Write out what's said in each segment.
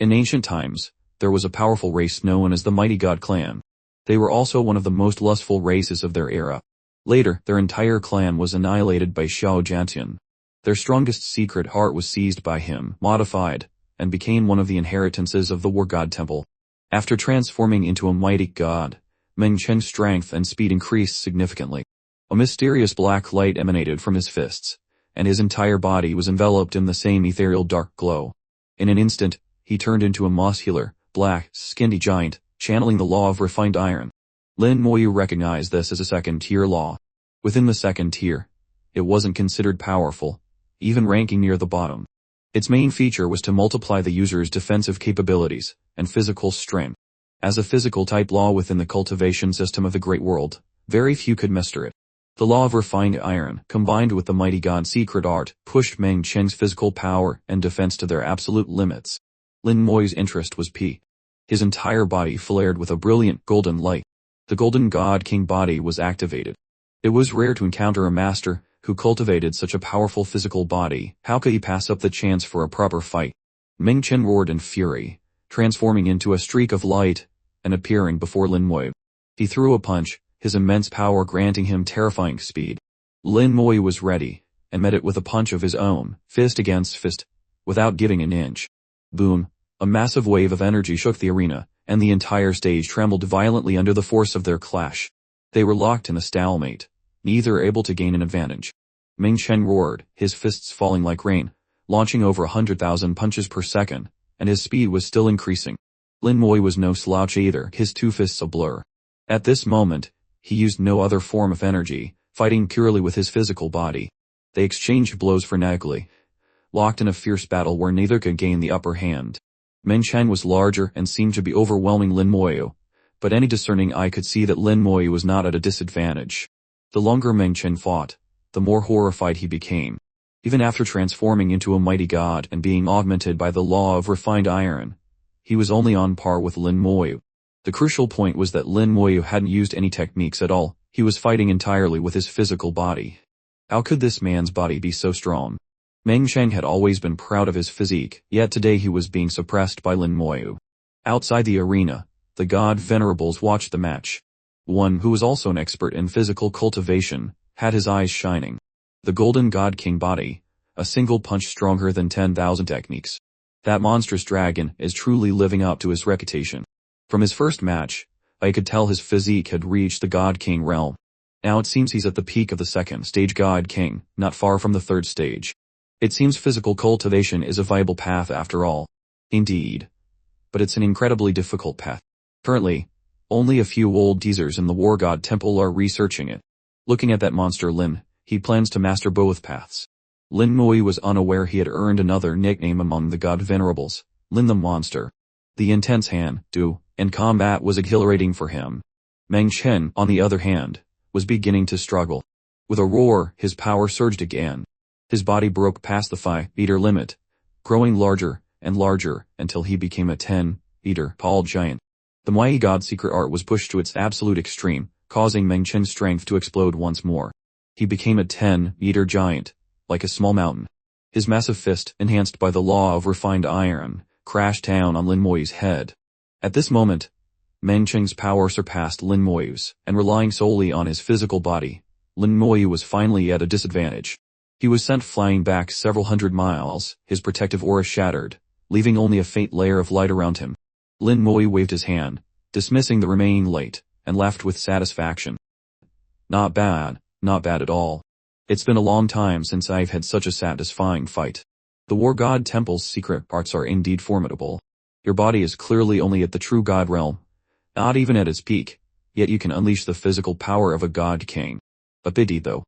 In ancient times, there was a powerful race known as the Mighty God Clan. They were also one of the most lustful races of their era. Later, their entire clan was annihilated by Xiao Jiantian. Their strongest secret heart was seized by him, modified, and became one of the inheritances of the War God Temple. After transforming into a mighty god, Meng Chen's strength and speed increased significantly. A mysterious black light emanated from his fists, and his entire body was enveloped in the same ethereal dark glow. In an instant, he turned into a muscular, black-skinned giant, channeling the law of refined iron. Lin Moyu recognized this as a second-tier law. Within the second tier, it wasn't considered powerful, even ranking near the bottom. Its main feature was to multiply the user's defensive capabilities and physical strength. As a physical-type law within the cultivation system of the Great World, very few could master it. The law of refined iron, combined with the mighty god's secret art, pushed Meng Chen's physical power and defense to their absolute limits. Lin Moyu's interest was piqued. His entire body flared with a brilliant golden light. The Golden God King body was activated. It was rare to encounter a master who cultivated such a powerful physical body. How could he pass up the chance for a proper fight? Meng Chen roared in fury, transforming into a streak of light and appearing before Lin Moyu. He threw a punch, his immense power granting him terrifying speed. Lin Moyu was ready, and met it with a punch of his own, fist against fist, without giving an inch. Boom! A massive wave of energy shook the arena, and the entire stage trembled violently under the force of their clash. They were locked in a stalemate, neither able to gain an advantage. Meng Chen roared, his fists falling like rain, launching over 100,000 punches per second, and his speed was still increasing. Lin Moyu was no slouch either, his two fists a blur. At this moment, he used no other form of energy, fighting purely with his physical body. They exchanged blows frenetically, locked in a fierce battle where neither could gain the upper hand. Meng Chen was larger and seemed to be overwhelming Lin Moyu, but any discerning eye could see that Lin Moyu was not at a disadvantage. The longer Meng Chen fought, the more horrified he became. Even after transforming into a mighty god and being augmented by the law of refined iron, he was only on par with Lin Moyu. The crucial point was that Lin Moyu hadn't used any techniques at all, he was fighting entirely with his physical body. How could this man's body be so strong? Meng Chen had always been proud of his physique, yet today he was being suppressed by Lin Moyu. Outside the arena, the god venerables watched the match. One who was also an expert in physical cultivation, had his eyes shining. The Golden God King body, a single punch stronger than 10,000 techniques. That monstrous dragon is truly living up to his reputation. From his first match, I could tell his physique had reached the God King realm. Now it seems he's at the peak of the second stage God King, not far from the third stage. It seems physical cultivation is a viable path after all. Indeed. But it's an incredibly difficult path. Currently, only a few old teasers in the War God Temple are researching it. Looking at that monster Lin, he plans to master both paths. Lin Moyu was unaware he had earned another nickname among the God Venerables, Lin the Monster. The intense hand-to and combat was exhilarating for him. Meng Chen, on the other hand, was beginning to struggle. With a roar, his power surged again. His body broke past the 5-meter limit, growing larger and larger until he became a 10-meter tall giant. The mighty god's secret art was pushed to its absolute extreme, causing Meng Chen's strength to explode once more. He became a 10-meter giant, like a small mountain. His massive fist, enhanced by the law of refined iron, crashed down on Lin Moyu's head. At this moment, Meng Chen's power surpassed Lin Moyu's, and relying solely on his physical body, Lin Moyu was finally at a disadvantage. He was sent flying back several hundred miles, his protective aura shattered, leaving only a faint layer of light around him. Lin Moyu waved his hand, dismissing the remaining light, and laughed with satisfaction. Not bad at all. It's been a long time since I've had such a satisfying fight. The War God Temple's secret arts are indeed formidable. Your body is clearly only at the true God realm, not even at its peak, yet you can unleash the physical power of a God King. A pity though.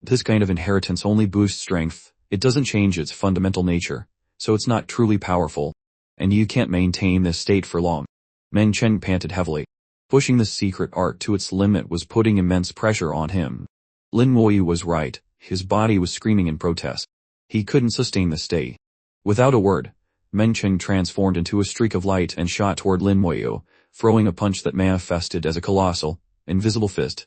This kind of inheritance only boosts strength, it doesn't change its fundamental nature, so it's not truly powerful, and you can't maintain this state for long. Meng Chen panted heavily. Pushing the secret art to its limit was putting immense pressure on him. Lin Moyu was right, his body was screaming in protest. He couldn't sustain the stay. Without a word, Meng Chen transformed into a streak of light and shot toward Lin Moyu, throwing a punch that manifested as a colossal, invisible fist,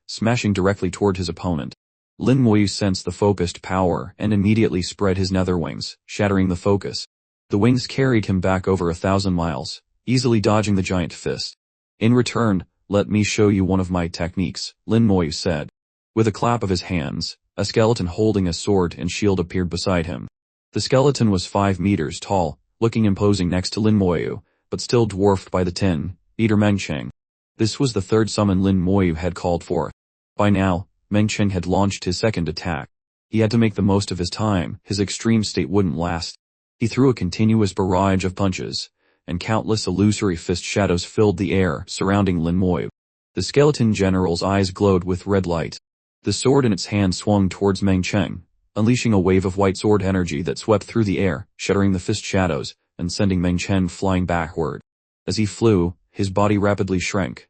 smashing directly toward his opponent. Lin Moyu sensed the focused power and immediately spread his nether wings, shattering the focus. The wings carried him back over 1,000 miles, easily dodging the giant fist. In return, let me show you one of my techniques, Lin Moyu said. With a clap of his hands, a skeleton holding a sword and shield appeared beside him. The skeleton was 5 meters tall, looking imposing next to Lin Moyu, but still dwarfed by the 10-meter Meng Cheng. This was the third summon Lin Moyu had called for. By now, Meng Cheng had launched his second attack. He had to make the most of his time, his extreme state wouldn't last. He threw a continuous barrage of punches, and countless illusory fist shadows filled the air surrounding Lin Moyu. The skeleton general's eyes glowed with red light. The sword in its hand swung towards Meng Cheng, unleashing a wave of white sword energy that swept through the air, shattering the fist shadows, and sending Meng Cheng flying backward. As he flew, his body rapidly shrank,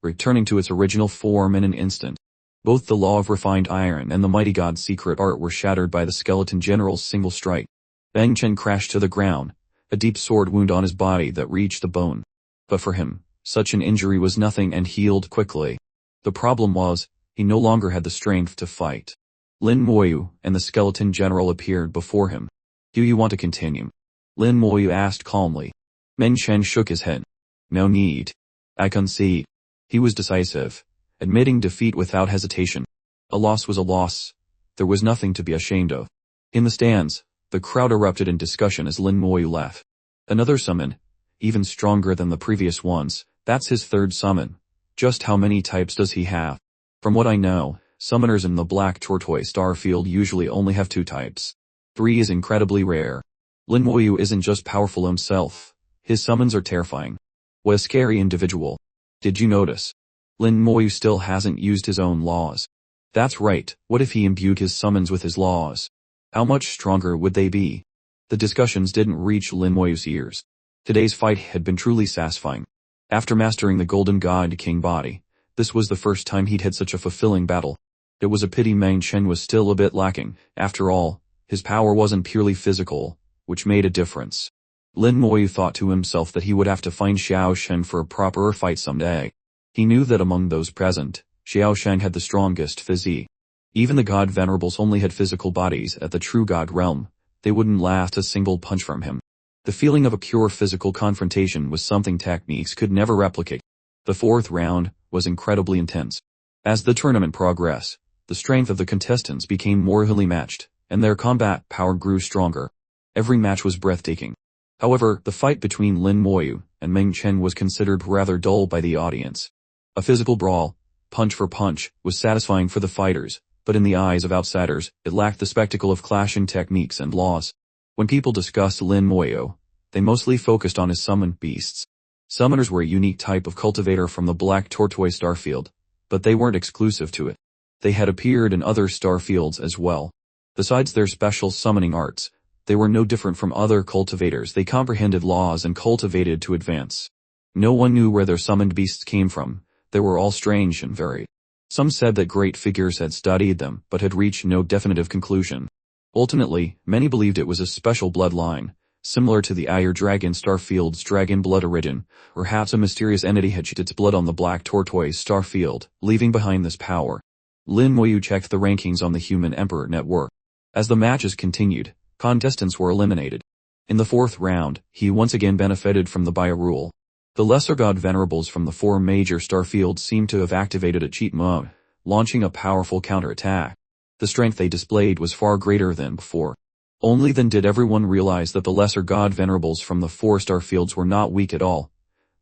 returning to its original form in an instant. Both the law of refined iron and the mighty god's secret art were shattered by the skeleton general's single strike. Meng Cheng crashed to the ground, a deep sword wound on his body that reached the bone. But for him, such an injury was nothing and healed quickly. The problem was, he no longer had the strength to fight. Lin Moyu and the skeleton general appeared before him. Do you want to continue? Lin Moyu asked calmly. Meng Cheng shook his head. No need. I concede. He was decisive, admitting defeat without hesitation. A loss was a loss. There was nothing to be ashamed of. In the stands, the crowd erupted in discussion as Lin Moyu left. Another summon, even stronger than the previous ones, that's his third summon. Just how many types does he have? From what I know, summoners in the Black Tortoise Starfield usually only have 2 types. 3 is incredibly rare. Lin Moyu isn't just powerful himself. His summons are terrifying. What a scary individual. Did you notice? Lin Moyu still hasn't used his own laws. That's right, what if he imbued his summons with his laws? How much stronger would they be? The discussions didn't reach Lin Moyu's ears. Today's fight had been truly satisfying. After mastering the Golden God King body, this was the first time he'd had such a fulfilling battle. It was a pity Meng Cheng was still a bit lacking. After all, his power wasn't purely physical, which made a difference. Lin Moyu thought to himself that he would have to find Xiao Shen for a proper fight someday. He knew that among those present, Xiao Shen had the strongest physique. Even the god venerables only had physical bodies at the true god realm. They wouldn't last a single punch from him. The feeling of a pure physical confrontation was something techniques could never replicate. The 4th round was incredibly intense. As the tournament progressed, the strength of the contestants became more evenly matched, and their combat power grew stronger. Every match was breathtaking. However, the fight between Lin Moyu and Meng Cheng was considered rather dull by the audience. A physical brawl, punch for punch, was satisfying for the fighters, but in the eyes of outsiders, it lacked the spectacle of clashing techniques and laws. When people discussed Lin Moyu, they mostly focused on his summoned beasts. Summoners were a unique type of cultivator from the Black Tortoise Starfield, but they weren't exclusive to it. They had appeared in other starfields as well. Besides their special summoning arts, they were no different from other cultivators. They comprehended laws and cultivated to advance. No one knew where their summoned beasts came from. They were all strange and varied. Some said that great figures had studied them, but had reached no definitive conclusion. Ultimately, many believed it was a special bloodline, similar to the Iron Dragon Starfield's dragon blood origin, or perhaps a mysterious entity had shed its blood on the Black Tortoise Starfield, leaving behind this power. Lin Moyu checked the rankings on the Human Emperor network. As the matches continued, contestants were eliminated. In the 4th round, he once again benefited from the Baya rule. The lesser god venerables from the 4 major starfields seemed to have activated a cheat mode, launching a powerful counterattack. The strength they displayed was far greater than before. Only then did everyone realize that the lesser god venerables from the 4 starfields were not weak at all,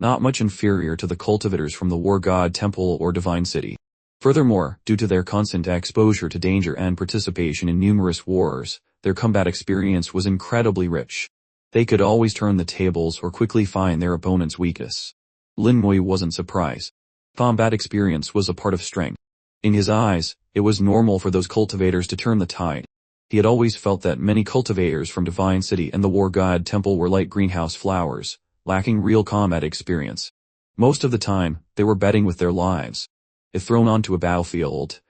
not much inferior to the cultivators from the War God Temple or Divine City. Furthermore, due to their constant exposure to danger and participation in numerous wars, their combat experience was incredibly rich. They could always turn the tables or quickly find their opponent's weakness. Lin Moyu wasn't surprised. Combat experience was a part of strength. In his eyes, it was normal for those cultivators to turn the tide. He had always felt that many cultivators from Divine City and the War God Temple were like greenhouse flowers, lacking real combat experience. Most of the time, they were betting with their lives. If thrown onto a battlefield,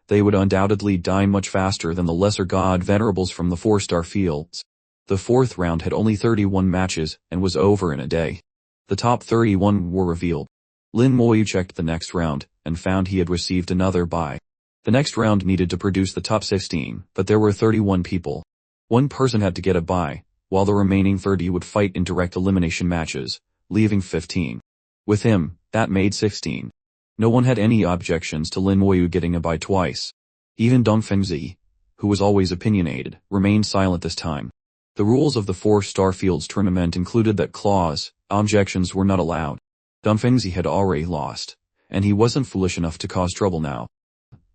they would undoubtedly die much faster than the lesser god venerables from the 4 starfields. The 4th round had only 31 matches and was over in a day. The top 31 were revealed. Lin Moyu checked the next round and found he had received another bye. The next round needed to produce the top 16, but there were 31 people. One person had to get a bye, while the remaining 30 would fight in direct elimination matches, leaving 15. With him, that made 16. No one had any objections to Lin Moyu getting a bye twice. Even Dong Fengzi, who was always opinionated, remained silent this time. The rules of the 4 Starfields tournament included that objections were not allowed. Dong Fengzi had already lost, and he wasn't foolish enough to cause trouble now.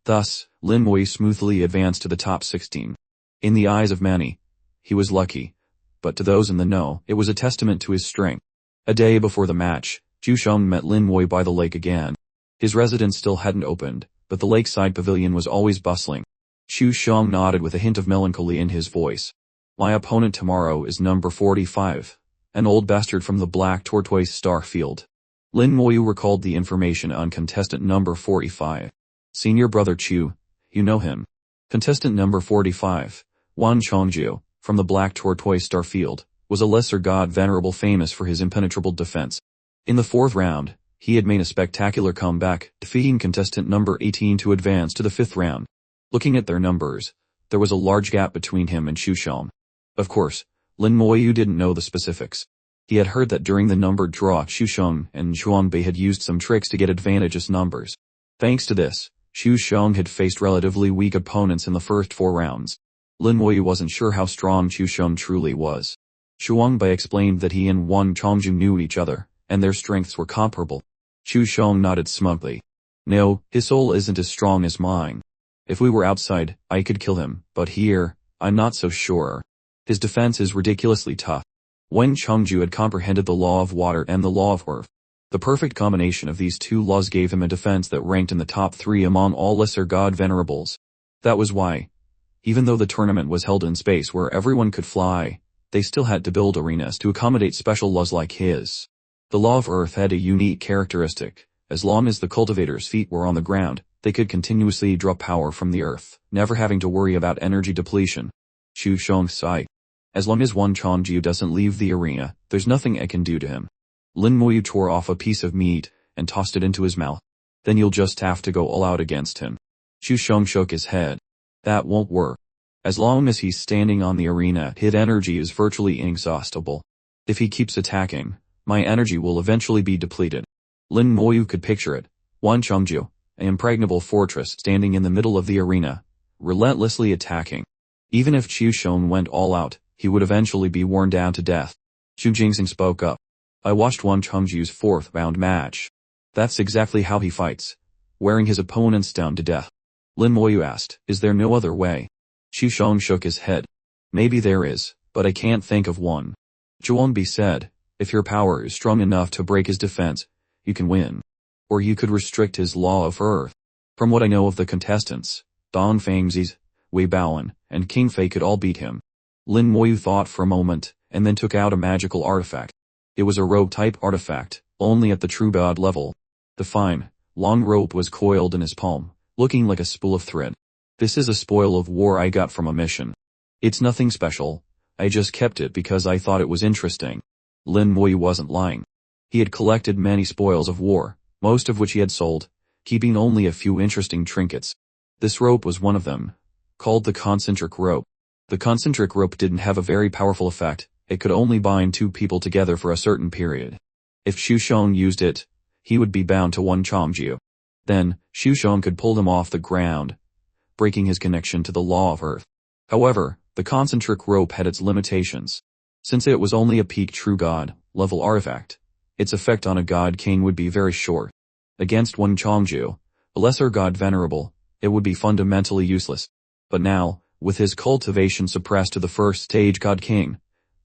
Thus, Lin Moyu smoothly advanced to the top 16. In the eyes of many, he was lucky, but to those in the know, it was a testament to his strength. A day before the match, Zhu Sheng met Lin Moyu by the lake again. His residence still hadn't opened, but the lakeside pavilion was always bustling. Zhu Sheng nodded with a hint of melancholy in his voice. My opponent tomorrow is number 45, an old bastard from the Black Tortoise Star Field. Lin Moyu recalled the information on contestant number 45. Senior brother Chu, you know him. Contestant number 45, Wan Chongju, from the Black Tortoise Star Field, was a lesser god venerable famous for his impenetrable defense. In the 4th round, he had made a spectacular comeback, defeating contestant number 18 to advance to the 5th round. Looking at their numbers, there was a large gap between him and Zhu Sheng. Of course, Lin Moyu didn't know the specifics. He had heard that during the numbered draw Zhu Sheng and Zhuangbei had used some tricks to get advantageous numbers. Thanks to this, Zhu Sheng had faced relatively weak opponents in the first 4 rounds. Lin Moyu wasn't sure how strong Zhu Sheng truly was. Zhuangbei explained that he and Wan Chongju knew each other, and their strengths were comparable. Zhu Sheng nodded smugly. No, his soul isn't as strong as mine. If we were outside, I could kill him, but here, I'm not so sure. His defense is ridiculously tough. Wan Chongju had comprehended the law of water and the law of earth. The perfect combination of these 2 laws gave him a defense that ranked in the top 3 among all lesser god venerables. That was why, even though the tournament was held in space where everyone could fly, they still had to build arenas to accommodate special laws like his. The law of earth had a unique characteristic. As long as the cultivators' feet were on the ground, they could continuously draw power from the earth, never having to worry about energy depletion. Zhu Sheng sighed. As long as Wan Chongju doesn't leave the arena, there's nothing I can do to him. Lin Moyu tore off a piece of meat and tossed it into his mouth. Then you'll just have to go all out against him. Zhu Sheng shook his head. That won't work. As long as he's standing on the arena, his energy is virtually inexhaustible. If he keeps attacking, my energy will eventually be depleted. Lin Moyu could picture it. Wan Chongju, an impregnable fortress standing in the middle of the arena, relentlessly attacking. Even if Zhu Sheng went all out, he would eventually be worn down to death. Zhu Jingxing spoke up. I watched Wan Chongju's 4th round match. That's exactly how he fights, wearing his opponents down to death. Lin Moyu asked, is there no other way? Zhu Sheng shook his head. Maybe there is, but I can't think of one. Zhuangbei said, if your power is strong enough to break his defense, you can win. Or you could restrict his law of earth. From what I know of the contestants, Dong Fengzi, Wei Baoan, and King Fei could all beat him. Lin Moyu thought for a moment, and then took out a magical artifact. It was a rope-type artifact, only at the true god level. The fine, long rope was coiled in his palm, looking like a spool of thread. This is a spoil of war I got from a mission. It's nothing special, I just kept it because I thought it was interesting. Lin Moyu wasn't lying. He had collected many spoils of war, most of which he had sold, keeping only a few interesting trinkets. This rope was one of them, called the concentric rope. The concentric rope didn't have a very powerful effect, it could only bind 2 people together for a certain period. If Zhu Sheng used it, he would be bound to Wan Chongju. Then, Zhu Sheng could pull him off the ground, breaking his connection to the law of earth. However, the concentric rope had its limitations. Since it was only a peak true god level artifact, its effect on a god king would be very short. Against Wan Chongju, a lesser god venerable, it would be fundamentally useless. But now, with his cultivation suppressed to the 1st stage god king,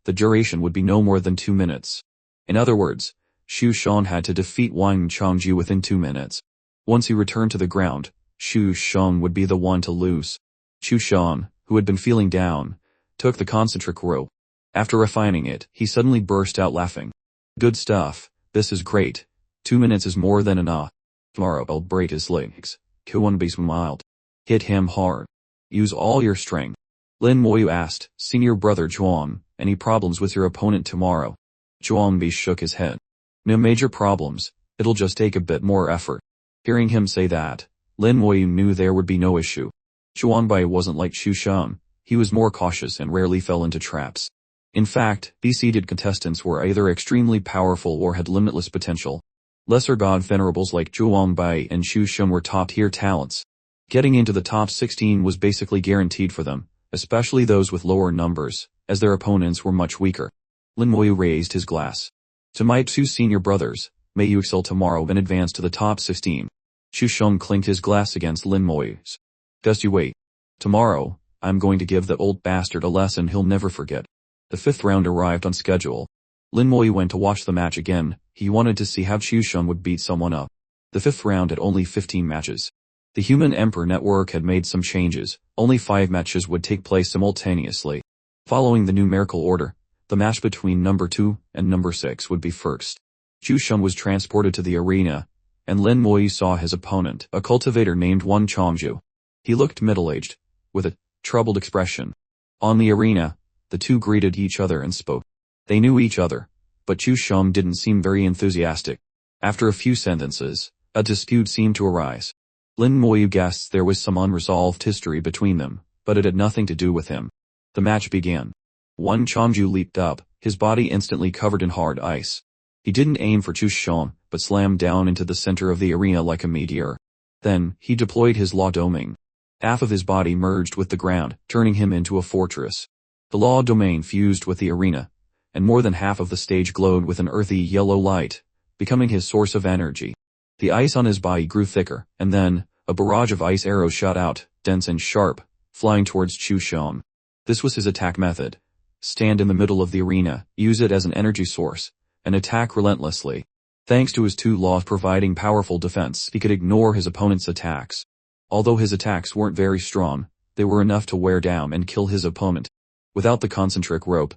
the duration would be no more than 2 minutes. In other words, Zhu Sheng had to defeat Wan Chongju within 2 minutes. Once he returned to the ground, Zhu Sheng would be the one to lose. Zhu Sheng, who had been feeling down, took the concentric rope. After refining it, he suddenly burst out laughing. Good stuff, this is great. 2 minutes is more than enough. Tomorrow I'll break his legs. Zhuangbei smiled. Hit him hard. Use all your strength. Lin Moyu asked, Senior brother Zhuan, any problems with your opponent tomorrow? Zhuangbei shook his head. No major problems, it'll just take a bit more effort. Hearing him say that, Lin Moyu knew there would be no issue. Zhuangbei wasn't like Zhu Sheng, he was more cautious and rarely fell into traps. In fact, these seeded contestants were either extremely powerful or had limitless potential. Lesser god venerables like Zhuang Bai and Xu Sheng were top-tier talents. Getting into the top 16 was basically guaranteed for them, especially those with lower numbers, as their opponents were much weaker. Lin Moyu raised his glass. To my two senior brothers, may you excel tomorrow and advance to the top 16. Xu Sheng clinked his glass against Lin Moyu's. Just you wait. Tomorrow, I'm going to give that old bastard a lesson he'll never forget. The 5th round arrived on schedule. Lin Moyu went to watch the match again. He wanted to see how Xu Sheng would beat someone up. The 5th round had only 15 matches. The Human Emperor Network had made some changes. Only 5 matches would take place simultaneously. Following the numerical order, the match between number 2 and number 6 would be first. Xu Sheng was transported to the arena, and Lin Moyu saw his opponent, a cultivator named Wan Chongju. He looked middle-aged, with a troubled expression. On the arena, the two greeted each other and spoke. They knew each other, but Xu Sheng didn't seem very enthusiastic. After a few sentences, a dispute seemed to arise. Lin Moyu guessed there was some unresolved history between them, but it had nothing to do with him. The match began. Wan Chongju leaped up, his body instantly covered in hard ice. He didn't aim for Xu Sheng, but slammed down into the center of the arena like a meteor. Then, he deployed his law domain. Half of his body merged with the ground, turning him into a fortress. The law domain fused with the arena, and more than half of the stage glowed with an earthy yellow light, becoming his source of energy. The ice on his body grew thicker, and then, a barrage of ice arrows shot out, dense and sharp, flying towards Xu Sheng. This was his attack method. Stand in the middle of the arena, use it as an energy source, and attack relentlessly. Thanks to his two laws providing powerful defense, he could ignore his opponent's attacks. Although his attacks weren't very strong, they were enough to wear down and kill his opponent. Without the concentric rope,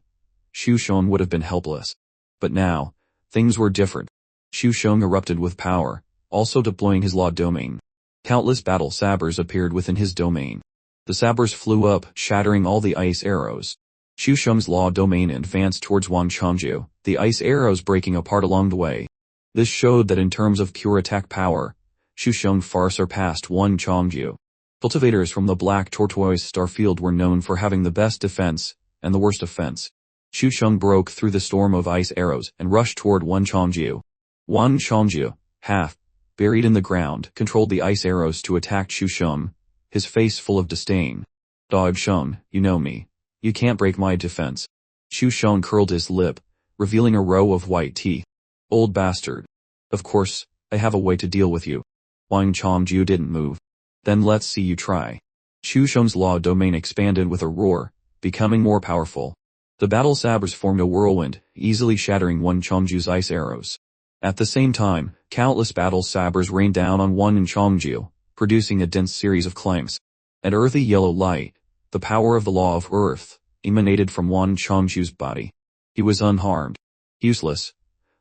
Xu Sheng would have been helpless. But now, things were different. Xu Sheng erupted with power, also deploying his law domain. Countless battle sabers appeared within his domain. The sabers flew up, shattering all the ice arrows. Xu Sheng's law domain advanced towards Wan Chongju, the ice arrows breaking apart along the way. This showed that in terms of pure attack power, Xu Sheng far surpassed Wan Chongju. Cultivators from the Black Tortoise Starfield were known for having the best defense and the worst offense. Xu Sheng broke through the storm of ice arrows and rushed toward Wan Chongju. Wan Chongju, half buried in the ground, controlled the ice arrows to attack Xu Sheng, his face full of disdain. Dog Sheng, you know me. You can't break my defense. Xu Sheng curled his lip, revealing a row of white teeth. Old bastard. Of course, I have a way to deal with you. Wan Chongju didn't move. Then let's see you try. Xu Sheng's law domain expanded with a roar, becoming more powerful. The battle sabers formed a whirlwind, easily shattering Wan Chongju's ice arrows. At the same time, countless battle sabers rained down on Wan Chongju, producing a dense series of flames. An earthy yellow light, the power of the law of earth, emanated from Wan Chongju's body. He was unharmed. Useless.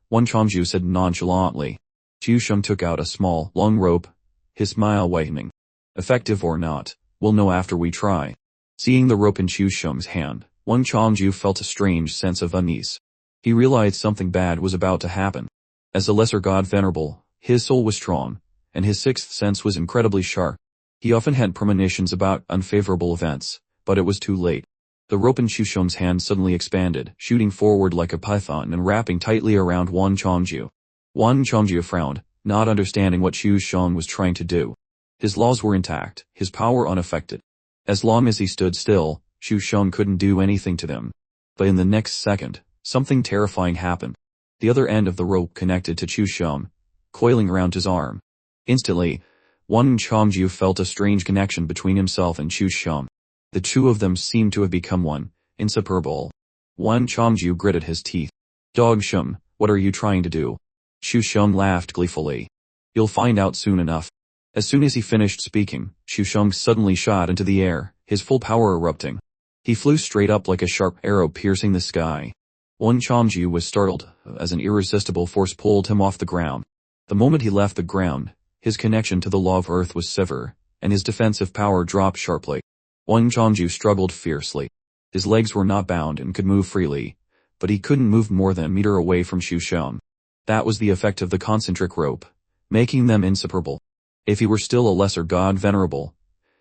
Wan Chongju said nonchalantly. Xu Sheng took out a small, long rope, his smile widening. Effective or not, we'll know after we try. Seeing the rope in Xu Sheng's hand, Wan Chongju felt a strange sense of unease. He realized something bad was about to happen. As a lesser god venerable, his soul was strong, and his sixth sense was incredibly sharp. He often had premonitions about unfavorable events, but it was too late. The rope in Xu Sheng's hand suddenly expanded, shooting forward like a python and wrapping tightly around Wan Chongju. Wan Chongju frowned, not understanding what Xu Sheng was trying to do. His laws were intact, his power unaffected. As long as he stood still, Xu Sheng couldn't do anything to them. But in the next second, something terrifying happened. The other end of the rope connected to Xu Sheng, coiling around his arm. Instantly, Wan Chongju felt a strange connection between himself and Xu Sheng. The two of them seemed to have become one, inseparable. Wan Chongju gritted his teeth. Dog Sheng, what are you trying to do? Xu Sheng laughed gleefully. You'll find out soon enough. As soon as he finished speaking, Xu Sheng suddenly shot into the air, his full power erupting. He flew straight up like a sharp arrow piercing the sky. Wan Chongju was startled, as an irresistible force pulled him off the ground. The moment he left the ground, his connection to the law of earth was severed, and his defensive power dropped sharply. Wan Chongju struggled fiercely. His legs were not bound and could move freely, but he couldn't move more than a meter away from Xu Sheng. That was the effect of the concentric rope, making them inseparable. If he were still a lesser god venerable,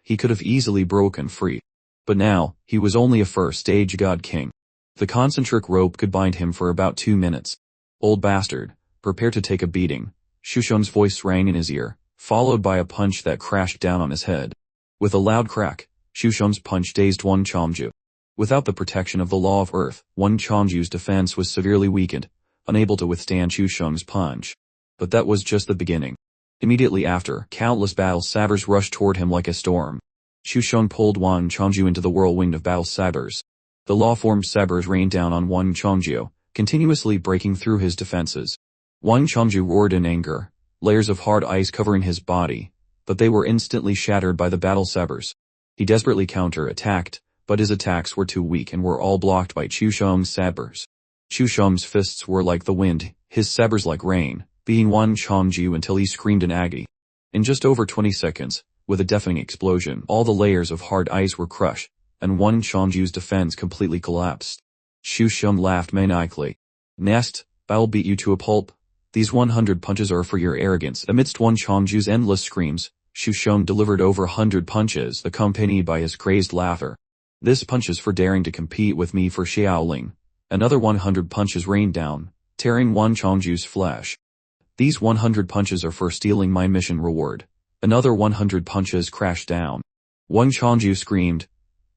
he could have easily broken free. But now, he was only a first-stage god king. The concentric rope could bind him for about 2 minutes. "Old bastard, prepare to take a beating," Shushong's voice rang in his ear, followed by a punch that crashed down on his head. With a loud crack, Shushong's punch dazed Wang Chongju. Without the protection of the law of earth, Wang Chongju's defense was severely weakened, unable to withstand Shushong's punch. But that was just the beginning. Immediately after, countless battle sabers rushed toward him like a storm. Shushong pulled Wang Chongju into the whirlwind of battle sabers. The law-formed sabers rained down on Wang Chongju, continuously breaking through his defenses. Wang Chongju roared in anger, layers of hard ice covering his body, but they were instantly shattered by the battle sabers. He desperately counter-attacked, but his attacks were too weak and were all blocked by Shushong's sabers. Shushong's fists were like the wind, his sabers like rain, beating Wang Chongju until he screamed in agony. In just over 20 seconds, with a deafening explosion, all the layers of hard ice were crushed, and Wang Chongju's defense completely collapsed. Shushong laughed maniacally. "Next, I'll beat you to a pulp. These 100 punches are for your arrogance." Amidst Wang Chongju's endless screams, Shushong delivered over 100 punches, accompanied by his crazed laughter. "This punch is for daring to compete with me for Xiaoling." Another 100 punches rained down, tearing Wang Chongju's flesh. "These 100 punches are for stealing my mission reward." Another 100 punches crashed down. Wang Chongju screamed,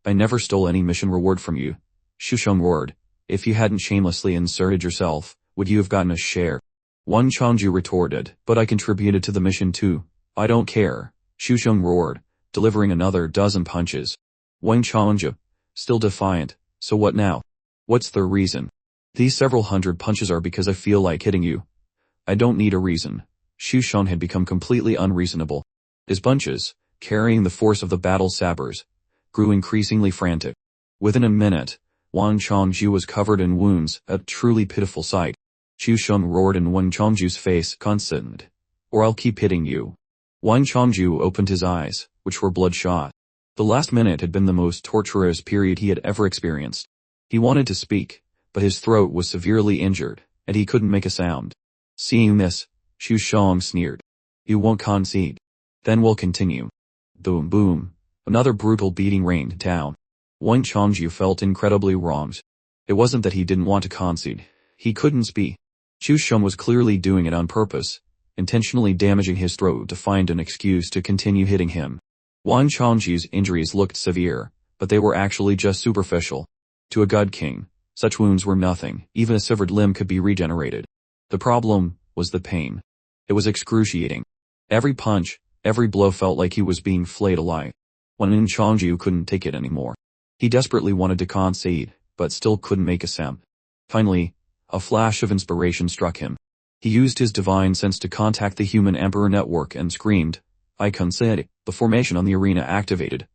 "I never stole any mission reward from you." Shushong roared, "If you hadn't shamelessly inserted yourself, would you have gotten a share?" Wang Chongju retorted, "But I contributed to the mission too. I don't care." Shushong roared, delivering another dozen punches. Wang Chongju, still defiant, "So what now? What's the reason?" "These several hundred punches are because I feel like hitting you." "I don't need a reason." Shushong had become completely unreasonable. His punches, carrying the force of the battle sabers, grew increasingly frantic. Within a minute, Wang Chongju was covered in wounds, a truly pitiful sight. Shushong roared in Wang Chongju's face, "Consent, or I'll keep hitting you." Wang Chongju opened his eyes, which were bloodshot. The last minute had been the most torturous period he had ever experienced. He wanted to speak, but his throat was severely injured, and he couldn't make a sound. Seeing this, Shushong sneered. "You won't concede. Then we'll continue." Boom boom. Another brutal beating rained down. Wang Chongju felt incredibly wronged. It wasn't that he didn't want to concede. He couldn't speak. Shushong was clearly doing it on purpose, intentionally damaging his throat to find an excuse to continue hitting him. Wang Chongju's injuries looked severe, but they were actually just superficial. To a god king, such wounds were nothing. Even a severed limb could be regenerated. The problem was the pain. It was excruciating. Every punch, every blow felt like he was being flayed alive. Wang Chongju couldn't take it anymore. He desperately wanted to concede, but still couldn't make a sound. Finally, a flash of inspiration struck him. He used his divine sense to contact the human emperor network and screamed, "I concede." The formation on the arena activated.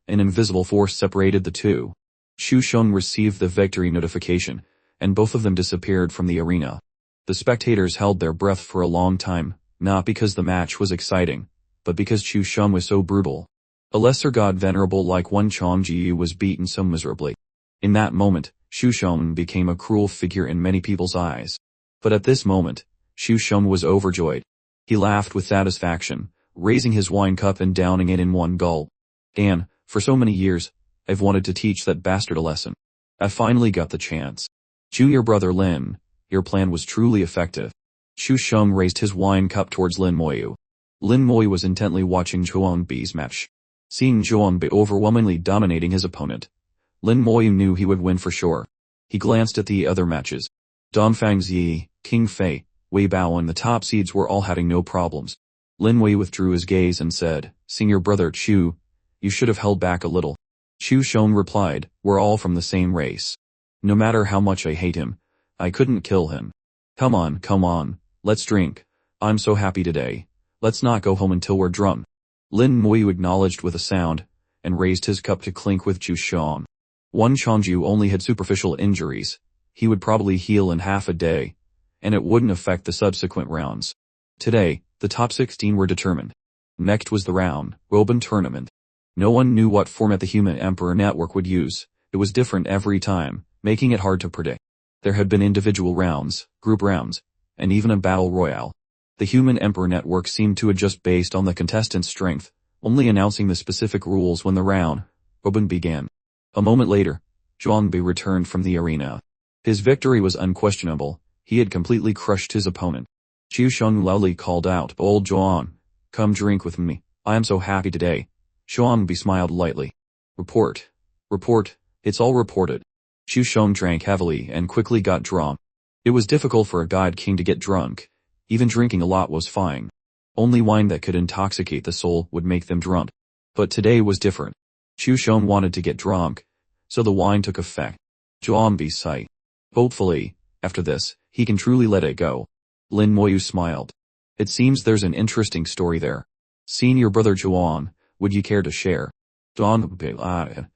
An invisible force separated the two. Shushong received the victory notification, and both of them disappeared from the arena. The spectators held their breath for a long time, not because the match was exciting, but because Shushong was so brutal. A lesser god venerable like Wang Chongju was beaten so miserably. In that moment, Shushong became a cruel figure in many people's eyes. But at this moment, Shushong was overjoyed. He laughed with satisfaction, raising his wine cup and downing it in one gulp. "Dan, for so many years, I've wanted to teach that bastard a lesson. I finally got the chance. Your brother Lin, your plan was truly effective." Shushong raised his wine cup towards Lin Moyu. Lin Moyu was intently watching Zhuangbi's match. Seeing Zhuangbi overwhelmingly dominating his opponent, Lin Moyu knew he would win for sure. He glanced at the other matches. Dongfang Zi, King Fei, Wei Bao and the top seeds were all having no problems. Lin Wei withdrew his gaze and said, "Seeing your brother Chu, you should have held back a little." Shushong replied, "We're all from the same race. No matter how much I hate him, I couldn't kill him. Come on, let's drink. I'm so happy today. Let's not go home until we're drunk." Lin Moyu acknowledged with a sound, and raised his cup to clink with Shushong. Wang Chongju only had superficial injuries. He would probably heal in half a day, and it wouldn't affect the subsequent rounds. Today, the top 16 were determined. Next was the round robin tournament. No one knew what format the Human Emperor Network would use. It was different every time, making it hard to predict. There had been individual rounds, group rounds, and even a battle royale. The Human Emperor Network seemed to adjust based on the contestant's strength, only announcing the specific rules when the round robin began. A moment later, Zhuangbi returned from the arena. His victory was unquestionable. He had completely crushed his opponent. Qiu Sheng loudly called out, "Old Zhuang, come drink with me. I am so happy today." Zhuangbi smiled lightly. Report. Report. It's all reported." Qiu Sheng drank heavily and quickly got drunk. It was difficult for a god king to get drunk. Even drinking a lot was fine. Only wine that could intoxicate the soul would make them drunk. But today was different. Qiu Sheng wanted to get drunk, so the wine took effect. Zhuangbi sighed. Hopefully, after this, he can truly let it go. Lin Moyu smiled. It seems there's an interesting story there. Senior brother Zhuang, would you care to share? Zhuangbi,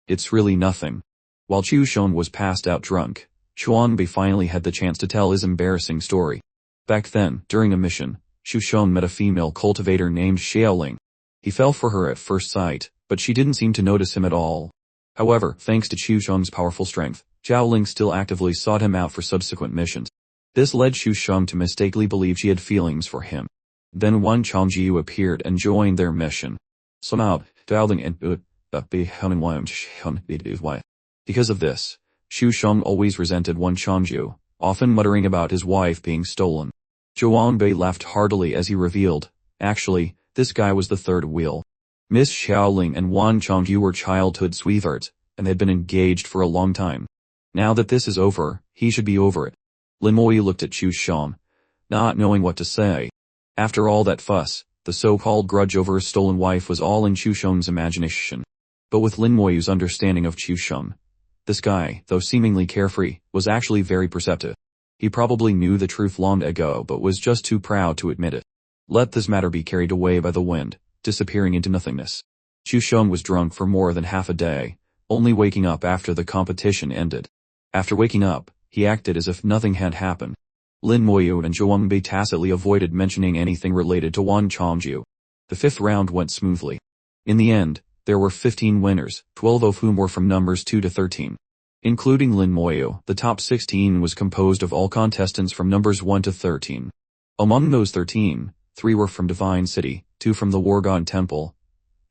it's really nothing. While Qiu Sheng was passed out drunk, Zhuangbi finally had the chance to tell his embarrassing story. Back then, during a mission, Qiu Sheng met a female cultivator named Xiaoling. He fell for her at first sight, but she didn't seem to notice him at all. However, thanks to Qiu Sheng's powerful strength, Xiaoling still actively sought him out for subsequent missions. This led Qiu Sheng to mistakenly believe she had feelings for him. Then Wan Chongjiu appeared and joined their mission. Somehow, Xiaoling and because of this, Qiu Sheng always resented Wan Chongjiu, often muttering about his wife being stolen. Zhuangbi laughed heartily as he revealed, actually, this guy was the third wheel. Miss Xiaoling and Wan Chongjiu were childhood sweethearts, and had been engaged for a long time. Now that this is over, he should be over it. Lin Moyu looked at Qiu Sheng, not knowing what to say. After all that fuss, the so-called grudge over a stolen wife was all in Qiu Sheng's imagination. But with Lin Moyu's understanding of Qiu Sheng, this guy, though seemingly carefree, was actually very perceptive. He probably knew the truth long ago but was just too proud to admit it. Let this matter be carried away by the wind, disappearing into nothingness. Qiu Sheng was drunk for more than half a day, only waking up after the competition ended. After waking up, he acted as if nothing had happened. Lin Moyu and Zhuangbi tacitly avoided mentioning anything related to Wan Chongjiu. The fifth round went smoothly. In the end, there were 15 winners, 12 of whom were from numbers 2 to 13. Including Lin Moyu, the top 16 was composed of all contestants from numbers 1 to 13. Among those 13, 3 were from Divine City, 2 from the War God Temple,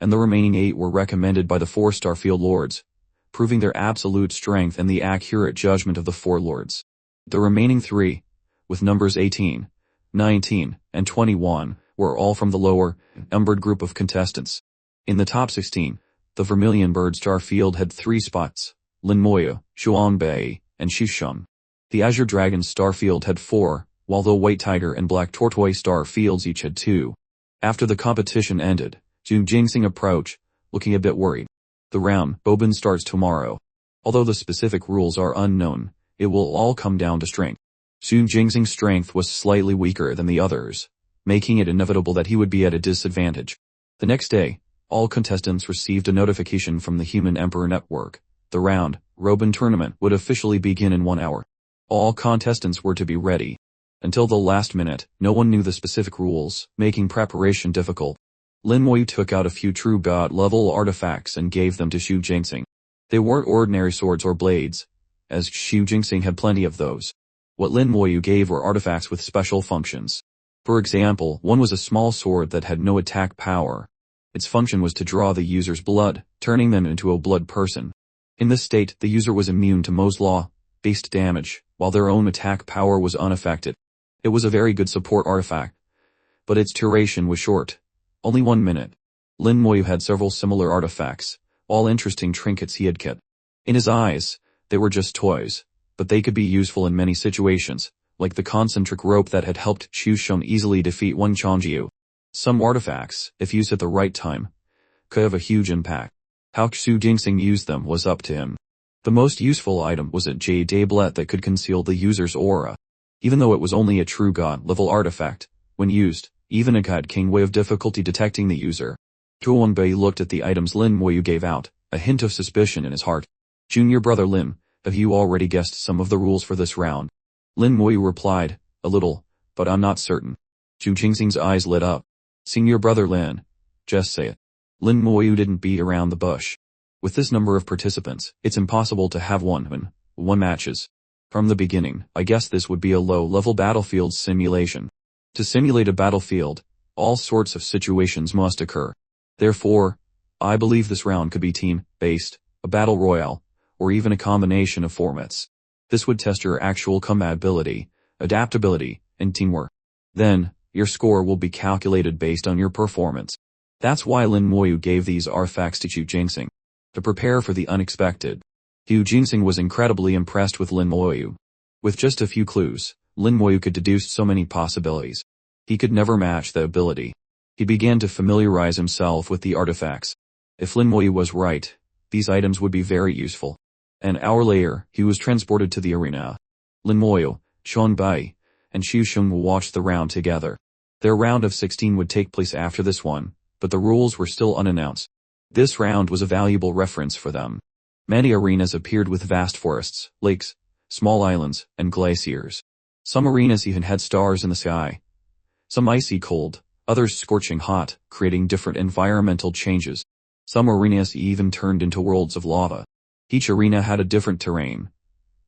and the remaining 8 were recommended by the 4 Starfield Lords, proving their absolute strength and the accurate judgment of the 4 Lords. The remaining 3, with numbers 18, 19, and 21, were all from the lower, numbered group of contestants. In the top 16, the Vermilion Bird Starfield had 3 spots, Lin Moyu, Zhuangbi, and Qiu Sheng. The Azure Dragon Starfield had 4, while the White Tiger and Black Tortoise Starfields each had 2. After the competition ended, Xu Jingxing approached, looking a bit worried. The round robin starts tomorrow. Although the specific rules are unknown, it will all come down to strength. Xu Jingxing's strength was slightly weaker than the others, making it inevitable that he would be at a disadvantage. The next day, all contestants received a notification from the Human Emperor Network. The round robin tournament would officially begin in 1 hour. All contestants were to be ready. Until the last minute, no one knew the specific rules, making preparation difficult. Lin Moyu took out a few true god-level artifacts and gave them to Xu Jingxing. They weren't ordinary swords or blades, as Xu Jingxing had plenty of those. What Lin Moyu gave were artifacts with special functions. For example, one was a small sword that had no attack power. Its function was to draw the user's blood, turning them into a blood person. In this state, the user was immune to Mo's law-based damage, while their own attack power was unaffected. It was a very good support artifact, but its duration was short. Only 1 minute. Lin Moyu had several similar artifacts, all interesting trinkets he had kept. In his eyes, they were just toys, but they could be useful in many situations, like the concentric rope that had helped Qiu Sheng easily defeat Wan Chongjiu. Some artifacts, if used at the right time, could have a huge impact. How Xu Jingxing used them was up to him. The most useful item was a jade tablet that could conceal the user's aura. Even though it was only a true god-level artifact, when used, even a god king would have difficulty detecting the user. Zhuangbi looked at the items Lin Moyu gave out, a hint of suspicion in his heart. Junior brother Lin, have you already guessed some of the rules for this round? Lin Moyu replied, a little, but I'm not certain. Xu Jingxing's eyes lit up. Senior brother Lin, just say it. Lin Moyu didn't beat around the bush. With this number of participants, it's impossible to have one matches. From the beginning, I guess this would be a low-level battlefield simulation. To simulate a battlefield, all sorts of situations must occur. Therefore, I believe this round could be team-based, a battle royale, or even a combination of formats. This would test your actual compatibility, adaptability, and teamwork. Then, your score will be calculated based on your performance. That's why Lin Moyu gave these artifacts to Xu Jingxing, to prepare for the unexpected. Xu Jingxing was incredibly impressed with Lin Moyu. With just a few clues, Lin Moyu could deduce so many possibilities. He could never match the ability. He began to familiarize himself with the artifacts. If Lin Moyu was right, these items would be very useful. An hour later, he was transported to the arena. Lin Moyu, Xuan Bai, and Xu Sheng watched the round together. Their round of 16 would take place after this one, but the rules were still unannounced. This round was a valuable reference for them. Many arenas appeared with vast forests, lakes, small islands, and glaciers. Some arenas even had stars in the sky. Some icy cold, others scorching hot, creating different environmental changes. Some arenas even turned into worlds of lava. Each arena had a different terrain.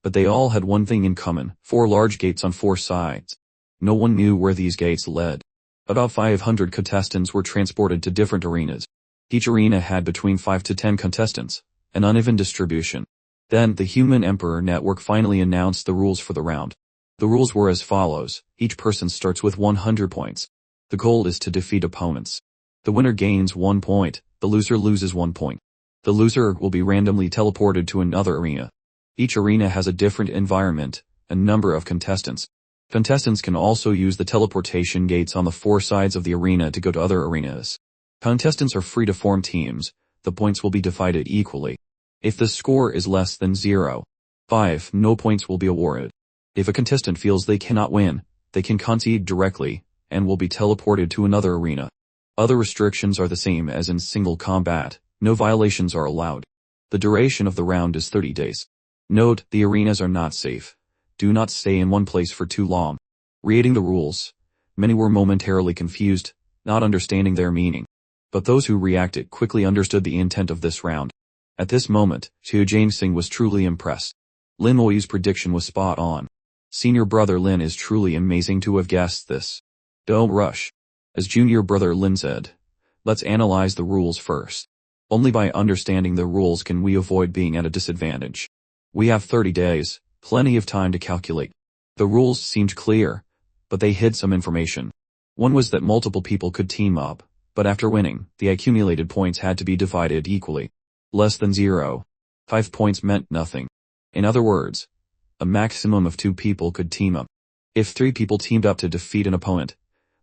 But they all had one thing in common, 4 large gates on 4 sides. No one knew where these gates led. About 500 contestants were transported to different arenas. Each arena had between 5 to 10 contestants, an uneven distribution. Then the Human Emperor Network finally announced the rules for the round. The rules were as follows: each person starts with 100 points. The goal is to defeat opponents. The winner gains 1 point, the loser loses 1 point. The loser will be randomly teleported to another arena. Each arena has a different environment, and number of contestants. Contestants can also use the teleportation gates on the 4 sides of the arena to go to other arenas. Contestants are free to form teams. The points will be divided equally. If the score is less than 0.5, no points will be awarded. If a contestant feels they cannot win, they can concede directly, and will be teleported to another arena. Other restrictions are the same as in single combat. No violations are allowed. The duration of the round is 30 days. Note, the arenas are not safe. Do not stay in one place for too long. Reading the rules, many were momentarily confused, not understanding their meaning. But those who reacted quickly understood the intent of this round. At this moment, Xu Jingxing was truly impressed. Lin Moyu's prediction was spot on. Senior brother Lin is truly amazing to have guessed this. Don't rush. As junior brother Lin said, let's analyze the rules first. Only by understanding the rules can we avoid being at a disadvantage. We have 30 days, plenty of time to calculate. The rules seemed clear, but they hid some information. One was that multiple people could team up, but after winning, the accumulated points had to be divided equally. Less than 0.5 points meant nothing. In other words, a maximum of 2 people could team up. If 3 people teamed up to defeat an opponent,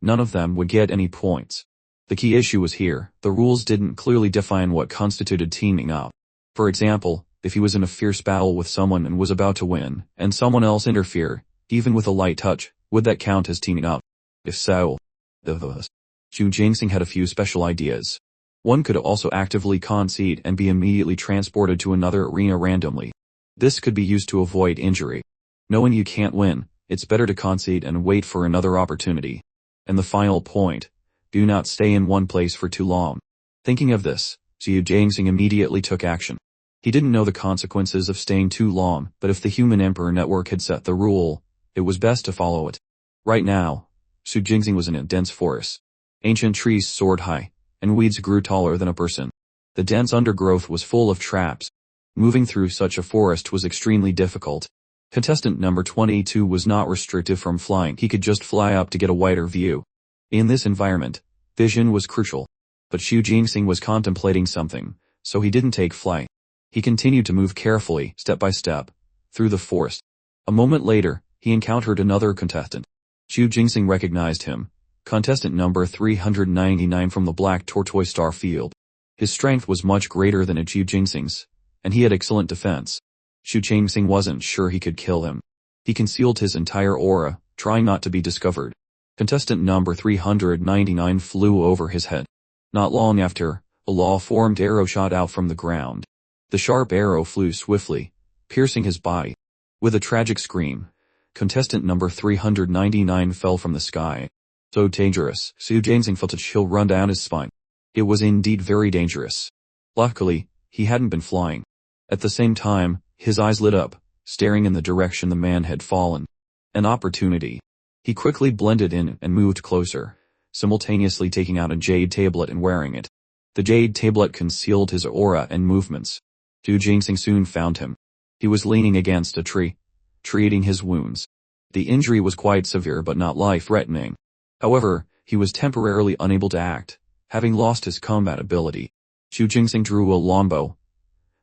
none of them would get any points. The key issue was here, the rules didn't clearly define what constituted teaming up. For example, if he was in a fierce battle with someone and was about to win, and someone else interfered, even with a light touch, would that count as teaming up? If so, Xu Jingxing had a few special ideas. One could also actively concede and be immediately transported to another arena randomly. This could be used to avoid injury. Knowing you can't win, it's better to concede and wait for another opportunity. And the final point, do not stay in one place for too long. Thinking of this, Xu Jingxing immediately took action. He didn't know the consequences of staying too long, but if the Human Emperor Network had set the rule, it was best to follow it. Right now, Xu Jingxing was in a dense forest. Ancient trees soared high, and weeds grew taller than a person. The dense undergrowth was full of traps. Moving through such a forest was extremely difficult. Contestant number 22 was not restricted from flying, he could just fly up to get a wider view. In this environment, vision was crucial. But Xu Jingxing was contemplating something, so he didn't take flight. He continued to move carefully, step by step, through the forest. A moment later, he encountered another contestant. Xu Jingxing recognized him, contestant number 399 from the Black Tortoise Star Field. His strength was much greater than Xu Jingxing's, and he had excellent defense. Xu Jingxing wasn't sure he could kill him. He concealed his entire aura, trying not to be discovered. Contestant number 399 flew over his head. Not long after, a law-formed arrow shot out from the ground. The sharp arrow flew swiftly, piercing his body. With a tragic scream, contestant number 399 fell from the sky. So dangerous, Xu Jingxing felt a chill run down his spine. It was indeed very dangerous. Luckily, he hadn't been flying. At the same time, his eyes lit up, staring in the direction the man had fallen. An opportunity. He quickly blended in and moved closer, simultaneously taking out a jade tablet and wearing it. The jade tablet concealed his aura and movements. Xu Jingxing soon found him. He was leaning against a tree, treating his wounds. The injury was quite severe but not life-threatening. However, he was temporarily unable to act, having lost his combat ability. Xu Jingxing drew a longbow,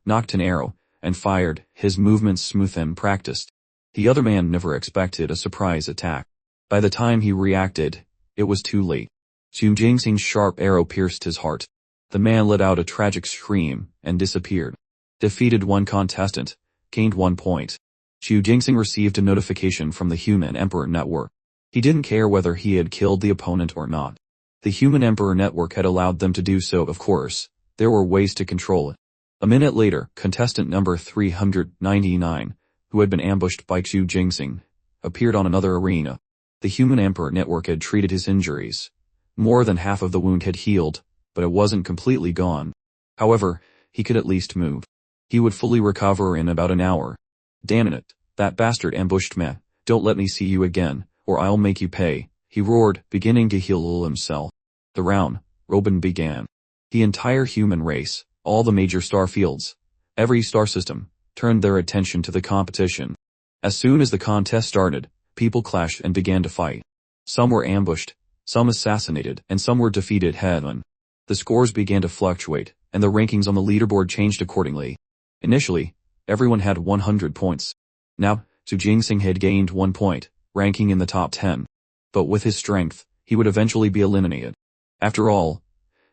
nocked an arrow, and fired, his movements smooth and practiced. The other man never expected a surprise attack. By the time he reacted, it was too late. Xu Jingxing's sharp arrow pierced his heart. The man let out a tragic scream and disappeared. Defeated one contestant, gained 1 point. Xu Jingxing received a notification from the Human Emperor Network. He didn't care whether he had killed the opponent or not. The Human Emperor Network had allowed them to do so, of course. There were ways to control it. A minute later, contestant number 399, who had been ambushed by Xu Jingxing, appeared on another arena. The Human Emperor Network had treated his injuries. More than half of the wound had healed, but it wasn't completely gone. However, he could at least move. He would fully recover in about an hour. Damn it, that bastard ambushed me. Don't let me see you again, or I'll make you pay, he roared, beginning to heal himself. The round robin began. The entire human race, all the major star fields, every star system, turned their attention to the competition. As soon as the contest started, people clashed and began to fight. Some were ambushed, some assassinated, and some were defeated head-on. The scores began to fluctuate, and the rankings on the leaderboard changed accordingly. Initially, everyone had 100 points. Now, Xu Jingxing had gained 1 point, ranking in the top 10. But with his strength, he would eventually be eliminated. After all,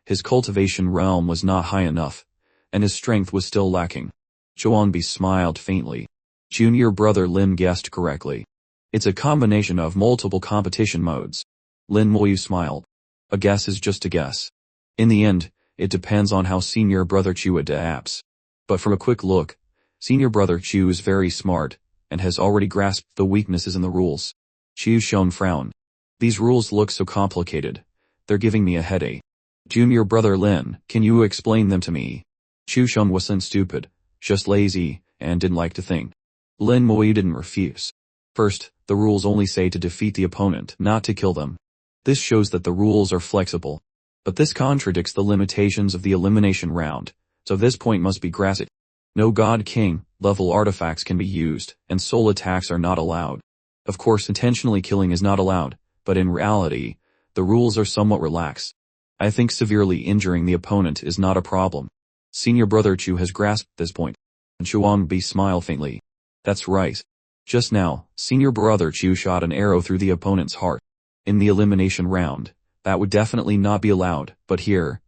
his cultivation realm was not high enough, and his strength was still lacking. Chuanbi smiled faintly. Junior brother Lin guessed correctly. It's a combination of multiple competition modes. Lin Moyu smiled. A guess is just a guess. In the end, it depends on how senior brother Chu adapts. But from a quick look, senior brother Chu is very smart, and has already grasped the weaknesses in the rules. Chu Shon frowned. These rules look so complicated. They're giving me a headache. Junior brother Lin, can you explain them to me? Chu Shon wasn't stupid, just lazy, and didn't like to think. Lin Moyu didn't refuse. First, the rules only say to defeat the opponent, not to kill them. This shows that the rules are flexible. But this contradicts the limitations of the elimination round, so this point must be grasped. No God King level artifacts can be used, and soul attacks are not allowed. Of course, intentionally killing is not allowed, but in reality, the rules are somewhat relaxed. I think severely injuring the opponent is not a problem. Senior brother Chu has grasped this point. And Chuanbi smiled faintly. That's right. Just now, senior brother Chu shot an arrow through the opponent's heart. In the elimination round, that would definitely not be allowed, but here,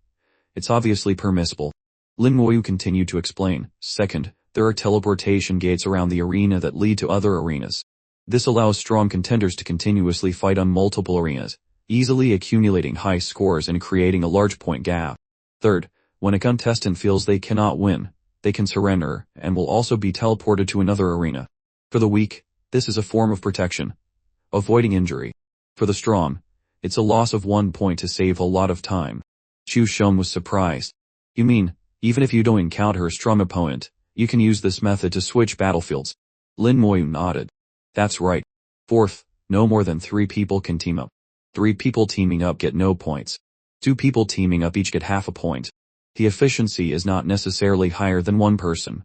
it's obviously permissible. Lin Moyu continued to explain. Second, there are teleportation gates around the arena that lead to other arenas. This allows strong contenders to continuously fight on multiple arenas, easily accumulating high scores and creating a large point gap. Third, when a contestant feels they cannot win, they can surrender, and will also be teleported to another arena. For the weak, this is a form of protection, avoiding injury. For the strong, it's a loss of 1 point to save a lot of time. Chu Shon was surprised. You mean, even if you don't encounter a strong opponent, you can use this method to switch battlefields? Lin Moyu nodded. That's right. Fourth, no more than 3 people can team up. 3 people teaming up get no points. 2 people teaming up each get half a point. The efficiency is not necessarily higher than 1 person,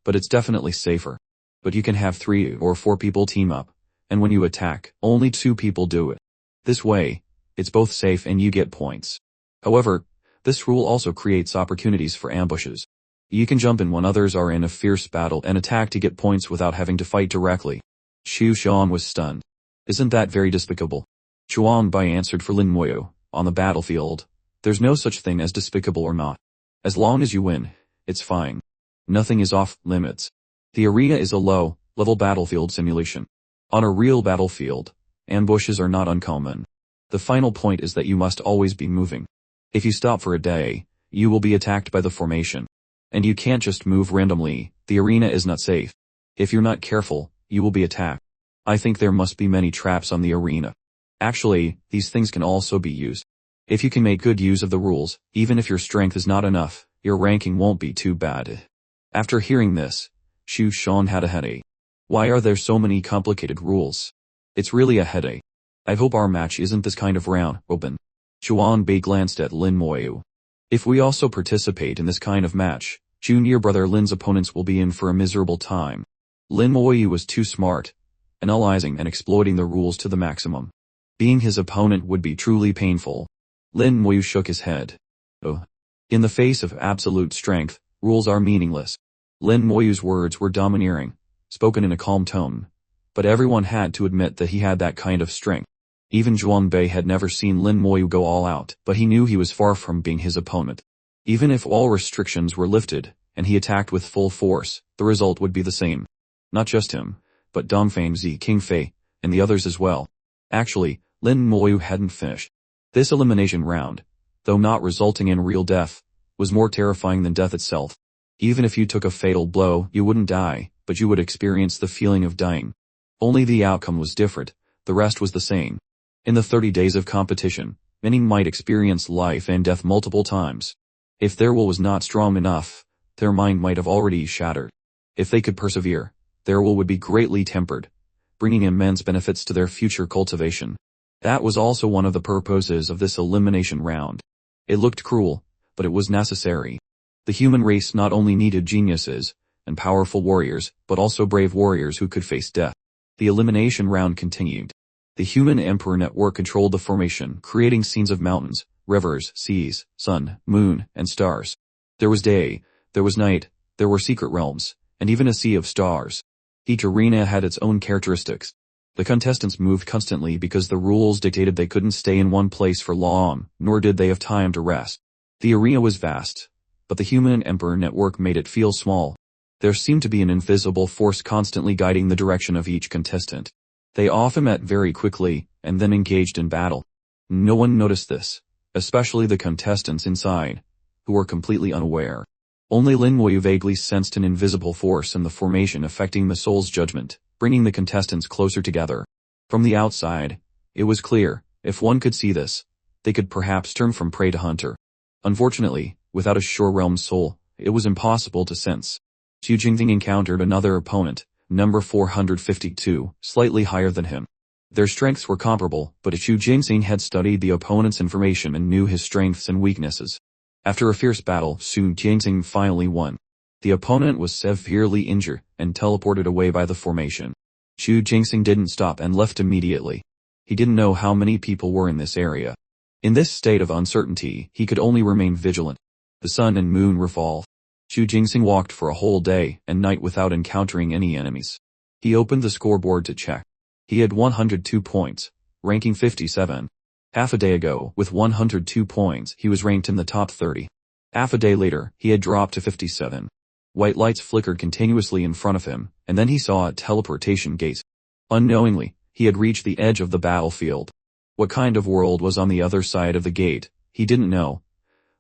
but it's definitely safer. But you can have 3 or 4 people team up, and when you attack, only 2 people do it. This way, it's both safe and you get points. However, this rule also creates opportunities for ambushes. You can jump in when others are in a fierce battle and attack to get points without having to fight directly. Xu Shan was stunned. Isn't that very despicable? Chuanbai answered for Lin Moyu. On the battlefield, there's no such thing as despicable or not. As long as you win, it's fine. Nothing is off limits. The arena is a low-level battlefield simulation. On a real battlefield, ambushes are not uncommon. The final point is that you must always be moving. If you stop for a day, you will be attacked by the formation. And you can't just move randomly, the arena is not safe. If you're not careful, you will be attacked. I think there must be many traps on the arena. Actually, these things can also be used. If you can make good use of the rules, even if your strength is not enough, your ranking won't be too bad. After hearing this, Xu Shan had a headache. Why are there so many complicated rules? It's really a headache. I hope our match isn't this kind of round robin. Chuanbai glanced at Lin Moyu. If we also participate in this kind of match, junior brother Lin's opponents will be in for a miserable time. Lin Moyu was too smart, analyzing and exploiting the rules to the maximum. Being his opponent would be truly painful. Lin Moyu shook his head. Oh. In the face of absolute strength, rules are meaningless. Lin Moyu's words were domineering, spoken in a calm tone. But everyone had to admit that he had that kind of strength. Even Zhuang Bei had never seen Lin Moyu go all out, but he knew he was far from being his opponent. Even if all restrictions were lifted, and he attacked with full force, the result would be the same. Not just him, but Dongfang Zi, King Fei, and the others as well. Actually, Lin Moyu hadn't finished. This elimination round, though not resulting in real death, was more terrifying than death itself. Even if you took a fatal blow, you wouldn't die, but you would experience the feeling of dying. Only the outcome was different, the rest was the same. In the 30 days of competition, many might experience life and death multiple times. If their will was not strong enough, their mind might have already shattered. If they could persevere, their will would be greatly tempered, bringing immense benefits to their future cultivation. That was also one of the purposes of this elimination round. It looked cruel, but it was necessary. The human race not only needed geniuses and powerful warriors, but also brave warriors who could face death. The elimination round continued. The human emperor network controlled the formation, creating scenes of mountains, rivers, seas, sun, moon, and stars. There was day, there was night, there were secret realms, and even a sea of stars. Each arena had its own characteristics. The contestants moved constantly because the rules dictated they couldn't stay in one place for long, nor did they have time to rest. The arena was vast, but the human emperor network made it feel small. There seemed to be an invisible force constantly guiding the direction of each contestant. They often met very quickly, and then engaged in battle. No one noticed this, especially the contestants inside, who were completely unaware. Only Lin Moyu vaguely sensed an invisible force in the formation affecting the soul's judgment, bringing the contestants closer together. From the outside, it was clear, if one could see this, they could perhaps turn from prey to hunter. Unfortunately, without a sure realm soul, it was impossible to sense. Xu Jingting encountered another opponent, number 452, slightly higher than him. Their strengths were comparable, but Xu Jingting had studied the opponent's information and knew his strengths and weaknesses. After a fierce battle, Xu Jingting finally won. The opponent was severely injured and teleported away by the formation. Xu Jingting didn't stop and left immediately. He didn't know how many people were in this area. In this state of uncertainty, he could only remain vigilant. The sun and moon revolved. Xu Jingting walked for a whole day and night without encountering any enemies. He opened the scoreboard to check. He had 102 points, ranking 57. Half a day ago, with 102 points, he was ranked in the top 30. Half a day later, he had dropped to 57. White lights flickered continuously in front of him, and then he saw a teleportation gate. Unknowingly, he had reached the edge of the battlefield. What kind of world was on the other side of the gate, he didn't know.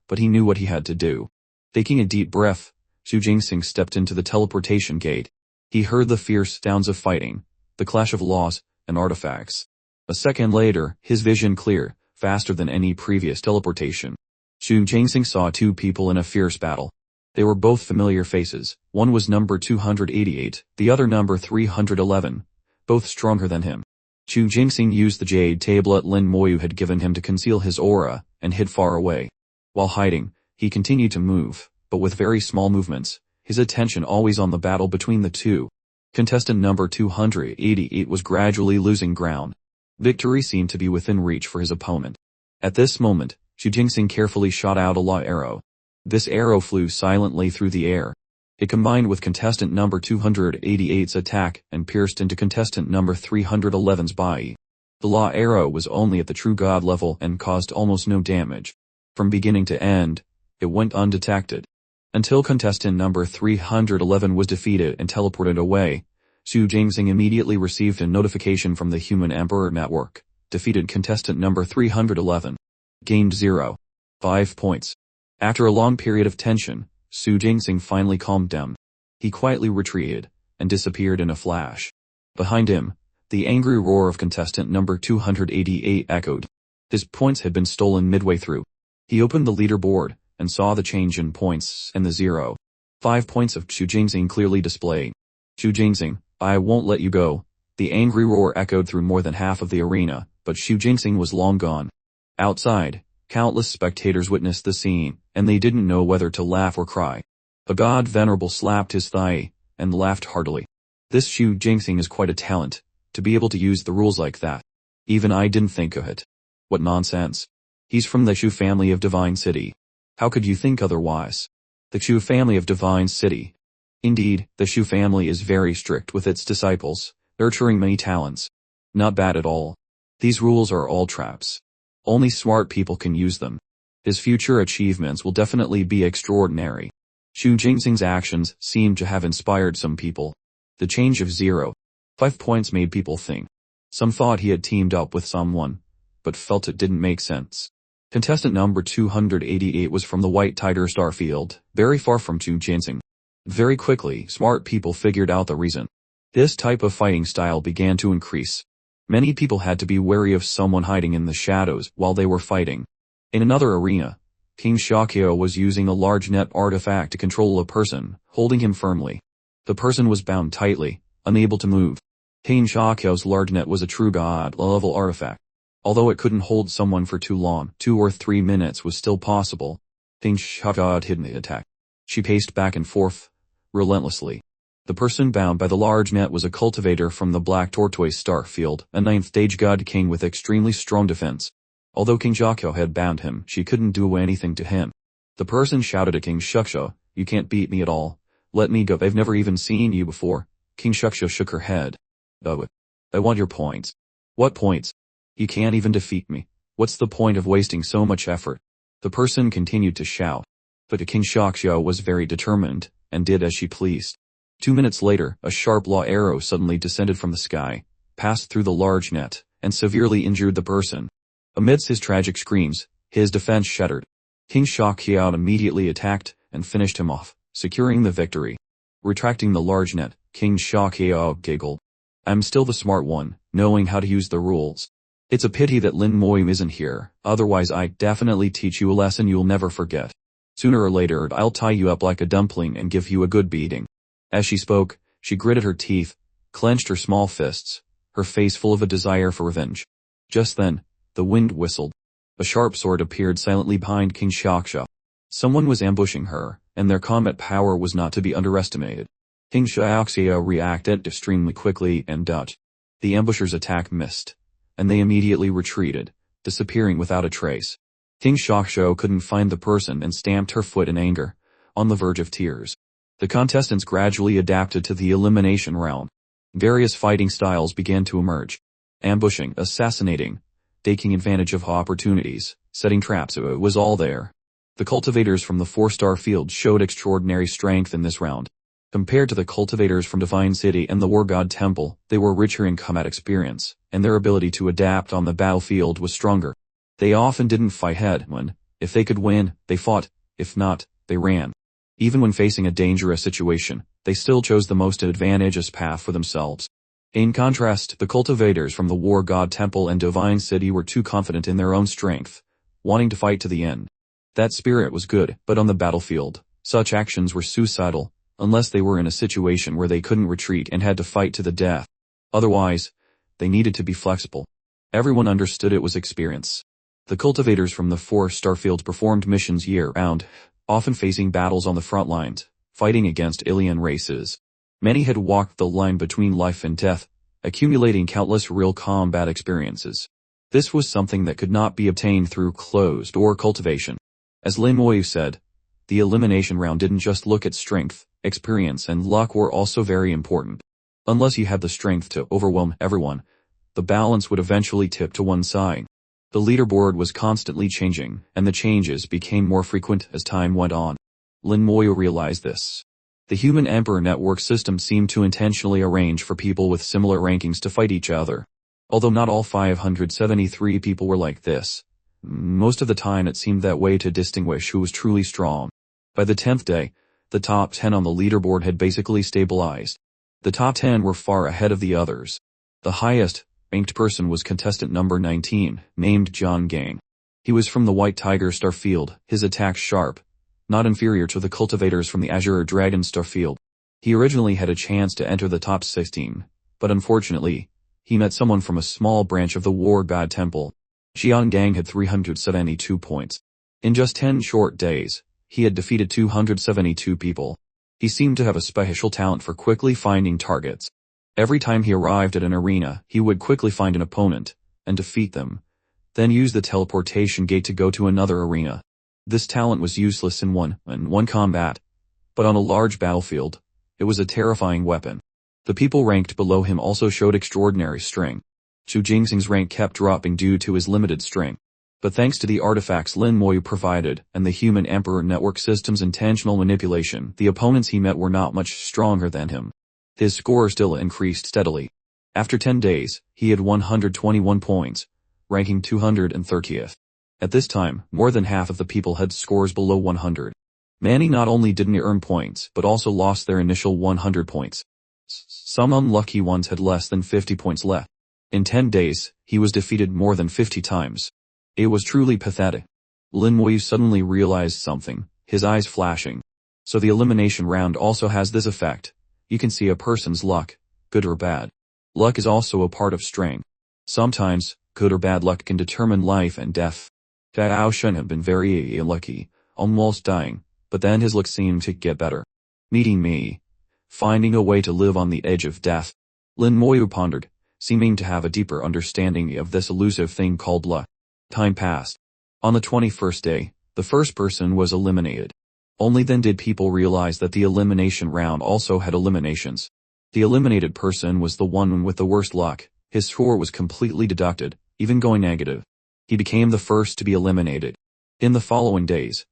But he knew what he had to do. Taking a deep breath, Xu Jingting stepped into the teleportation gate. He heard the fierce sounds of fighting, the clash of laws and artifacts. A second later, his vision cleared, faster than any previous teleportation. Xu Jingting saw two people in a fierce battle. They were both familiar faces. One was number 288, the other number 311, both stronger than him. Xu Jingting used the jade tablet Lin Moyu had given him to conceal his aura, and hid far away. While hiding, he continued to move, but with very small movements, his attention always on the battle between the two. Contestant number 288 was gradually losing ground. Victory seemed to be within reach for his opponent. At this moment, Xu Jingting carefully shot out a law arrow. This arrow flew silently through the air. It combined with contestant number 288's attack and pierced into contestant number 311's body. The law arrow was only at the true god level and caused almost no damage. From beginning to end, it went undetected. Until contestant number 311 was defeated and teleported away, Xu Jingting immediately received a notification from the Human Emperor Network. Defeated contestant number 311. Gained 0.5 points. After a long period of tension, Xu Jingting finally calmed down. He quietly retreated and disappeared in a flash. Behind him, the angry roar of contestant number 288 echoed. His points had been stolen midway through. He opened the leaderboard and saw the change in points and the 0.5 points of Xu Jingting clearly displayed. Xu Jingting, I won't let you go. The angry roar echoed through more than half of the arena, but Xu Jingting was long gone. Outside, countless spectators witnessed the scene, and they didn't know whether to laugh or cry. A god venerable slapped his thigh and laughed heartily. This Xu Jingxing is quite a talent, to be able to use the rules like that. Even I didn't think of it. What nonsense. He's from the Xu family of Divine City. How could you think otherwise? The Xu family of Divine City. Indeed, the Xu family is very strict with its disciples, nurturing many talents. Not bad at all. These rules are all traps. Only smart people can use them. His future achievements will definitely be extraordinary. Xu Jingxing's actions seem to have inspired some people. The change of 0.5 points made people think. Some thought he had teamed up with someone, but felt it didn't make sense. Contestant number 288 was from the White Tiger Starfield, very far from Xu Jingxing. Very quickly, smart people figured out the reason. This type of fighting style began to increase. Many people had to be wary of someone hiding in the shadows while they were fighting. In another arena, King Shakyo was using a large net artifact to control a person, holding him firmly. The person was bound tightly, unable to move. King Shakyo's large net was a true god-level artifact. Although it couldn't hold someone for too long, 2 or 3 minutes was still possible. King Shakyo hid in the attack. She paced back and forth, relentlessly. The person bound by the large net was a cultivator from the Black Tortoise Starfield, a 9th stage god king with extremely strong defense. Although King Shakyo had bound him, she couldn't do anything to him. The person shouted at King Shakyo, "You can't beat me at all. Let me go, I've never even seen you before." King Shakyo shook her head. "Oh, I want your points." "What points? You can't even defeat me. What's the point of wasting so much effort?" The person continued to shout. But King Shakyo was very determined, and did as she pleased. 2 minutes later, a sharp law arrow suddenly descended from the sky, passed through the large net, and severely injured the person. Amidst his tragic screams, his defense shattered. King Shakyo immediately attacked, and finished him off, securing the victory. Retracting the large net, King Shakyo giggled. "I'm still the smart one, knowing how to use the rules. It's a pity that Lin Moyu isn't here, otherwise I'd definitely teach you a lesson you'll never forget. Sooner or later I'll tie you up like a dumpling and give you a good beating." As she spoke, she gritted her teeth, clenched her small fists, her face full of a desire for revenge. Just then, the wind whistled. A sharp sword appeared silently behind King Shakyo. Someone was ambushing her, and their combat power was not to be underestimated. King Shakyo reacted extremely quickly and dodged. The ambusher's attack missed, and they immediately retreated, disappearing without a trace. King Shakyo couldn't find the person and stamped her foot in anger, on the verge of tears. The contestants gradually adapted to the elimination round. Various fighting styles began to emerge. Ambushing, assassinating, taking advantage of opportunities, setting traps, it was all there. The cultivators from the 4-star field showed extraordinary strength in this round. Compared to the cultivators from Divine City and the War God Temple, they were richer in combat experience, and their ability to adapt on the battlefield was stronger. They often didn't fight head-on. If they could win, they fought. If not, they ran. Even when facing a dangerous situation, they still chose the most advantageous path for themselves. In contrast, the cultivators from the War God Temple and Divine City were too confident in their own strength, wanting to fight to the end. That spirit was good, but on the battlefield, such actions were suicidal, unless they were in a situation where they couldn't retreat and had to fight to the death. Otherwise, they needed to be flexible. Everyone understood it was experience. The cultivators from the 4-star fields performed missions year-round, often facing battles on the front lines, fighting against alien races. Many had walked the line between life and death, accumulating countless real combat experiences. This was something that could not be obtained through closed-door cultivation. As Lin Moyu said, the elimination round didn't just look at strength, experience and luck were also very important. Unless you had the strength to overwhelm everyone, the balance would eventually tip to one side. The leaderboard was constantly changing, and the changes became more frequent as time went on. Lin Moyu realized this. The Human Emperor Network system seemed to intentionally arrange for people with similar rankings to fight each other. Although not all 573 people were like this, most of the time it seemed that way to distinguish who was truly strong. By the 10th day, the top 10 on the leaderboard had basically stabilized. The top 10 were far ahead of the others. The highest ranked person was contestant number 19, named John Gang. He was from the White Tiger Starfield, his attack sharp, not inferior to the cultivators from the Azure Dragon Starfield. He originally had a chance to enter the top 16, but unfortunately, he met someone from a small branch of the War God Temple. Xian Gang had 372 points. In just 10 short days, he had defeated 272 people. He seemed to have a special talent for quickly finding targets. Every time he arrived at an arena, he would quickly find an opponent and defeat them, then use the teleportation gate to go to another arena. This talent was useless in one-on-one combat, but on a large battlefield, it was a terrifying weapon. The people ranked below him also showed extraordinary strength. Xu Jingxing's rank kept dropping due to his limited strength. But thanks to the artifacts Lin Moyu provided and the human emperor network system's intentional manipulation, the opponents he met were not much stronger than him. His score still increased steadily. After 10 days, he had 121 points, ranking 230th. At this time, more than half of the people had scores below 100. Many not only didn't earn points, but also lost their initial 100 points. Some unlucky ones had less than 50 points left. In 10 days, he was defeated more than 50 times. It was truly pathetic. Lin Moyu suddenly realized something, his eyes flashing. So the elimination round also has this effect. You can see a person's luck, good or bad. Luck is also a part of strength. Sometimes, good or bad luck can determine life and death. Gao Shen had been very unlucky, almost dying, but then his luck seemed to get better. Meeting me. Finding a way to live on the edge of death. Lin Moyu pondered, seeming to have a deeper understanding of this elusive thing called luck. Time passed. On the 21st day, the first person was eliminated. Only then did people realize that the elimination round also had eliminations. The eliminated person was the one with the worst luck. His score was completely deducted, even going negative. He became the first to be eliminated. In the following days,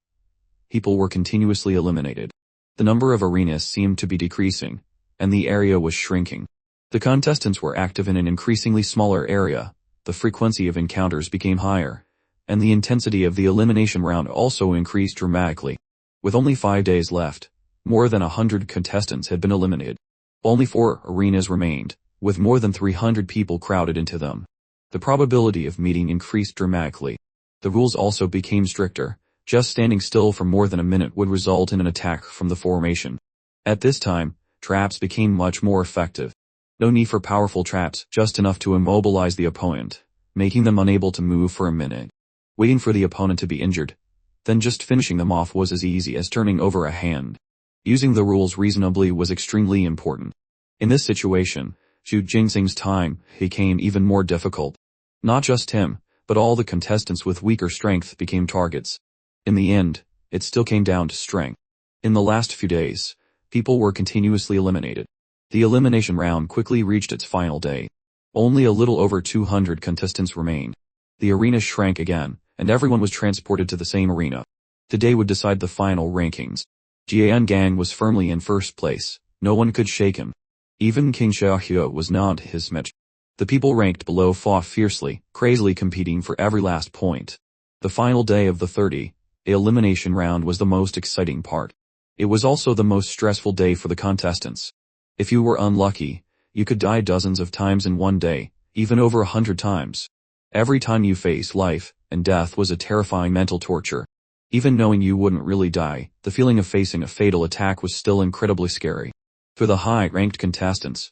people were continuously eliminated. The number of arenas seemed to be decreasing, and the area was shrinking. The contestants were active in an increasingly smaller area. The frequency of encounters became higher, and the intensity of the elimination round also increased dramatically. With only 5 days left, more than 100 contestants had been eliminated. Only 4 arenas remained, with more than 300 people crowded into them. The probability of meeting increased dramatically. The rules also became stricter. Just standing still for more than a minute would result in an attack from the formation. At this time, traps became much more effective. No need for powerful traps, just enough to immobilize the opponent, making them unable to move for a minute. Waiting for the opponent to be injured, then just finishing them off was as easy as turning over a hand. Using the rules reasonably was extremely important. In this situation, Xu Jingxing's time became even more difficult. Not just him, but all the contestants with weaker strength became targets. In the end, it still came down to strength. In the last few days, people were continuously eliminated. The elimination round quickly reached its final day. Only a little over 200 contestants remained. The arena shrank again, and everyone was transported to the same arena. Today would decide the final rankings. Jian Gang was firmly in first place. No one could shake him. Even King Xiaohua was not his match. The people ranked below fought fiercely, crazily competing for every last point. The final day of the 30 elimination round was the most exciting part. It was also the most stressful day for the contestants. If you were unlucky, you could die dozens of times in one day, even over 100 times. Every time you faced life and death was a terrifying mental torture. Even knowing you wouldn't really die, the feeling of facing a fatal attack was still incredibly scary. For the high-ranked contestants,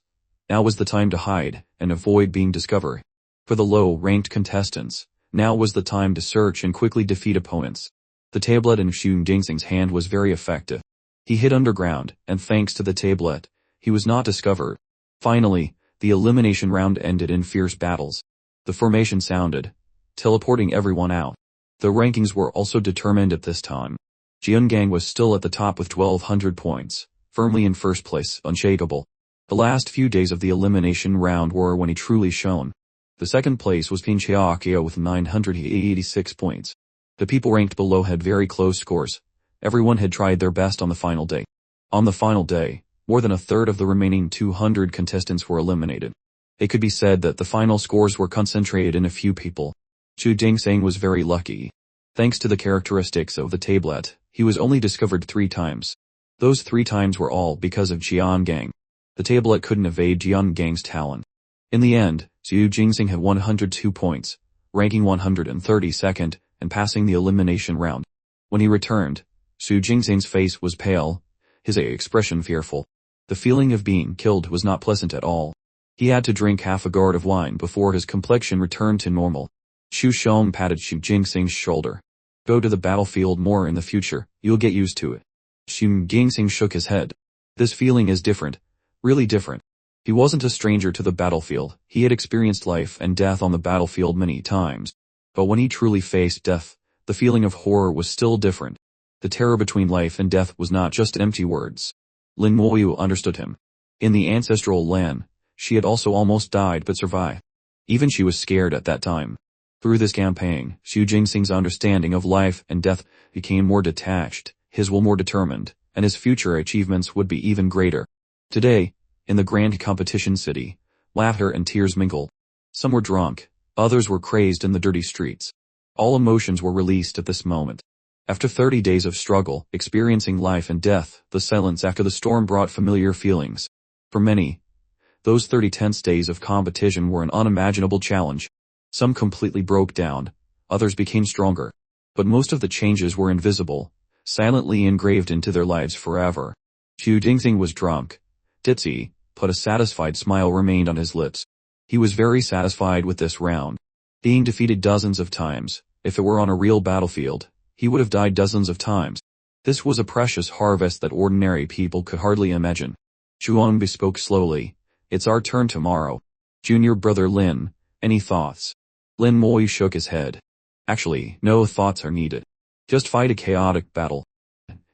now was the time to hide and avoid being discovered. For the low-ranked contestants, now was the time to search and quickly defeat opponents. The tablet in Xu Jingxing's hand was very effective. He hid underground, and thanks to the tablet, he was not discovered. Finally, the elimination round ended in fierce battles. The formation sounded, teleporting everyone out. The rankings were also determined at this time. Jiangang was still at the top with 1,200 points, firmly in first place, unshakable. The last few days of the elimination round were when he truly shone. The second place was Pin Xiaoqiao with 986 points. The people ranked below had very close scores. Everyone had tried their best on the final day. On the final day, more than a third of the remaining 200 contestants were eliminated. It could be said that the final scores were concentrated in a few people. Xu Jingxing was very lucky. Thanks to the characteristics of the tablet, he was only discovered 3 times. Those 3 times were all because of Jiangang. The tablet couldn't evade Jiangang's talent. In the end, Xu Jingxing had 102 points, ranking 132nd, and passing the elimination round. When he returned, Xu Jingxing's face was pale, his expression fearful. The feeling of being killed was not pleasant at all. He had to drink half a gourd of wine before his complexion returned to normal. Xu Shong patted Xu Jingxing's shoulder. Go to the battlefield more in the future, you'll get used to it. Xu Jingxing shook his head. This feeling is different. Really different. He wasn't a stranger to the battlefield. He had experienced life and death on the battlefield many times. But when he truly faced death, the feeling of horror was still different. The terror between life and death was not just empty words. Lin Moyu understood him. In the ancestral land, she had also almost died but survived. Even she was scared at that time. Through this campaign, Xu Jingxing's understanding of life and death became more detached, his will more determined, and his future achievements would be even greater. Today, in the grand competition city, laughter and tears mingled. Some were drunk, others were crazed in the dirty streets. All emotions were released at this moment. After 30 days of struggle, experiencing life and death, the silence after the storm brought familiar feelings. For many, those 30 tense days of competition were an unimaginable challenge. Some completely broke down, others became stronger. But most of the changes were invisible, silently engraved into their lives forever. Xu Jingxing was drunk, ditzy, but a satisfied smile remained on his lips. He was very satisfied with this round. Being defeated dozens of times, if it were on a real battlefield, he would have died dozens of times. This was a precious harvest that ordinary people could hardly imagine. Zhuangbi spoke slowly. It's our turn tomorrow. Junior brother Lin, any thoughts? Lin Moyu shook his head. Actually, no thoughts are needed. Just fight a chaotic battle.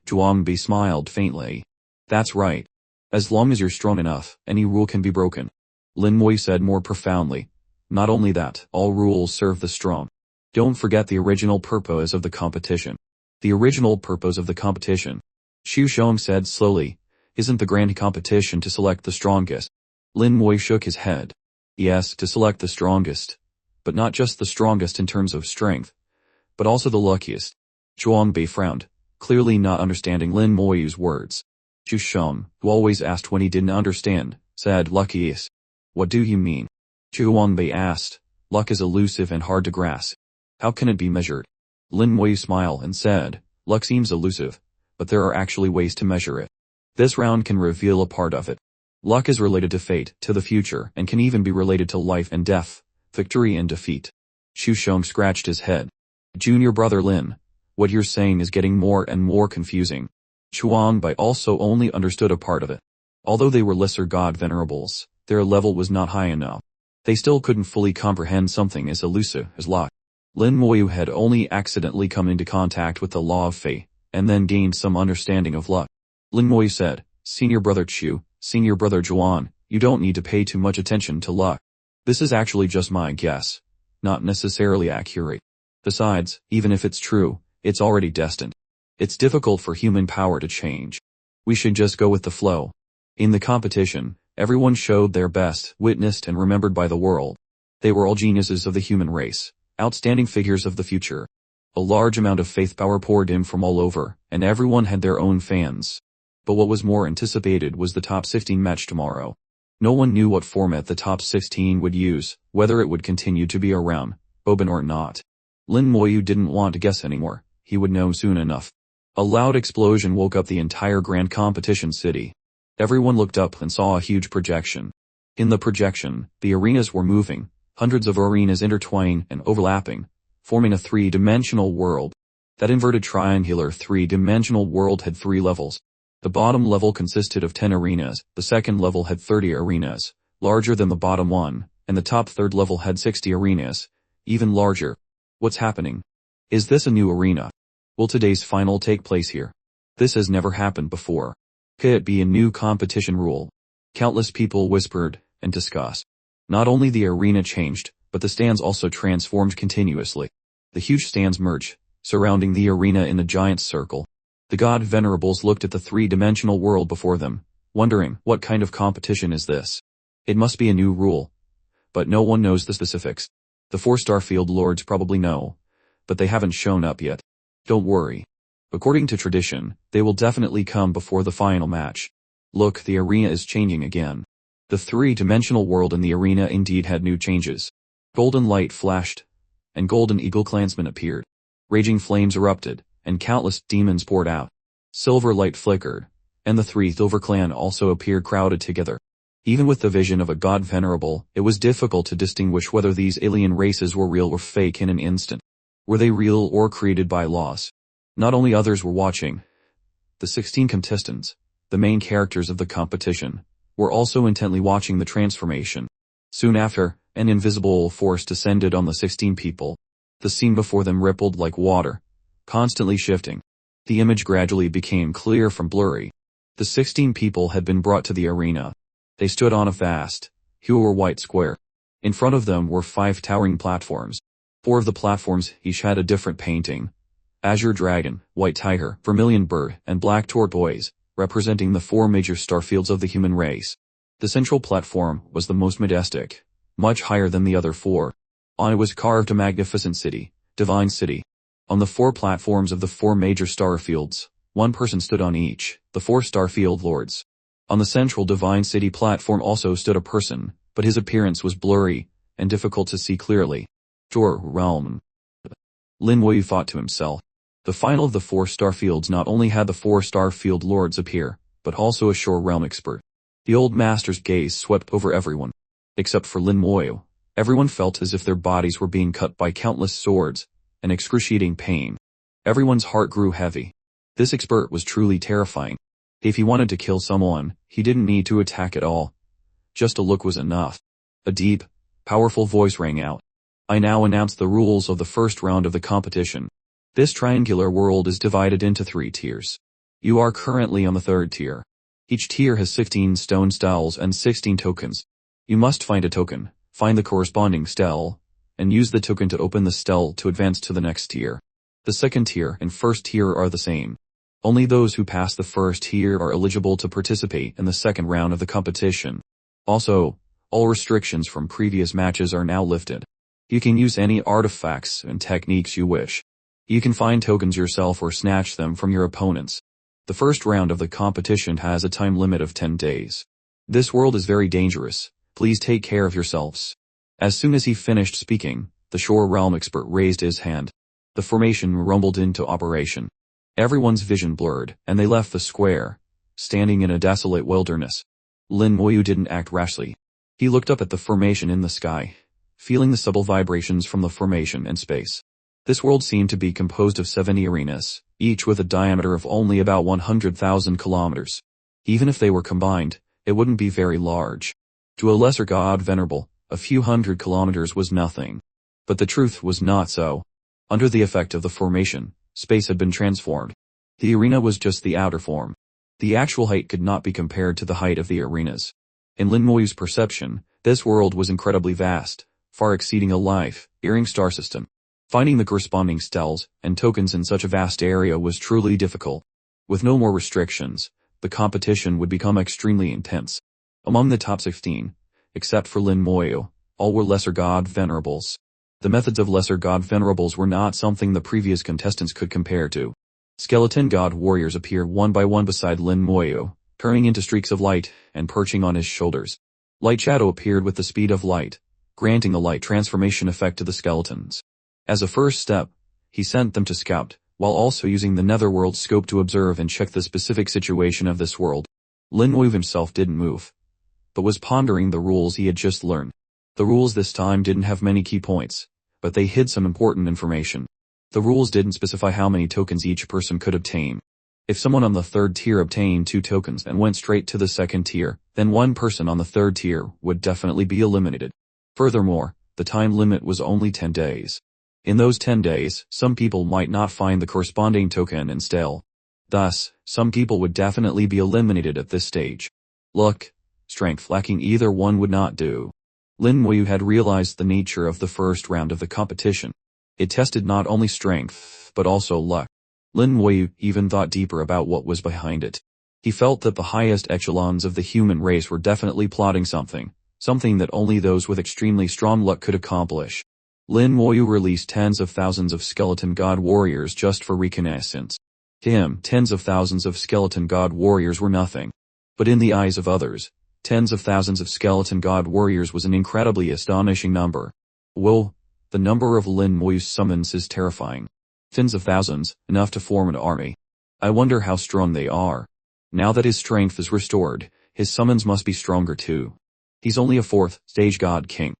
Zhuangbi smiled faintly. That's right. As long as you're strong enough, any rule can be broken. Lin Moyu said more profoundly. Not only that, all rules serve the strong. Don't forget the original purpose of the competition. The original purpose of the competition, Xu Shong said slowly, isn't the grand competition to select the strongest? Lin Moyu shook his head. Yes, to select the strongest. But not just the strongest in terms of strength, but also the luckiest. Zhuangbi frowned, clearly not understanding Lin Moyu's words. Xu Shong, who always asked when he didn't understand, said luckiest. What do you mean? Zhuangbi asked. Luck is elusive and hard to grasp. How can it be measured? Lin Moyu smiled and said, luck seems elusive, but there are actually ways to measure it. This round can reveal a part of it. Luck is related to fate, to the future, and can even be related to life and death, victory and defeat. Xu Shong scratched his head. Junior brother Lin, what you're saying is getting more and more confusing. Zhuangbi also only understood a part of it. Although they were lesser god venerables, their level was not high enough. They still couldn't fully comprehend something as elusive as luck. Lin Moyu had only accidentally come into contact with the law of fate, and then gained some understanding of luck. Lin Moyu said, Senior brother Chu, Senior brother Zhuan, you don't need to pay too much attention to luck. This is actually just my guess, not necessarily accurate. Besides, even if it's true, it's already destined. It's difficult for human power to change. We should just go with the flow. In the competition, everyone showed their best, witnessed and remembered by the world. They were all geniuses of the human race, outstanding figures of the future. A large amount of faith power poured in from all over, and everyone had their own fans. But what was more anticipated was the top 16 match tomorrow. No one knew what format the top 16 would use, whether it would continue to be around, Boban or not. Lin Moyu didn't want to guess anymore, he would know soon enough. A loud explosion woke up the entire grand competition city. Everyone looked up and saw a huge projection. In the projection, the arenas were moving, hundreds of arenas intertwining and overlapping, forming a three-dimensional world. That inverted triangular three-dimensional world had 3 levels. The bottom level consisted of 10 arenas, the second level had 30 arenas, larger than the bottom one, and the top third level had 60 arenas, even larger. What's happening? Is this a new arena? Will today's final take place here? This has never happened before. Could it be a new competition rule? Countless people whispered and discussed. Not only the arena changed, but the stands also transformed continuously. The huge stands merged, surrounding the arena in a giant circle. The god venerables looked at the three-dimensional world before them, wondering, what kind of competition is this? It must be a new rule. But no one knows the specifics. The 4 Starfield Lords probably know, but they haven't shown up yet. Don't worry. According to tradition, they will definitely come before the final match. Look, the arena is changing again. The three-dimensional world in the arena indeed had new changes. Golden light flashed, and golden eagle clansmen appeared. Raging flames erupted, and countless demons poured out. Silver light flickered, and the 3 Silver clan also appeared crowded together. Even with the vision of a god venerable, it was difficult to distinguish whether these alien races were real or fake in an instant. Were they real or created by laws? Not only others were watching. The 16 contestants, the main characters of the competition, were also intently watching the transformation. Soon after, an invisible force descended on the 16 people. The scene before them rippled like water, constantly shifting. The image gradually became clear from blurry. The 16 people had been brought to the arena. They stood on a vast, pure white square. In front of them were 5 towering platforms. 4 of the platforms each had a different painting. Azure Dragon, White Tiger, Vermilion Bird, and Black Tortoise, representing the 4 major star fields of the human race. The central platform was the most majestic, much higher than the other 4. On it was carved a magnificent city, Divine City. On the 4 platforms of the 4 major star fields, 1 person stood on each, the 4 star field lords. On the central Divine City platform also stood a person, but his appearance was blurry and difficult to see clearly. Jor Realm. Lin Wei thought to himself. The final of the 4 star fields not only had the 4 star field lords appear, but also a Shore Realm expert. The old master's gaze swept over everyone. Except for Lin Moyu. Everyone felt as if their bodies were being cut by countless swords, an excruciating pain. Everyone's heart grew heavy. This expert was truly terrifying. If he wanted to kill someone, he didn't need to attack at all. Just a look was enough. A deep, powerful voice rang out. I now announce the rules of the first round of the competition. This triangular world is divided into 3 tiers. You are currently on the 3rd tier. Each tier has 16 stone styles and 16 tokens. You must find a token, find the corresponding stele, and use the token to open the stele to advance to the next tier. The 2nd tier and 1st tier are the same. Only those who pass the 1st tier are eligible to participate in the 2nd round of the competition. Also, all restrictions from previous matches are now lifted. You can use any artifacts and techniques you wish. You can find tokens yourself or snatch them from your opponents. The first round of the competition has a time limit of 10 days. This world is very dangerous. Please take care of yourselves. As soon as he finished speaking, the Shore Realm expert raised his hand. The formation rumbled into operation. Everyone's vision blurred, and they left the square, standing in a desolate wilderness. Lin Moyu didn't act rashly. He looked up at the formation in the sky, feeling the subtle vibrations from the formation and space. This world seemed to be composed of 70 arenas, each with a diameter of only about 100,000 kilometers. Even if they were combined, it wouldn't be very large. To a lesser god venerable, a few hundred kilometers was nothing. But the truth was not so. Under the effect of the formation, space had been transformed. The arena was just the outer form. The actual height could not be compared to the height of the arenas. In Lin Moyu's perception, this world was incredibly vast, far exceeding a life-earing star system. Finding the corresponding steles and tokens in such a vast area was truly difficult. With no more restrictions, the competition would become extremely intense. Among the top 16, except for Lin Moyu, all were lesser god venerables. The methods of lesser god venerables were not something the previous contestants could compare to. Skeleton god warriors appeared one by one beside Lin Moyu, turning into streaks of light and perching on his shoulders. Light shadow appeared with the speed of light, granting the light transformation effect to the skeletons. As a first step, he sent them to scout, while also using the netherworld scope to observe and check the specific situation of this world. Lin Moyu himself didn't move, but was pondering the rules he had just learned. The rules this time didn't have many key points, but they hid some important information. The rules didn't specify how many tokens each person could obtain. If someone on the 3rd tier obtained 2 tokens and went straight to the 2nd tier, then one person on the 3rd tier would definitely be eliminated. Furthermore, the time limit was only 10 days. In those 10 days, some people might not find the corresponding token and stele. Thus, some people would definitely be eliminated at this stage. Luck, strength lacking either one would not do. Lin Moyu had realized the nature of the first round of the competition. It tested not only strength, but also luck. Lin Moyu even thought deeper about what was behind it. He felt that the highest echelons of the human race were definitely plotting something that only those with extremely strong luck could accomplish. Lin Moyu released tens of thousands of skeleton god warriors just for reconnaissance. To him, tens of thousands of skeleton god warriors were nothing. But in the eyes of others, tens of thousands of skeleton god warriors was an incredibly astonishing number. Whoa, the number of Lin Moyu's summons is terrifying. Tens of thousands, enough to form an army. I wonder how strong they are. Now that his strength is restored, his summons must be stronger too. He's only a 4th stage god king.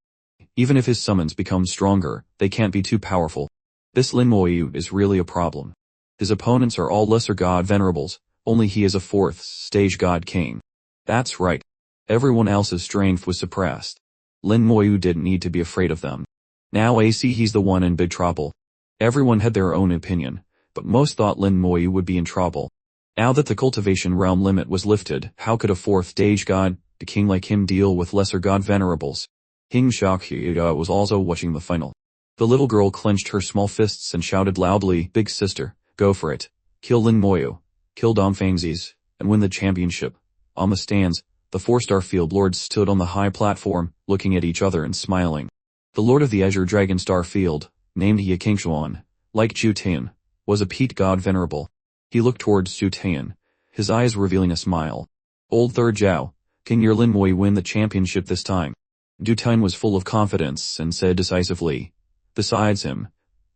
Even if his summons become stronger, they can't be too powerful. This Lin Moyu is really a problem. His opponents are all lesser god venerables, only he is a 4th stage god king. That's right. Everyone else's strength was suppressed. Lin Moyu didn't need to be afraid of them. Now he's the one in big trouble. Everyone had their own opinion, but most thought Lin Moyu would be in trouble. Now that the cultivation realm limit was lifted, how could a fourth stage god, a king like him, deal with lesser god venerables? King Shakuya was also watching the final. The little girl clenched her small fists and shouted loudly, "Big sister, go for it. Kill Lin Moyu. Kill Domfangzes, and win the championship." On the stands, the 4-star field lords stood on the high platform, looking at each other and smiling. The lord of the Azure Dragon Star Field, named Ye Qingshuan, like Zhu Tian, was a peat god venerable. He looked towards Zhu Tian, his eyes revealing a smile. "Old Third Zhao, can your Lin Moyu win the championship this time?" Zhu Tian was full of confidence and said decisively, "Besides him,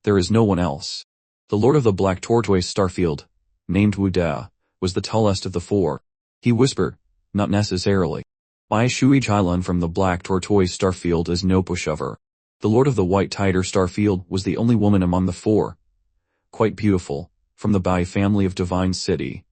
there is no one else." The lord of the Black Tortoise Starfield, named Wu Da, was the tallest of the four. He whispered, "Not necessarily. Bai Shui Chailan from the Black Tortoise Starfield is no pushover." The lord of the White Tiger Starfield was the only woman among the four. Quite beautiful, from the Bai family of Divine City,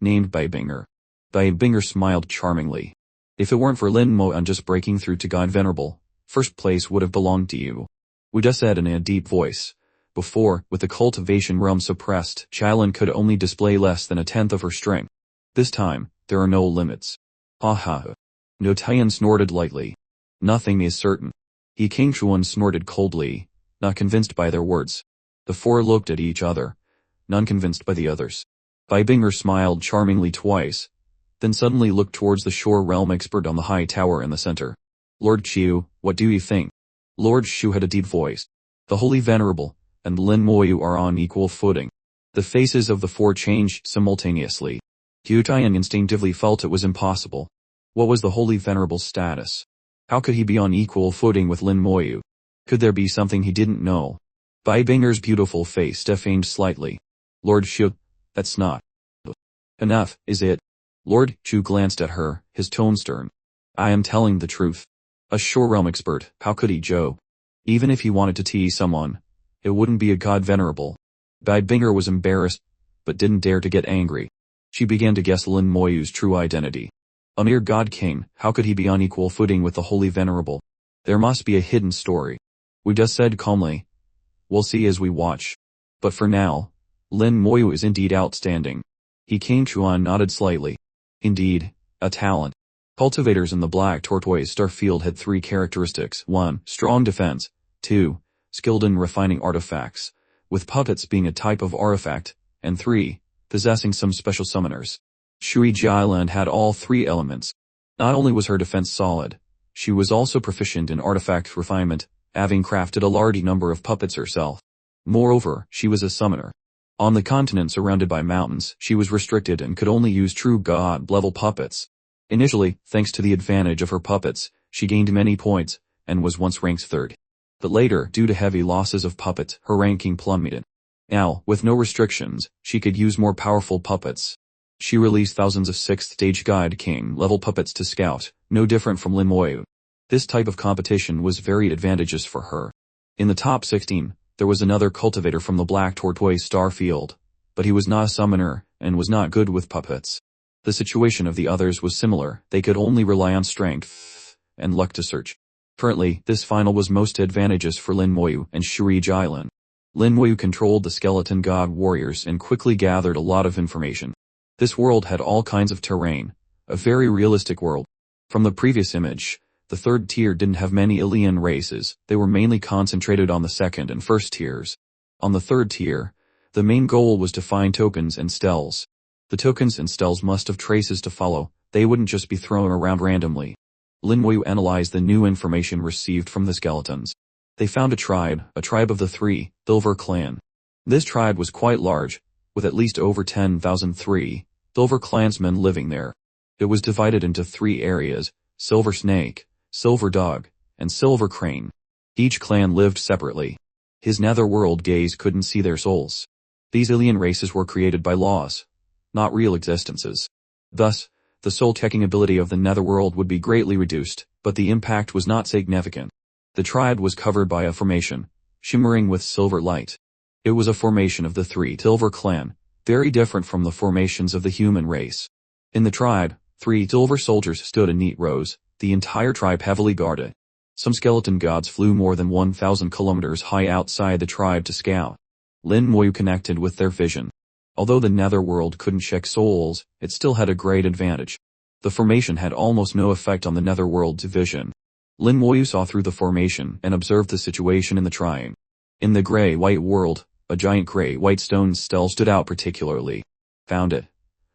named Bai Binger. Bai Binger smiled charmingly. "If it weren't for Lin Moyu just breaking through to God Venerable, first place would have belonged to you," Wu Da said in a deep voice. Before, with the cultivation realm suppressed, Chailan could only display less than a tenth of her strength. This time, there are no limits. Ha ha. No Tian snorted lightly. "Nothing is certain." He Qingshuan snorted coldly, not convinced by their words. The four looked at each other, none convinced by the others. Bai Binger smiled charmingly twice, then suddenly looked towards the shore realm expert on the high tower in the center. "Lord Qiu, what do you think?" Lord Shu had a deep voice. "The Holy Venerable and Lin Moyu are on equal footing." The faces of the four changed simultaneously. Zhu Tian instinctively felt it was impossible. What was the Holy Venerable's status? How could he be on equal footing with Lin Moyu? Could there be something he didn't know? Bai Binger's beautiful face defamed slightly. "Lord Shu, that's not enough, is it?" Lord Shu glanced at her, his tone stern. "I am telling the truth. A shore realm expert, how could he joke? Even if he wanted to tease someone, it wouldn't be a god venerable." Bai Binger was embarrassed, but didn't dare to get angry. She began to guess Lin Moyu's true identity. A mere god king, how could he be on equal footing with the Holy Venerable? There must be a hidden story. Wu Da said calmly, "We'll see as we watch. But for now, Lin Moyu is indeed outstanding." He Qingshuan nodded slightly. "Indeed, a talent." Cultivators in the Black Tortoise Starfield had 3 characteristics: 1. Strong defense, 2. Skilled in refining artifacts, with puppets being a type of artifact, and 3. Possessing some special summoners. Shui Jialand had all 3 elements. Not only was her defense solid, she was also proficient in artifact refinement, having crafted a large number of puppets herself. Moreover, she was a summoner. On the continent surrounded by mountains, she was restricted and could only use true god-level puppets. Initially, thanks to the advantage of her puppets, she gained many points, and was once ranked 3rd. But later, due to heavy losses of puppets, her ranking plummeted. Now, with no restrictions, she could use more powerful puppets. She released thousands of 6th stage God King level puppets to scout, no different from Lin Moyu. This type of competition was very advantageous for her. In the top 16, there was another cultivator from the Black Tortoise Starfield, but he was not a summoner, and was not good with puppets. The situation of the others was similar, they could only rely on strength and luck to search. Currently, this final was most advantageous for Lin Moyu and Shui Jialan. Lin Moyu controlled the skeleton god warriors and quickly gathered a lot of information. This world had all kinds of terrain, a very realistic world. From the previous image, the 3rd tier didn't have many alien races, they were mainly concentrated on the 2nd and 1st tiers. On the 3rd tier, the main goal was to find tokens and stels. The tokens and stels must have traces to follow, they wouldn't just be thrown around randomly. Lin Moyu analyzed the new information received from the skeletons. They found a tribe of the 3, Silver clan. This tribe was quite large, with at least over 10,000 Silver clansmen living there. It was divided into 3 areas: Silver Snake, Silver Dog, and Silver Crane. Each clan lived separately. His netherworld gaze couldn't see their souls. These alien races were created by laws, not real existences. Thus, the soul-checking ability of the netherworld would be greatly reduced, but the impact was not significant. The tribe was covered by a formation, shimmering with silver light. It was a formation of the 3 Silver clan, very different from the formations of the human race. In the tribe, 3 silver soldiers stood in neat rows, the entire tribe heavily guarded. Some skeleton gods flew more than 1,000 kilometers high outside the tribe to scout. Lin Moyu connected with their vision. Although the netherworld couldn't check souls, it still had a great advantage. The formation had almost no effect on the netherworld's vision. Lin Moyu saw through the formation and observed the situation in the tribe. In the gray-white world, a giant gray-white stone stele stood out particularly. Found it.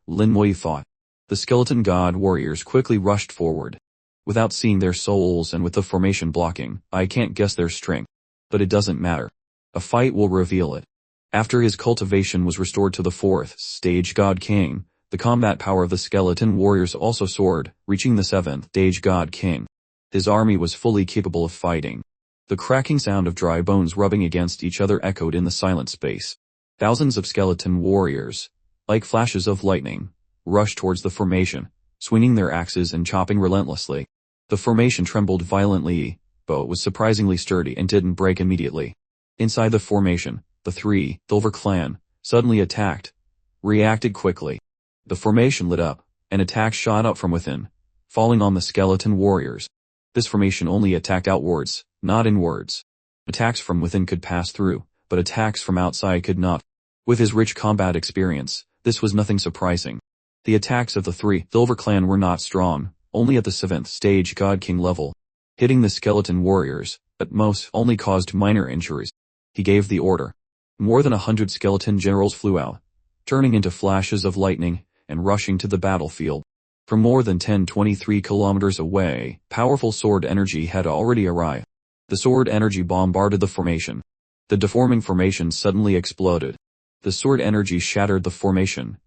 Lin Moyu thought. The skeleton god warriors quickly rushed forward. Without seeing their souls and with the formation blocking, I can't guess their strength. But it doesn't matter. A fight will reveal it. After his cultivation was restored to the 4th stage God King, the combat power of the skeleton warriors also soared, reaching the 7th stage God King. His army was fully capable of fighting. The cracking sound of dry bones rubbing against each other echoed in the silent space. Thousands of skeleton warriors, like flashes of lightning, rushed towards the formation, swinging their axes and chopping relentlessly. The formation trembled violently, but it was surprisingly sturdy and didn't break immediately. Inside the formation, the 3 Silver clan suddenly attacked, reacted quickly. The formation lit up, and attacks shot up from within, falling on the skeleton warriors. This formation only attacked outwards, not inwards. Attacks from within could pass through, but attacks from outside could not. With his rich combat experience, this was nothing surprising. The attacks of the 3 Silver clan were not strong, only at the 7th stage God King level. Hitting the skeleton warriors, at most, only caused minor injuries. He gave the order. More than 100 skeleton generals flew out, turning into flashes of lightning and rushing to the battlefield. From more than 23 kilometers away, powerful sword energy had already arrived. The sword energy bombarded the formation. The deforming formation suddenly exploded. The sword energy shattered the formation,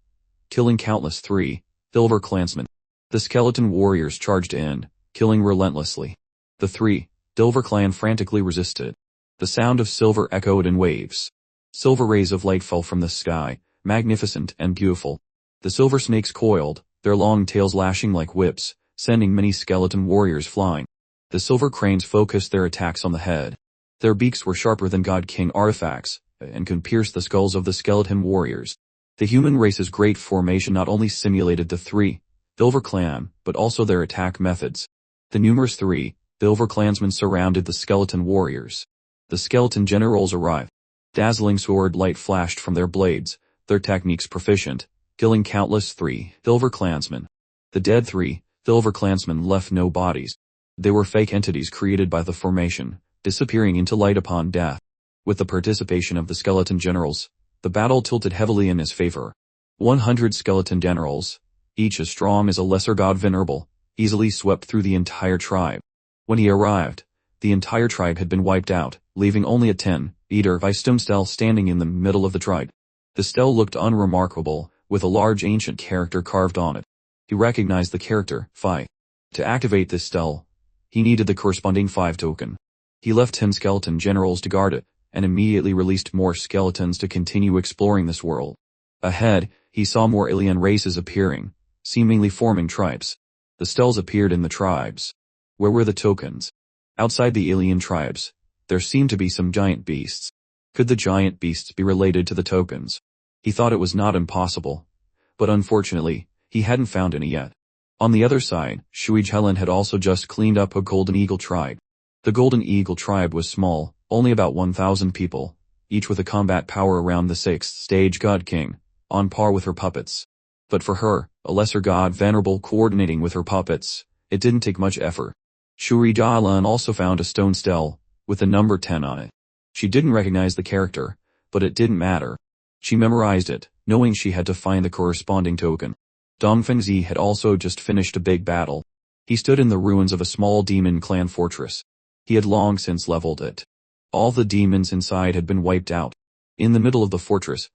killing countless 3 Silver clansmen. The skeleton warriors charged in, killing relentlessly. The 3 Silver clan frantically resisted. The sound of silver echoed in waves. Silver rays of light fell from the sky, magnificent and beautiful. The silver snakes coiled, their long tails lashing like whips, sending many skeleton warriors flying. The silver cranes focused their attacks on the head. Their beaks were sharper than God King artifacts, and could pierce the skulls of the skeleton warriors. The human race's great formation not only simulated the 3 Silver clan, but also their attack methods. The numerous 3 Silver clansmen surrounded the skeleton warriors. The skeleton generals arrived. Dazzling sword light flashed from their blades, their techniques proficient, killing countless 3 Silver clansmen. The dead 3 Silver clansmen left no bodies. They were fake entities created by the formation, disappearing into light upon death. With the participation of the skeleton generals, the battle tilted heavily in his favor. 100 skeleton generals, each as strong as a lesser god venerable, easily swept through the entire tribe. When he arrived, the entire tribe had been wiped out, leaving only a 10-meter by stone stele standing in the middle of the tribe. The stele looked unremarkable, with a large ancient character carved on it. He recognized the character, Phi. To activate this stele, he needed the corresponding 5 token. He left 10 skeleton generals to guard it, and immediately released more skeletons to continue exploring this world. Ahead, he saw more alien races appearing, seemingly forming tribes. The steles appeared in the tribes. Where were the tokens? Outside the alien tribes, there seemed to be some giant beasts. Could the giant beasts be related to the tokens? He thought it was not impossible, but unfortunately, he hadn't found any yet. On the other side, Shui Helen had also just cleaned up a Golden Eagle tribe. The Golden Eagle tribe was small, only about 1,000 people, each with a combat power around the 6th stage God King, on par with her puppets. But for her, a lesser god venerable coordinating with her puppets, it didn't take much effort. Shui Jialan also found a stone stele, with the number 10 on it. She didn't recognize the character, but it didn't matter. She memorized it, knowing she had to find the corresponding token. Dong Fengzi had also just finished a big battle. He stood in the ruins of a small demon clan fortress. He had long since leveled it. All the demons inside had been wiped out. In the middle of the fortress,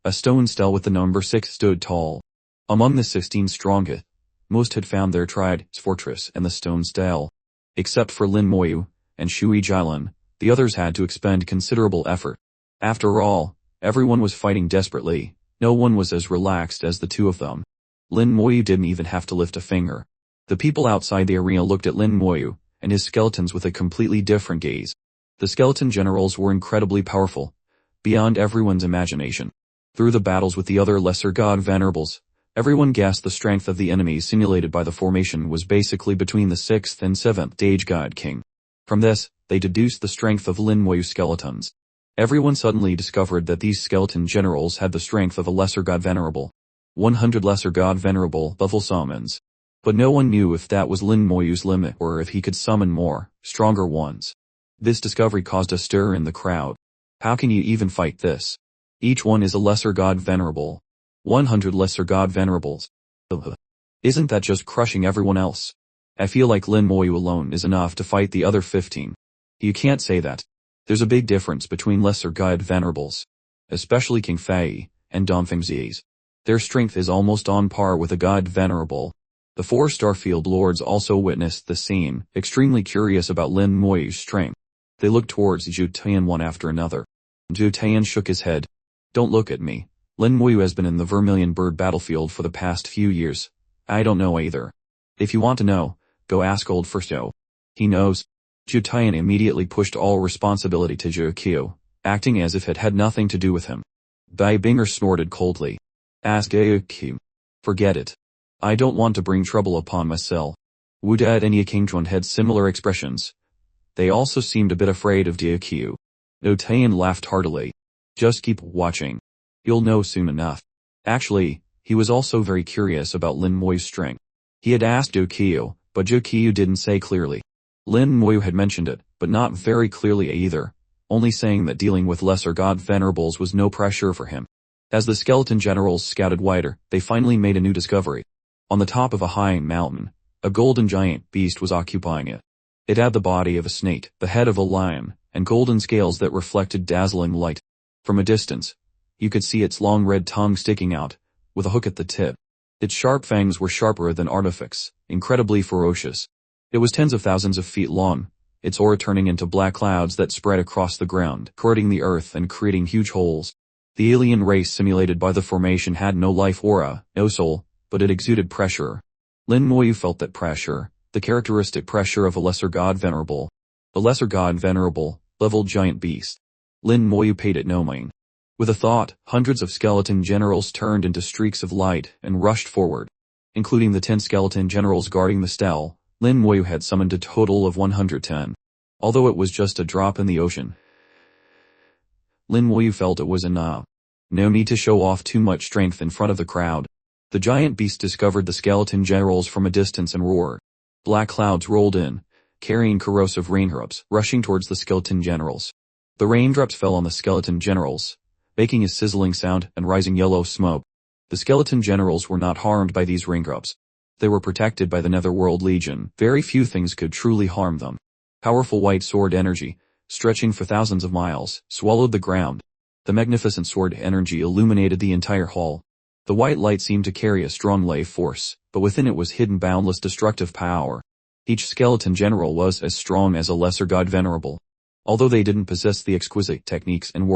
a stone stele with the number 6 stood tall. Among the 16 strongest, most had found their tribe's fortress and the stone stele. Except for Lin Moyu and Shui Jialan, the others had to expend considerable effort. After all, everyone was fighting desperately. No one was as relaxed as the two of them. Lin Moyu didn't even have to lift a finger. The people outside the arena looked at Lin Moyu and his skeletons with a completely different gaze. The skeleton generals were incredibly powerful, beyond everyone's imagination. Through the battles with the other lesser god venerables, Everyone guessed the strength of the enemies simulated by the formation was basically between the 6th and 7th Age God King. From this, they deduced the strength of Lin Moyu skeletons. Everyone suddenly discovered that these skeleton generals had the strength of a lesser god venerable. 100 lesser god venerable level summons. But no one knew if that was Lin Moyu's limit or if he could summon more, stronger ones. This discovery caused a stir in the crowd. How can you even fight this? Each one is a lesser god venerable. 100 lesser god venerables. Isn't that just crushing everyone else? I feel like Lin Moyu alone is enough to fight the other 15. You can't say that. There's a big difference between lesser god venerables. Especially King Fei and Dongfeng Zi's. Their strength is almost on par with a god venerable. The 4 Starfield Lords also witnessed the scene, extremely curious about Lin Moyu's strength. They looked towards Zhu Tian one after another. Zhu Tian shook his head. Don't look at me. Lin Moyu has been in the Vermilion Bird battlefield for the past few years. I don't know either. If you want to know, go ask old Firsto. He knows. Zhu Tian immediately pushed all responsibility to Zhu Qiu, acting as if it had nothing to do with him. Bai Binger snorted coldly. Ask Zhu Qiu. Forget it. I don't want to bring trouble upon myself. Wu Dad and Ye Qingchuan had similar expressions. They also seemed a bit afraid of Zhu Qiu. Zhu Tian laughed heartily. Just keep watching. You'll know soon enough. Actually, he was also very curious about Lin Moyu's strength. He had asked Zhu Qiu, but Zhu Qiu didn't say clearly. Lin Moyu had mentioned it, but not very clearly either, only saying that dealing with lesser god venerables was no pressure for him. As the skeleton generals scouted wider, they finally made a new discovery. On the top of a high mountain, a golden giant beast was occupying it. It had the body of a snake, the head of a lion, and golden scales that reflected dazzling light. From a distance, you could see its long red tongue sticking out, with a hook at the tip. Its sharp fangs were sharper than artifacts, incredibly ferocious. It was tens of thousands of feet long, its aura turning into black clouds that spread across the ground, corroding the earth and creating huge holes. The alien race simulated by the formation had no life aura, no soul, but it exuded pressure. Lin Moyu felt that pressure, the characteristic pressure of a lesser god venerable. A lesser god venerable, level giant beast. Lin Moyu paid it no mind. With a thought, hundreds of skeleton generals turned into streaks of light and rushed forward. Including the 10 skeleton generals guarding the stele, Lin Moyu had summoned a total of 110. Although it was just a drop in the ocean, Lin Moyu felt it was enough. No need to show off too much strength in front of the crowd. The giant beast discovered the skeleton generals from a distance and roared. Black clouds rolled in, carrying corrosive raindrops, rushing towards the skeleton generals. The raindrops fell on the skeleton generals, making a sizzling sound and rising yellow smoke. The skeleton generals were not harmed by these raindrops. They were protected by the Netherworld Legion. Very few things could truly harm them. Powerful white sword energy, stretching for thousands of miles, swallowed the ground. The magnificent sword energy illuminated the entire hall. The white light seemed to carry a strong life force, but within it was hidden boundless destructive power. Each skeleton general was as strong as a lesser god venerable. Although they didn't possess the exquisite techniques and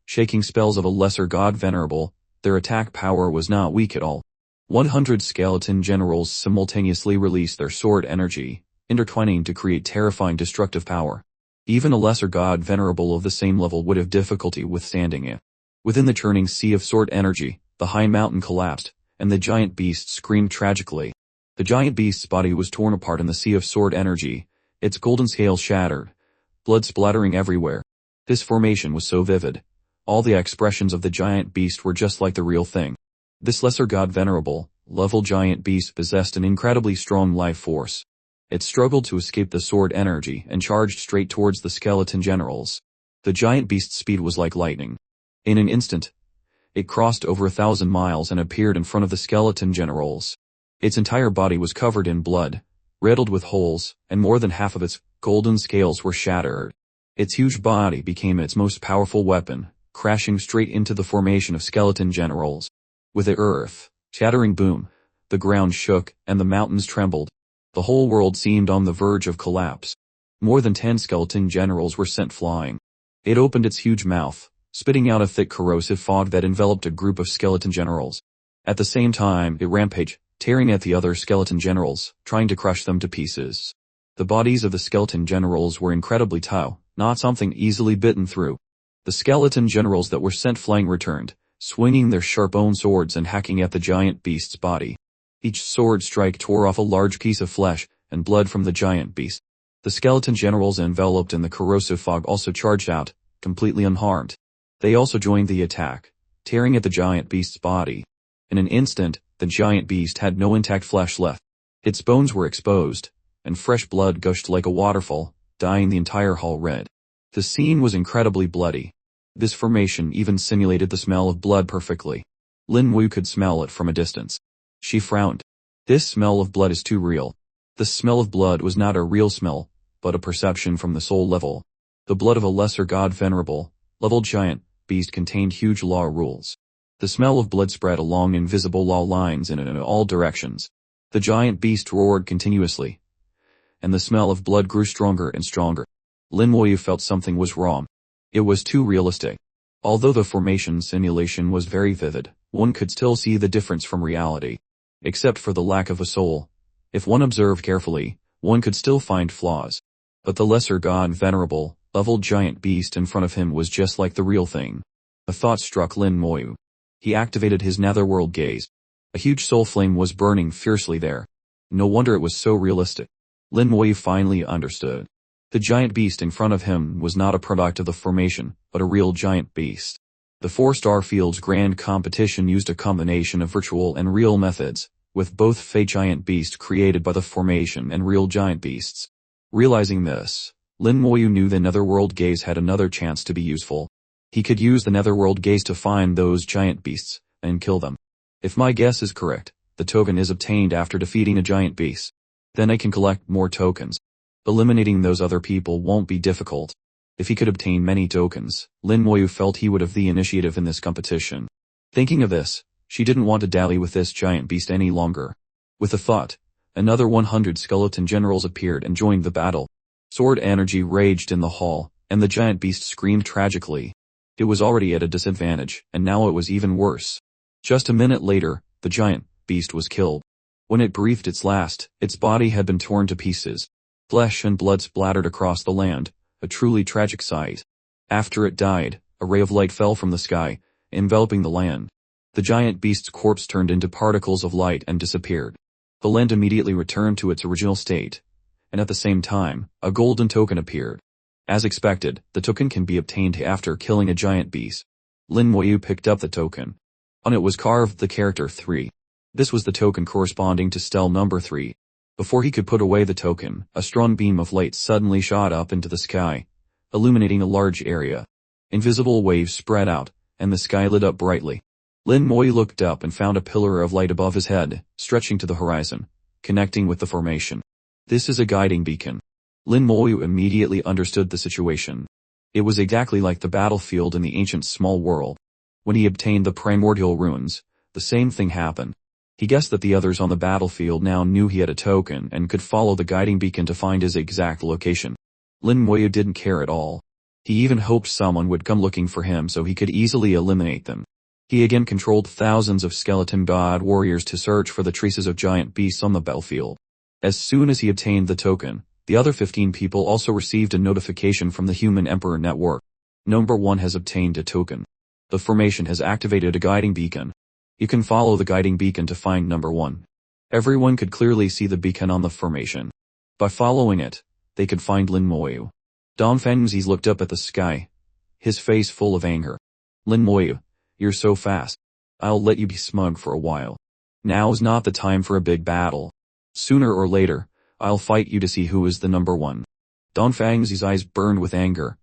shaking spells of a lesser god venerable, their attack power was not weak at all. 100 skeleton generals simultaneously released their sword energy, intertwining to create terrifying destructive power. Even a lesser god venerable of the same level would have difficulty withstanding it. Within the churning sea of sword energy, the high mountain collapsed, and the giant beast screamed tragically. The giant beast's body was torn apart in the sea of sword energy, its golden scales shattered, blood splattering everywhere. This formation was so vivid. All the expressions of the giant beast were just like the real thing. This lesser god venerable, level giant beast possessed an incredibly strong life force. It struggled to escape the sword energy and charged straight towards the skeleton generals. The giant beast's speed was like lightning. In an instant, it crossed over 1,000 miles and appeared in front of the skeleton generals. Its entire body was covered in blood, riddled with holes, and more than half of its golden scales were shattered. Its huge body became its most powerful weapon, crashing straight into the formation of skeleton generals. With the earth, shattering boom, the ground shook and the mountains trembled. The whole world seemed on the verge of collapse. More than 10 skeleton generals were sent flying. It opened its huge mouth, spitting out a thick corrosive fog that enveloped a group of skeleton generals. At the same time, it rampaged, tearing at the other skeleton generals, trying to crush them to pieces. The bodies of the skeleton generals were incredibly tough, not something easily bitten through. The skeleton generals that were sent flying returned, swinging their sharp-owned swords and hacking at the giant beast's body. Each sword strike tore off a large piece of flesh and blood from the giant beast. The skeleton generals enveloped in the corrosive fog also charged out, completely unharmed. They also joined the attack, tearing at the giant beast's body. In an instant, the giant beast had no intact flesh left. Its bones were exposed, and fresh blood gushed like a waterfall, dyeing the entire hall red. The scene was incredibly bloody. This formation even simulated the smell of blood perfectly. Lin Wu could smell it from a distance. She frowned. This smell of blood is too real. The smell of blood was not a real smell, but a perception from the soul level. The blood of a lesser god venerable, level giant, beast contained huge law rules. The smell of blood spread along invisible law lines in all directions. The giant beast roared continuously, and the smell of blood grew stronger and stronger. Lin Wu felt something was wrong. It was too realistic. Although the formation simulation was very vivid, one could still see the difference from reality. Except for the lack of a soul. If one observed carefully, one could still find flaws. But the lesser god venerable, level giant beast in front of him was just like the real thing. A thought struck Lin Wu. He activated his netherworld gaze. A huge soul flame was burning fiercely there. No wonder it was so realistic. Lin Wu finally understood. The giant beast in front of him was not a product of the formation, but a real giant beast. The 4-star field's grand competition used a combination of virtual and real methods, with both fake giant beasts created by the formation and real giant beasts. Realizing this, Lin Wu knew the netherworld gaze had another chance to be useful. He could use the netherworld gaze to find those giant beasts, and kill them. If my guess is correct, the token is obtained after defeating a giant beast. Then I can collect more tokens. Eliminating those other people won't be difficult. If he could obtain many tokens, Lin Wu felt he would have the initiative in this competition. Thinking of this, she didn't want to dally with this giant beast any longer. With a thought, another 100 skeleton generals appeared and joined the battle. Sword energy raged in the hall, and the giant beast screamed tragically. It was already at a disadvantage, and now it was even worse. Just a minute later, the giant beast was killed. When it breathed its last, its body had been torn to pieces. Flesh and blood splattered across the land, a truly tragic sight. After it died, a ray of light fell from the sky, enveloping the land. The giant beast's corpse turned into particles of light and disappeared. The land immediately returned to its original state, and at the same time, a golden token appeared. As expected, the token can be obtained after killing a giant beast. Lin Wu picked up the token. On it was carved the character 3. This was the token corresponding to stele number 3. Before he could put away the token, a strong beam of light suddenly shot up into the sky, illuminating a large area. Invisible waves spread out, and the sky lit up brightly. Lin Wu looked up and found a pillar of light above his head, stretching to the horizon, connecting with the formation. This is a guiding beacon. Lin Wu immediately understood the situation. It was exactly like the battlefield in the ancient small world. When he obtained the primordial runes, the same thing happened. He guessed that the others on the battlefield now knew he had a token and could follow the guiding beacon to find his exact location. Lin Wu didn't care at all. He even hoped someone would come looking for him so he could easily eliminate them. He again controlled thousands of skeleton god warriors to search for the traces of giant beasts on the battlefield. As soon as he obtained the token, the other 15 people also received a notification from the Human Emperor Network. Number 1 has obtained a token. The formation has activated a guiding beacon. You can follow the guiding beacon to find number 1. Everyone could clearly see the beacon on the formation. By following it, they could find Lin Wu. Don Fengzi looked up at the sky, his face full of anger. Lin Wu, you're so fast. I'll let you be smug for a while. Now's not the time for a big battle. Sooner or later, I'll fight you to see who is the number 1. Don Fengzi's eyes burned with anger,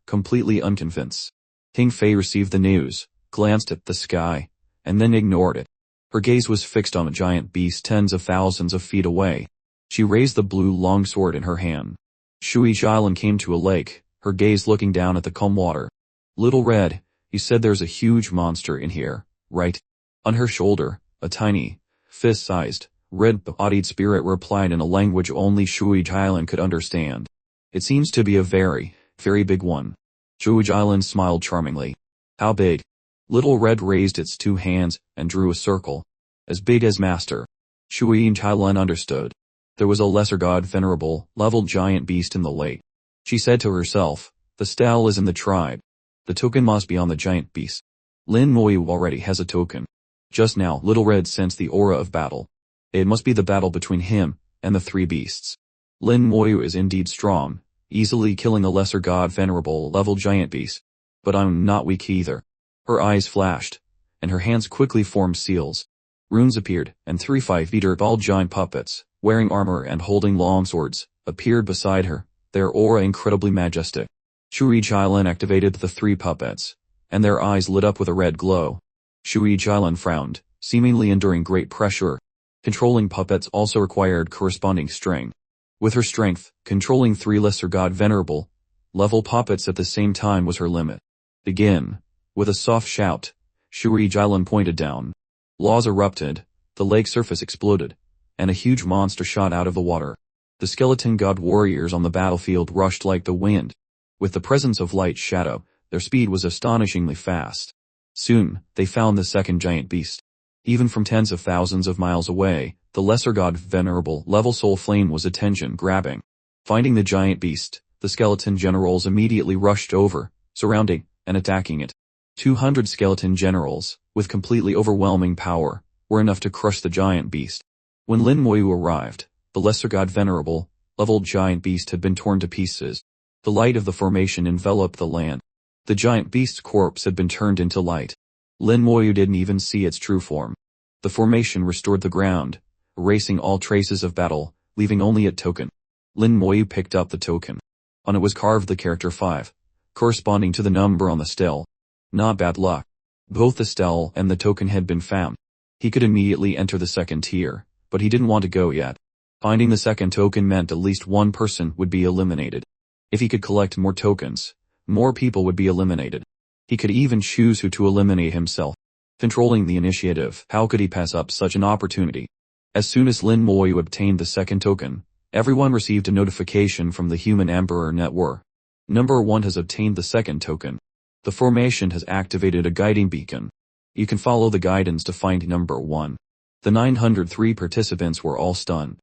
completely unconvinced. Ting Fei received the news, glanced at the sky, and then ignored it. Her gaze was fixed on a giant beast tens of thousands of feet away. She raised the blue longsword in her hand. Shui Jilin came to a lake, her gaze looking down at the calm water. Little Red, you said there's a huge monster in here, right? On her shoulder, a tiny, fist-sized, red-bodied spirit replied in a language only Shui Jilin could understand. It seems to be a very, very big one. Shui Jilin smiled charmingly. How big? Little Red raised its 2 hands and drew a circle. As big as Master. Shui Jilin understood. There was a lesser god venerable, level giant beast in the lake. She said to herself, the stele is in the tribe. The token must be on the giant beast. Lin Moyu already has a token. Just now, Little Red sensed the aura of battle. It must be the battle between him and the three beasts. Lin Moyu is indeed strong, easily killing a lesser god venerable level giant beast. But I'm not weak either. Her eyes flashed, and her hands quickly formed seals. Runes appeared, and 3 5-meter tall giant puppets, wearing armor and holding long swords, appeared beside her, their aura incredibly majestic. Shui Jilin activated the 3 puppets, and their eyes lit up with a red glow. Shui Jilin frowned, seemingly enduring great pressure. Controlling puppets also required corresponding strength. With her strength, controlling 3 lesser god venerable level puppets at the same time was her limit. Begin. With a soft shout, Shui Jilin pointed down. Laws erupted, the lake surface exploded, and a huge monster shot out of the water. The skeleton god warriors on the battlefield rushed like the wind. With the presence of light shadow, their speed was astonishingly fast. Soon, they found the second giant beast. Even from tens of thousands of miles away, the lesser god venerable level soul flame was attention-grabbing. Finding the giant beast, the skeleton generals immediately rushed over, surrounding and attacking it. 200 skeleton generals, with completely overwhelming power, were enough to crush the giant beast. When Lin Moyu arrived, the lesser god venerable level giant beast had been torn to pieces. The light of the formation enveloped the land. The giant beast's corpse had been turned into light. Lin Moyu didn't even see its true form. The formation restored the ground, erasing all traces of battle, leaving only a token. Lin Moyu picked up the token. On it was carved the character 5, corresponding to the number on the stele. Not bad luck. Both the stele and the token had been found. He could immediately enter the second tier, but he didn't want to go yet. Finding the second token meant at least one person would be eliminated. If he could collect more tokens, more people would be eliminated. He could even choose who to eliminate himself. Controlling the initiative, how could he pass up such an opportunity? As soon as Lin Moyu obtained the second token, everyone received a notification from the Human Emperor Network. Number 1 has obtained the second token. The formation has activated a guiding beacon. You can follow the guidance to find number 1. The 903 participants were all stunned.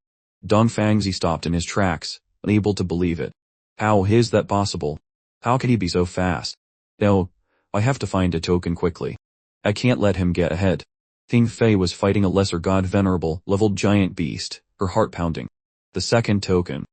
Dong Fangzi stopped in his tracks, unable to believe it. How is that possible? How could he be so fast? No, I have to find a token quickly. I can't let him get ahead. Ting Fei was fighting a lesser god venerable leveled giant beast, her heart pounding. The second token.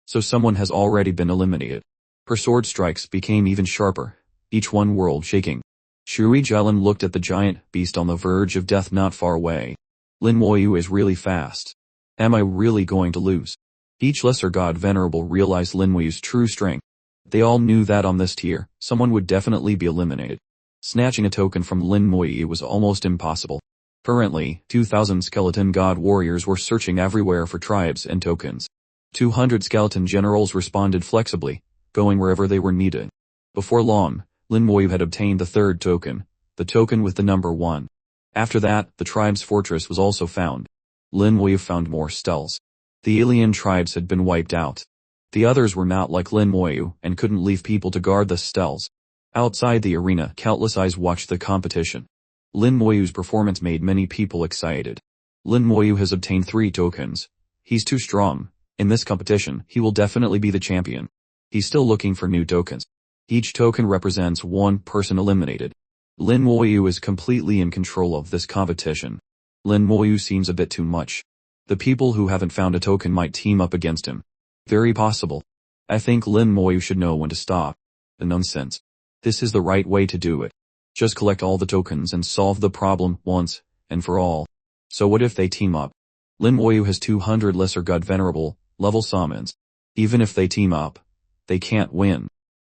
So someone has already been eliminated. Her sword strikes became even sharper, each one world shaking. Shui Jilin looked at the giant beast on the verge of death not far away. Lin Moyu is really fast. Am I really going to lose? Each lesser god venerable realized Lin Moyu's true strength. They all knew that on this tier, someone would definitely be eliminated. Snatching a token from Lin Moyu was almost impossible. Currently, 2,000 skeleton god warriors were searching everywhere for tribes and tokens. 200 skeleton generals responded flexibly, going wherever they were needed. Before long, Lin Moyu had obtained the third token, the token with the number 1. After that, the tribe's fortress was also found. Lin Moyu found more steles. The alien tribes had been wiped out. The others were not like Lin Moyu and couldn't leave people to guard the steles. Outside the arena, countless eyes watched the competition. Lin Moyu's performance made many people excited. Lin Moyu has obtained 3 tokens. He's too strong. In this competition, he will definitely be the champion. He's still looking for new tokens. Each token represents one person eliminated. Lin Moyu is completely in control of this competition. Lin Moyu seems a bit too much. The people who haven't found a token might team up against him. Very possible. I think Lin Moyu should know when to stop. Nonsense. This is the right way to do it. Just collect all the tokens and solve the problem once and for all. So what if they team up? Lin Moyu has 200 lesser god venerable level summons. Even if they team up, they can't win.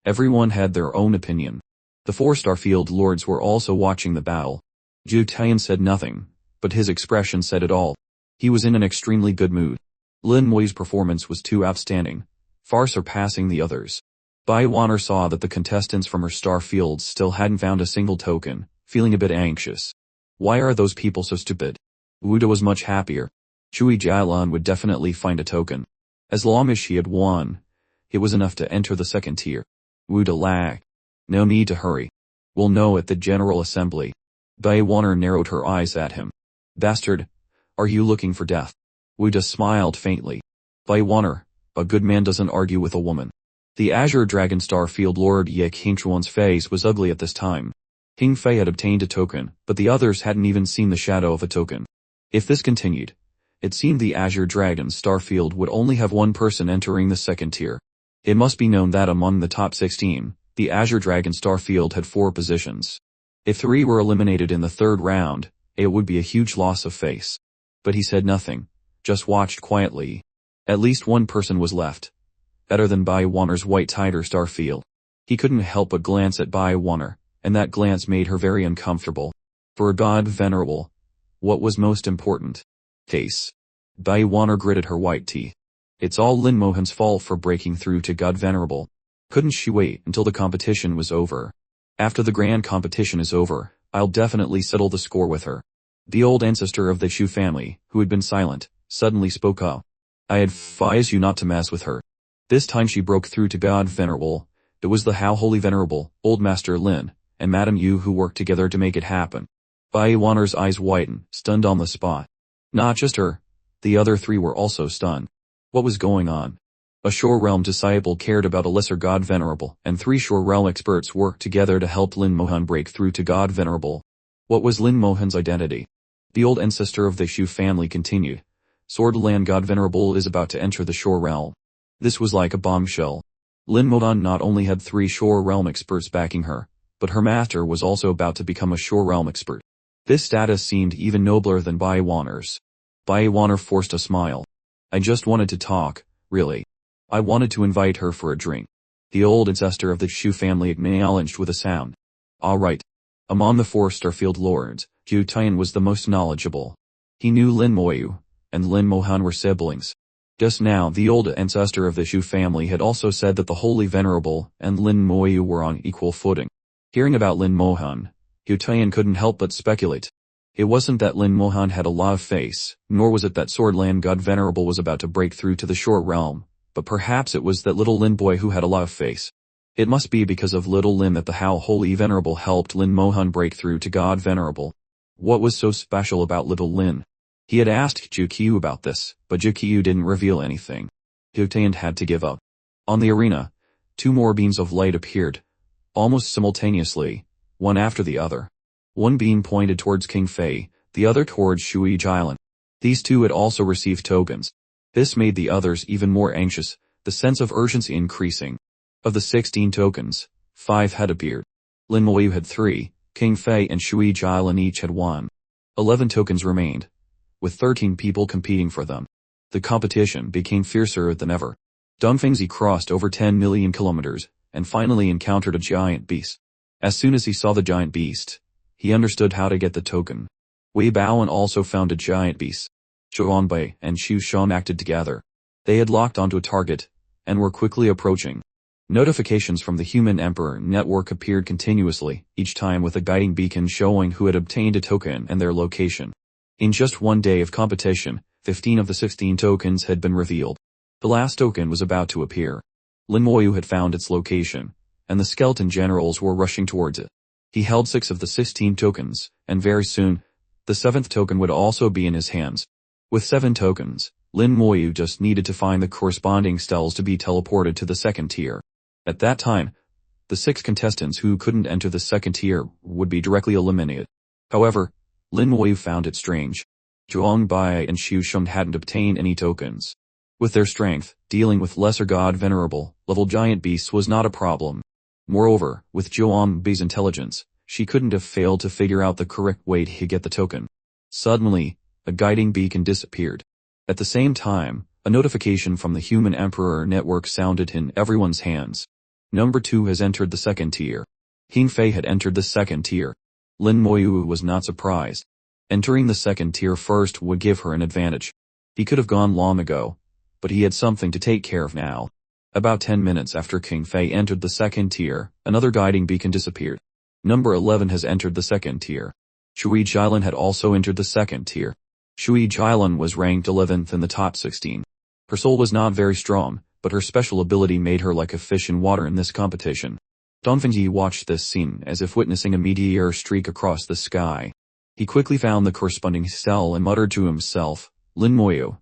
Everyone had their own opinion. The 4 Starfield lords were also watching the battle. Zhu Tian said nothing, but his expression said it all. He was in an extremely good mood. Lin Moyu's performance was too outstanding, far surpassing the others. Bai Wanner saw that the contestants from her star fields still hadn't found a single token, feeling a bit anxious. Why are those people so stupid? Wuda was much happier. Shui Jialan would definitely find a token. As long as she had won, it was enough to enter the second tier. Wuda lagged. No need to hurry. We'll know at the General Assembly. Bai Wanner narrowed her eyes at him. Bastard, are you looking for death? Wuda smiled faintly. Bai Wanner, a good man doesn't argue with a woman. The Azure Dragon Starfield Lord Ye Qingchuan's face was ugly at this time. King Fei had obtained a token, but the others hadn't even seen the shadow of a token. If this continued, it seemed the Azure Dragon's starfield would only have one person entering the second tier. It must be known that among the top 16, the Azure Dragon starfield had 4 positions. If 3 were eliminated in the third round, it would be a huge loss of face. But he said nothing, just watched quietly. At least one person was left. Better than Bai Wanner's White Tiger starfield. He couldn't help but glance at Bai Wanner, and that glance made her very uncomfortable. For a god venerable, what was most important? Face. Bai Wanner gritted her white teeth. It's all Lin Mohan's fault for breaking through to god venerable. Couldn't she wait until the competition was over? After the grand competition is over, I'll definitely settle the score with her. The old ancestor of the Shu family, who had been silent, suddenly spoke up. I advise you not to mess with her. This time she broke through to God Venerable. It was the How Holy Venerable, Old Master Lin, and Madame Yu who worked together to make it happen. Bai Wanner's eyes widened, stunned on the spot. Not just her. The other 3 were also stunned. What was going on? A Shore Realm disciple cared about a lesser God Venerable, and 3 Shore Realm experts worked together to help Lin Mohan break through to God Venerable. What was Lin Mohan's identity? The old ancestor of the Shu family continued. Swordland God Venerable is about to enter the Shore Realm. This was like a bombshell. Lin Mohan not only had 3 Shore Realm experts backing her, but her master was also about to become a Shore Realm expert. This status seemed even nobler than Bai Wanner's. Bai Wanner forced a smile. I just wanted to talk, really. I wanted to invite her for a drink. The old ancestor of the Shu family acknowledged with a sound. All right. Among the 4 Starfield Lords, Hu Tian was the most knowledgeable. He knew Lin Moyu, and Lin Mohan were siblings. Just now the old ancestor of the Shu family had also said that the Holy Venerable and Lin Moyu were on equal footing. Hearing about Lin Mohan, Hu Tian couldn't help but speculate. It wasn't that Lin Mohan had a lot of face, nor was it that Swordland God Venerable was about to break through to the Shore Realm, but perhaps it was that little Lin boy who had a lot of face. It must be because of little Lin that the How Holy Venerable helped Lin Mohan break through to God Venerable. What was so special about little Lin? He had asked Jukyu about this, but Jukyu didn't reveal anything. Hu Tian had to give up. On the arena, 2 more beams of light appeared, almost simultaneously, one after the other. One beam pointed towards King Fei, the other towards Shui Jilin. These 2 had also received tokens. This made the others even more anxious, the sense of urgency increasing. Of the 16 tokens, 5 had appeared. Lin Moyu had 3, King Fei and Shui Jilin each had 1. 11 tokens remained, with 13 people competing for them. The competition became fiercer than ever. Dongfengzi crossed over 10 million kilometers, and finally encountered a giant beast. As soon as he saw the giant beast, he understood how to get the token. Wei Baoan also found a giant beast. Zhuang Bai and Xu Shan acted together. They had locked onto a target, and were quickly approaching. Notifications from the Human Emperor network appeared continuously, each time with a guiding beacon showing who had obtained a token and their location. In just one day of competition, 15 of the 16 tokens had been revealed. The last token was about to appear. Lin Moyu had found its location, and the skeleton generals were rushing towards it. He held 6 of the 16 tokens, and very soon, the 7th token would also be in his hands. With 7 tokens, Lin Moyu just needed to find the corresponding stells to be teleported to the 2nd tier. At that time, the 6 contestants who couldn't enter the 2nd tier would be directly eliminated. However, Lin Moyu found it strange. Zhuang Bai and Xu Sheng hadn't obtained any tokens. With their strength, dealing with lesser god venerable, level giant beasts was not a problem. Moreover, with Zhuang Bai's intelligence, she couldn't have failed to figure out the correct way to get the token. Suddenly, a guiding beacon disappeared. At the same time, a notification from the Human Emperor network sounded in everyone's hands. Number 2 has entered the 2nd tier. King Fei had entered the 2nd tier. Lin Moyu was not surprised. Entering the 2nd tier first would give her an advantage. He could have gone long ago, but he had something to take care of now. About 10 minutes after King Fei entered the 2nd tier, another guiding beacon disappeared. Number 11 has entered the 2nd tier. Shui Jilin had also entered the 2nd tier. Shui Jilin was ranked 11th in the top 16. Her soul was not very strong, but her special ability made her like a fish in water in this competition. Dongfengji watched this scene as if witnessing a meteor streak across the sky. He quickly found the corresponding cell and muttered to himself, Lin Moyu,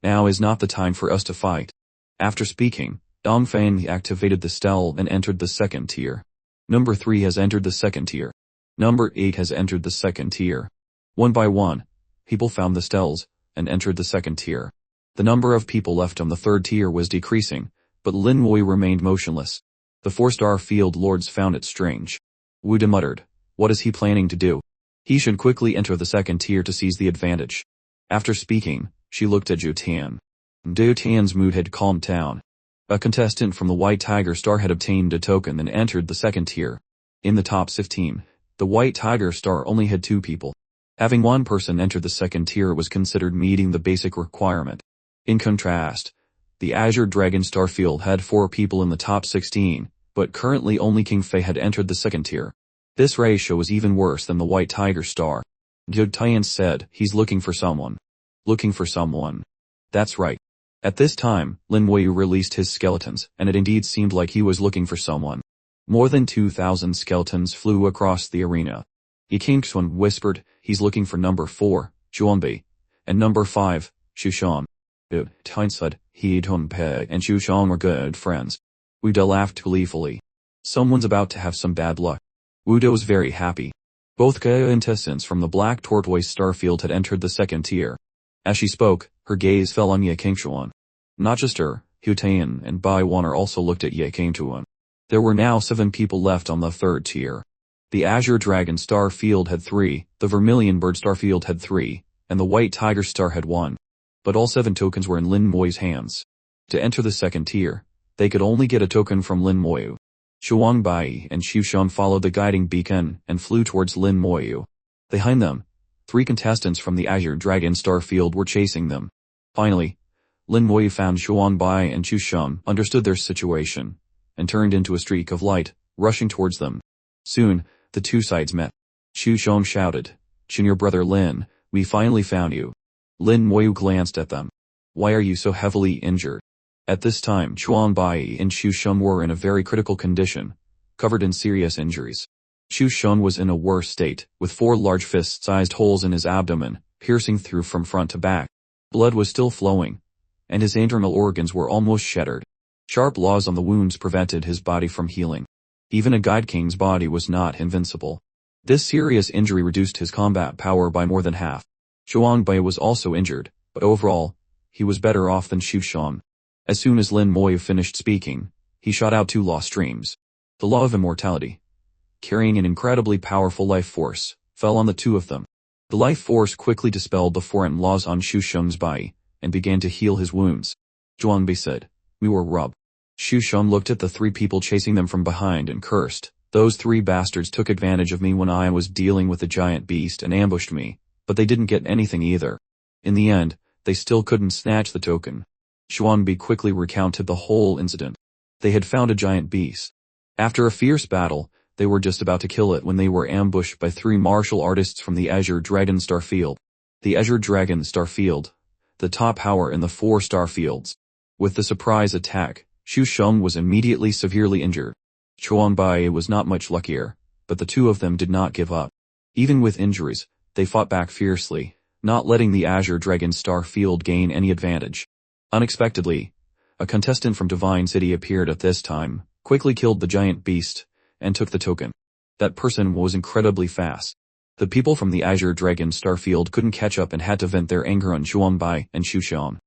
now is not the time for us to fight. After speaking, Dongfeng activated the stele and entered the 2nd tier. Number 3 has entered the 2nd tier. Number 8 has entered the second tier. One by one, people found the steles and entered the second tier. The number of people left on the third tier was decreasing, but Lin Wei remained motionless. The 4-star field lords found it strange. Wu De muttered, what is he planning to do? He should quickly enter the second tier to seize the advantage. After speaking, she looked at Zhu Tian. Zhu Tian's mood had calmed down. A contestant from the White Tiger Star had obtained a token and entered the second tier. In the top 15, the White Tiger Star only had 2 people. Having one person enter the second tier was considered meeting the basic requirement. In contrast, the Azure Dragon Star Field had 4 people in the top 16, but currently only King Fei had entered the second tier. This ratio was even worse than the White Tiger Star. Zhu Tian said, he's looking for someone. Looking for someone. That's right. At this time, Lin Wei released his skeletons, and it indeed seemed like he was looking for someone. More than 2,000 skeletons flew across the arena. Ye Qingxuan whispered, he's looking for number 4, Zhuanbei, and number 5, Xu Tian said, he Tunpei and Xu were good friends. Wu De laughed gleefully. Someone's about to have some bad luck. Wu De was very happy. Both contestants from the Black Tortoise Starfield had entered the second tier. As she spoke, her gaze fell on Ye Qingxuan. Not just her, Hu Tian and Bai Waner also looked at Ye Qingxuan. There were now 7 people left on the third tier. The Azure Dragon Star Field had 3, the Vermilion Bird Star Field had 3, and the White Tiger Star had 1. But all 7 tokens were in Lin Moi's hands. To enter the second tier, they could only get a token from Lin Moyu. Bai and Xu followed the guiding beacon and flew towards Lin Moyu. Behind them, 3 contestants from the Azure Dragon Star Field were chasing them. Finally, Lin Moyu found Bai and Xu understood their situation, and turned into a streak of light, rushing towards them. Soon, the 2 sides met. Xu shouted, Junior brother Lin, we finally found you. Lin Moyu glanced at them. Why are you so heavily injured? At this time Bai and Xu were in a very critical condition, covered in serious injuries. Xu was in a worse state, with 4 large fist-sized holes in his abdomen, piercing through from front to back. Blood was still flowing, and his internal organs were almost shattered. Sharp claws on the wounds prevented his body from healing. Even a Guide King's body was not invincible. This serious injury reduced his combat power by more than half. Bai was also injured, but overall, he was better off than Xu. As soon as Lin Moyu finished speaking, he shot out 2 law streams. The law of immortality, carrying an incredibly powerful life force, fell on the 2 of them. The life force quickly dispelled the foreign laws on Xu body, and began to heal his wounds. Zhuanbei said, we were robbed. Xu looked at the 3 people chasing them from behind and cursed, those 3 bastards took advantage of me when I was dealing with the giant beast and ambushed me, but they didn't get anything either. In the end, they still couldn't snatch the token. Xuanbi quickly recounted the whole incident. They had found a giant beast. After a fierce battle, they were just about to kill it when they were ambushed by 3 martial artists from the Azure Dragon Star Field. The Azure Dragon Star Field, the top power in the 4 star fields. With the surprise attack, Xu was immediately severely injured. Xuanbai was not much luckier, but the 2 of them did not give up. Even with injuries, they fought back fiercely, not letting the Azure Dragon Star Field gain any advantage. Unexpectedly, a contestant from Divine City appeared at this time, quickly killed the giant beast, and took the token. That person was incredibly fast. The people from the Azure Dragon Star Field couldn't catch up and had to vent their anger on Xuanbai and Xu.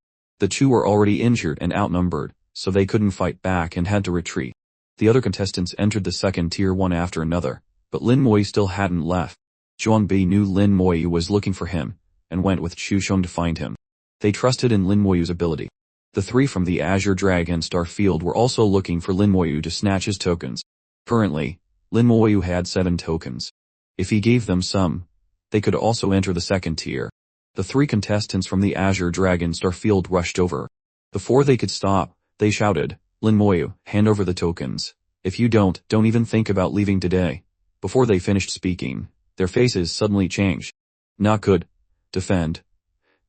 The 2 were already injured and outnumbered, so they couldn't fight back and had to retreat. The other contestants entered the second tier one after another, but Lin Moyu still hadn't left. Xuanbi knew Lin Moyu was looking for him, and went with Xu to find him. They trusted in Lin Moyu's ability. The 3 from the Azure Dragon Star Field were also looking for Lin Moyu to snatch his tokens. Currently, Lin Moyu had 7 tokens. If he gave them some, they could also enter the second tier. The 3 contestants from the Azure Dragon Star Field rushed over. Before they could stop, they shouted, Lin Moyu, hand over the tokens. If you don't even think about leaving today. Before they finished speaking, their faces suddenly changed. Not good. Defend.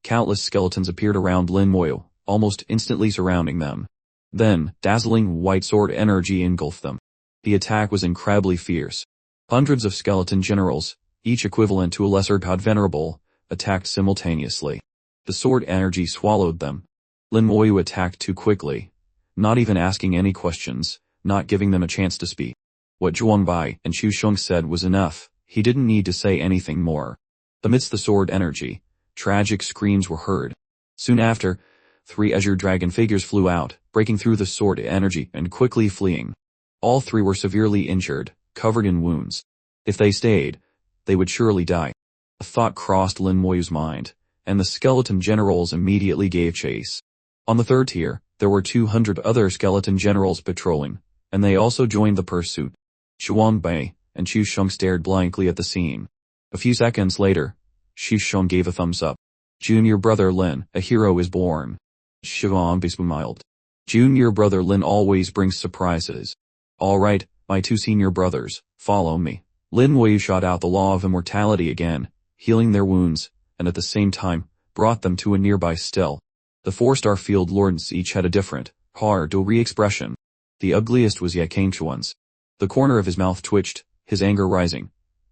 Countless skeletons appeared around Lin Moyu, almost instantly surrounding them. Then, dazzling white sword energy engulfed them. The attack was incredibly fierce. Hundreds of skeleton generals, each equivalent to a lesser god venerable, attacked simultaneously. The sword energy swallowed them. Lin Moyu attacked too quickly, not even asking any questions, not giving them a chance to speak. What Zhuangbai and Xu said was enough, He didn't need to say anything more. Amidst the sword energy, tragic screams were heard. Soon after, 3 azure dragon figures flew out, breaking through the sword energy and quickly fleeing. All 3 were severely injured, covered in wounds. If they stayed, they would surely die. A thought crossed Lin Moyu's mind, and the skeleton generals immediately gave chase. On the 3rd tier, there were 200 other skeleton generals patrolling, and they also joined the pursuit. Xuanbai and Xu Sheng stared blankly at the scene. A few seconds later, Xu Sheng gave a thumbs up. Junior brother Lin, a hero is born. Xuanbai smiled. Junior brother Lin always brings surprises. All right, my 2 senior brothers, follow me. Lin Moyu shot out the law of immortality again, healing their wounds, and at the same time, brought them to a nearby still. The 4-star field lords each had a different, hard-to-read expression. The ugliest was Ye Kingchuan's. The corner of his mouth twitched, his anger rising.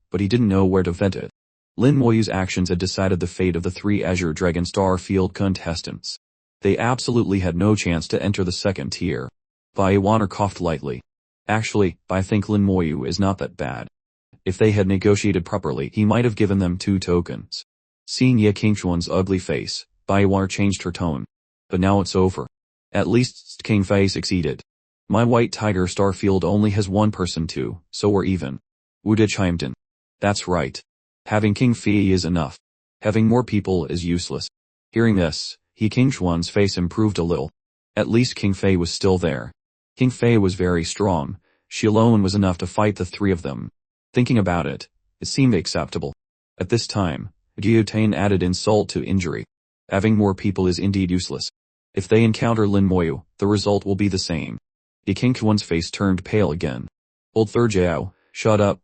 But he didn't know where to vent it. Lin Moyu's actions had decided the fate of the 3 Azure Dragon Star Field contestants. They absolutely had no chance to enter the 2nd tier. Bai Wanner coughed lightly. Actually, I think Lin Moyu is not that bad. If they had negotiated properly, he might have given them 2 tokens. Seeing Ye Kingchuan's ugly face, Bai Wanner changed her tone. But now it's over. At least King Fei succeeded. My White Tiger Star Field only has 1 person too, so we're even. Wu De chimed in. That's right. Having King Fei is enough. Having more people is useless. Hearing this, Ye Kingchuan's face improved a little. At least King Fei was still there. King Fei was very strong. She alone was enough to fight the 3 of them. Thinking about it, it seemed acceptable. At this time, guillotine added insult to injury. Having more people is indeed useless. If they encounter Lin Moyu, the result will be the same. Ye Kingchuan's face turned pale again. Old Third Jiao, shut up.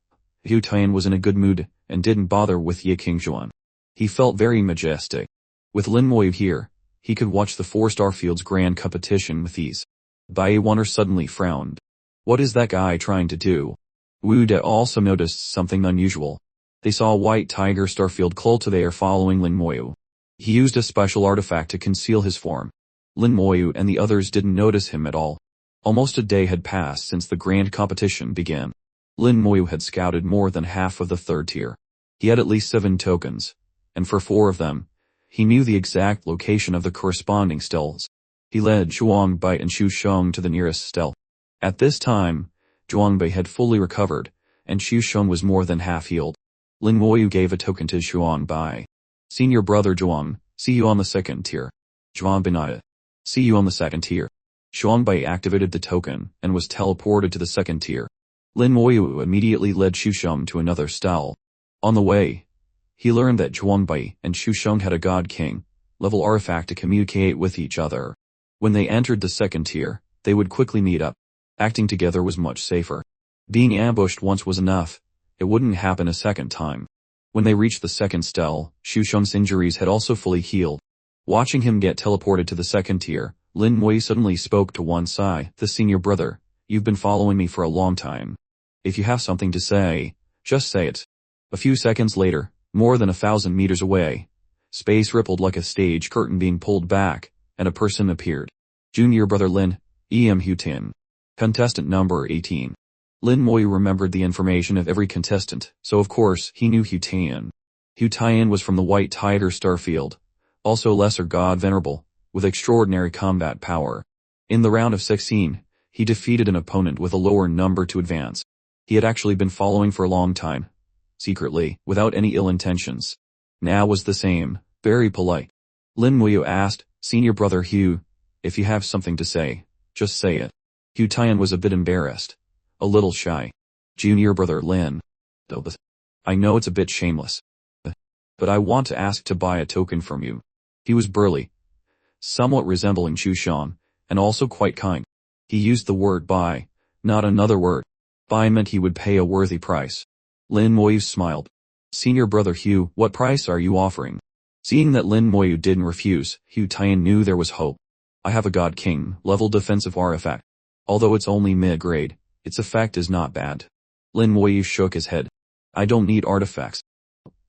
Hu Tian was in a good mood, and didn't bother with Ye Kingchuan. He felt very majestic. With Lin Moyu here, he could watch the 4-star field's grand competition with ease. Bai Wanner suddenly frowned. What is that guy trying to do? Wu De also noticed something unusual. They saw a White Tiger Starfield cultivator following Lin Moyu. He used a special artifact to conceal his form. Lin Moyu and the others didn't notice him at all. Almost a day had passed since the grand competition began. Lin Moyu had scouted more than half of the 3rd tier. He had at least 7 tokens, and for 4 of them, he knew the exact location of the corresponding stills. He led Zhuangbai and Xu Sheng to the nearest still. At this time, Zhuangbai had fully recovered, and Xu Sheng was more than half healed. Lin Moyu gave a token to Zhuangbai. Senior brother Zhuang, see you on the 2nd tier. Zhuangbai nodded. See you on the 2nd tier. Zhuangbai activated the token and was teleported to the 2nd tier. Lin Moyu immediately led Xu Sheng to another stall. On the way, he learned that Zhuangbai and Xu Sheng had a God King level artifact to communicate with each other. When they entered the 2nd tier, they would quickly meet up. Acting together was much safer. Being ambushed once was enough. It wouldn't happen a 2nd time. When they reached the 2nd stall, Xu Sheng's injuries had also fully healed. Watching him get teleported to the 2nd tier, Lin Moyu suddenly spoke to one side. The senior brother, you've been following me for a long time. If you have something to say, just say it. A few seconds later, more than 1,000 meters away, space rippled like a stage curtain being pulled back, and a person appeared. Junior brother Lin, E.M. Hutin. Contestant number 18. Lin Moyu remembered the information of every contestant, so of course he knew Hutin. Hutin was from the White Tiger Starfield, also lesser god venerable, with extraordinary combat power. In the round of 16, he defeated an opponent with a lower number to advance. He had actually been following for a long time, secretly, without any ill intentions. Now was the same, very polite. Lin Moyu asked, Senior brother Hu, if you have something to say, just say it. Hu Tian was a bit embarrassed, a little shy. Junior brother Lin. I know it's a bit shameless, but I want to ask to buy a token from you. He was burly, somewhat resembling Xu Sheng, and also quite kind. He used the word buy, not another word. Buy meant he would pay a worthy price. Lin Moyu smiled. Senior brother Hu, what price are you offering? Seeing that Lin Moyu didn't refuse, Hu Tian knew there was hope. I have a God King level defensive artifact. Although it's only mid-grade, its effect is not bad. Lin Moyu shook his head. I don't need artifacts.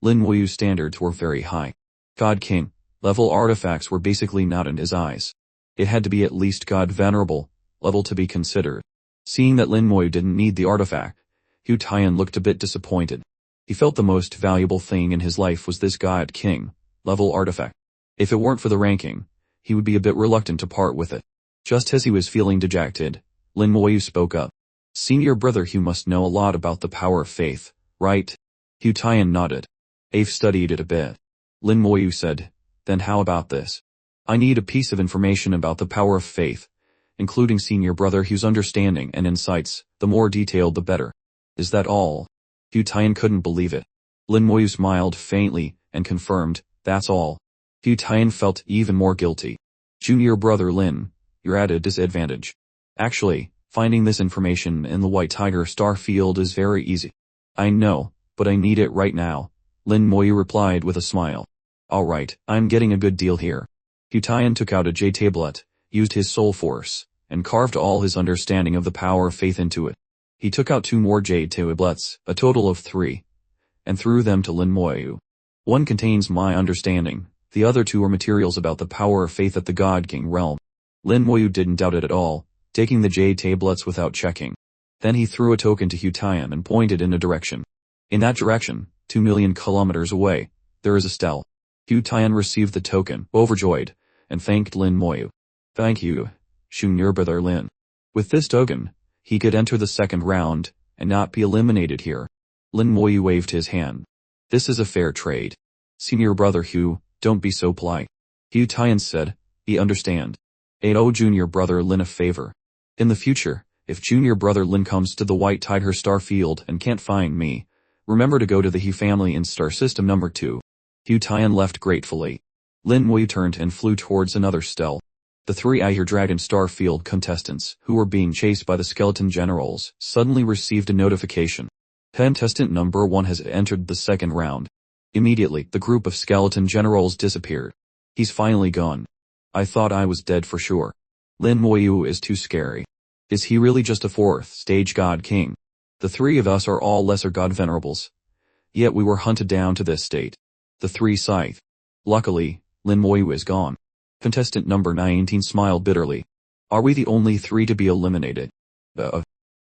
Lin Moyu's standards were very high. God King level artifacts were basically not in his eyes. It had to be at least God Venerable level to be considered. Seeing that Lin Moyu didn't need the artifact, Hu Tian looked a bit disappointed. He felt the most valuable thing in his life was this God King level artifact. If it weren't for the ranking, he would be a bit reluctant to part with it. Just as he was feeling dejected, Lin Moyu spoke up. Senior brother Hugh must know a lot about the power of faith, right? Hugh Tian nodded. I've studied it a bit. Lin Moyu said, then how about this? I need a piece of information about the power of faith, including senior brother Hugh's understanding and insights, the more detailed the better. Is that all? Hugh Tian couldn't believe it. Lin Moyu smiled faintly and confirmed, that's all. Hugh Tian felt even more guilty. Junior brother Lin, you're at a disadvantage. Actually, finding this information in the White Tiger star field is very easy. I know, but I need it right now, Lin Moyu replied with a smile. Alright, I'm getting a good deal here. Hugh Tian took out a J tablet, used his soul force, and carved all his understanding of the power of faith into it. He took out 2 more J tablets, a total of 3, and threw them to Lin Moyu. One contains my understanding, the other 2 are materials about the power of faith at the God King realm. Lin Moyu didn't doubt it at all, taking the J tablets without checking. Then he threw a token to Hugh Tian and pointed in a direction. In that direction, 2 million kilometers away, there is a stele. Hugh Tian received the token, overjoyed, and thanked Lin Moyu. Thank you, Junior brother Lin. With this token, he could enter the second round, and not be eliminated here. Lin Moyu waved his hand. This is a fair trade. Senior brother Hugh, don't be so polite. Hugh Tian said, I understand. I owe junior brother Lin a favor. In the future, if junior brother Lin comes to the White Tiger star field and can't find me, remember to go to the He family in star system number 2. Hugh Tian left gratefully. Lin Moyu turned and flew towards another stele. The 3 Iron Dragon star field contestants, who were being chased by the skeleton generals, suddenly received a notification. Contestant number 1 has entered the second round. Immediately, the group of skeleton generals disappeared. He's finally gone. I thought I was dead for sure. Lin Moyu is too scary. Is he really just a 4th stage God King? The 3 of us are all lesser god venerables. Yet we were hunted down to this state. The 3 sighed. Luckily, Lin Moyu is gone. Contestant number 19 smiled bitterly. Are we the only 3 to be eliminated?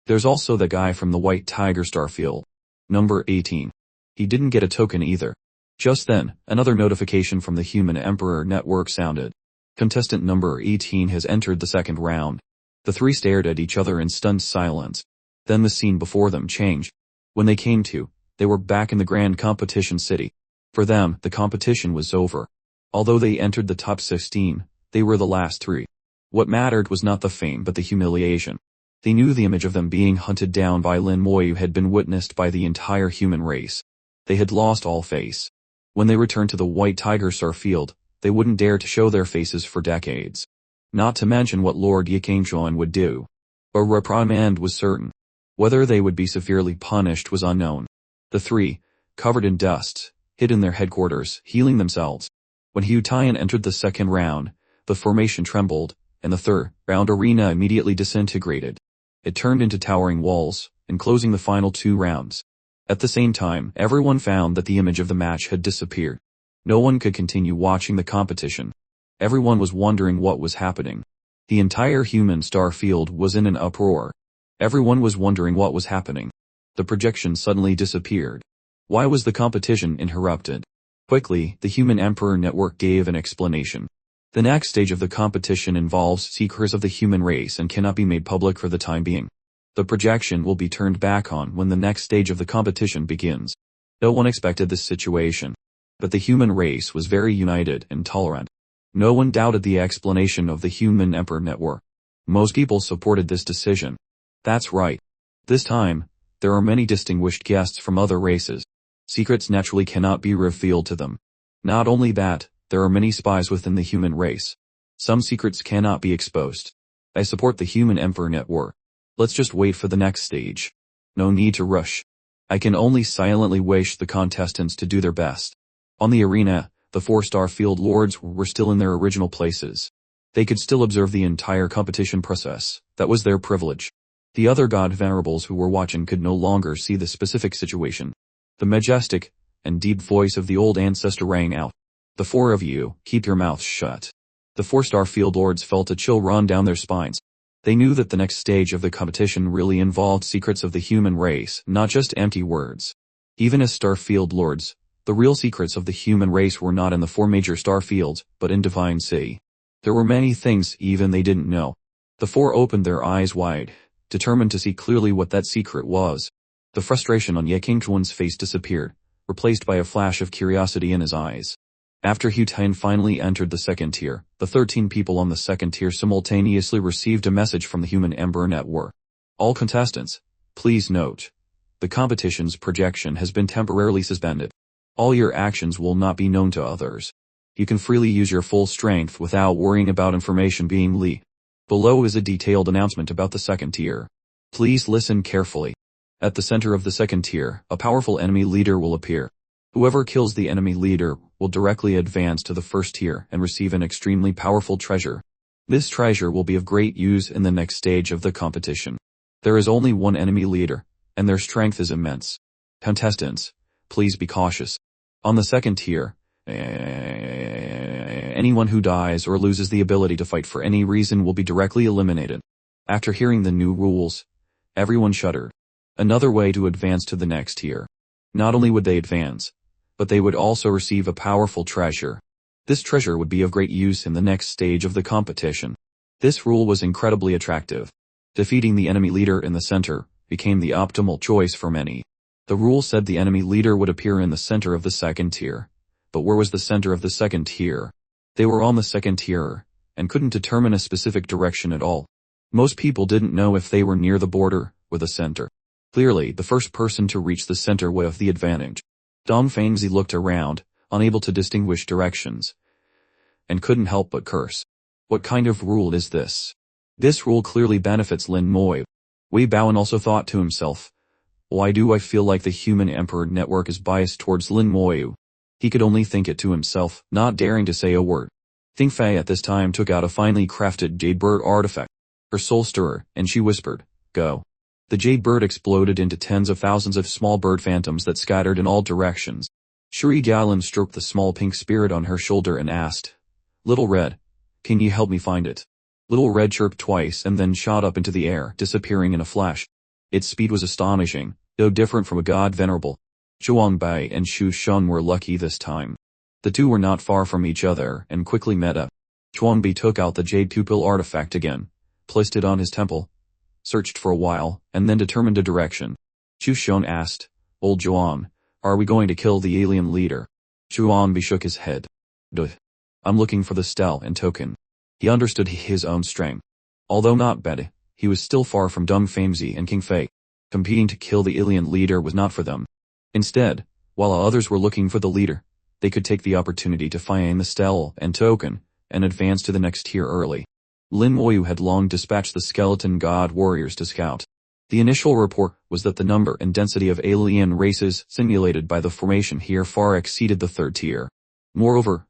There's also the guy from the White Tiger Starfield. Number 18. He didn't get a token either. Just then, another notification from the Human Emperor Network sounded. Contestant number 18 has entered the second round. The 3 stared at each other in stunned silence. Then the scene before them changed. When they came to, they were back in the grand competition city. For them, the competition was over. Although they entered the top 16, they were the last 3. What mattered was not the fame but the humiliation. They knew the image of them being hunted down by Lin Moyu had been witnessed by the entire human race. They had lost all face. When they returned to the White Tiger star field, they wouldn't dare to show their faces for decades. Not to mention what Lord Yikangjuan would do. A reprimand was certain. Whether they would be severely punished was unknown. The 3, covered in dust, hid in their headquarters, healing themselves. When Hugh Tian entered the second round, the formation trembled, and the third round arena immediately disintegrated. It turned into towering walls, enclosing the final 2 rounds. At the same time, everyone found that the image of the match had disappeared. No one could continue watching the competition. Everyone was wondering what was happening. The entire human star field was in an uproar. Everyone was wondering what was happening. The projection suddenly disappeared. Why was the competition interrupted? Quickly, the Human Emperor Network gave an explanation. The next stage of the competition involves secrets of the human race and cannot be made public for the time being. The projection will be turned back on when the next stage of the competition begins. No one expected this situation. But the human race was very united and tolerant. No one doubted the explanation of the Human Emperor Network. Most people supported this decision. That's right. This time, there are many distinguished guests from other races. Secrets naturally cannot be revealed to them. Not only that, there are many spies within the human race. Some secrets cannot be exposed. I support the Human Emperor Network. Let's just wait for the next stage. No need to rush. I can only silently wish the contestants to do their best. On the arena, the 4-star field lords were still in their original places. They could still observe the entire competition process. That was their privilege. The other god venerables who were watching could no longer see the specific situation. The majestic and deep voice of the old ancestor rang out. The 4 of you, keep your mouths shut. The 4-star field lords felt a chill run down their spines. They knew that the next stage of the competition really involved secrets of the human race, not just empty words. Even as Starfield Lords, the real secrets of the human race were not in the 4 major star fields, but in Divine Sea. There were many things even they didn't know. The 4 opened their eyes wide, determined to see clearly what that secret was. The frustration on Ye Qingchuan's face disappeared, replaced by a flash of curiosity in his eyes. After Hu Tian finally entered the 2nd tier, the 13 people on the 2nd tier simultaneously received a message from the Human Emperor Network. All contestants, please note, the competition's projection has been temporarily suspended. All your actions will not be known to others. You can freely use your full strength without worrying about information being leaked. Below is a detailed announcement about the 2nd tier. Please listen carefully. At the center of the 2nd tier, a powerful enemy leader will appear. Whoever kills the enemy leader will directly advance to the 1st tier and receive an extremely powerful treasure. This treasure will be of great use in the next stage of the competition. There is only one enemy leader, and their strength is immense. Contestants, please be cautious. On the 2nd tier, anyone who dies or loses the ability to fight for any reason will be directly eliminated. After hearing the new rules, everyone shuddered. Another way to advance to the next tier. Not only would they advance, but they would also receive a powerful treasure. This treasure would be of great use in the next stage of the competition. This rule was incredibly attractive. Defeating the enemy leader in the center became the optimal choice for many. The rule said the enemy leader would appear in the center of the 2nd tier. But where was the center of the 2nd tier? They were on the 2nd tier, and couldn't determine a specific direction at all. Most people didn't know if they were near the border or the center. Clearly, the first person to reach the center would have the advantage. Dong Fengzi looked around, unable to distinguish directions, and couldn't help but curse. What kind of rule is this? This rule clearly benefits Lin Moi. Wei Baoan also thought to himself, why do I feel like the Human Emperor Network is biased towards Lin Moi? He could only think it to himself, not daring to say a word. Thing Fei at this time took out a finely crafted jade bird artifact, her soul stirrer, and she whispered, go. The jade bird exploded into tens of thousands of small bird phantoms that scattered in all directions. Shuri Jialin stroked the small pink spirit on her shoulder and asked, Little Red, can you help me find it? Little Red chirped twice and then shot up into the air, disappearing in a flash. Its speed was astonishing, though different from a god venerable. Zhuang Bai and Xu Shun were lucky this time. The two were not far from each other and quickly met up. Zhuang Bai took out the jade pupil artifact again, placed it on his temple, searched for a while, and then determined a direction. Xu Shun asked, Old Zhuang, are we going to kill the alien leader? Zhuang Bai shook his head. Duh. I'm looking for the stele and token. He understood his own strength. Although not bad, he was still far from Dong Fengzi and King Fei. Competing to kill the alien leader was not for them. Instead, while others were looking for the leader, they could take the opportunity to find the stele and token, and advance to the next tier early. Lin Moyu had long dispatched the skeleton god warriors to scout. The initial report was that the number and density of alien races simulated by the formation here far exceeded the 3rd tier. Moreover,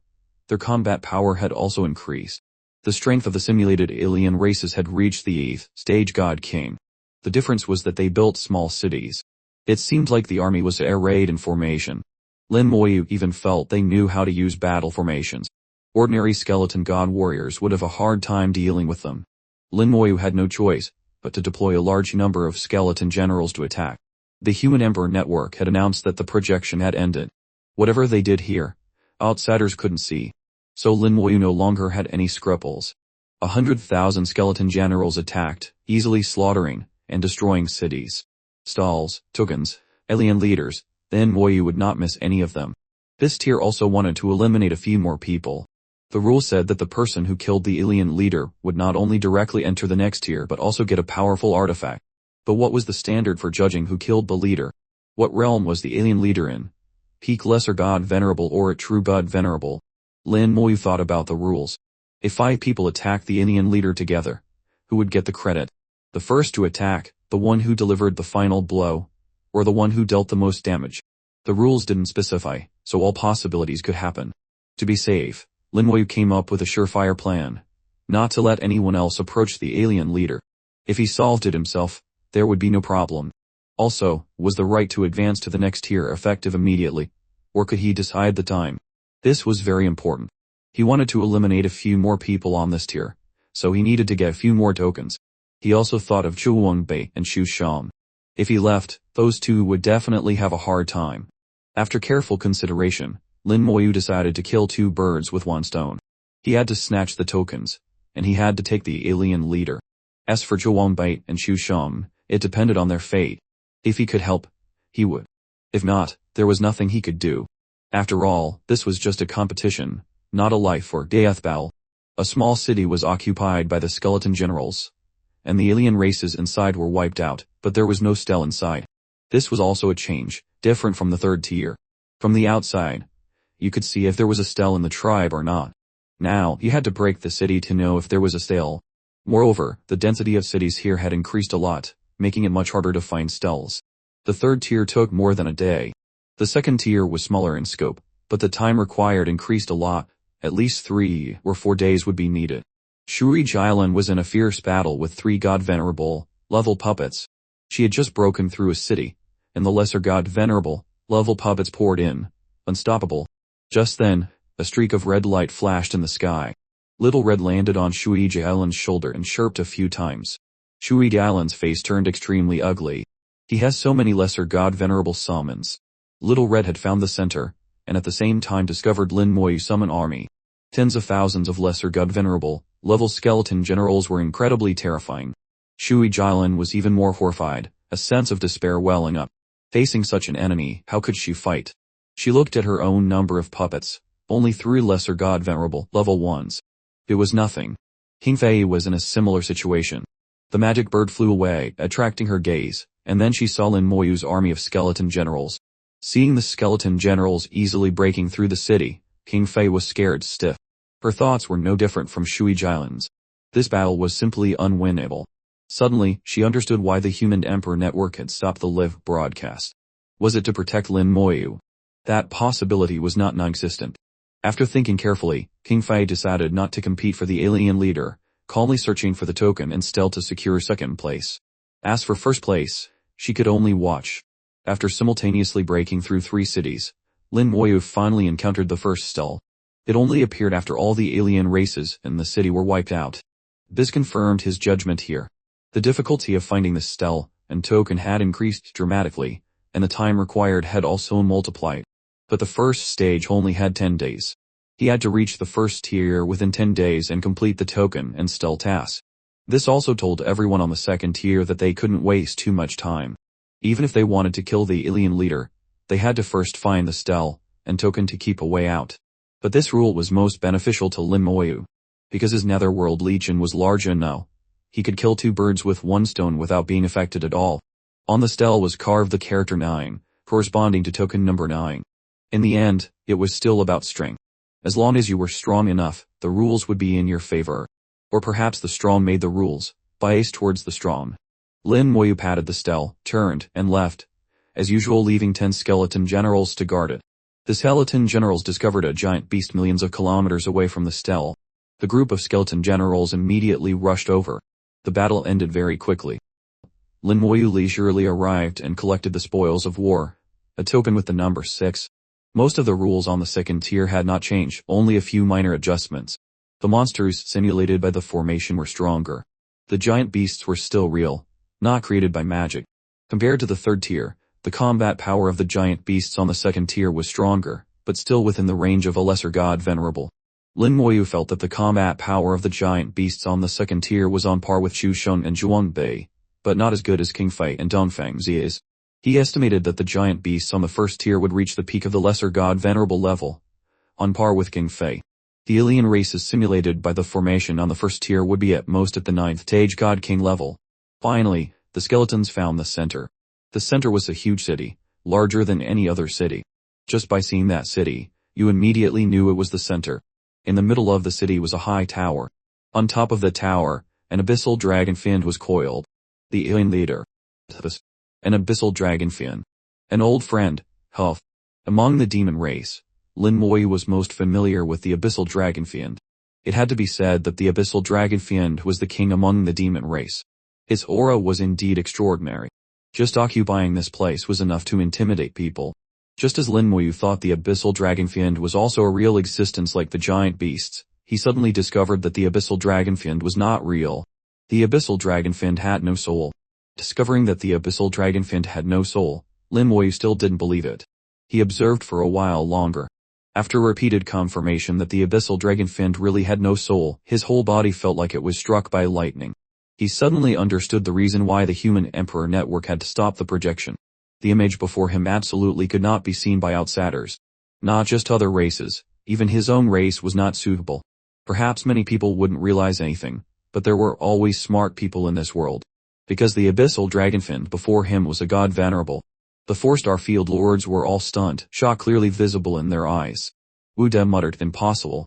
their combat power had also increased. The strength of the simulated alien races had reached the 8th stage God King. The difference was that they built small cities. It seemed like the army was arrayed in formation. Lin Moyu even felt they knew how to use battle formations. Ordinary skeleton god warriors would have a hard time dealing with them. Lin Moyu had no choice but to deploy a large number of skeleton generals to attack. The Human Emperor Network had announced that the projection had ended. Whatever they did here, outsiders couldn't see. So Lin Moyu no longer had any scruples. 100,000 skeleton generals attacked, easily slaughtering and destroying cities, stalls, tokens, alien leaders. Then Moyu would not miss any of them. This tier also wanted to eliminate a few more people. The rule said that the person who killed the alien leader would not only directly enter the next tier but also get a powerful artifact. But what was the standard for judging who killed the leader? What realm was the alien leader in? Peak Lesser God Venerable or a True God Venerable? Lin Moyu thought about the rules. If 5 people attacked the alien leader together, who would get the credit? The first to attack, the one who delivered the final blow, or the one who dealt the most damage? The rules didn't specify, so all possibilities could happen. To be safe, Lin Moyu came up with a surefire plan. Not to let anyone else approach the alien leader. If he solved it himself, there would be no problem. Also, was the right to advance to the next tier effective immediately? Or could he decide the time? This was very important. He wanted to eliminate a few more people on this tier, so he needed to get a few more tokens. He also thought of Zhuang Bei and Xu Shang. If he left, those two would definitely have a hard time. After careful consideration, Lin Moyu decided to kill two birds with one stone. He had to snatch the tokens, and he had to take the alien leader. As for Zhuang Bait and Xu Sheng, it depended on their fate. If he could help, he would. If not, there was nothing he could do. After all, this was just a competition, not a life or death battle. A small city was occupied by the skeleton generals, and the alien races inside were wiped out, but there was no Stell inside. This was also a change, different from the third tier. From the outside, you could see if there was a Stell in the tribe or not. Now, you had to break the city to know if there was a Stell. Moreover, the density of cities here had increased a lot, making it much harder to find Stells. The third tier took more than a day. The second tier was smaller in scope, but the time required increased a lot. At least 3 or 4 days would be needed. Shui Jailan was in a fierce battle with 3 god venerable, level puppets. She had just broken through a city, and the lesser god venerable, level puppets poured in, unstoppable. Just then, a streak of red light flashed in the sky. Little Red landed on Shui Jailan's shoulder and chirped a few times. Shui Jailan's face turned extremely ugly. He has so many lesser god venerable summons. Little Red had found the center, and at the same time discovered Lin Moyu's summon army. Tens of thousands of lesser god venerable, level skeleton generals were incredibly terrifying. Shui Jailan was even more horrified, a sense of despair welling up. Facing such an enemy, how could she fight? She looked at her own number of puppets, only 3 lesser god venerable, level 1s. It was nothing. King Fei was in a similar situation. The magic bird flew away, attracting her gaze, and then she saw Lin Moyu's army of skeleton generals. Seeing the skeleton generals easily breaking through the city, King Fei was scared stiff. Her thoughts were no different from Shui Jailan's. This battle was simply unwinnable. Suddenly, she understood why the Human Emperor Network had stopped the live broadcast. Was it to protect Lin Moyu? That possibility was not non-existent. After thinking carefully, King Fei decided not to compete for the alien leader, calmly searching for the token and Stell to secure second place. As for first place, she could only watch. After simultaneously breaking through 3 cities, Lin Moyu finally encountered the first Stell. It only appeared after all the alien races in the city were wiped out. This confirmed his judgment here. The difficulty of finding the Stell and token had increased dramatically, and the time required had also multiplied. But the first stage only had 10 days. He had to reach the first tier within 10 days and complete the token and Stell task. This also told everyone on the second tier that they couldn't waste too much time. Even if they wanted to kill the alien leader, they had to first find the Stell and token to keep a way out. But this rule was most beneficial to Lin Moyu. Because his netherworld legion was large enough, he could kill 2 birds with 1 stone without being affected at all. On the Stell was carved the character 9, corresponding to token number 9. In the end, it was still about strength. As long as you were strong enough, the rules would be in your favor. Or perhaps the strong made the rules, biased towards the strong. Lin Moyu patted the Stell, turned, and left, as usual leaving 10 skeleton generals to guard it. The skeleton generals discovered a giant beast millions of kilometers away from the Stell. The group of skeleton generals immediately rushed over. The battle ended very quickly. Lin Moyu leisurely arrived and collected the spoils of war, a token with the number 6. Most of the rules on the second tier had not changed, only a few minor adjustments. The monsters simulated by the formation were stronger. The giant beasts were still real, not created by magic. Compared to the third tier, the combat power of the giant beasts on the second tier was stronger, but still within the range of a lesser god venerable. Lin Moyu felt that the combat power of the giant beasts on the second tier was on par with Xu Sheng and Zhuang Bei, but not as good as King Fei and Dongfang Zi's. He estimated that the giant beasts on the first tier would reach the peak of the lesser god venerable level, on par with King Fei. The alien races simulated by the formation on the first tier would be at most at the 9th stage god king level. Finally, the skeletons found the center. The center was a huge city, larger than any other city. Just by seeing that city, you immediately knew it was the center. In the middle of the city was a high tower. On top of the tower, an abyssal dragon fin was coiled. The alien leader. An abyssal dragon fin. An old friend, Huff. Among the demon race, Lin Moyu was most familiar with the abyssal dragon fin. It had to be said that the abyssal dragon fin was the king among the demon race. Its aura was indeed extraordinary. Just occupying this place was enough to intimidate people. Just as Lin Moyu thought the abyssal dragon fin was also a real existence like the giant beasts, he suddenly discovered that the abyssal dragon fin was not real. The abyssal dragon fin had no soul. Discovering that the abyssal dragonfiend had no soul, Lin Moyu still didn't believe it. He observed for a while longer. After repeated confirmation that the abyssal dragonfiend really had no soul, his whole body felt like it was struck by lightning. He suddenly understood the reason why the human emperor network had to stop the projection. The image before him absolutely could not be seen by outsiders. Not just other races, even his own race was not suitable. Perhaps many people wouldn't realize anything, but there were always smart people in this world. Because the abyssal dragonfiend before him was a god venerable. The 4-star field lords were all stunned, shock clearly visible in their eyes. Wu De muttered, impossible.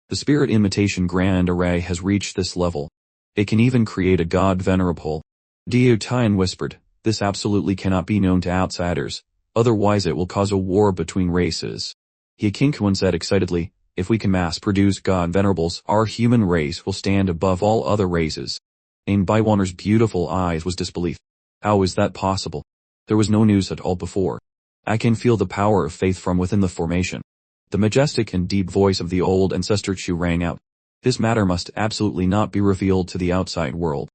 The spirit imitation grand array has reached this level. It can even create a god venerable. Diu Tian whispered, this absolutely cannot be known to outsiders, otherwise it will cause a war between races. He Kinkuan said excitedly, if we can mass produce god venerables, our human race will stand above all other races. In Baiwaner's beautiful eyes was disbelief. How is that possible? There was no news at all before. I can feel the power of faith from within the formation. The majestic and deep voice of the old ancestor Chu rang out. This matter must absolutely not be revealed to the outside world.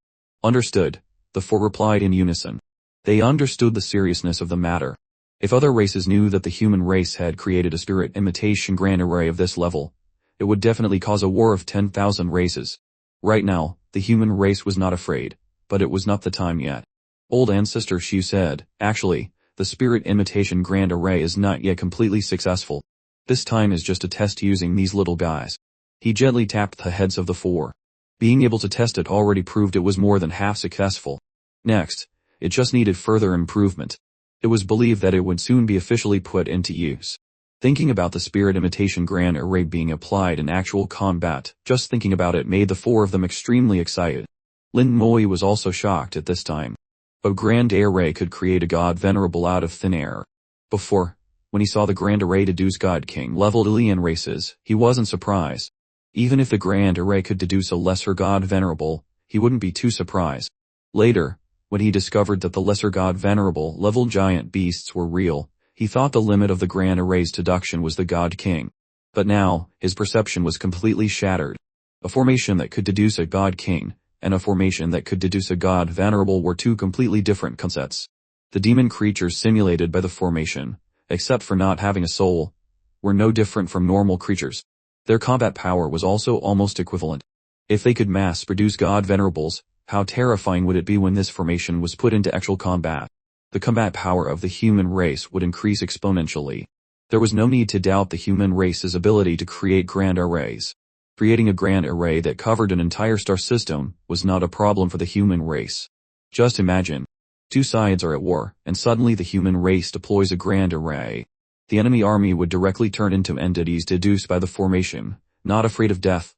Understood, the 4 replied in unison. They understood the seriousness of the matter. If other races knew that the human race had created a spirit imitation grand array of this level, it would definitely cause a war of 10,000 races. Right now, the human race was not afraid, but it was not the time yet. Old ancestor Shu said, actually, the spirit imitation grand array is not yet completely successful. This time is just a test using these little guys. He gently tapped the heads of the 4. Being able to test it already proved it was more than half successful. Next, it just needed further improvement. It was believed that it would soon be officially put into use. Thinking about the spirit imitation grand array being applied in actual combat, just thinking about it made the 4 of them extremely excited. Lin Moyu was also shocked at this time. A grand array could create a god venerable out of thin air. Before, when he saw the grand array deduce god king leveled alien races, he wasn't surprised. Even if the grand array could deduce a lesser god venerable, he wouldn't be too surprised. Later, when he discovered that the lesser god venerable leveled giant beasts were real, he thought the limit of the grand array's deduction was the god king. But now, his perception was completely shattered. A formation that could deduce a god king, and a formation that could deduce a god venerable were 2 completely different concepts. The demon creatures simulated by the formation, except for not having a soul, were no different from normal creatures. Their combat power was also almost equivalent. If they could mass produce god venerables, how terrifying would it be when this formation was put into actual combat? The combat power of the human race would increase exponentially. There was no need to doubt the human race's ability to create grand arrays. Creating a grand array that covered an entire star system was not a problem for the human race. Just imagine. 2 sides are at war, and suddenly the human race deploys a grand array. The enemy army would directly turn into entities deduced by the formation, not afraid of death,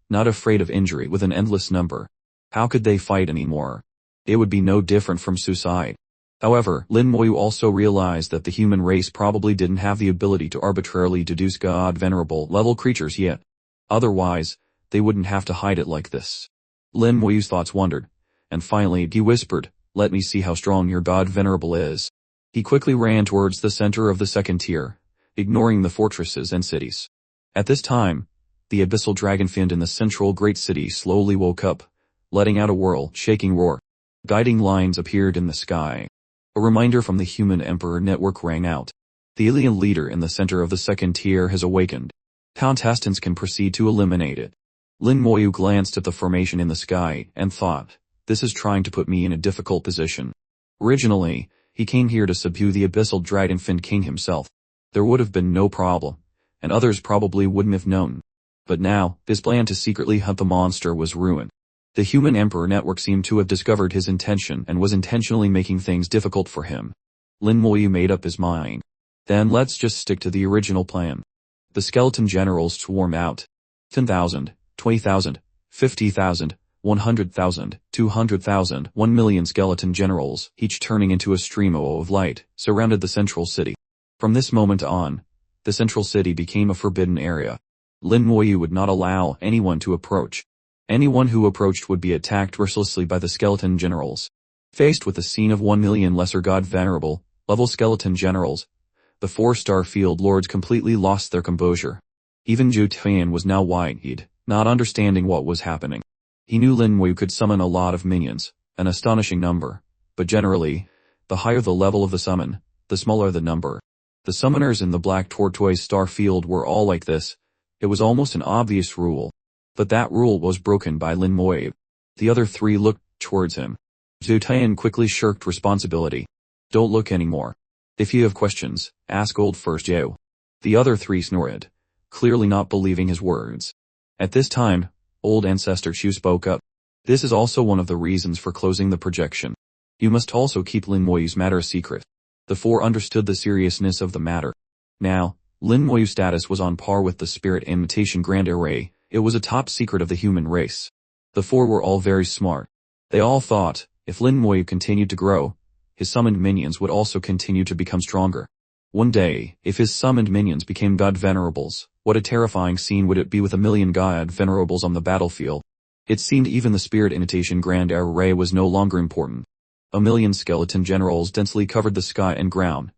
not afraid of injury with an endless number. How could they fight anymore? It would be no different from suicide. However, Lin Moyu also realized that the human race probably didn't have the ability to arbitrarily deduce god venerable level creatures yet. Otherwise, they wouldn't have to hide it like this. Lin Moyu's thoughts wandered, and finally he whispered, let me see how strong your god venerable is. He quickly ran towards the center of the 2nd tier, ignoring the fortresses and cities. At this time, the abyssal dragonfiend in the central great city slowly woke up, letting out a world-shaking roar. Guiding lines appeared in the sky. A reminder from the human emperor network rang out. The alien leader in the center of the 2nd tier has awakened. Contestants can proceed to eliminate it. Lin Moyu glanced at the formation in the sky and thought, this is trying to put me in a difficult position. Originally, he came here to subdue the abyssal dragonfiend king himself. There would have been no problem, and others probably wouldn't have known. But now, this plan to secretly hunt the monster was ruined. The human emperor network seemed to have discovered his intention and was intentionally making things difficult for him. Lin Moyu made up his mind. Then let's just stick to the original plan. The skeleton generals swarm out. 10,000, 20,000, 50,000, 100,000, 200,000, 1 million skeleton generals, each turning into a stream of light, surrounded the central city. From this moment on, the central city became a forbidden area. Lin Moyu would not allow anyone to approach. Anyone who approached would be attacked mercilessly by the skeleton generals. Faced with the scene of 1 million lesser god venerable, level skeleton generals, the 4-star field lords completely lost their composure. Even Zhu Tian was now wide-eyed, not understanding what was happening. He knew Lin Moyu could summon a lot of minions, An astonishing number. But generally, the higher the level of the summon, the smaller the number. The summoners in the Black Tortoise Star Field were all like this. It was almost an obvious rule. But that rule was broken by Lin Moyu. The other three looked towards him. Zhu Tian quickly shirked responsibility. Don't look anymore. If you have questions, ask old first Yao. The other three snorted, clearly not believing his words. At this time, old ancestor Shu spoke up. This is also one of the reasons for closing the projection. You must also keep Lin Moyu's matter a secret. The four understood the seriousness of the matter. Now, Lin Moyu's status was on par with the Spirit Imitation Grand Array. It was a top secret of the human race. The four were all very smart. They all thought, if Lin Moyu continued to grow, his summoned minions would also continue to become stronger. One day, if his summoned minions became God Venerables, what a terrifying scene would it be with 1,000,000 God Venerables on the battlefield. It seemed even the Spirit Imitation Grand Array was no longer important. 1,000,000 skeleton generals densely covered the sky and ground,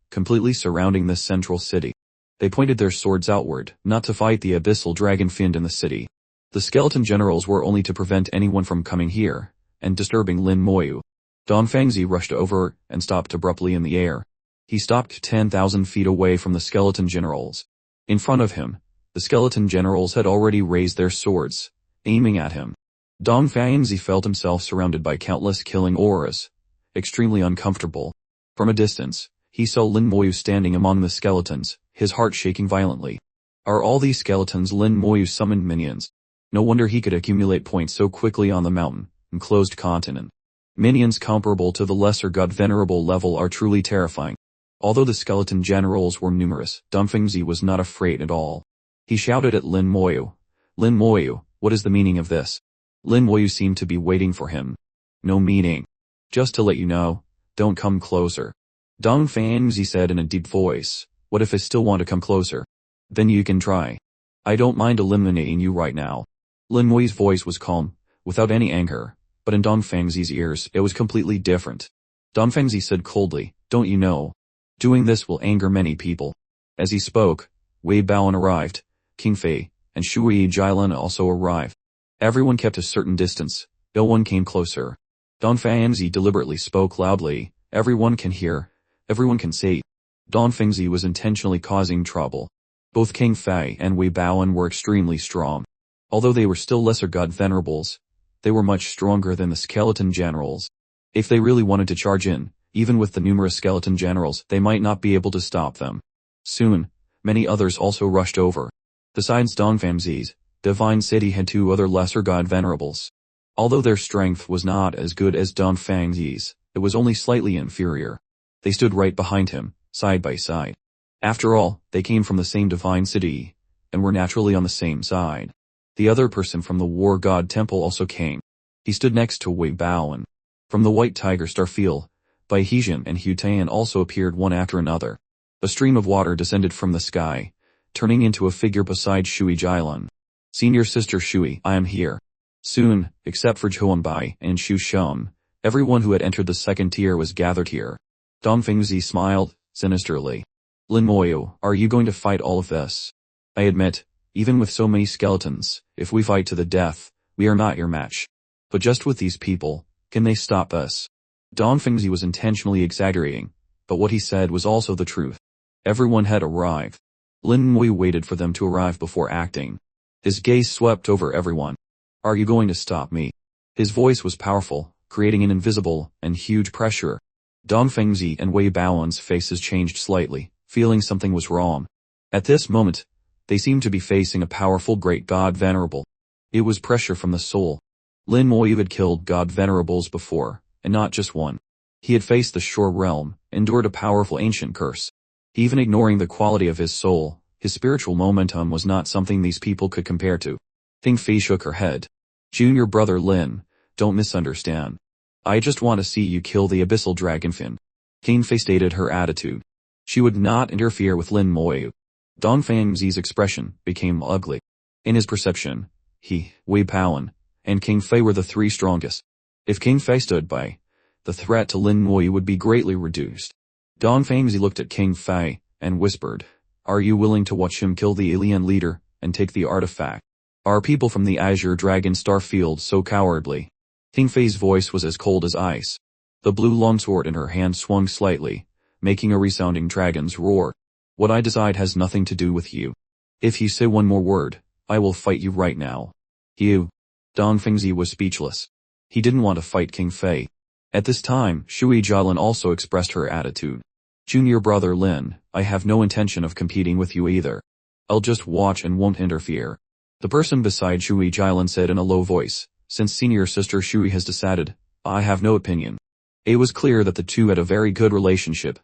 completely surrounding the central city. They pointed their swords outward, not to fight the abyssal dragon fiend in the city. The skeleton generals were only to prevent anyone from coming here and disturbing Lin Moyu. Don Fangzi rushed over and stopped abruptly in the air. He stopped 10,000 feet away from the skeleton generals. In front of him, the skeleton generals had already raised their swords, aiming at him. Don Fangzi felt himself surrounded by countless killing auras, extremely uncomfortable. From a distance, he saw Lin Moyu standing among the skeletons, his heart shaking violently. Are all these skeletons Lin Moyu's summoned minions? No wonder he could accumulate points so quickly on the mountain, enclosed continent. Minions comparable to the lesser God Venerable level are truly terrifying. Although the skeleton generals were numerous, Don Fangzi was not afraid at all. He shouted at Lin Moyu. Lin Moyu, what is the meaning of this? Lin Moyu seemed to be waiting for him. No meaning. Just to let you know, don't come closer. Don Fangzi said in a deep voice. What if I still want to come closer? Then you can try. I don't mind eliminating you right now. Lin Moyu's voice was calm, without any anger, but in Don Fangzi's ears it was completely different. Don Fangzi said coldly, don't you know? Doing this will anger many people. As he spoke, Wei Baoan arrived, King Fei, and Shui Jilan also arrived. Everyone kept a certain distance, no one came closer. Don Fangzi deliberately spoke loudly, everyone can hear, everyone can see. Don Fangzi was intentionally causing trouble. Both King Fei and Wei Baoan were extremely strong. Although they were still lesser God Venerables, they were much stronger than the skeleton generals. If they really wanted to charge in, even with the numerous skeleton generals, they might not be able to stop them. Soon, many others also rushed over. Besides Don Fangzi's, Divine City had two other lesser God Venerables. Although their strength was not as good as Don Fangzi's, it was only slightly inferior. They stood right behind him, side by side. After all, they came from the same Divine City, and were naturally on the same side. The other person from the War God Temple also came. He stood next to Wei Baoan. From the White Tiger Star Field, Bai Hejian and Hu Tian also appeared one after another. A stream of water descended from the sky, turning into a figure beside Shui Jilan. Senior sister Shui, I am here. Soon, except for Zhuangbai and Shu Shum, everyone who had entered the second tier was gathered here. Don Fangzi smiled, sinisterly. Lin Moyu, are you going to fight all of this? I admit, even with so many skeletons, if we fight to the death, we are not your match. But just with these people, can they stop us? Don Fangzi was intentionally exaggerating, but what he said was also the truth. Everyone had arrived. Lin Moyu waited for them to arrive before acting. His gaze swept over everyone. Are you going to stop me? His voice was powerful, creating an invisible and huge pressure. Don Fangzi and Wei Baoan's faces changed slightly, feeling something was wrong. At this moment, they seemed to be facing a powerful great God Venerable. It was pressure from the soul. Lin Moyu had killed God Venerables before, and not just one. He had faced the Shore Realm, endured a powerful ancient curse. Even ignoring the quality of his soul, his spiritual momentum was not something these people could compare to. King Fei shook her head. Junior brother Lin, don't misunderstand. I just want to see you kill the abyssal dragonfin. King Fei stated her attitude. She would not interfere with Lin Moyu. Don Fangzi's expression became ugly. In his perception, he, Wei Baoan, and King Fei were the three strongest. If King Fei stood by, the threat to Lin Moyu would be greatly reduced. Don Fangzi looked at King Fei and whispered, are you willing to watch him kill the alien leader and take the artifact? Are people from the Azure Dragon Star Field so cowardly? King Fei's voice was as cold as ice. The blue longsword in her hand swung slightly, making a resounding dragon's roar. What I decide has nothing to do with you. If you say one more word, I will fight you right now. You. Dong Fengzi was speechless. He didn't want to fight King Fei. At this time, Shui Jialin also expressed her attitude. Junior brother Lin, I have no intention of competing with you either. I'll just watch and won't interfere. The person beside Shui Jialin said in a low voice, since senior sister Shui has decided, I have no opinion. It was clear that the two had a very good relationship.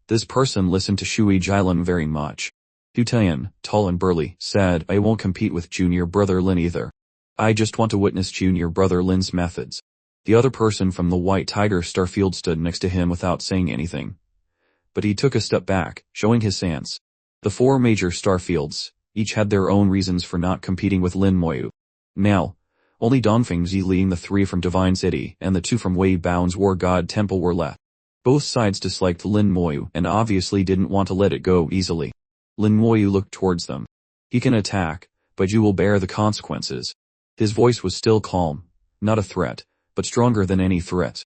This person listened to Shui Jialin very much. Hu Tian, tall and burly, said, I won't compete with junior brother Lin either. I just want to witness junior brother Lin's methods. The other person from the White Tiger Starfield stood next to him without saying anything. But he took a step back, showing his stance. The four major Starfields, each had their own reasons for not competing with Lin Moyu. Now, only Dongfengzi leading the three from Divine City and the two from Wei Bao's War God Temple were left. Both sides disliked Lin Moyu and obviously didn't want to let it go easily. Lin Moyu looked towards them. He can attack, but you will bear the consequences. His voice was still calm, not a threat, but stronger than any threat.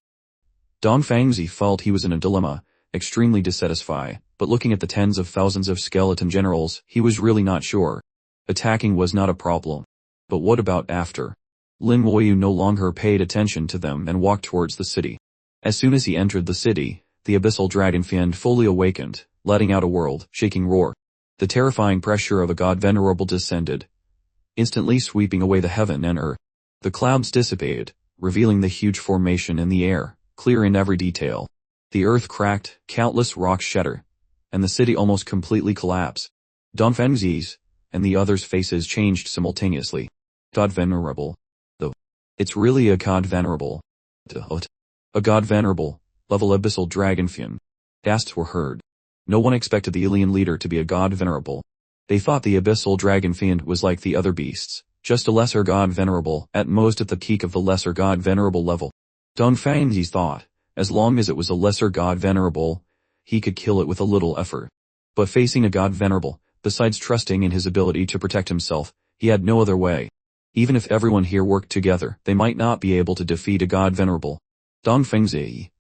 Dongfengzi felt he was in a dilemma, extremely dissatisfied, but looking at the tens of thousands of skeleton generals, he was really not sure. Attacking was not a problem. But what about after? Lin Moyu no longer paid attention to them and walked towards the city. As soon as he entered the city, the abyssal dragon fiend fully awakened, letting out a world-shaking roar. The terrifying pressure of a god venerable descended, instantly sweeping away the heaven and earth. The clouds dissipated, revealing the huge formation in the air, clear in every detail. The earth cracked, countless rocks shattered, and the city almost completely collapsed. Dongfengzi's and the others' faces changed simultaneously. God venerable. It's really a god venerable. A god venerable, level abyssal dragon fiend. Gasps were heard. No one expected the alien leader to be a god venerable. They thought the abyssal dragon fiend was like the other beasts, just a lesser god venerable, at most at the peak of the lesser god venerable level. Dongfengzi thought, as long as it was a lesser god venerable, he could kill it with a little effort. But facing a god venerable, besides trusting in his ability to protect himself, he had no other way. Even if everyone here worked together, they might not be able to defeat a god venerable. Dongfengzi,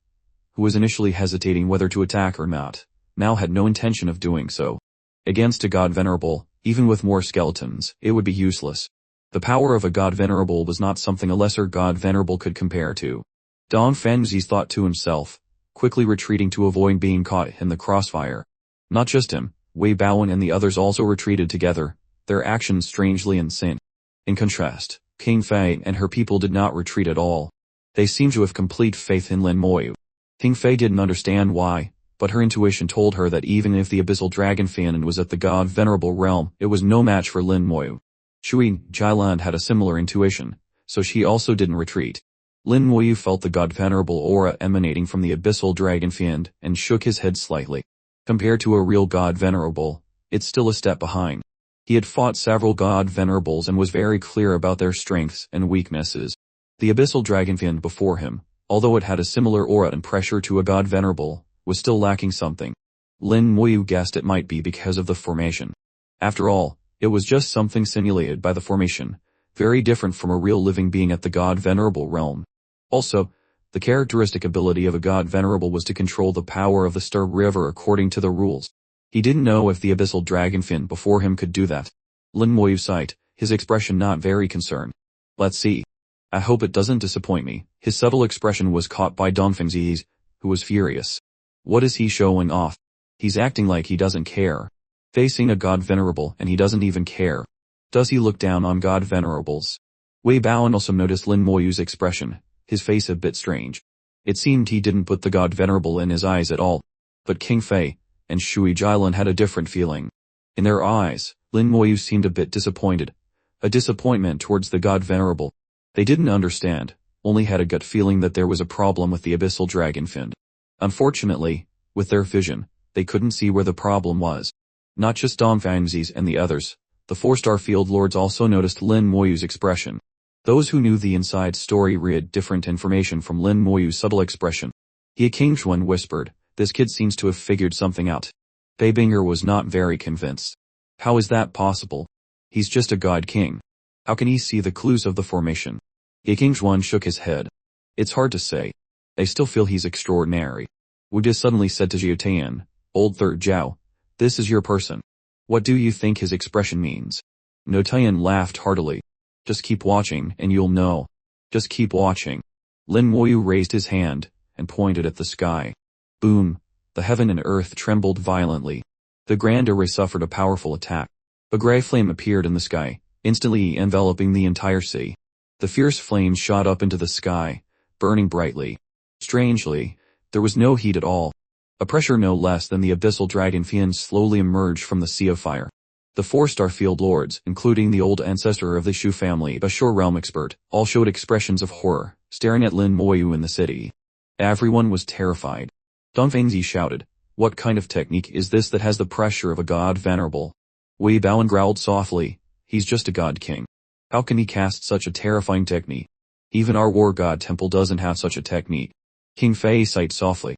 who was initially hesitating whether to attack or not, now had no intention of doing so. Against a god venerable, even with more skeletons, it would be useless. The power of a god venerable was not something a lesser god venerable could compare to. Dongfengzi thought to himself, quickly retreating to avoid being caught in the crossfire. Not just him, Wei Baowen and the others also retreated together, their actions strangely insane. In contrast, King Fei and her people did not retreat at all. They seemed to have complete faith in Lin Moyu. King Fei didn't understand why, but her intuition told her that even if the abyssal dragon fiend was at the god venerable realm, it was no match for Lin Moyu. Shui Jialin had a similar intuition, so she also didn't retreat. Lin Moyu felt the god venerable aura emanating from the abyssal dragon fiend and shook his head slightly. Compared to a real god venerable, it's still a step behind. He had fought several god venerables and was very clear about their strengths and weaknesses. The abyssal dragon fiend before him, although it had a similar aura and pressure to a god venerable, was still lacking something. Lin Moyu guessed it might be because of the formation. After all, it was just something simulated by the formation, very different from a real living being at the god venerable realm. Also, the characteristic ability of a god venerable was to control the power of the Star River according to the rules. He didn't know if the abyssal dragon fiend before him could do that. Lin Moyu sighed, his expression not very concerned. Let's see. I hope it doesn't disappoint me. His subtle expression was caught by Dongfengzi's, who was furious. What is he showing off? He's acting like he doesn't care. Facing a god venerable and he doesn't even care. Does he look down on god venerables? Wei Baowen also noticed Lin Moyu's expression, his face a bit strange. It seemed he didn't put the god venerable in his eyes at all. But King Fei and Shui Jialin had a different feeling. In their eyes, Lin Moyu seemed a bit disappointed. A disappointment towards the god venerable. They didn't understand, only had a gut feeling that there was a problem with the abyssal dragon fiend. Unfortunately, with their vision, they couldn't see where the problem was. Not just Dongfengzi's and the others, the four Starfield Lords also noticed Lin Moyu's expression. Those who knew the inside story read different information from Lin Moyu's subtle expression. He Kingxuan whispered, this kid seems to have figured something out. Beibinger was not very convinced. How is that possible? He's just a god king. How can he see the clues of the formation? He Kingxuan shook his head. It's hard to say. I still feel he's extraordinary. Wu De suddenly said to Jiao Tian, Old Third Zhao, this is your person. What do you think his expression means? No Tian laughed heartily. Just keep watching and you'll know. Just keep watching. Lin Moyu raised his hand and pointed at the sky. Boom! The heaven and earth trembled violently. The Grand Array suffered a powerful attack. A gray flame appeared in the sky, instantly enveloping the entire sea. The fierce flames shot up into the sky, burning brightly. Strangely, there was no heat at all. A pressure no less than the abyssal dragon fiends slowly emerged from the sea of fire. The 4 Starfield Lords, including the old ancestor of the Shu family, a Shore Realm expert, all showed expressions of horror, staring at Lin Moyu in the city. Everyone was terrified. Dong Fengzi shouted, What kind of technique is this that has the pressure of a god venerable? Wei Baoan growled softly, He's just a god king. How can he cast such a terrifying technique? Even our war god temple doesn't have such a technique. King Fei sighed softly.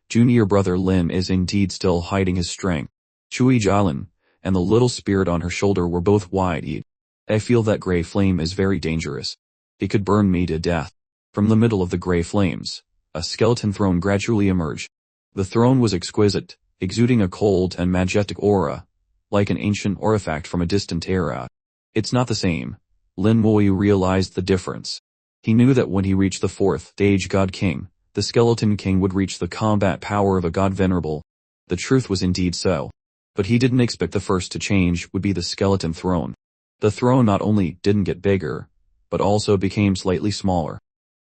Junior brother Lin is indeed still hiding his strength. Chui Jialin and the little spirit on her shoulder were both wide-eyed. I feel that gray flame is very dangerous. It could burn me to death. From the middle of the gray flames, a skeleton throne gradually emerged. The throne was exquisite, exuding a cold and majestic aura, like an ancient artifact from a distant era. It's not the same. Lin Moyu realized the difference. He knew that when he reached the 4th stage God King, the Skeleton King would reach the combat power of a god venerable. The truth was indeed so. But he didn't expect the first to change would be the skeleton throne. The throne not only didn't get bigger, but also became slightly smaller.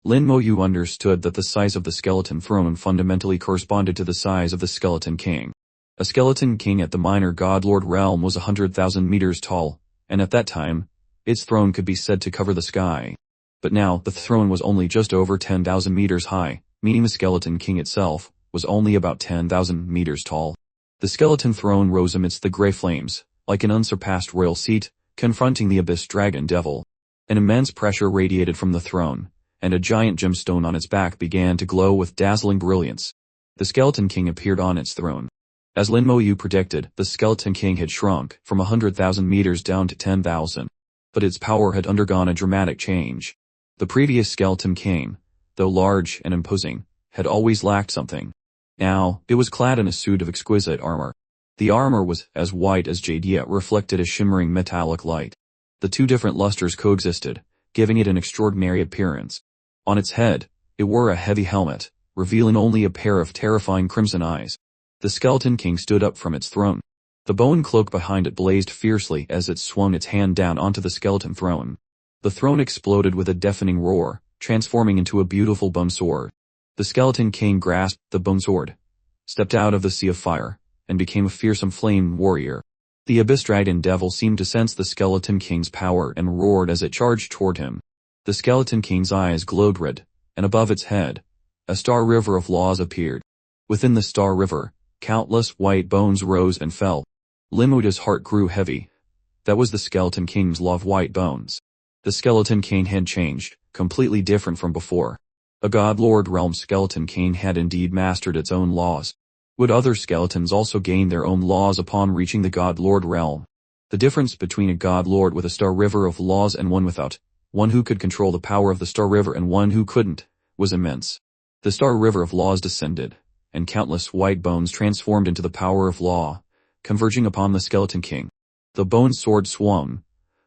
Lin Moyu understood that the size of the skeleton throne fundamentally corresponded to the size of the Skeleton King. A Skeleton King at the Minor God Lord realm was 100,000 meters tall, and at that time, its throne could be said to cover the sky. But now, the throne was only just over 10,000 meters high, meaning the Skeleton King itself was only about 10,000 meters tall. The skeleton throne rose amidst the gray flames, like an unsurpassed royal seat, confronting the abyss dragon devil. An immense pressure radiated from the throne, and a giant gemstone on its back began to glow with dazzling brilliance. The Skeleton King appeared on its throne. As Lin Moyu predicted, the Skeleton King had shrunk from 100,000 meters down to 10,000. But its power had undergone a dramatic change. The previous Skeleton King, though large and imposing, had always lacked something. Now, it was clad in a suit of exquisite armor. The armor was as white as jade yet reflected a shimmering metallic light. The 2 different lusters coexisted, giving it an extraordinary appearance. On its head, it wore a heavy helmet, revealing only a pair of terrifying crimson eyes. The Skeleton King stood up from its throne. The bone cloak behind it blazed fiercely as it swung its hand down onto the skeleton throne. The throne exploded with a deafening roar, transforming into a beautiful bone sword. The Skeleton King grasped the bone sword, stepped out of the sea of fire, and became a fearsome flame warrior. The Abyss Dragon Devil seemed to sense the Skeleton King's power and roared as it charged toward him. The Skeleton King's eyes glowed red, and above its head, a star river of laws appeared. Within the star river, countless white bones rose and fell. Lin Moyu's heart grew heavy. That was the Skeleton King's law of white bones. The Skeleton King had changed, completely different from before. A God Lord realm Skeleton King had indeed mastered its own laws. Would other skeletons also gain their own laws upon reaching the God Lord realm? The difference between a God Lord with a star river of laws and one without, one who could control the power of the star river and one who couldn't, was immense. The star river of laws descended, and countless white bones transformed into the power of law, converging upon the Skeleton King. The bone sword swung,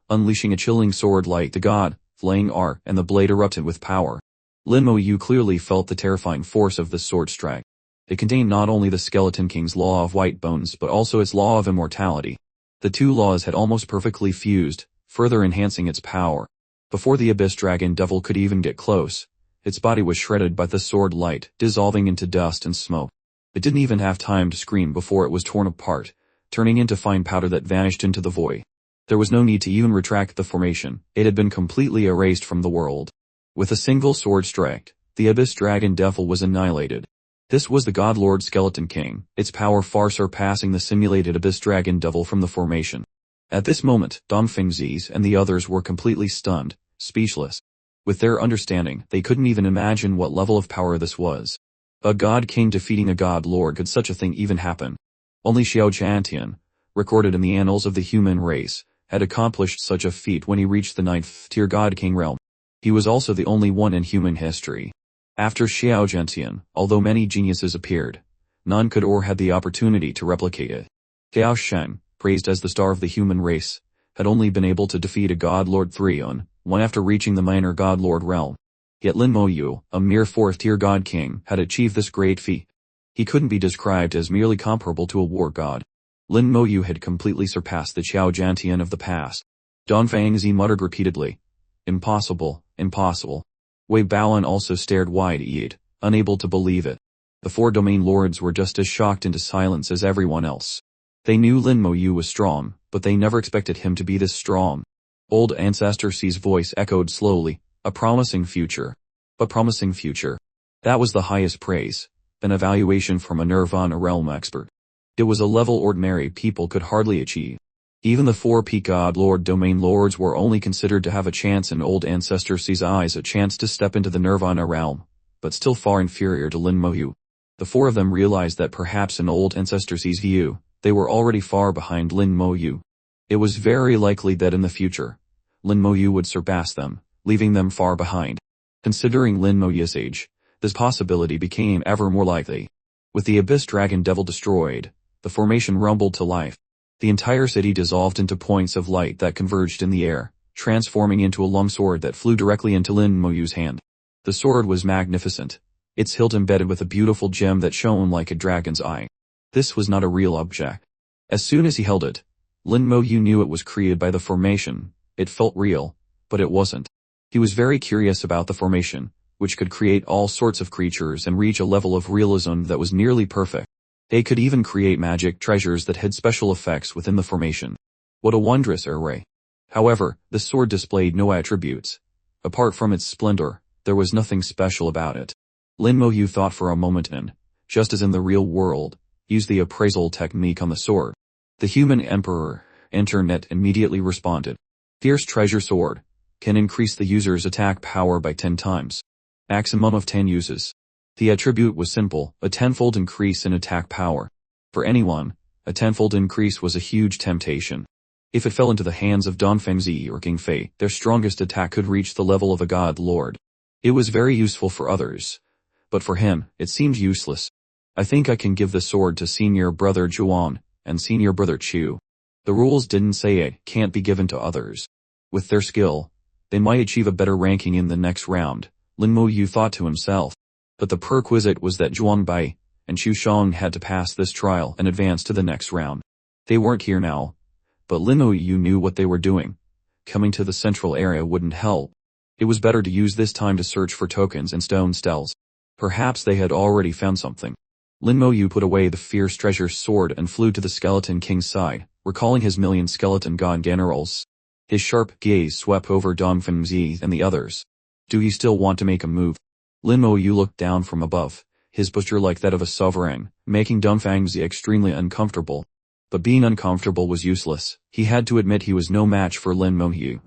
unleashing a chilling sword like the god, flaying arc, and the blade erupted with power. Lin Moyu clearly felt the terrifying force of the sword strike. It contained not only the Skeleton King's law of white bones but also its law of immortality. The 2 laws had almost perfectly fused, further enhancing its power. Before the Abyss Dragon Devil could even get close, its body was shredded by the sword light, dissolving into dust and smoke. It didn't even have time to scream before it was torn apart, turning into fine powder that vanished into the void. There was no need to even retract the formation. It had been completely erased from the world. With a single sword strike, the Abyss Dragon Devil was annihilated. This was the God Lord Skeleton King, its power far surpassing the simulated Abyss Dragon Devil from the formation. At this moment, Dong Fengzi and the others were completely stunned, speechless. With their understanding, they couldn't even imagine what level of power this was. A God King defeating a God Lord, could such a thing even happen? Only Xiao Jiantian, recorded in the annals of the human race, had accomplished such a feat when he reached the 9th tier God King realm. He was also the only one in human history. After Xiao Zhenxian, although many geniuses appeared, none could or had the opportunity to replicate it. Gao Sheng, praised as the star of the human race, had only been able to defeat a god lord Frieren, one after reaching the minor god lord realm. Yet Lin Moyu, a mere fourth-tier god king, had achieved this great feat. He couldn't be described as merely comparable to a war god. Lin Moyu had completely surpassed the Xiao Zhantian of the past. Don Fangzi muttered repeatedly, "Impossible, impossible." Wei Baoan also stared wide-eyed, unable to believe it. The four domain lords were just as shocked into silence as everyone else. They knew Lin Moyu was strong, but they never expected him to be this strong. Old Ancestor C's voice echoed slowly, "A promising future. A promising future." That was the highest praise, an evaluation from a Nirvana realm expert. It was a level ordinary people could hardly achieve. Even the four peak god lord domain lords were only considered to have a chance in Old Ancestor C's eyes, a chance to step into the Nirvana realm, but still far inferior to Lin Moyu. The four of them realized that perhaps in Old Ancestor C's view, they were already far behind Lin Moyu. It was very likely that in the future, Lin Moyu would surpass them, leaving them far behind. Considering Lin Moyu's age, this possibility became ever more likely. With the Abyss Dragon Devil destroyed, the formation rumbled to life. The entire city dissolved into points of light that converged in the air, transforming into a long sword that flew directly into Lin Moyu's hand. The sword was magnificent, its hilt embedded with a beautiful gem that shone like a dragon's eye. This was not a real object. As soon as he held it, Lin Moyu knew it was created by the formation. It felt real, but it wasn't. He was very curious about the formation, which could create all sorts of creatures and reach a level of realism that was nearly perfect. They could even create magic treasures that had special effects within the formation. What a wondrous array. However, the sword displayed no attributes. Apart from its splendor, there was nothing special about it. Lin Moyu thought for a moment and, just as in the real world, used the appraisal technique on the sword. The human emperor, internet, immediately responded. Fierce treasure sword. Can increase the user's attack power by 10 times. Maximum of 10 uses. The attribute was simple, a tenfold increase in attack power. For anyone, a tenfold increase was a huge temptation. If it fell into the hands of Don Fengzi or King Fei, their strongest attack could reach the level of a god lord. It was very useful for others. But for him, it seemed useless. "I think I can give the sword to senior brother Zhuan, and senior brother Chu. The rules didn't say it can't be given to others. With their skill, they might achieve a better ranking in the next round," Lin Moyu thought to himself. But the prerequisite was that Zhuang Bai and Chu Shang had to pass this trial and advance to the next round. They weren't here now, but Lin Moyu knew what they were doing. Coming to the central area wouldn't help. It was better to use this time to search for tokens and stone stels. Perhaps they had already found something. Lin Moyu put away the fierce treasure sword and flew to the Skeleton King's side, recalling his million skeleton god generals. His sharp gaze swept over Dong Fengzi and the others. Do you still want to make a move? Lin Moyu looked down from above, his posture like that of a sovereign, making Dong Fengzi extremely uncomfortable. But being uncomfortable was useless. He had to admit he was no match for Lin Moyu.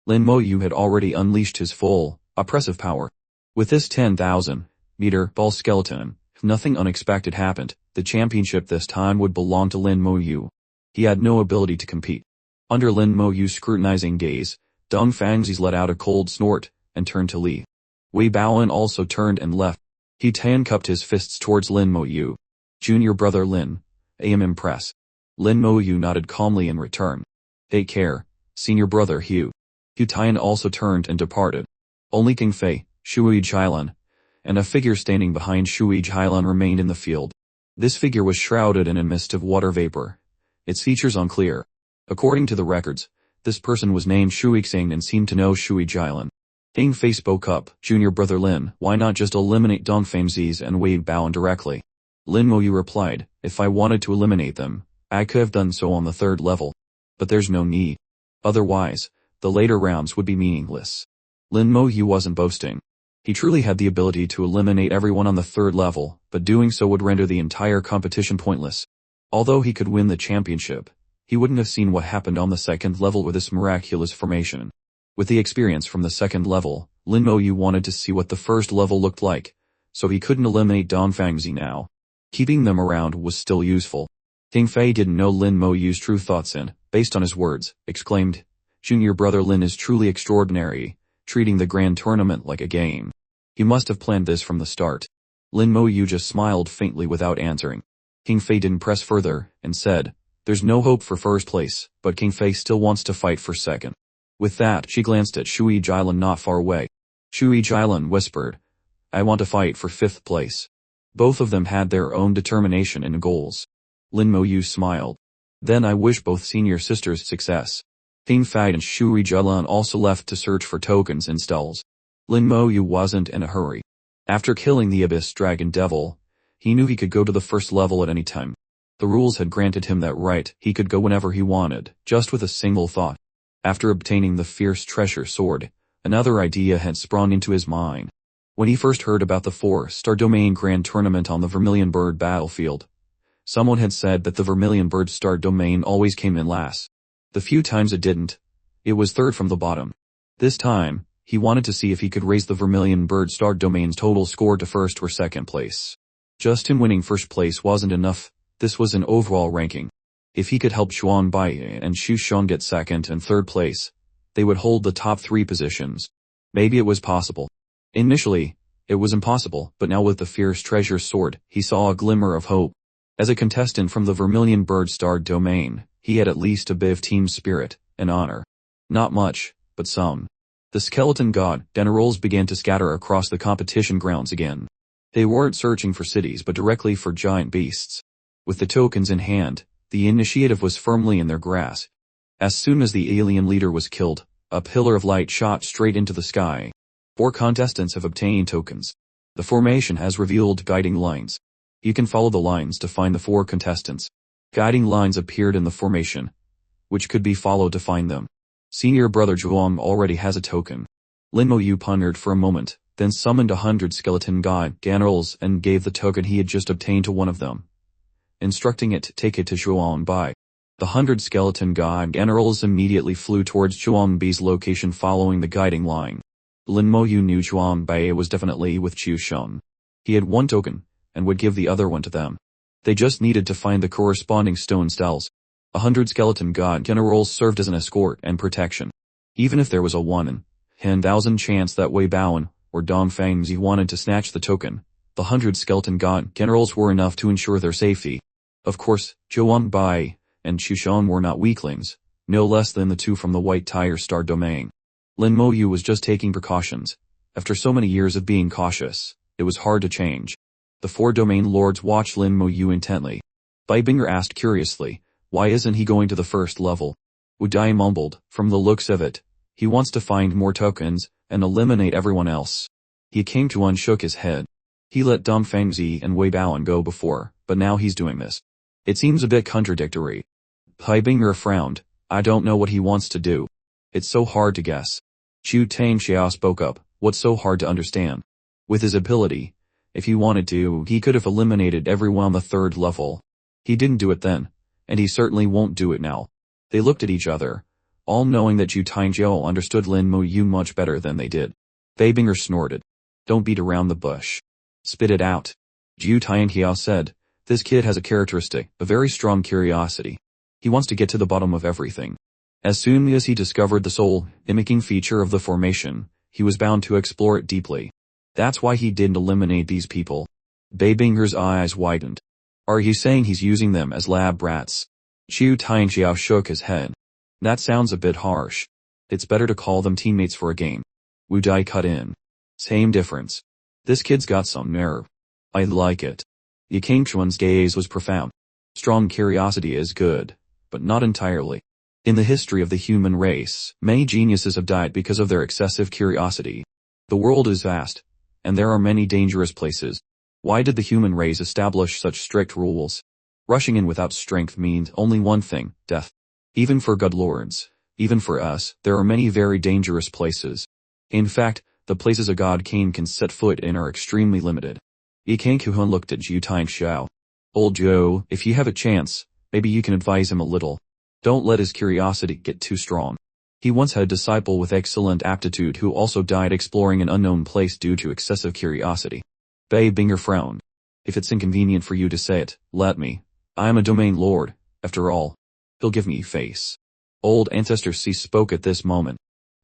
Lin Moyu had already unleashed his full, oppressive power. With this 10,000-meter ball skeleton, if nothing unexpected happened, the championship this time would belong to Lin Moyu. He had no ability to compete. Under Lin Moyu's scrutinizing gaze, Dong Fengzi let out a cold snort and turned to leave. Wei Baoan also turned and left. He handcuffed his fists towards Lin Moyu. "Junior brother Lin, I am impressed." Lin Moyu nodded calmly in return. "Take care, senior brother Hu." Hu Tian also turned and departed. Only King Fei, Shui Jilan, and a figure standing behind Shui Jilan remained in the field. This figure was shrouded in a mist of water vapor, its features unclear. According to the records, this person was named Shui Xing and seemed to know Shui Jilan. King Fei spoke up, "Junior brother Lin, why not just eliminate Dong Fengzi and Wei Baoan directly?" Lin Moyu replied, "If I wanted to eliminate them, I could have done so on the 3rd level. But there's no need. Otherwise, the later rounds would be meaningless." Lin Moyu wasn't boasting. He truly had the ability to eliminate everyone on the 3rd level, but doing so would render the entire competition pointless. Although he could win the championship, he wouldn't have seen what happened on the 2nd level with this miraculous formation. With the experience from the 2nd level, Lin Moyu wanted to see what the 1st level looked like, so he couldn't eliminate Dong Fengzi now. Keeping them around was still useful. King Fei didn't know Lin Moyu's true thoughts and, based on his words, exclaimed, "Junior brother Lin is truly extraordinary. treating the grand tournament like a game. You must have planned this from the start. Lin Mo Yu just smiled faintly without answering. King Fei didn't press further, and said, "There's no hope for first place, but King Fei still wants to fight for second." With that, she glanced at Shui Jailan not far away. Shui Jailan whispered, "I want to fight for fifth place." Both of them had their own determination and goals. Lin Mo Yu smiled. "Then I wish both senior sisters success." King Fei and Shui Jailan also left to search for tokens and stalls. Lin Mo Yu wasn't in a hurry. After killing the Abyss Dragon Devil, he knew he could go to the first level at any time. The rules had granted him that right, he could go whenever he wanted, just with a single thought. After obtaining the Fierce Treasure Sword, another idea had sprung into his mind. When he first heard about the 4-star domain grand tournament on the Vermilion Bird battlefield, someone had said that the Vermilion Bird star domain always came in last. The few times it didn't, it was third from the bottom. This time, he wanted to see if he could raise the Vermilion Bird star domain's total score to first or second place. Just him winning first place wasn't enough, this was an overall ranking. If he could help Xuan Bai and Xu Xiong get second and third place, they would hold the top 3 positions. Maybe it was possible. Initially, it was impossible, but now with the Fierce Treasure Sword, he saw a glimmer of hope. As a contestant from the Vermilion Bird star domain, he had at least a bit of team spirit and honor. Not much, but some. The skeleton god generals began to scatter across the competition grounds again. They weren't searching for cities but directly for giant beasts. With the tokens in hand, the initiative was firmly in their grasp. As soon as the alien leader was killed, a pillar of light shot straight into the sky. 4 contestants have obtained tokens. The formation has revealed guiding lines. You can follow the lines to find the 4 contestants. Guiding lines appeared in the formation, which could be followed to find them. Senior brother Zhuang already has a token. Lin Mo Yu pondered for a moment, then summoned 100 skeleton god generals and gave the token he had just obtained to one of them, instructing it to take it to Xuan Bai. The 100 skeleton god generals immediately flew towards Xuan Bai's location following the guiding line. Lin Mo Yu knew Xuan Bai was definitely with Xu Xiong. He had 1 token, and would give the other one to them. They just needed to find the corresponding stone cells. 100 skeleton god generals served as an escort and protection. Even if there was a 1 in 10,000 chance that Wei Baoan or Dong Fangzi wanted to snatch the token, the 100 skeleton god generals were enough to ensure their safety. Of course, Xuan Bai and Xu Xiong were not weaklings, no less than the 2 from the White Tiger Star domain. Lin Mo Yu was just taking precautions. After so many years of being cautious, it was hard to change. The 4 domain lords watched Lin Mo Yu intently. Bai Binger asked curiously, "Why isn't he going to the first level?" Wu Dai mumbled, "From the looks of it, he wants to find more tokens and eliminate everyone else." He came to shook his head. He let Dong Fangzi and Wei Baoan go before, but now he's doing this. It seems a bit contradictory. Bai Binger frowned. "I don't know what he wants to do. It's so hard to guess." Chu Tang Xiao spoke up, "What's so hard to understand?" With his ability, if he wanted to, he could have eliminated everyone on the 3rd level. He didn't do it then, and he certainly won't do it now. They looked at each other, all knowing that Chu Tangjiao understood Lin Mo Yu much better than they did. Bai Binger snorted. "Don't beat around the bush. Spit it out." Chu Tangjiao said, "This kid has a characteristic, a very strong curiosity. He wants to get to the bottom of everything. As soon as he discovered the soul-mimicking feature of the formation, he was bound to explore it deeply. That's why he didn't eliminate these people." Bai Binger's eyes widened. "Are you saying he's using them as lab rats?" Chu Tangjiao shook his head. "That sounds a bit harsh. It's better to call them teammates for a game." Wu Dai cut in. "Same difference. This kid's got some nerve. I like it." Yi Kingchuan's gaze was profound. Strong curiosity is good, but not entirely. In the history of the human race, many geniuses have died because of their excessive curiosity. The world is vast, and there are many dangerous places. Why did the human race establish such strict rules? Rushing in without strength means only one thing, death. Even for god lords, even for us, there are many very dangerous places. In fact, the places a god king can set foot in are extremely limited. Yi Kangkuhan looked at Zhu Tangxiao. "Old Joe, if you have a chance, maybe you can advise him a little. Don't let his curiosity get too strong. He once had a disciple with excellent aptitude who also died exploring an unknown place due to excessive curiosity." Bai Binger frowned. "If it's inconvenient for you to say it, let me. I am a domain lord, after all. He'll give me face." Old Ancestor C spoke at this moment.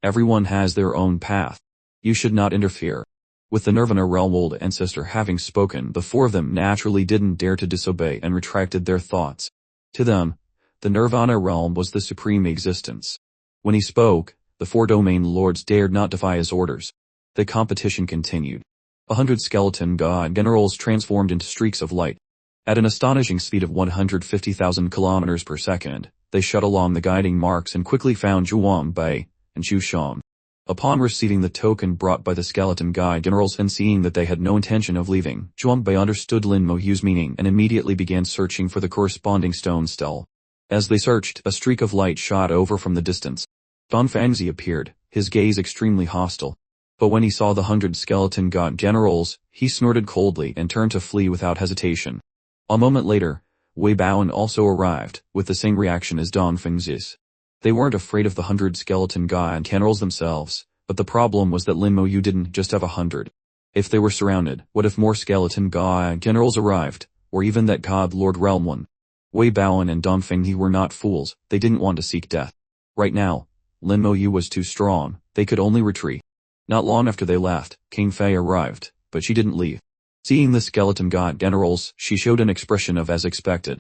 Everyone has their own path. You should not interfere. With the Nirvana realm old ancestor having spoken, the four of them naturally didn't dare to disobey and retracted their thoughts. To them, the Nirvana realm was the supreme existence. When he spoke, the four domain lords dared not defy his orders. The competition continued. 100 skeleton god generals transformed into streaks of light. At an astonishing speed of 150,000 kilometers per second, they shot along the guiding marks and quickly found Zhuang Bai and Xu Shang. Upon receiving the token brought by the skeleton god generals and seeing that they had no intention of leaving, Zhuang Bai understood Lin Moyu's meaning and immediately began searching for the corresponding stone stele. As they searched, a streak of light shot over from the distance. Don Fangzi appeared, his gaze extremely hostile. But when he saw the 100 skeleton god generals, he snorted coldly and turned to flee without hesitation. A moment later, Wei Baoan also arrived, with the same reaction as Don Fangzi's. They weren't afraid of the 100 skeleton god generals themselves, but the problem was that Lin Moyu didn't just have 100. If they were surrounded, what if more skeleton god generals arrived, or even that god lord realm one? Wei Baoan and Don Fangzi were not fools, they didn't want to seek death. Right now, Lin Moyu was too strong, they could only retreat. Not long after they left, King Fei arrived, but she didn't leave. Seeing the skeleton god generals, she showed an expression of as expected.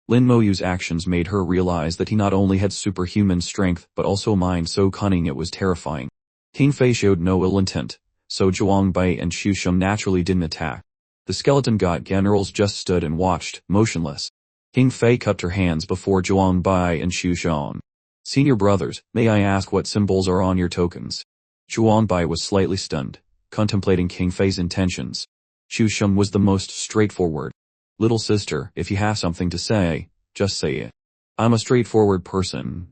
Lin Moyu's actions made her realize that he not only had superhuman strength but also a mind so cunning it was terrifying. King Fei showed no ill intent, so Zhuang Bai and Xu Sheng naturally didn't attack. The skeleton god generals just stood and watched, motionless. King Fei cupped her hands before Zhuang Bai and Xu Sheng. "Senior brothers, may I ask what symbols are on your tokens?" Zhuang Bai was slightly stunned, contemplating King Fei's intentions. Xu Sheng was the most straightforward. "Little sister, if you have something to say, just say it. I'm a straightforward person.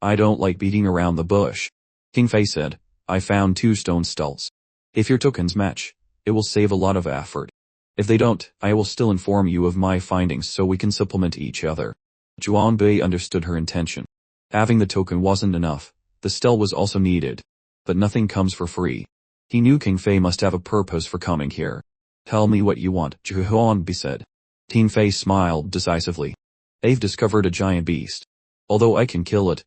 I don't like beating around the bush." King Fei said, "I found 2 stone steles. If your tokens match, it will save a lot of effort. If they don't, I will still inform you of my findings so we can supplement each other." Zhuang Bai understood her intention. Having the token wasn't enough, the stele was also needed. But nothing comes for free. He knew King Fei must have a purpose for coming here. "Tell me what you want," Zhuang Bai said. King Fei smiled decisively. "I've discovered a giant beast. Although I can kill it,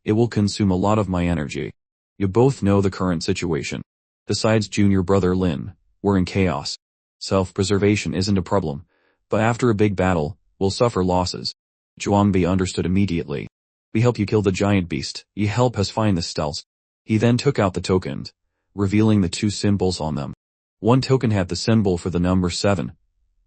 it will consume a lot of my energy. You both know the current situation. Besides junior brother Lin, we're in chaos. Self-preservation isn't a problem, but after a big battle, we'll suffer losses." Zhuang Bai understood immediately. "We help you kill the giant beast, you help us find the steles." He then took out the tokens, revealing the 2 symbols on them. One token had the symbol for the number 7,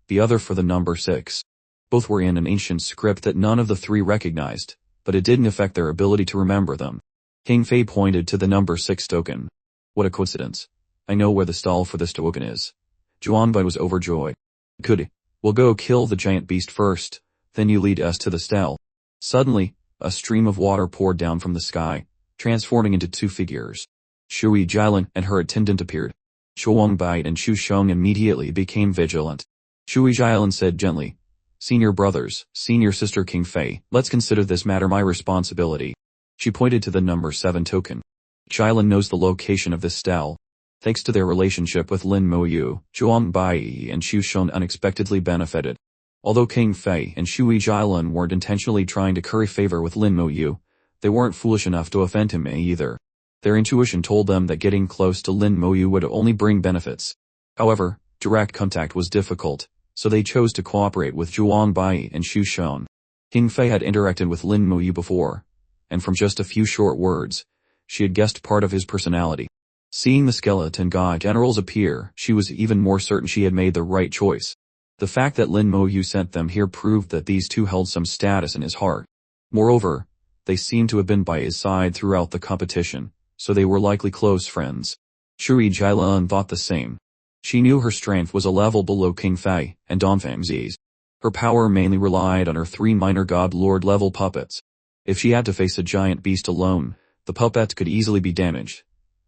the other for the number 6. Both were in an ancient script that none of the 3 recognized, but it didn't affect their ability to remember them. King Fei pointed to the number 6 token. "What a coincidence. I know where the stele for this token is." Zhuang Bai was overjoyed. "Good. We'll go kill the giant beast first, then you lead us to the stele." Suddenly, a stream of water poured down from the sky, transforming into 2 figures. Shui Jilin and her attendant appeared. Zhuang Bai and Xu Sheng immediately became vigilant. Shui Jilin said gently, "Senior brothers, senior sister King Fei, let's consider this matter my responsibility." She pointed to the number 7 token. Jilin knows the location of this stele. Thanks to their relationship with Lin Moyu, Zhuang Bai and Xu Sheng unexpectedly benefited. Although King Fei and Shui Jilin weren't intentionally trying to curry favor with Lin Moyu, they weren't foolish enough to offend him either. Their intuition told them that getting close to Lin Moyu would only bring benefits. However, direct contact was difficult, so they chose to cooperate with Zhuang Bai and Xu Sheng. King Fei had interacted with Lin Moyu before, and from just a few short words, she had guessed part of his personality. Seeing the skeleton god generals appear, she was even more certain she had made the right choice. The fact that Lin Moyu sent them here proved that these 2 held some status in his heart. Moreover, they seemed to have been by his side throughout the competition, so they were likely close friends. Shui Jilin thought the same. She knew her strength was a level below King Fei and Don Fangzi's. Her power mainly relied on her 3 minor god lord level puppets. If she had to face a giant beast alone, the puppets could easily be damaged,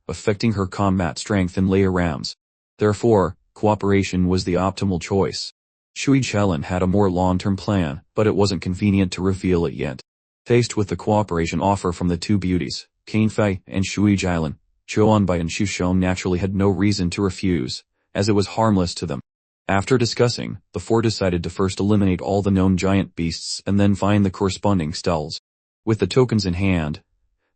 affecting her combat strength in later rounds. Therefore, cooperation was the optimal choice. Shui Jilin had a more long-term plan, but it wasn't convenient to reveal it yet. Faced with the cooperation offer from the 2 beauties, King Fei and Shui Jilin, Zhuang Bai and Xu Sheng naturally had no reason to refuse, as it was harmless to them. After discussing, the 4 decided to first eliminate all the known giant beasts and then find the corresponding steles. With the tokens in hand,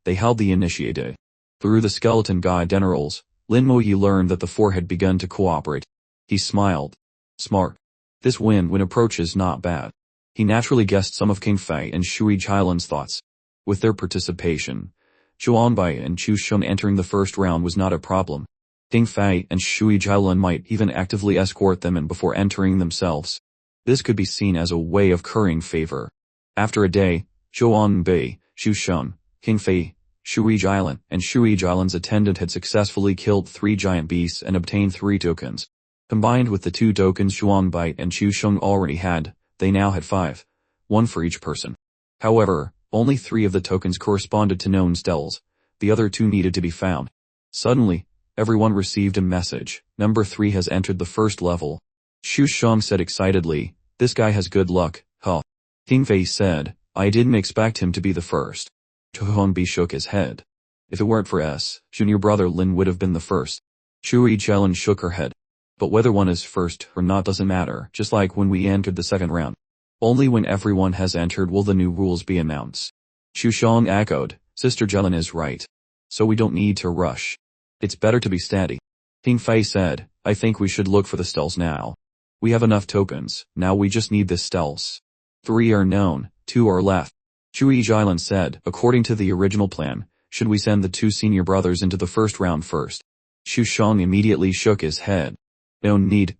they held the initiative. Through the skeleton guide generals, Lin Moyi learned that the four had begun to cooperate. He smiled. Smart. This win-win approach is not bad. He naturally guessed some of King Fei and Shui Jialan's thoughts. With their participation, Zhuangbai and Chu Shun entering the first round was not a problem. King Fei and Shui Jialan might even actively escort them in before entering themselves. This could be seen as a way of currying favor. After a day, Zhuangbai, Chu Shun, King Fei, Shui Jialan, and Shui Jialan's attendant had successfully killed 3 giant beasts and obtained 3 tokens. Combined with the 2 tokens Zhuangbai and Chu Shun already had, they now had 5, 1 for each person. However, only 3 of the tokens corresponded to known spells, the other 2 needed to be found. Suddenly, everyone received a message. Number 3 has entered the first level. Xu Shang said excitedly, "This guy has good luck, huh?" King Fei said, "I didn't expect him to be the first." Zhuangbi shook his head. "If it weren't for junior brother Lin would have been the first." Shui Jialan shook her head. "But whether one is first or not doesn't matter, just like when we entered the second round. Only when everyone has entered will the new rules be announced." Xu Shang echoed, "Sister Jialan is right. So we don't need to rush. It's better to be steady." King Fei said, "I think we should look for the stealths now. We have enough tokens, now we just need the stealths. 3 are known, 2 are left." Shui Jialan said, "According to the original plan, should we send the 2 senior brothers into the first round first?" Xu Shang immediately shook his head. No need.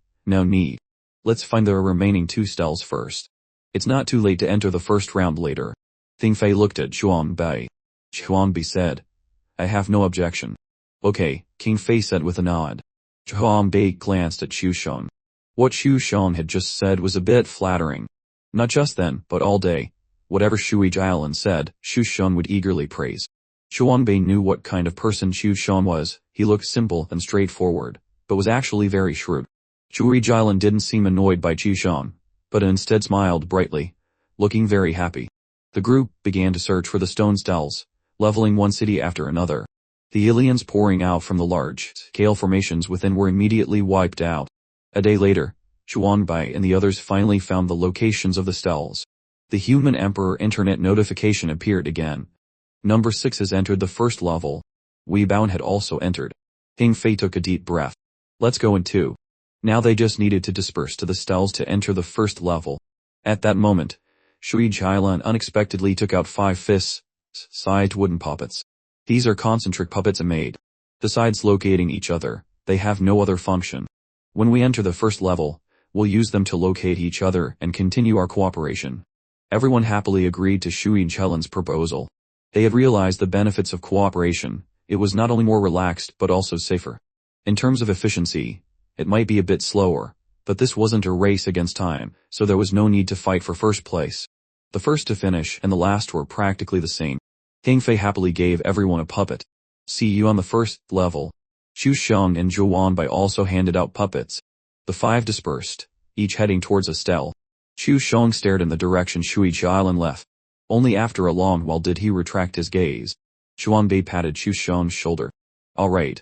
Let's find the remaining 2 stealths first. It's not too late to enter the first round later." King Fei looked at Zhuangbai. Zhuangbai said, "I have no objection." "Okay," King Fei said with a nod. Zhuangbai glanced at Xu Shang. What Xu Shang had just said was a bit flattering. Not just then, but all day. Whatever Shui Jialan said, Xu Shang would eagerly praise. Zhuangbai knew what kind of person Xu Shang was. He looked simple and straightforward, but was actually very shrewd. Shui Jialan didn't seem annoyed by Xu Shang, but instead smiled brightly, looking very happy. The group began to search for the stone stealths, leveling one city after another. The aliens pouring out from the large-scale formations within were immediately wiped out. A day later, Zhuangbai and the others finally found the locations of the stealths. The Human Emperor internet notification appeared again. Number 6 has entered the first level. Wei Baoan had also entered. King Fei took a deep breath. "Let's go in too." Now they just needed to disperse to the stealths to enter the first level. At that moment, Shui Jialan unexpectedly took out 5 fist-sized wooden puppets. These are concentric puppets made. Besides locating each other, they have no other function. When we enter the first level, we'll use them to locate each other and continue our cooperation. Everyone happily agreed to Shui Jialan's proposal. They had realized the benefits of cooperation. It was not only more relaxed but also safer. In terms of efficiency, it might be a bit slower, but this wasn't a race against time, so there was no need to fight for first place. The first to finish and the last were practically the same. King Fei happily gave everyone a puppet. "See you on the first level." Xu Shang and Zhuangbai also handed out puppets. The 5 dispersed, each heading towards a stele. Xu Shang stared in the direction Shui Jialan left. Only after a long while did he retract his gaze. Zhuangbai patted Xu Shang's shoulder. All right,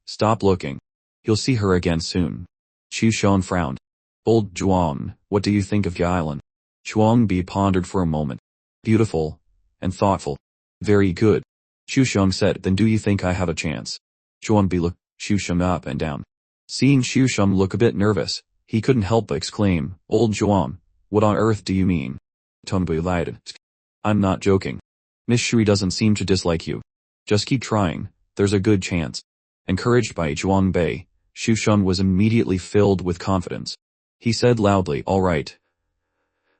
stop looking. You'll see her again soon." Xu Shang frowned. "Old Zhuang, what do you think of Jialan?" Zhuangbai pondered for a moment. "Beautiful and thoughtful. Very good." Xu Shang said, "Then do you think I have a chance?" Zhuangbai looked Xu Shang up and down. Seeing Xu Shang look a bit nervous, he couldn't help but exclaim, "Old Zhuang, what on earth do you mean?" Zhuangbai lied. "I'm not joking. Miss Shui doesn't seem to dislike you. Just keep trying, there's a good chance." Encouraged by Zhuangbai, Xu Shang was immediately filled with confidence. He said loudly, "All right.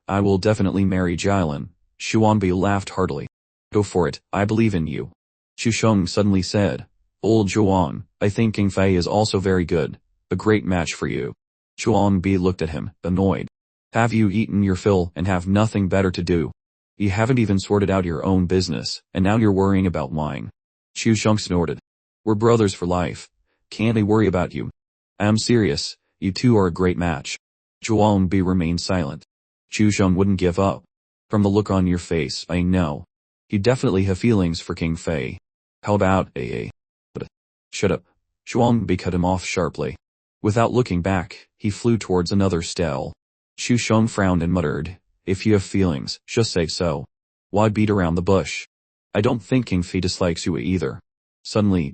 I will definitely marry Jialan." Zhuangbai laughed heartily. "Go for it, I believe in you." Xu Shang suddenly said, "Old Zhuang, I think King Fei is also very good. A great match for you." Zhuangbai looked at him, annoyed. "Have you eaten your fill and have nothing better to do? You haven't even sorted out your own business, and now you're worrying about mine." Xu Shang snorted. "We're brothers for life. Can't I worry about you? I'm serious, you two are a great match." Zhuangbai remained silent. Xu Shang wouldn't give up. "From the look on your face, I know. You definitely have feelings for King Fei. How about AA?" "Shut up." Zhuangbai cut him off sharply. Without looking back, he flew towards another stele. Xu Shang frowned and muttered, "If you have feelings, just say so. Why beat around the bush? I don't think King Fei dislikes you either." Suddenly,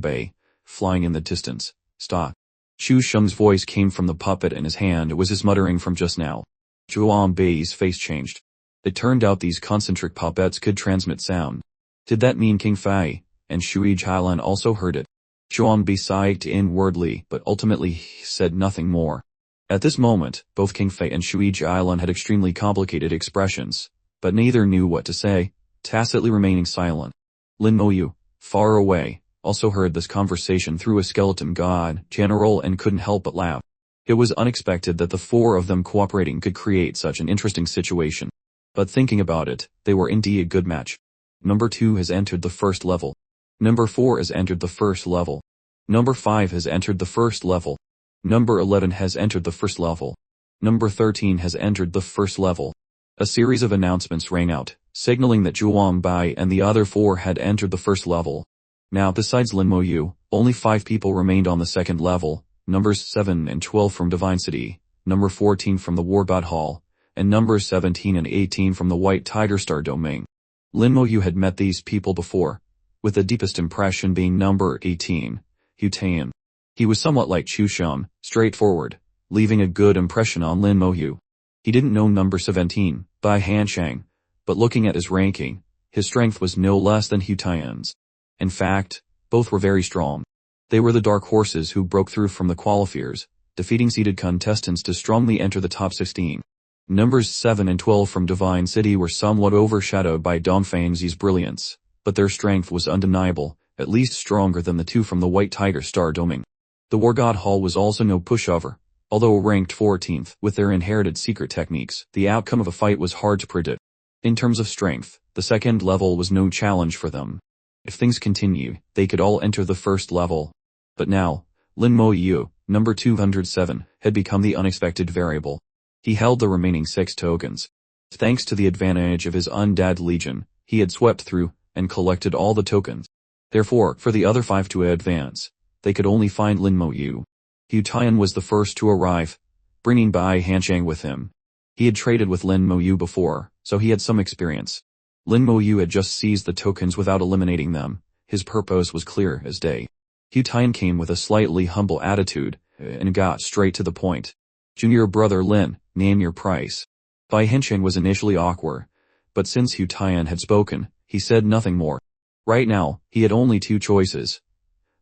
Bei, flying in the distance, stopped. Chu Sheng's voice came from the puppet in his hand. It was his muttering from just now. Bei's face changed. It turned out these concentric puppets could transmit sound. Did that mean King Fei and Shui Jialan also heard it? Bei sighed inwardly, but ultimately he said nothing more. At this moment, both King Fei and Shui Jialan had extremely complicated expressions, but neither knew what to say, tacitly remaining silent. Lin Moyu, far away, also heard this conversation through a skeleton god general and couldn't help but laugh. It was unexpected that the four of them cooperating could create such an interesting situation. But thinking about it, they were indeed a good match. Number 2 has entered the first level. Number 4 has entered the first level. Number 5 has entered the first level. Number 11 has entered the first level. Number 13 has entered the first level. A series of announcements rang out, signaling that Bai and the other 4 had entered the first level. Now, besides Lin Moyu, only 5 people remained on the second level, numbers 7 and 12 from Divine City, number 14 from the War God Hall, and numbers 17 and 18 from the White Tiger Star Domain. Lin Moyu had met these people before, with the deepest impression being number 18, Hu Tian. He was somewhat like Chu Sheng, straightforward, leaving a good impression on Lin Moyu. He didn't know number 17, Bai Hansheng, but looking at his ranking, his strength was no less than Hu Tian's. In fact, both were very strong. They were the dark horses who broke through from the qualifiers, defeating seeded contestants to strongly enter the top 16. Numbers 7 and 12 from Divine City were somewhat overshadowed by Dongfang's brilliance, but their strength was undeniable, at least stronger than the 2 from the White Tiger Star Domain. The War God Hall was also no pushover. Although ranked 14th with their inherited secret techniques, the outcome of a fight was hard to predict. In terms of strength, the second level was no challenge for them. If things continue, they could all enter the first level. But now, Lin Moyu, number 207, had become the unexpected variable. He held the remaining 6 tokens. Thanks to the advantage of his undead legion, he had swept through and collected all the tokens. Therefore, for the other 5 to advance, they could only find Lin Moyu. Hu Tian was the first to arrive, bringing Bai Hansheng with him. He had traded with Lin Moyu before, so he had some experience. Lin Moyu had just seized the tokens without eliminating them. His purpose was clear as day. Hu Tian came with a slightly humble attitude, and got straight to the point. Junior brother Lin, name your price. Bai Hansheng was initially awkward, but since Hu Tian had spoken, he said nothing more. Right now, he had only 2 choices.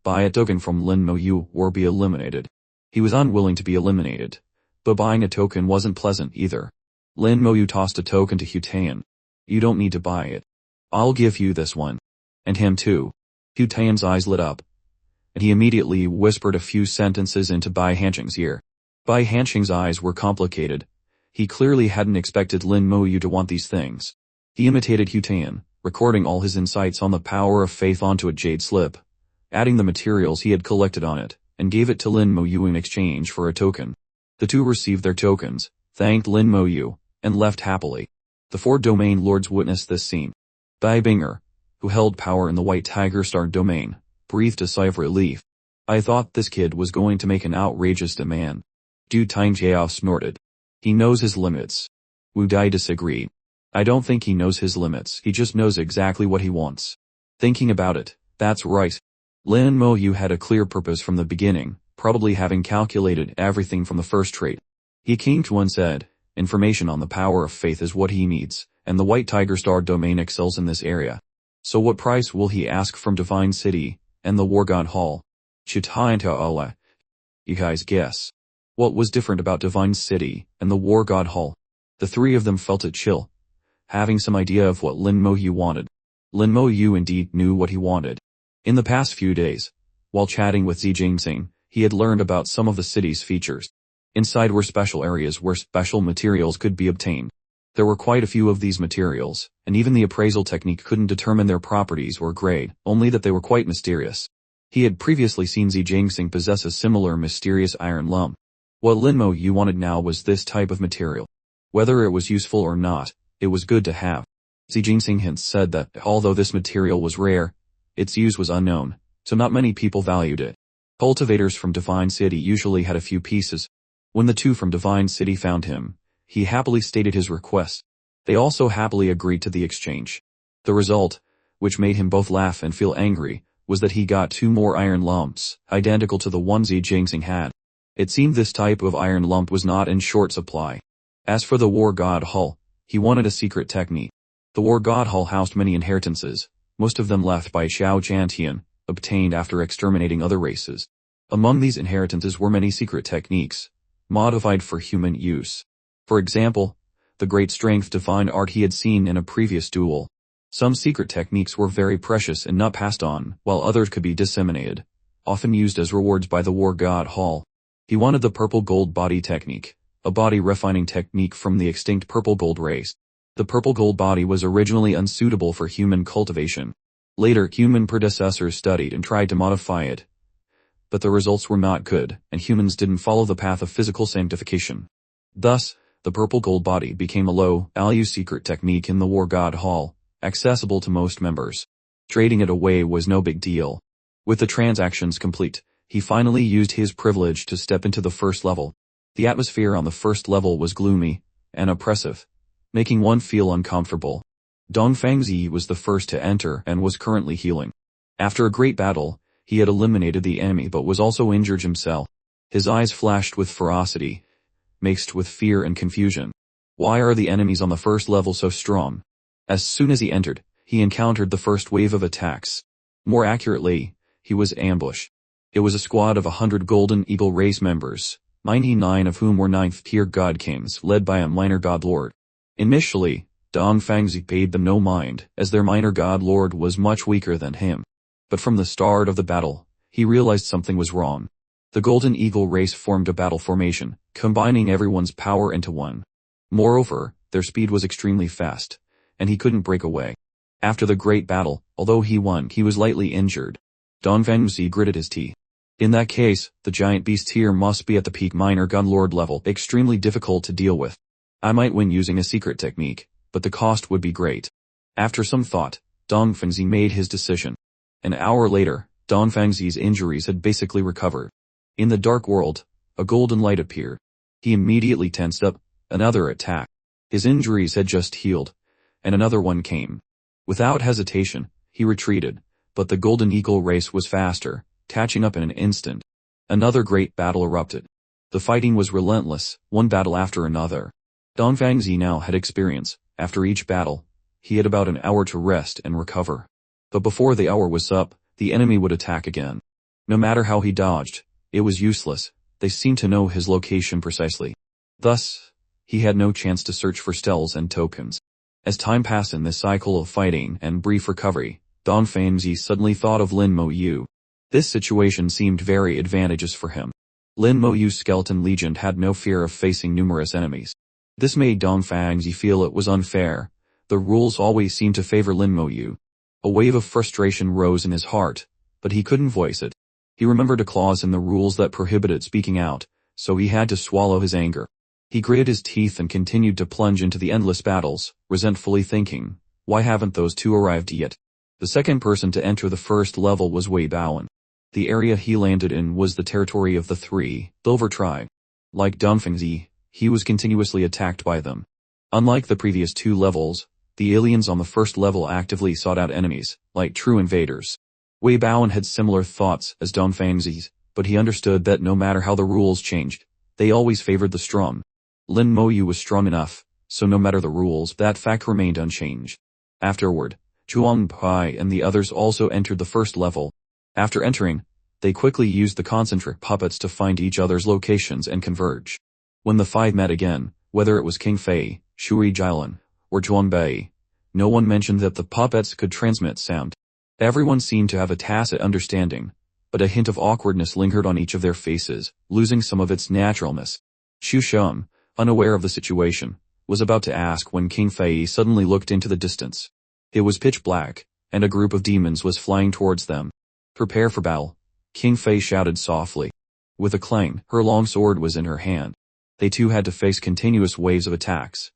Buy a token from Lin Moyu or be eliminated. He was unwilling to be eliminated, but buying a token wasn't pleasant either. Lin Moyu tossed a token to Hu Tian. You don't need to buy it. I'll give you this one. And him too. Hu Tian's eyes lit up, and he immediately whispered a few sentences into Bai Hansheng's ear. Bai Hansheng's eyes were complicated. He clearly hadn't expected Lin Moyu to want these things. He imitated Hu Tian, recording all his insights on the power of faith onto a jade slip, adding the materials he had collected on it, and gave it to Lin Moyu in exchange for a token. The 2 received their tokens, thanked Lin Moyu, and left happily. The 4 domain lords witnessed this scene. Bai Binger, who held power in the White Tiger Star Domain, breathed a sigh of relief. I thought this kid was going to make an outrageous demand. Du Tianjiao snorted. He knows his limits. Wu Dai disagreed. I don't think he knows his limits, he just knows exactly what he wants. Thinking about it, that's right. Lin Moyu had a clear purpose from the beginning, probably having calculated everything from the first trait. He came to and said, information on the power of faith is what he needs, and the White Tiger Star Domain excels in this area. So what price will he ask from Divine City and the War God Hall? Chitaianta'ala. You guys guess. What was different about Divine City and the War God Hall? The 3 of them felt it chill, having some idea of what Lin Moyu wanted. Lin Moyu indeed knew what he wanted. In the past few days, while chatting with Xi Jinping, he had learned about some of the city's features. Inside were special areas where special materials could be obtained. There were quite a few of these materials, and even the appraisal technique couldn't determine their properties or grade, only that they were quite mysterious. He had previously seen Xi Jinping possess a similar mysterious iron lump. What Lin Moyu wanted now was this type of material. Whether it was useful or not, it was good to have. Xi Jinping had said that, although this material was rare, its use was unknown, so not many people valued it. Cultivators from Divine City usually had a few pieces. When the 2 from Divine City found him, he happily stated his request. They also happily agreed to the exchange. The result, which made him both laugh and feel angry, was that he got 2 more iron lumps, identical to the ones Jinxing had. It seemed this type of iron lump was not in short supply. As for the war god Hull, he wanted a secret technique. The war god Hull housed many inheritances, most of them left by Xiao Jiantian, obtained after exterminating other races. Among these inheritances were many secret techniques, modified for human use. For example, the great strength divine art he had seen in a previous duel. Some secret techniques were very precious and not passed on, while others could be disseminated, often used as rewards by the war god Hull. He wanted the purple gold body technique, a body refining technique from the extinct purple gold race. The purple gold body was originally unsuitable for human cultivation. Later, human predecessors studied and tried to modify it, but the results were not good, and humans didn't follow the path of physical sanctification. Thus, the purple gold body became a low-value secret technique in the war god Hull, accessible to most members. Trading it away was no big deal. With the transactions complete, he finally used his privilege to step into the first level. The atmosphere on the first level was gloomy and oppressive, making one feel uncomfortable. Dongfangzi was the first to enter and was currently healing. After a great battle, he had eliminated the enemy but was also injured himself. His eyes flashed with ferocity, mixed with fear and confusion. Why are the enemies on the first level so strong? As soon as he entered, he encountered the first wave of attacks. More accurately, he was ambushed. It was a squad of 100 Golden Eagle race members, 99 of whom were 9th-tier god kings led by a minor god lord. Initially, Dongfangzi paid them no mind, as their minor god lord was much weaker than him. But from the start of the battle, he realized something was wrong. The Golden Eagle race formed a battle formation, combining everyone's power into one. Moreover, their speed was extremely fast, and he couldn't break away. After the great battle, although he won, he was lightly injured. Dongfangzi gritted his teeth. In that case, the giant beast here must be at the peak minor god lord level, extremely difficult to deal with. I might win using a secret technique, but the cost would be great. After some thought, Dongfangzi made his decision. An hour later, Dongfangzi's injuries had basically recovered. In the dark world, a golden light appeared. He immediately tensed up. Another attack. His injuries had just healed, and another one came. Without hesitation, he retreated, but the Golden Eagle race was faster, catching up in an instant. Another great battle erupted. The fighting was relentless, one battle after another. Dongfangzi now had experience. After each battle, he had about an hour to rest and recover. But before the hour was up, the enemy would attack again. No matter how he dodged, it was useless. They seemed to know his location precisely. Thus, he had no chance to search for steals and tokens. As time passed in this cycle of fighting and brief recovery, Dongfangzi suddenly thought of Lin Mo Yu. This situation seemed very advantageous for him. Lin Mo Yu's skeleton legion had no fear of facing numerous enemies. This made Dongfangzi feel it was unfair. The rules always seemed to favor Lin Mo Yu. A wave of frustration rose in his heart, but he couldn't voice it. He remembered a clause in the rules that prohibited speaking out, so he had to swallow his anger. He gritted his teeth and continued to plunge into the endless battles, resentfully thinking, why haven't those two arrived yet? The second person to enter the first level was Wei Baowen. The area he landed in was the territory of the 3 Silver tribe. Like Dongfangzi, he was continuously attacked by them. Unlike the previous 2 levels, the aliens on the first level actively sought out enemies, like true invaders. Wei Baowen had similar thoughts as Dongfangzi's, but he understood that no matter how the rules changed, they always favored the strong. Lin Mo Yu was strong enough, so no matter the rules, that fact remained unchanged. Afterward, Zhuang Pai and the others also entered the first level. After entering, they quickly used the concentric puppets to find each other's locations and converge. When the 5 met again, whether it was King Fei, Shui Jilan, or Zhuang Bei, no one mentioned that the puppets could transmit sound. Everyone seemed to have a tacit understanding, but a hint of awkwardness lingered on each of their faces, losing some of its naturalness. Xu Sheng, unaware of the situation, was about to ask when King Fei suddenly looked into the distance. It was pitch black, and a group of demons was flying towards them. Prepare for battle, King Fei shouted softly. With a clang, her long sword was in her hand. They too had to face continuous waves of attacks.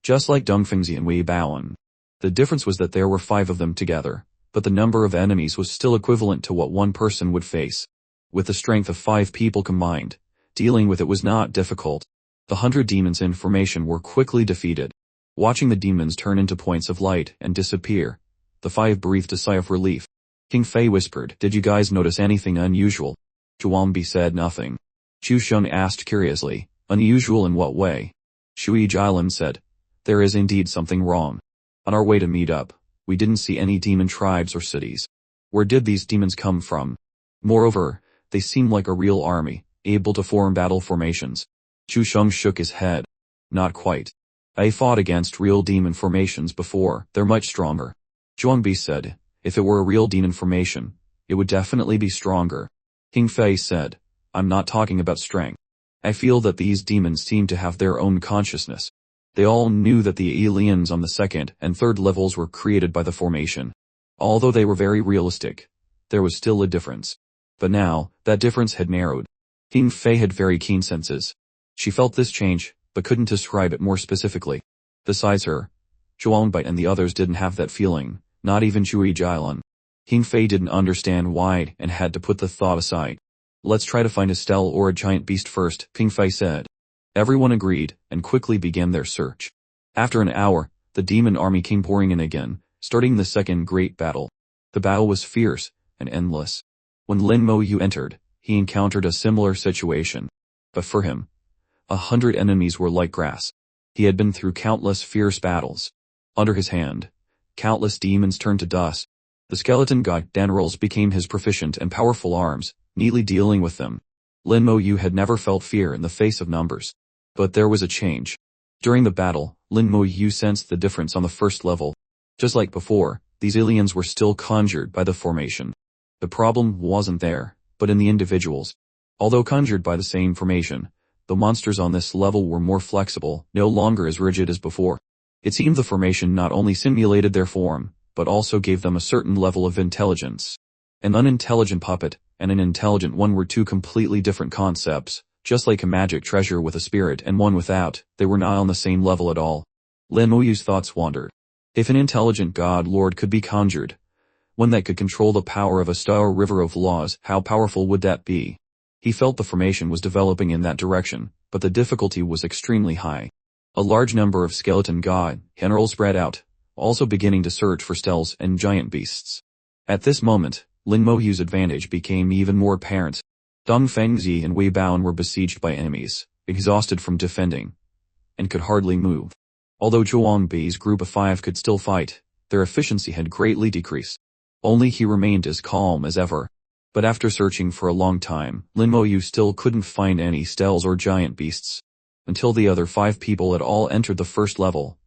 Just like Dongfangzi and Wei Baowen. The difference was that there were 5 of them together, but the number of enemies was still equivalent to what one person would face. With the strength of 5 people combined, dealing with it was not difficult. The 100 demons in formation were quickly defeated. Watching the demons turn into points of light and disappear, the 5 breathed a sigh of relief. King Fei whispered, "Did you guys notice anything unusual?" Zhuangbi said nothing. Chu Sheng asked curiously, "Unusual in what way?" Shui Jilin said, "There is indeed something wrong. On our way to meet up, we didn't see any demon tribes or cities. Where did these demons come from? Moreover, they seem like a real army, able to form battle formations." Chu Sheng shook his head. "Not quite. I fought against real demon formations before, they're much stronger." Zhuangbi said, "If it were a real demon formation, it would definitely be stronger." King Fei said, "I'm not talking about strength. I feel that these demons seem to have their own consciousness. They all knew that the aliens on the second and third levels were created by the formation. Although they were very realistic, there was still a difference. But now, that difference had narrowed." King Fei had very keen senses. She felt this change, but couldn't describe it more specifically. Besides her, Zhuangbai and the others didn't have that feeling, not even Shui Jilin. King Fei didn't understand why and had to put the thought aside. "Let's try to find a stele or a giant beast first," King Fei said. Everyone agreed, and quickly began their search. After an hour, the demon army came pouring in again, starting the second great battle. The battle was fierce and endless. When Lin Mo Yu entered, he encountered a similar situation. But for him, 100 enemies were like grass. He had been through countless fierce battles. Under his hand, countless demons turned to dust. The skeleton god Danrils became his proficient and powerful arms, neatly dealing with them. Lin Mo Yu had never felt fear in the face of numbers. But there was a change. During the battle, Lin Mo Yu sensed the difference on the first level. Just like before, these aliens were still conjured by the formation. The problem wasn't there, but in the individuals. Although conjured by the same formation, the monsters on this level were more flexible, no longer as rigid as before. It seemed the formation not only simulated their form, but also gave them a certain level of intelligence. An unintelligent puppet and an intelligent one were two completely different concepts. Just like a magic treasure with a spirit and one without, they were not on the same level at all. Lin Mo Yu's thoughts wandered. If an intelligent god lord could be conjured, one that could control the power of a star river of laws, how powerful would that be? He felt the formation was developing in that direction, but the difficulty was extremely high. A large number of skeleton god generals spread out, also beginning to search for steles and giant beasts. At this moment, Lin Mo Yu's advantage became even more apparent. Dong Fengzi and Wei Baoan were besieged by enemies, exhausted from defending, and could hardly move. Although Zhuangbi's group of 5 could still fight, their efficiency had greatly decreased. Only he remained as calm as ever. But after searching for a long time, Lin Mo Yu still couldn't find any steles or giant beasts. Until the other 5 people had all entered the first level.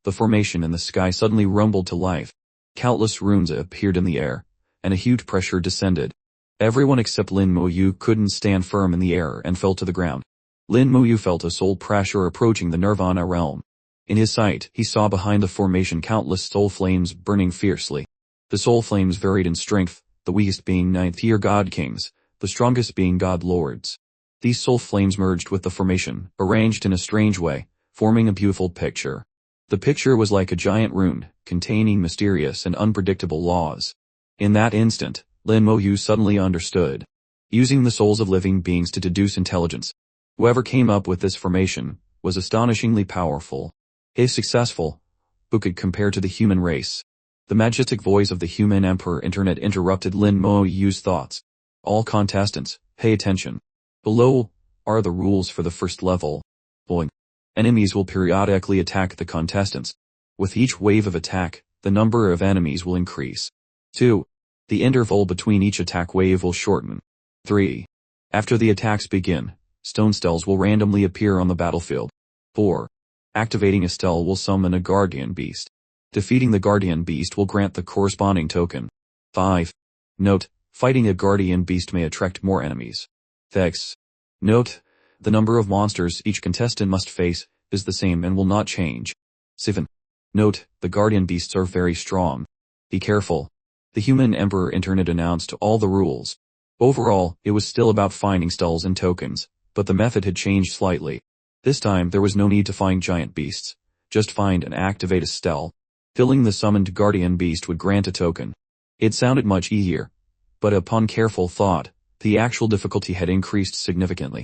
The formation in the sky suddenly rumbled to life. Countless runes appeared in the air, and a huge pressure descended. Everyone except Lin Mo Yu couldn't stand firm in the air and fell to the ground. Lin Mo Yu felt a soul pressure approaching the Nirvana realm. In his sight, he saw behind the formation countless soul flames burning fiercely. The soul flames varied in strength, the weakest being 9th-tier god kings, the strongest being god lords. These soul flames merged with the formation, arranged in a strange way, forming a beautiful picture. The picture was like a giant rune, containing mysterious and unpredictable laws. In that instant, Lin Mo Yu suddenly understood. Using the souls of living beings to deduce intelligence. Whoever came up with this formation was astonishingly powerful. If successful, who could compare to the human race? The majestic voice of the human emperor internet interrupted Lin Mo Yu's thoughts. All contestants, pay attention. Below are the rules for the first level. 1. Enemies will periodically attack the contestants. With each wave of attack, the number of enemies will increase. 2. The interval between each attack wave will shorten. 3. After the attacks begin, stone steles will randomly appear on the battlefield. 4. Activating a stele will summon a guardian beast. Defeating the guardian beast will grant the corresponding token. 5. Note, fighting a guardian beast may attract more enemies. 6. Note, the number of monsters each contestant must face is the same and will not change. 7. Note, the guardian beasts are very strong. Be careful. The human emperor internet announced all the rules. Overall, it was still about finding steles and tokens, but the method had changed slightly. This time there was no need to find giant beasts. Just find and activate a stele. Killing the summoned guardian beast would grant a token. It sounded much easier, but upon careful thought, the actual difficulty had increased significantly.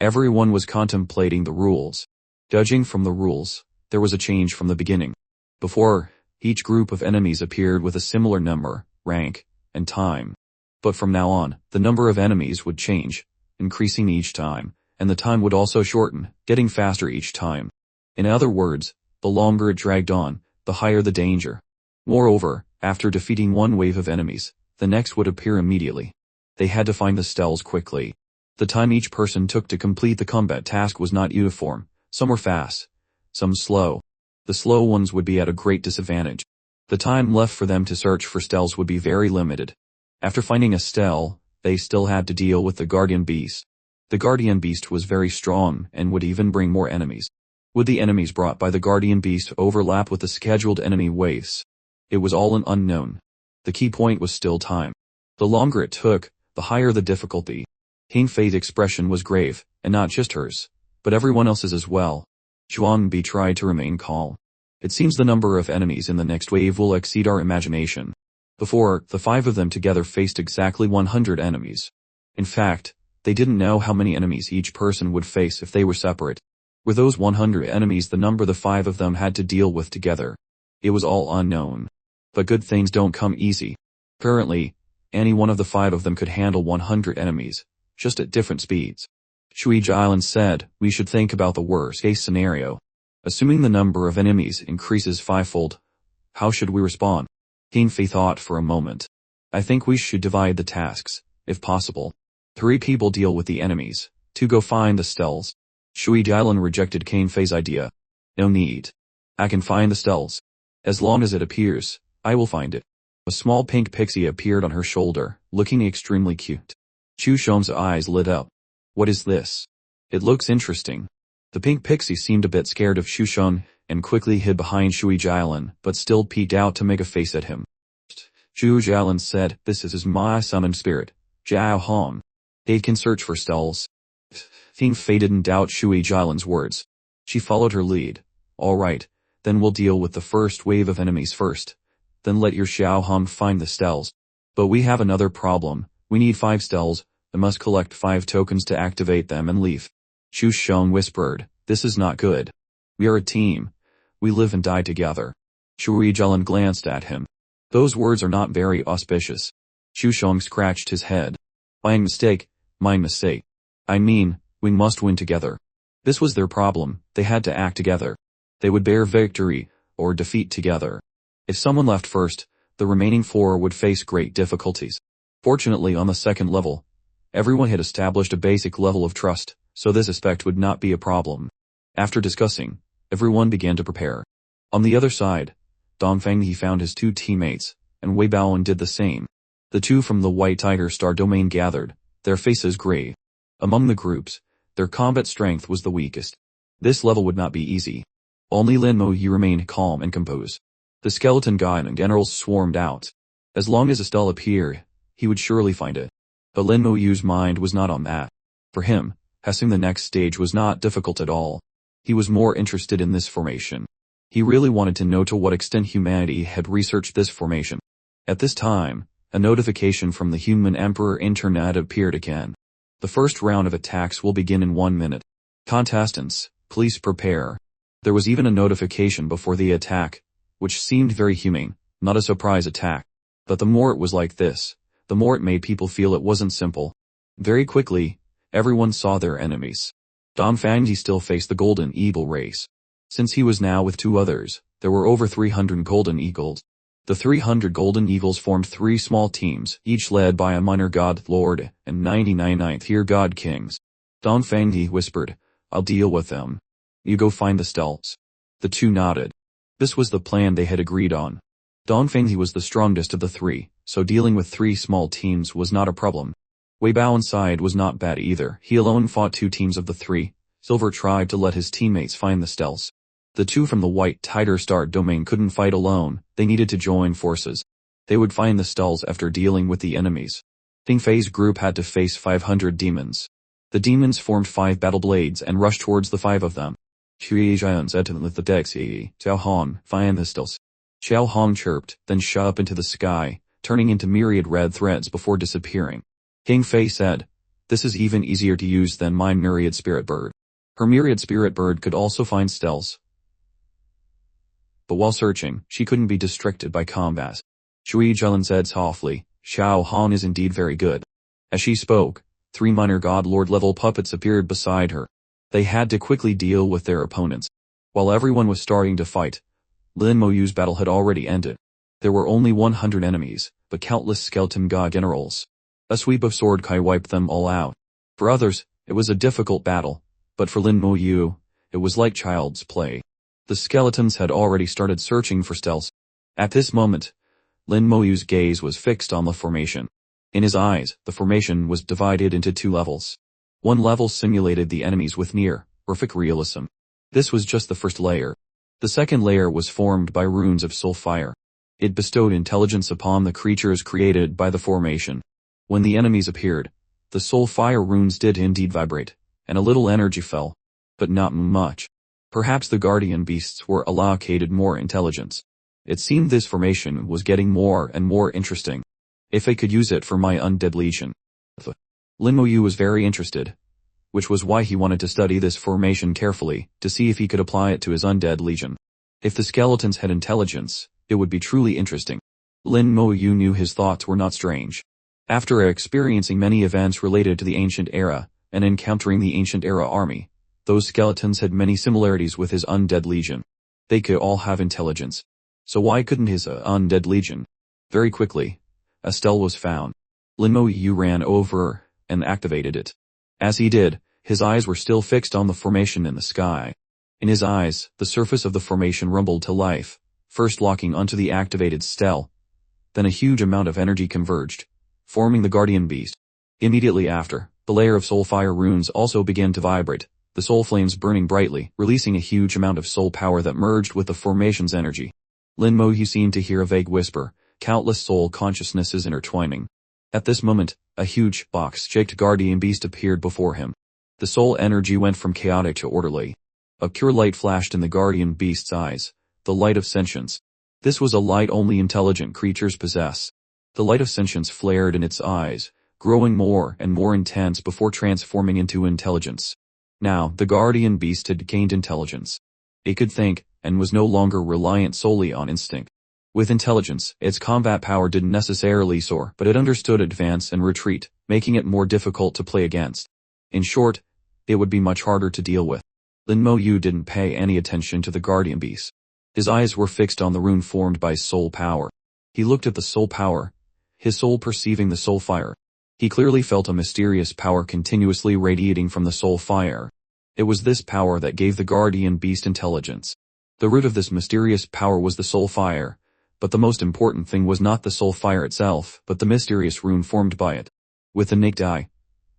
Everyone was contemplating the rules. Judging from the rules, there was a change from the beginning. Before, each group of enemies appeared with a similar number, rank, and time. But from now on, the number of enemies would change, increasing each time, and the time would also shorten, getting faster each time. In other words, the longer it dragged on, the higher the danger. Moreover, after defeating one wave of enemies, the next would appear immediately. They had to find the steles quickly. The time each person took to complete the combat task was not uniform. Some were fast, some slow. The slow ones would be at a great disadvantage. The time left for them to search for steles would be very limited. After finding a stele, they still had to deal with the guardian beast. The guardian beast was very strong and would even bring more enemies. Would the enemies brought by the guardian beast overlap with the scheduled enemy waves? It was all an unknown. The key point was still time. The longer it took, the higher the difficulty. King Fei's expression was grave, and not just hers, but everyone else's as well. Xuanbi tried to remain calm. It seems the number of enemies in the next wave will exceed our imagination. Before, the 5 of them together faced exactly 100 enemies. In fact, they didn't know how many enemies each person would face if they were separate. With those 100 enemies, the number the 5 of them had to deal with together. It was all unknown. But good things don't come easy. Currently, any one of the 5 of them could handle 100 enemies, just at different speeds. Shui Jialan said, we should think about the worst-case scenario. Assuming the number of enemies increases 5-fold, how should we respond? King Fei thought for a moment. I think we should divide the tasks, if possible. 3 people deal with the enemies, 2 go find the steles. Shui Jialan rejected King Fei's idea. No need. I can find the steles. As long as it appears, I will find it. A small pink pixie appeared on her shoulder, looking extremely cute. Chu Shong's eyes lit up. What is this? It looks interesting. The pink pixie seemed a bit scared of Chu Shong, and quickly hid behind Shui Jialan, but still peeked out to make a face at him. Shui Jialan said, this is my summoned spirit, Jiao Hong. They can search for steles. King Fei didn't doubt Shui Jialan's words. She followed her lead. All right, then we'll deal with the first wave of enemies first. Then let your Xiao Hong find the steles. But we have another problem. We need 5 steles. I must collect 5 tokens to activate them and leave. Chu Shong whispered, this is not good. We are a team. We live and die together. Shui Jialan glanced at him. Those words are not very auspicious. Chu Shong scratched his head. My mistake. I mean, we must win together. This was their problem. They had to act together. They would bear victory, or defeat together. If someone left first, the remaining 4 would face great difficulties. Fortunately, on the second level, everyone had established a basic level of trust, so this aspect would not be a problem. After discussing, everyone began to prepare. On the other side, Dongfeng he found his 2 teammates, and Wei Baoan did the same. The 2 from the White Tiger Star domain gathered, their faces gray. Among the groups, their combat strength was the weakest. This level would not be easy. Only Lin Mo Yi remained calm and composed. The skeleton guy and generals swarmed out. As long as Estelle appeared, he would surely find it. But Lin Mo Yu's mind was not on that. For him, passing the next stage was not difficult at all. He was more interested in this formation. He really wanted to know to what extent humanity had researched this formation. At this time, a notification from the Human Emperor Internet appeared again. The first round of attacks will begin in 1 minute. Contestants, please prepare. There was even a notification before the attack, which seemed very humane, not a surprise attack. But the more it was like this, the more it made people feel it wasn't simple. Very quickly, everyone saw their enemies. Dongfang still faced the Golden Eagle race. Since he was now with 2 others, there were over 300 Golden Eagles. The 300 Golden Eagles formed 3 small teams, each led by a minor god lord and 99 ninth-tier god kings. Dongfang whispered, I'll deal with them. You go find the steles. The 2 nodded. This was the plan they had agreed on. Dongfeng was the strongest of the 3, so dealing with 3 small teams was not a problem. Wei Baoan's side was not bad either. He alone fought 2 teams of the 3. Silver tried to let his teammates find the steles. The 2 from the White Tiger Star domain couldn't fight alone. They needed to join forces. They would find the steles after dealing with the enemies. King Fei's group had to face 500 demons. The demons formed 5 battle blades and rushed towards the 5 of them. Shui Jian said to them with the Dexi, Xiao Hong, find the steles. Xiao Hong chirped, then shot up into the sky, turning into myriad red threads before disappearing. King Fei said, this is even easier to use than my myriad spirit bird. Her myriad spirit bird could also find steles. But while searching, she couldn't be distracted by combat. Shui Jian said softly, Xiao Han is indeed very good. As she spoke, 3 minor God Lord level puppets appeared beside her. They had to quickly deal with their opponents. While everyone was starting to fight, Lin Moyu's battle had already ended. There were only 100 enemies, but countless skeleton god generals. A sweep of sword kai wiped them all out. For others, it was a difficult battle, but for Lin Moyu, it was like child's play. The skeletons had already started searching for stealths. At this moment, Lin Moyu's gaze was fixed on the formation. In his eyes, the formation was divided into 2 levels. One level simulated the enemies with near, perfect realism. This was just the first layer. The second layer was formed by runes of soul fire. It bestowed intelligence upon the creatures created by the formation. When the enemies appeared, the soul fire runes did indeed vibrate, and a little energy fell. But not much. Perhaps the guardian beasts were allocated more intelligence. It seemed this formation was getting more and more interesting. If I could use it for my undead legion. Lin Moyu was very interested, which was why he wanted to study this formation carefully, to see if he could apply it to his undead legion. If the skeletons had intelligence, it would be truly interesting. Lin Moyu knew his thoughts were not strange. After experiencing many events related to the Ancient Era, and encountering the Ancient Era army, those skeletons had many similarities with his undead legion. They could all have intelligence. So why couldn't his undead legion? Very quickly, a stele was found. Lin Moyu ran over and activated it. As he did, his eyes were still fixed on the formation in the sky. In his eyes, the surface of the formation rumbled to life, first locking onto the activated stele. Then a huge amount of energy converged, forming the guardian beast. Immediately after, the layer of soul fire runes also began to vibrate, the soul flames burning brightly, releasing a huge amount of soul power that merged with the formation's energy. Lin Moyu seemed to hear a vague whisper, countless soul consciousnesses intertwining. At this moment, a huge, box-shaped guardian beast appeared before him. The soul energy went from chaotic to orderly. A pure light flashed in the guardian beast's eyes, the light of sentience. This was a light only intelligent creatures possess. The light of sentience flared in its eyes, growing more and more intense before transforming into intelligence. Now, the guardian beast had gained intelligence. It could think, and was no longer reliant solely on instinct. With intelligence, its combat power didn't necessarily soar, but it understood advance and retreat, making it more difficult to play against. In short, it would be much harder to deal with. Lin Moyu didn't pay any attention to the guardian beast. His eyes were fixed on the rune formed by soul power. He looked at the soul power, his soul perceiving the soul fire. He clearly felt a mysterious power continuously radiating from the soul fire. It was this power that gave the guardian beast intelligence. The root of this mysterious power was the soul fire, but the most important thing was not the soul fire itself, but the mysterious rune formed by it. With the naked eye,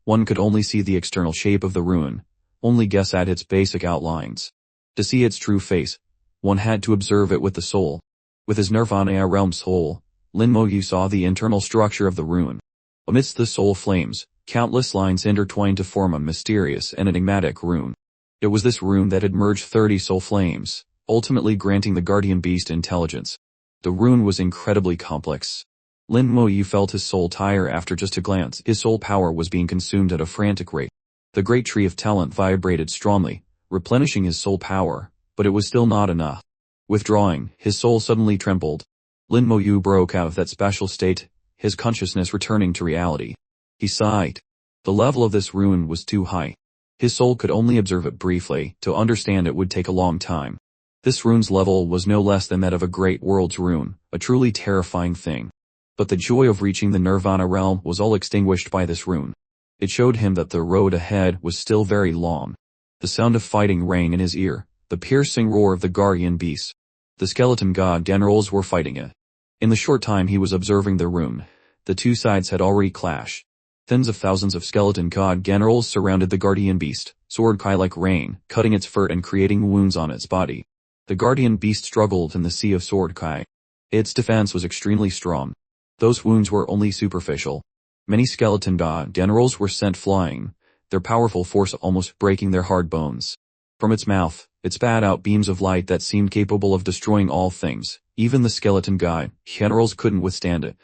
one could only see the external shape of the rune, only guess at its basic outlines. To see its true face, one had to observe it with the soul. With his Nirvana realm soul, Lin Moyu saw the internal structure of the rune. Amidst the soul flames, countless lines intertwined to form a mysterious and enigmatic rune. It was this rune that had merged 30 soul flames, ultimately granting the guardian beast intelligence. The rune was incredibly complex. Lin Moyu felt his soul tire after just a glance. His soul power was being consumed at a frantic rate. The great tree of talent vibrated strongly, replenishing his soul power, but it was still not enough. Withdrawing, his soul suddenly trembled. Lin Moyu broke out of that special state, his consciousness returning to reality. He sighed. The level of this rune was too high. His soul could only observe it briefly. To understand it would take a long time. This rune's level was no less than that of a great world's rune, a truly terrifying thing. But the joy of reaching the Nirvana realm was all extinguished by this rune. It showed him that the road ahead was still very long. The sound of fighting rang in his ear, the piercing roar of the guardian beast. The skeleton god generals were fighting it. In the short time he was observing the rune, the two sides had already clashed. Tens of thousands of skeleton god generals surrounded the guardian beast, sword kai like rain, cutting its fur and creating wounds on its body. The guardian beast struggled in the sea of sword kai. Its defense was extremely strong. Those wounds were only superficial. Many skeleton god generals were sent flying, their powerful force almost breaking their hard bones. From its mouth, it spat out beams of light that seemed capable of destroying all things. Even the skeleton god generals couldn't withstand it.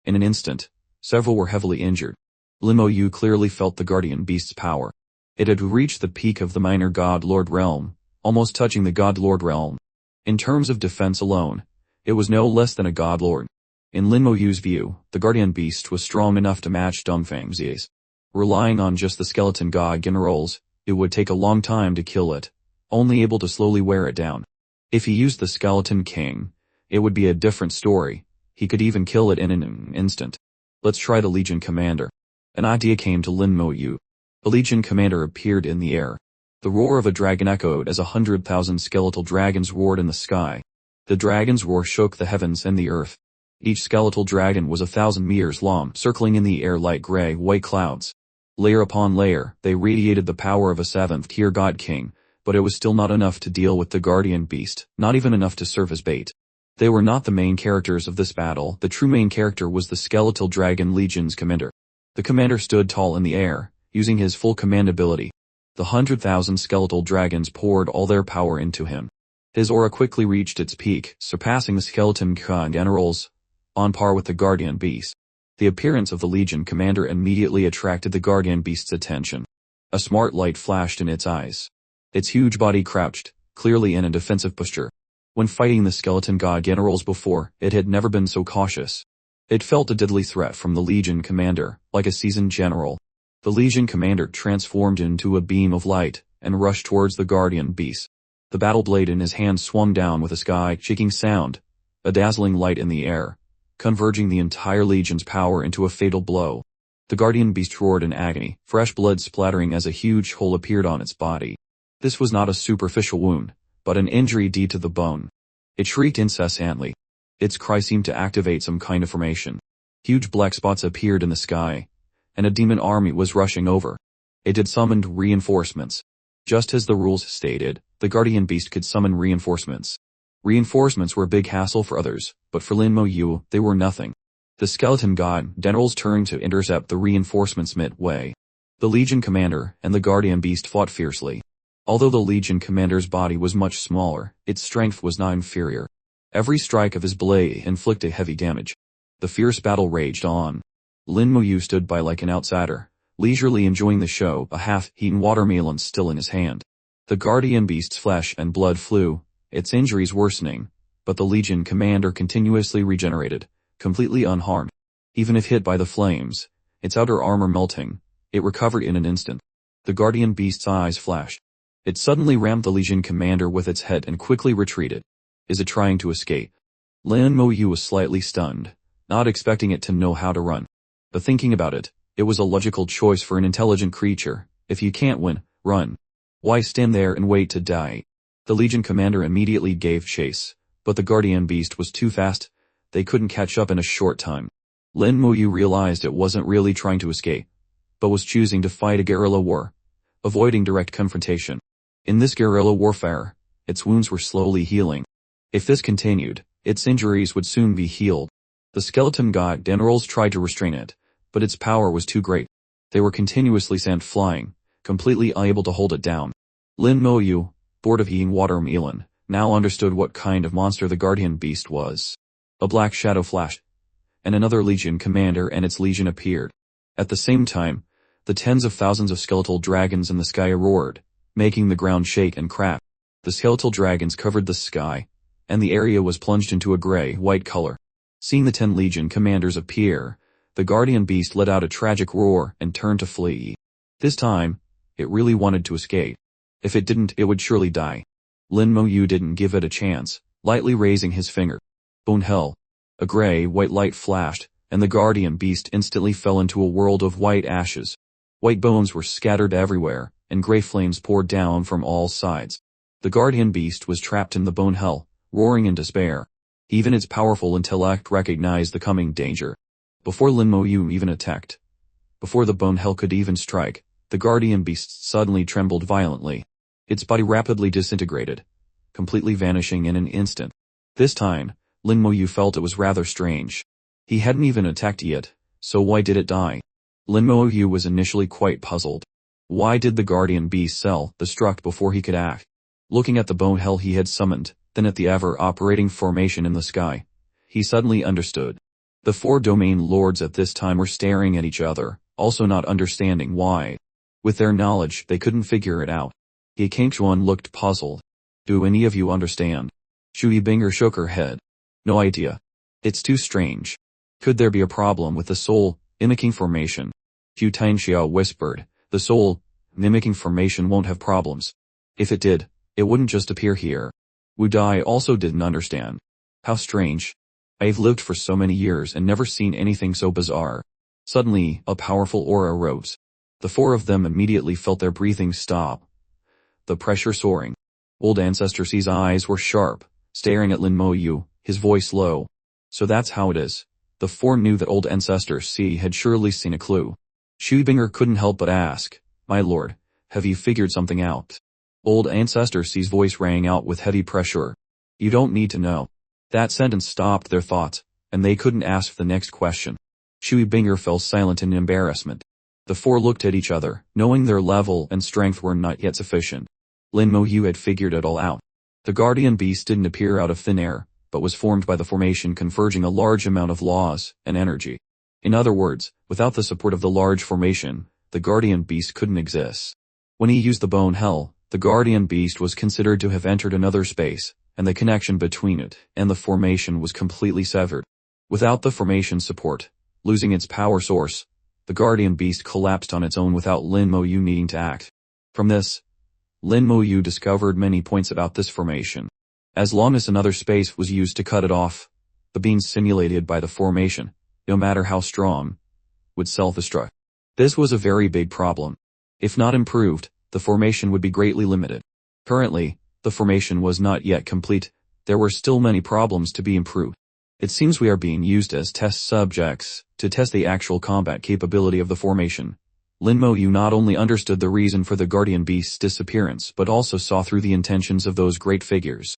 In an instant, several were heavily injured. Lin Moyu clearly felt the guardian beast's power. It had reached the peak of the minor god lord realm, almost touching the god lord realm. In terms of defense alone, it was no less than a god lord. In Lin Moyu's view, the guardian beast was strong enough to match Dongfang's Zi's. Relying on just the skeleton god generals, it would take a long time to kill it, only able to slowly wear it down. If he used the skeleton king, it would be a different story. He could even kill it in an instant. Let's try the Legion Commander. An idea came to Lin Moyu. The Legion Commander appeared in the air. The roar of a dragon echoed as 100,000 skeletal dragons roared in the sky. The dragon's roar shook the heavens and the earth. Each skeletal dragon was 1,000 meters long, circling in the air like gray-white clouds. Layer upon layer, they radiated the power of a 7th-tier god king, but it was still not enough to deal with the guardian beast, not even enough to serve as bait. They were not the main characters of this battle. The true main character was the skeletal dragon legion's commander. The commander stood tall in the air, using his full command ability. The 100,000 skeletal dragons poured all their power into him. His aura quickly reached its peak, surpassing the skeleton generals, on par with the guardian beast. The appearance of the legion commander immediately attracted the guardian beast's attention. A smart light flashed in its eyes. Its huge body crouched, clearly in a defensive posture. When fighting the skeleton god generals before, it had never been so cautious. It felt a deadly threat from the legion commander, like a seasoned general. The legion commander transformed into a beam of light, and rushed towards the guardian beast. The battle blade in his hand swung down with a sky-shaking sound, a dazzling light in the air, converging the entire legion's power into a fatal blow. The guardian beast roared in agony, fresh blood splattering as a huge hole appeared on its body. This was not a superficial wound, but an injury deep to the bone. It shrieked incessantly. Its cry seemed to activate some kind of formation. Huge black spots appeared in the sky, and a demon army was rushing over. It had summoned reinforcements. Just as the rules stated, the guardian beast could summon reinforcements. Reinforcements were a big hassle for others, but for Lin Moyu, they were nothing. The skeleton god generals turned to intercept the reinforcements midway. The legion commander and the guardian beast fought fiercely. Although the legion commander's body was much smaller, its strength was not inferior. Every strike of his blade inflicted heavy damage. The fierce battle raged on. Lin Moyu stood by like an outsider, leisurely enjoying the show, a half-eaten watermelon still in his hand. The guardian beast's flesh and blood flew, its injuries worsening, but the legion commander continuously regenerated, completely unharmed. Even if hit by the flames, its outer armor melting, it recovered in an instant. The guardian beast's eyes flashed. It suddenly rammed the legion commander with its head and quickly retreated. Is it trying to escape? Lin Moyu was slightly stunned, not expecting it to know how to run. But thinking about it, it was a logical choice for an intelligent creature. If you can't win, run. Why stand there and wait to die? The legion commander immediately gave chase, but the guardian beast was too fast. They couldn't catch up in a short time. Lin Moyu realized it wasn't really trying to escape, but was choosing to fight a guerrilla war, avoiding direct confrontation. In this guerrilla warfare, its wounds were slowly healing. If this continued, its injuries would soon be healed. The skeleton god generals tried to restrain it, but its power was too great. They were continuously sent flying, completely unable to hold it down. Lin Moyu, bored of eating watermelon, now understood what kind of monster the guardian beast was. A black shadow flashed, and another legion commander and its legion appeared. At the same time, the tens of thousands of skeletal dragons in the sky roared, making the ground shake and crack. The skeletal dragons covered the sky, and the area was plunged into a gray-white color. Seeing the 10 legion commanders appear, the guardian beast let out a tragic roar and turned to flee. This time, it really wanted to escape. If it didn't, it would surely die. Lin Moyu didn't give it a chance, lightly raising his finger. Bone hell. A gray-white light flashed, and the guardian beast instantly fell into a world of white ashes. White bones were scattered everywhere, and gray flames poured down from all sides. The guardian beast was trapped in the bone hell, roaring in despair. Even its powerful intellect recognized the coming danger. Before Lin Moyu even attacked, before the bone hell could even strike, the guardian beast suddenly trembled violently. Its body rapidly disintegrated, completely vanishing in an instant. This time, Lin Moyu felt it was rather strange. He hadn't even attacked yet, so why did it die? Lin Moyu was initially quite puzzled. Why did the guardian beast self-destruct before he could act? Looking at the bone hell he had summoned, then at the ever-operating formation in the sky, he suddenly understood. The 4 domain lords at this time were staring at each other, also not understanding why. With their knowledge, they couldn't figure it out. He Kangchuan looked puzzled. Do any of you understand? Shui Binger shook her head. No idea. It's too strange. Could there be a problem with the soul mimicking formation? Hu Tianxiao whispered, the soul mimicking formation won't have problems. If it did, it wouldn't just appear here. Wu Dai also didn't understand. How strange. I've lived for so many years and never seen anything so bizarre. Suddenly, a powerful aura rose. The four of them immediately felt their breathing stop. The pressure soaring. Old Ancestor C's eyes were sharp, staring at Lin Mo Yu, his voice low. So that's how it is. The four knew that Old Ancestor C had surely seen a clue. Shu Binger couldn't help but ask, my lord, have you figured something out? Old Ancestor C's voice rang out with heavy pressure. You don't need to know. That sentence stopped their thoughts, and they couldn't ask the next question. Shui Binger fell silent in embarrassment. The four looked at each other, knowing their level and strength were not yet sufficient. Lin Mo Yu had figured it all out. The guardian beast didn't appear out of thin air, but was formed by the formation converging a large amount of laws and energy. In other words, without the support of the large formation, the guardian beast couldn't exist. When he used the bone hell, the guardian beast was considered to have entered another space, and the connection between it and the formation was completely severed. Without the formation's support, losing its power source, the guardian beast collapsed on its own without Lin Mo Yu needing to act. From this, Lin Mo Yu discovered many points about this formation. As long as another space was used to cut it off, the beings simulated by the formation, no matter how strong, would self-destruct. This was a very big problem. If not improved, the formation would be greatly limited. Currently, the formation was not yet complete. There were still many problems to be improved. It seems we are being used as test subjects to test the actual combat capability of the formation. Lin Mo Yu not only understood the reason for the guardian beast's disappearance but also saw through the intentions of those great figures.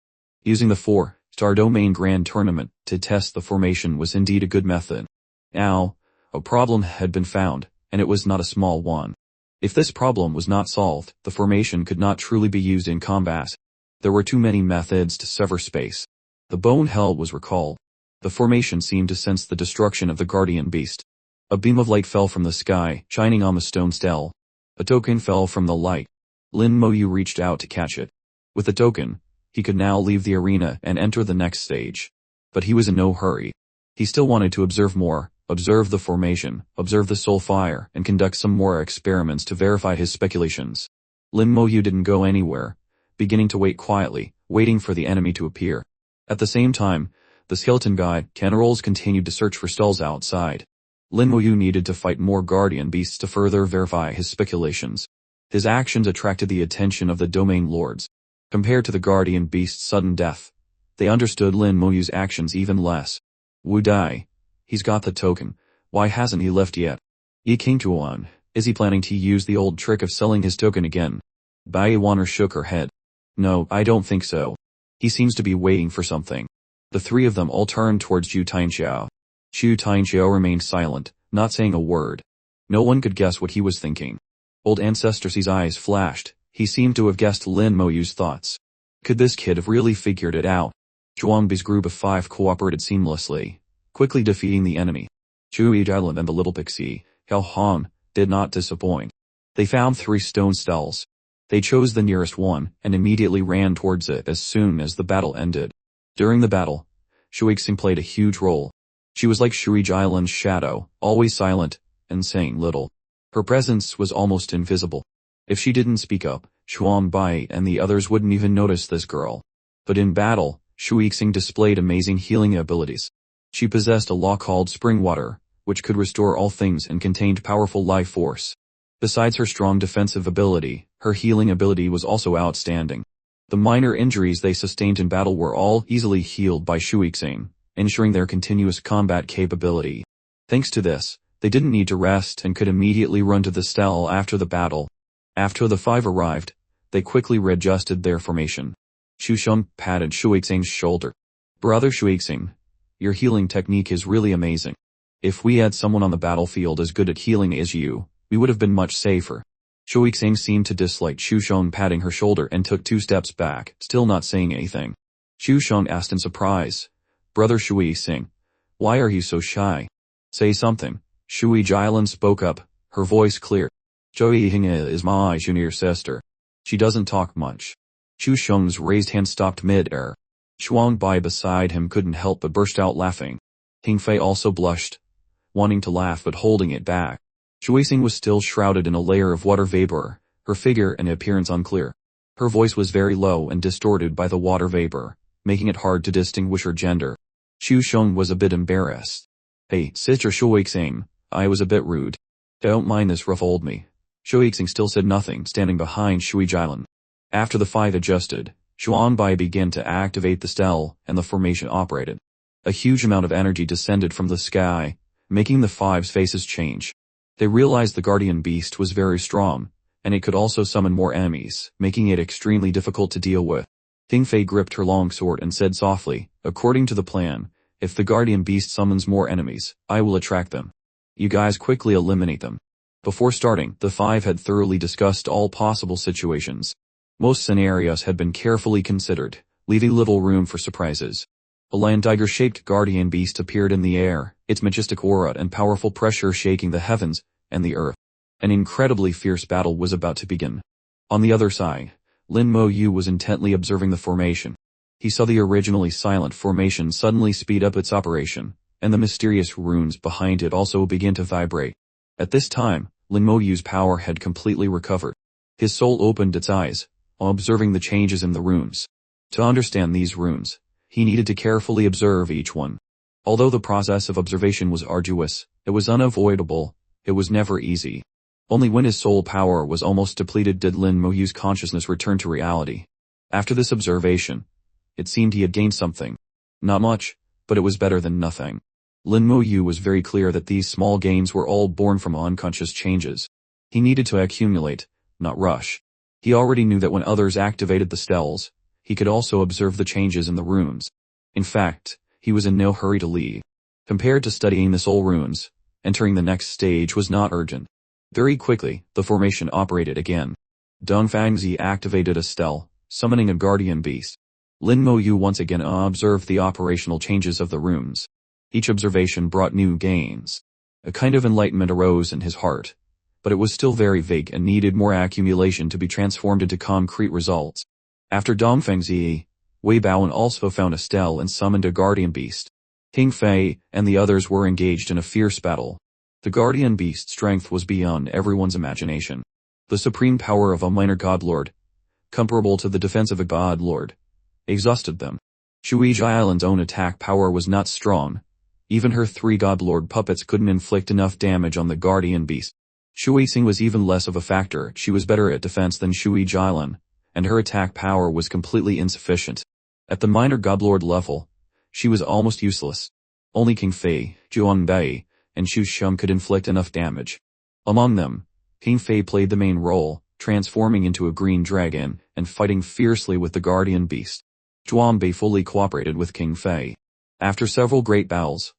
Using the 4-star domain grand tournament to test the formation was indeed a good method. Now, a problem had been found, and it was not a small one. If this problem was not solved, the formation could not truly be used in combat. There were too many methods to sever space. The bone hell was recalled. The formation seemed to sense the destruction of the guardian beast. A beam of light fell from the sky, shining on the stone stele. A token fell from the light. Lin Mo Yu reached out to catch it. With the token, he could now leave the arena and enter the next stage. But he was in no hurry. He still wanted to observe more, observe the formation, observe the soul fire, and conduct some more experiments to verify his speculations. Lin Mo Yu didn't go anywhere, beginning to wait quietly, waiting for the enemy to appear. At the same time, the skeleton guide, Canarolls, continued to search for stalls outside. Lin Mo Yu needed to fight more guardian beasts to further verify his speculations. His actions attracted the attention of the domain lords. Compared to the guardian beast's sudden death, they understood Lin Mo Yu's actions even less. Wu Dai. He's got the token. Why hasn't he left yet? Yi Qingtuan. Is he planning to use the old trick of selling his token again? Bai Wanner shook her head. No, I don't think so. He seems to be waiting for something. The three of them all turned towards Xu Tianxiao. Xu Tianxiao remained silent, not saying a word. No one could guess what he was thinking. Old Ancestor C's eyes flashed. He seemed to have guessed Lin Mo Yu's thoughts. Could this kid have really figured it out? Zhuangbi's group of 5 cooperated seamlessly, quickly defeating the enemy. Zhu Yijailan and the little pixie, Hao Han, did not disappoint. They found 3 stone stalls. They chose the nearest one and immediately ran towards it as soon as the battle ended. During the battle, Shuixing played a huge role. She was like Shui Jailan's shadow, always silent and saying little. Her presence was almost invisible. If she didn't speak up, Xuan Bai and the others wouldn't even notice this girl. But in battle, Shuixing displayed amazing healing abilities. She possessed a law called Spring Water, which could restore all things and contained powerful life force. Besides her strong defensive ability, her healing ability was also outstanding. The minor injuries they sustained in battle were all easily healed by Shuixing, ensuring their continuous combat capability. Thanks to this, they didn't need to rest and could immediately run to the stele after the battle. After the 5 arrived, they quickly readjusted their formation. Xu Sheng patted Shuixing's shoulder. Brother Shuixing, your healing technique is really amazing. If we had someone on the battlefield as good at healing as you, we would have been much safer. Shuixing seemed to dislike Xu Sheng patting her shoulder and took 2 steps back, still not saying anything. Xu Sheng asked in surprise, Brother Shuixing, why are you so shy? Say something. Shui Jailan spoke up, her voice clear. Zhou Yinge is my junior sister. She doesn't talk much. Xu Sheng's raised hand stopped mid-air. Xuan Bai beside him couldn't help but burst out laughing. King Fei also blushed, wanting to laugh but holding it back. Shuixing was still shrouded in a layer of water vapor, her figure and appearance unclear. Her voice was very low and distorted by the water vapor, making it hard to distinguish her gender. Xu Sheng was a bit embarrassed. Hey, Sister Shuixing, I was a bit rude. Don't mind this ruffled me. Shuixing still said nothing, standing behind Shui Jilan. After the fight adjusted, Xuanbai began to activate the stele, and the formation operated. A huge amount of energy descended from the sky, making the five's faces change. They realized the guardian beast was very strong, and it could also summon more enemies, making it extremely difficult to deal with. King Fei gripped her long sword and said softly, according to the plan, if the guardian beast summons more enemies, I will attract them. You guys quickly eliminate them. Before starting, the five had thoroughly discussed all possible situations. Most scenarios had been carefully considered, leaving little room for surprises. A lion tiger-shaped guardian beast appeared in the air, its majestic aura and powerful pressure shaking the heavens and the earth. An incredibly fierce battle was about to begin. On the other side, Lin Mo Yu was intently observing the formation. He saw the originally silent formation suddenly speed up its operation, and the mysterious runes behind it also began to vibrate. At this time, Lin Mo Yu's power had completely recovered. His soul opened its eyes, observing the changes in the runes. To understand these runes, he needed to carefully observe each one. Although the process of observation was arduous, it was unavoidable, it was never easy. Only when his soul power was almost depleted did Lin Mo Yu's consciousness return to reality. After this observation, it seemed he had gained something. Not much, but it was better than nothing. Lin Mo Yu was very clear that these small gains were all born from unconscious changes. He needed to accumulate, not rush. He already knew that when others activated the steles, he could also observe the changes in the runes. In fact, he was in no hurry to leave. Compared to studying the soul runes, entering the next stage was not urgent. Very quickly, the formation operated again. Dong Fangzi activated a stele, summoning a guardian beast. Lin Mo Yu once again observed the operational changes of the runes. Each observation brought new gains. A kind of enlightenment arose in his heart, but it was still very vague and needed more accumulation to be transformed into concrete results. After Dong Fangzi, Wei Baoan also found a stele and summoned a guardian beast. King Fei and the others were engaged in a fierce battle. The guardian beast's strength was beyond everyone's imagination. The supreme power of a minor godlord, comparable to the defense of a godlord, exhausted them. Shui Jialan's own attack power was not strong. Even her 3 godlord puppets couldn't inflict enough damage on the guardian beast. Shui Xing was even less of a factor. She was better at defense than Shui Jialan, and her attack power was completely insufficient. At the minor godlord level, she was almost useless. Only King Fei, Zhuang Bai, and Xu Sheng could inflict enough damage. Among them, King Fei played the main role, transforming into a green dragon and fighting fiercely with the guardian beast. Zhuang Bai fully cooperated with King Fei. After several great battles,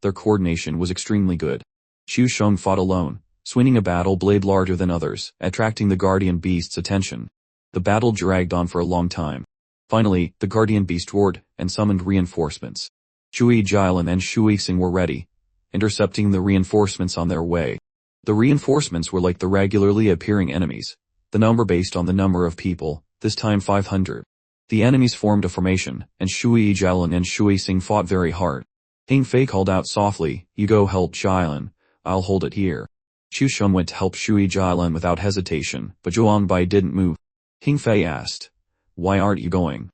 their coordination was extremely good. Xu Sheng fought alone, swinging a battle blade larger than others, attracting the guardian beast's attention. The battle dragged on for a long time. Finally, the guardian beast roared and summoned reinforcements. Shui Jialan and Shui Xing were ready, intercepting the reinforcements on their way. The reinforcements were like the regularly appearing enemies, the number based on the number of people, this time 500. The enemies formed a formation, and Shui Jialan and Shui Xing fought very hard. King Fei called out softly, "You go help Jialan, I'll hold it here." Xu Sheng went to help Shui Jialan without hesitation, but Zhuang Bai didn't move. King Fei asked, "Why aren't you going?"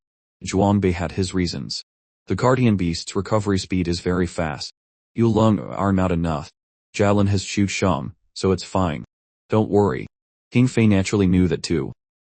Zhuang Bai had his reasons. The guardian beast's recovery speed is very fast. You alone are not enough. Jialan has Xu Sheng, so it's fine. Don't worry. King Fei naturally knew that too.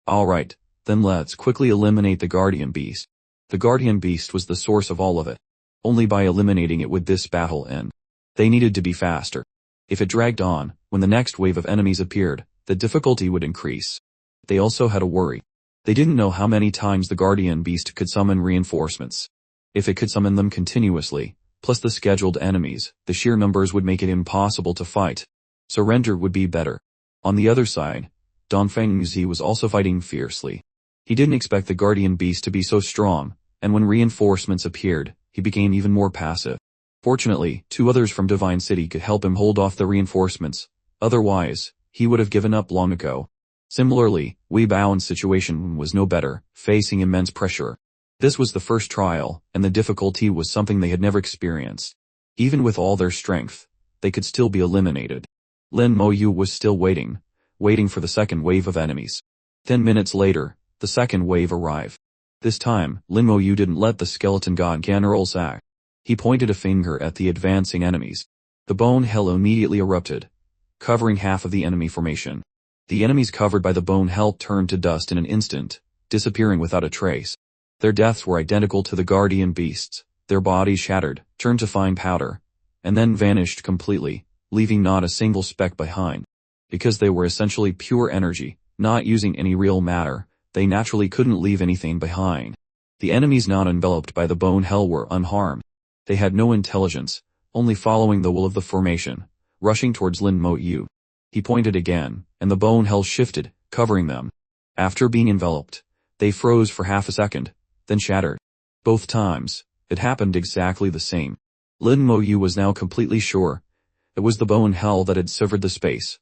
Alright, then let's quickly eliminate the guardian beast. The guardian beast was the source of all of it. Only by eliminating it would this battle end. They needed to be faster. If it dragged on, when the next wave of enemies appeared, the difficulty would increase. They also had a worry. They didn't know how many times the guardian beast could summon reinforcements. If it could summon them continuously, plus the scheduled enemies, the sheer numbers would make it impossible to fight. Surrender would be better. On the other side, Dong Fangzi was also fighting fiercely. He didn't expect the guardian beast to be so strong, and when reinforcements appeared, he became even more passive. Fortunately, 2 others from Divine City could help him hold off the reinforcements. Otherwise, he would have given up long ago. Similarly, Wei Baoan's situation was no better, facing immense pressure. This was the first trial, and the difficulty was something they had never experienced. Even with all their strength, they could still be eliminated. Lin Mo-yu was still waiting for the second wave of enemies. 10 minutes later, the second wave arrived. This time, Lin Mo-yu didn't let the skeleton god generals act. He pointed a finger at the advancing enemies. The bone hell immediately erupted, covering half of the enemy formation. The enemies covered by the bone hell turned to dust in an instant, disappearing without a trace. Their deaths were identical to the guardian beasts. Their bodies shattered, turned to fine powder, and then vanished completely, leaving not a single speck behind. Because they were essentially pure energy, not using any real matter, they naturally couldn't leave anything behind. The enemies not enveloped by the bone hell were unharmed. They had no intelligence, only following the will of the formation, rushing towards Lin Mo-yu. He pointed again, and the bone hell shifted, covering them. After being enveloped, they froze for half a second, then shattered. Both times, it happened exactly the same. Lin Mo-yu was now completely sure it was the bone hell that had severed the space,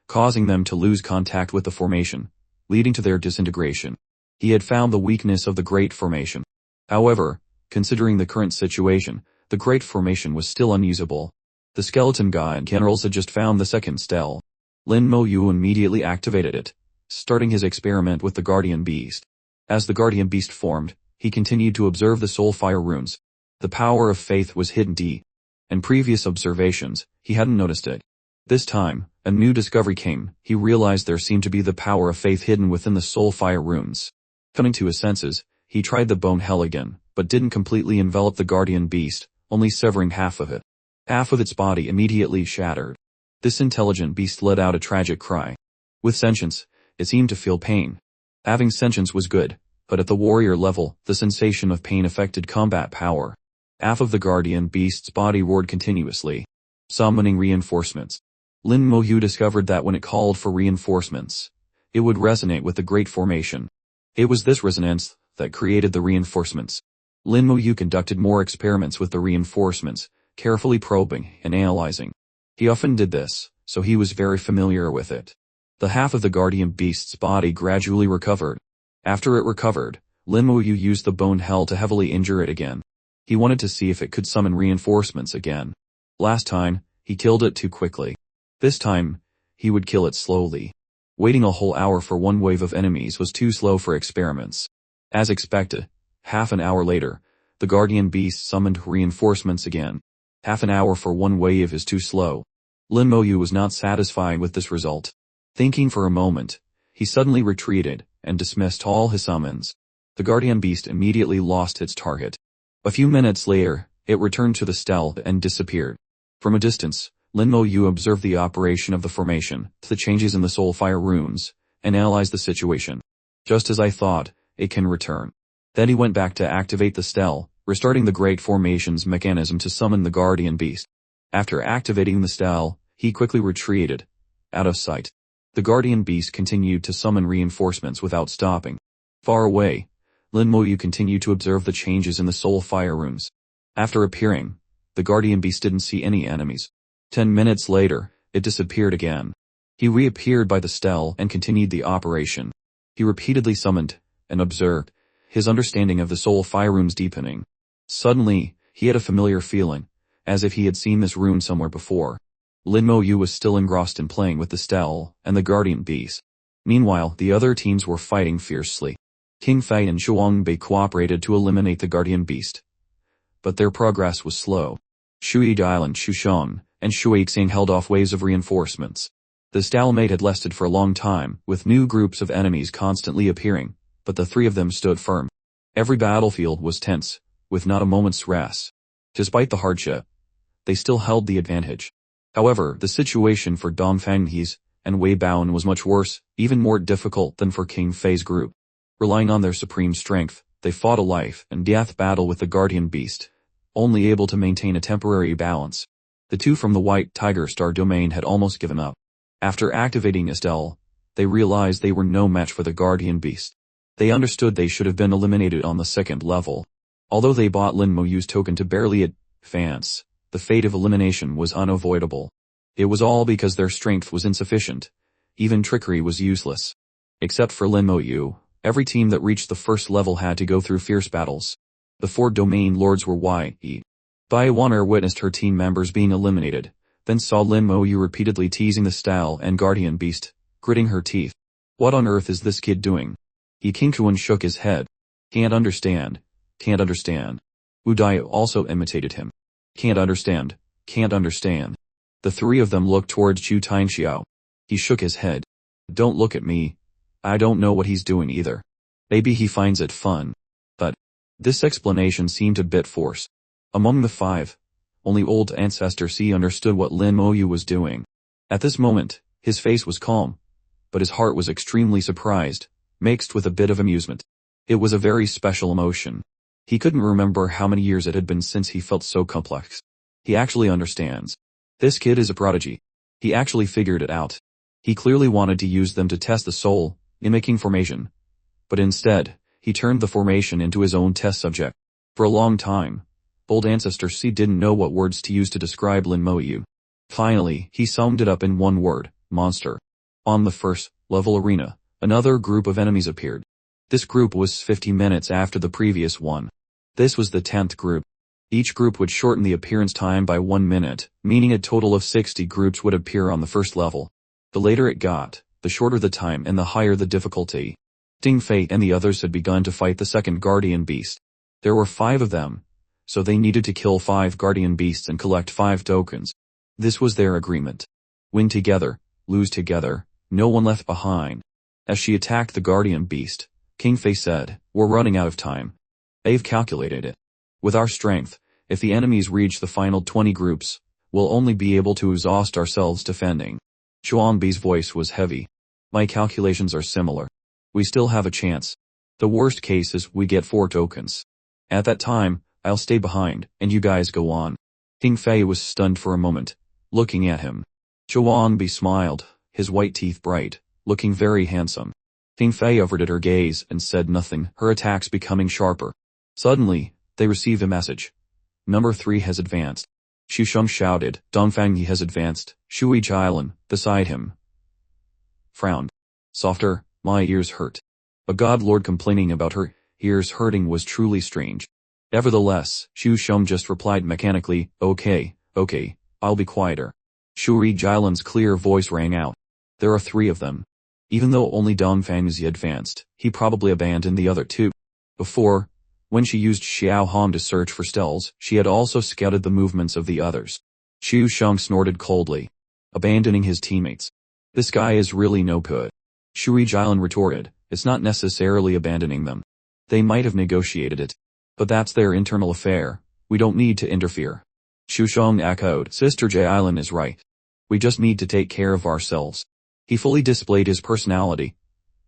causing them to lose contact with the formation, leading to their disintegration. He had found the weakness of the Great Formation. However, considering the current situation, the Great Formation was still unusable. The skeleton god generals had just found the second stele. Lin Mo-yu immediately activated it, starting his experiment with the guardian beast. As the guardian beast formed, he continued to observe the soul fire runes. The power of faith was hidden deep. In previous observations, he hadn't noticed it. This time, a new discovery came. He realized there seemed to be the power of faith hidden within the soul fire runes. Coming to his senses, he tried the bone hell again, but didn't completely envelop the guardian beast, only severing half of it. Half of its body immediately shattered. This intelligent beast let out a tragic cry. With sentience, it seemed to feel pain. Having sentience was good, but at the warrior level, the sensation of pain affected combat power. Half of the guardian beast's body roared continuously, summoning reinforcements. Lin Mo-yu discovered that when it called for reinforcements, it would resonate with the Great Formation. It was this resonance that created the reinforcements. Lin Mo-yu conducted more experiments with the reinforcements, carefully probing and analyzing. He often did this, so he was very familiar with it. The half of the guardian beast's body gradually recovered. After it recovered, Lin Mo-yu used the bone hell to heavily injure it again. He wanted to see if it could summon reinforcements again. Last time, he killed it too quickly. This time, he would kill it slowly. Waiting a whole hour for one wave of enemies was too slow for experiments. As expected, half an hour later, the guardian beast summoned reinforcements again. Half an hour for one wave is too slow. Lin Mo-yu was not satisfied with this result. Thinking for a moment, he suddenly retreated and dismissed all his summons. The guardian beast immediately lost its target. A few minutes later, it returned to the stele and disappeared. From a distance, Lin Mo-yu observed the operation of the formation, the changes in the soul fire runes, and analyzed the situation. Just as I thought, it can return. Then he went back to activate the stele, restarting the Great Formation's mechanism to summon the guardian beast. After activating the stele, he quickly retreated, out of sight. The guardian beast continued to summon reinforcements without stopping. Far away, Lin Mo-yu continued to observe the changes in the soul fire runes. After appearing, the guardian beast didn't see any enemies. 10 minutes later, it disappeared again. He reappeared by the stele and continued the operation. He repeatedly summoned and observed, his understanding of the soul fire runes deepening. Suddenly, he had a familiar feeling, as if he had seen this rune somewhere before. Lin Mo-yu was still engrossed in playing with the stele and the guardian beast. Meanwhile, the other teams were fighting fiercely. King Fei and Shuangbei cooperated to eliminate the guardian beast, but their progress was slow. Shui Island, Shushan, and Shuixing held off waves of reinforcements. The stalemate had lasted for a long time, with new groups of enemies constantly appearing, but the three of them stood firm. Every battlefield was tense, with not a moment's rest. Despite the hardship, they still held the advantage. However, the situation for Dong Fanghe's and Wei Baoan was much worse, even more difficult than for King Fei's group. Relying on their supreme strength, they fought a life and death battle with the guardian beast, only able to maintain a temporary balance. The two from the White Tiger Star domain had almost given up. After activating Estelle, they realized they were no match for the guardian beast. They understood they should have been eliminated on the second level. Although they bought Lin Mo-yu's token to barely advance, the fate of elimination was unavoidable. It was all because their strength was insufficient. Even trickery was useless. Except for Lin Mo-yu, every team that reached the first level had to go through fierce battles. The four domain lords were Y.E. Bai Waner witnessed her team members being eliminated, then saw Lin Moyu repeatedly teasing the style and guardian beast, gritting her teeth. What on earth is this kid doing? Yi Qingquan shook his head. Can't understand. Can't understand. Wu Dai also imitated him. Can't understand. Can't understand. The three of them looked towards Chu Tianxiao. He shook his head. Don't look at me. I don't know what he's doing either. Maybe he finds it fun. But this explanation seemed a bit forced. Among the five, only old Ancestor C understood what Lin Moyu was doing. At this moment, his face was calm, but his heart was extremely surprised, mixed with a bit of amusement. It was a very special emotion. He couldn't remember how many years it had been since he felt so complex. He actually understands. This kid is a prodigy. He actually figured it out. He clearly wanted to use them to test the soul, mimicking formation. But instead, he turned the formation into his own test subject. For a long time, Bold Ancestor C didn't know what words to use to describe Lin Moyu. Finally, he summed it up in one word, monster. On the first level arena, another group of enemies appeared. This group was 50 minutes after the previous one. This was the 10th group. Each group would shorten the appearance time by 1 minute, meaning a total of 60 groups would appear on the first level. The later it got, the shorter the time and the higher the difficulty. Ding Fei and the others had begun to fight the second guardian beast. There were 5 of them, so they needed to kill 5 guardian beasts and collect 5 tokens. This was their agreement. Win together, lose together, no one left behind. As she attacked the guardian beast, King Fei said, "We're running out of time. I've calculated it. With our strength, if the enemies reach the final 20 groups, we'll only be able to exhaust ourselves defending." Xuanbi's voice was heavy. "My calculations are similar. We still have a chance. The worst case is we get 4 tokens. At that time, I'll stay behind, and you guys go on." King Fei was stunned for a moment, looking at him. Xuanbi smiled, his white teeth bright, looking very handsome. King Fei averted her gaze and said nothing, her attacks becoming sharper. Suddenly, they received a message. Number 3 has advanced. Xu Sheng shouted, Dongfangyi has advanced. Shui Jailan, beside him, frowned. Softer, my ears hurt. A god lord complaining about her ears hurting was truly strange. Nevertheless, Xu Sheng just replied mechanically, okay, I'll be quieter. Shui Jailan's clear voice rang out. There are 3 of them. Even though only Dongfangyi advanced, he probably abandoned the other 2. Before, when she used Xiao Han to search for steals, she had also scouted the movements of the others. Xu Sheng snorted coldly, abandoning his teammates. This guy is really no good. Shui Jailan retorted, it's not necessarily abandoning them. They might have negotiated it. But that's their internal affair. We don't need to interfere. Xu Sheng echoed, Sister Jailan is right. We just need to take care of ourselves. He fully displayed his personality,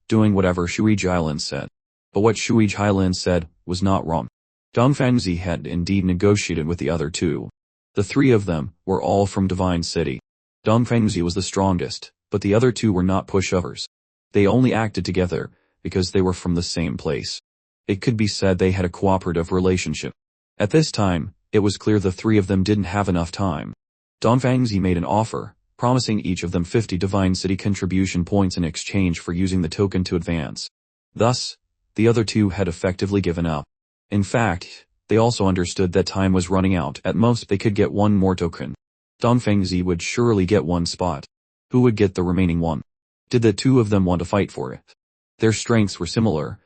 doing whatever Shui Jailan said. But what Shui Jailan said was not wrong. Dongfangyi had indeed negotiated with the other 2. The 3 of them were all from Divine City. Dongfangyi was the strongest, but the other 2 were not pushovers. They only acted together because they were from the same place. It could be said they had a cooperative relationship. At this time, it was clear the 3 of them didn't have enough time. Dongfangyi made an offer, promising each of them 50 Divine City contribution points in exchange for using the token to advance. Thus, the other 2 had effectively given up. In fact, they also understood that time was running out. At most they could get 1 more token. Dongfangyi would surely get 1 spot. Who would get the remaining 1? Did the 2 of them want to fight for it? Their strengths were similar,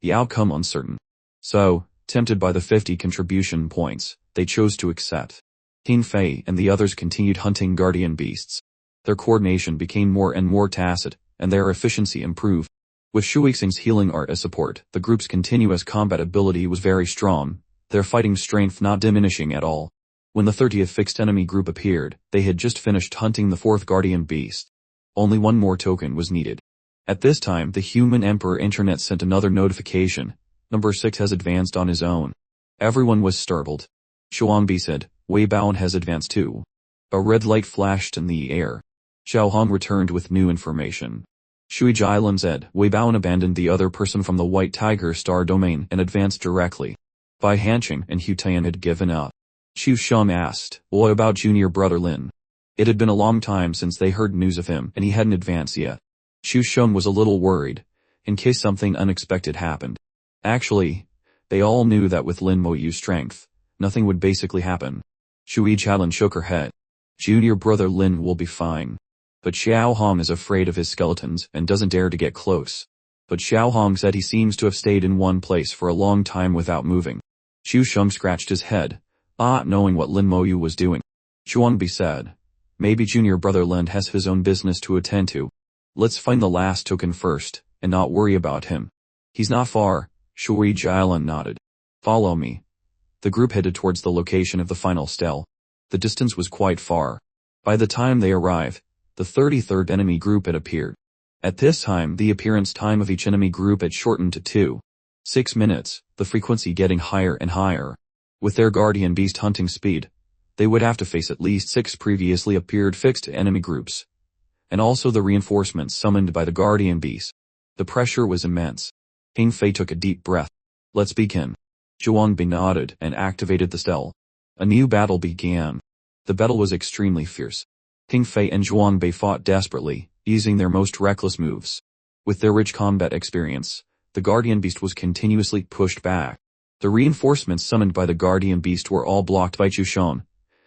the outcome uncertain. So, tempted by the 50 contribution points, they chose to accept. King Fei and the others continued hunting guardian beasts. Their coordination became more and more tacit, and their efficiency improved. With Shuixing's healing art as support, the group's continuous combat ability was very strong, their fighting strength not diminishing at all. When the 30th fixed enemy group appeared, they had just finished hunting the 4th guardian beast. Only 1 more token was needed. At this time, the Human Emperor Internet sent another notification. Number 6 has advanced on his own. Everyone was startled. Xuanbi said, Wei Baoan has advanced too. A red light flashed in the air. Xiao Hong returned with new information. Shui Jailan said, Wei Baoan abandoned the other person from the White Tiger Star domain and advanced directly. Bai Hanqing and Hu Tian had given up. Xu Sheng asked, what about junior brother Lin? It had been a long time since they heard news of him and he hadn't advanced yet. Xu Sheng was a little worried, in case something unexpected happened. Actually, they all knew that with Lin Moyu's strength, nothing would basically happen. Shui Jialan shook her head. Junior brother Lin will be fine. But Xiao Hong is afraid of his skeletons and doesn't dare to get close. But Xiao Hong said he seems to have stayed in one place for a long time without moving. Xu Sheng scratched his head, not knowing what Lin Moyu was doing. Zhuangbi said, maybe junior brother Lin has his own business to attend to. Let's find the last token first, and not worry about him. He's not far. Shui Jialan nodded. Follow me. The group headed towards the location of the final stele. The distance was quite far. By the time they arrived, the 33rd enemy group had appeared. At this time, the appearance time of each enemy group had shortened to 6 minutes, the frequency getting higher and higher. With their guardian beast hunting speed, they would have to face at least 6 previously appeared fixed enemy groups. And also the reinforcements summoned by the guardian beast. The pressure was immense. King Fei took a deep breath. Let's begin. Zhuangbi nodded and activated the stele. A new battle began. The battle was extremely fierce. King Fei and Zhuangbi fought desperately, using their most reckless moves. With their rich combat experience, the guardian beast was continuously pushed back. The reinforcements summoned by the guardian beast were all blocked by Xu Sheng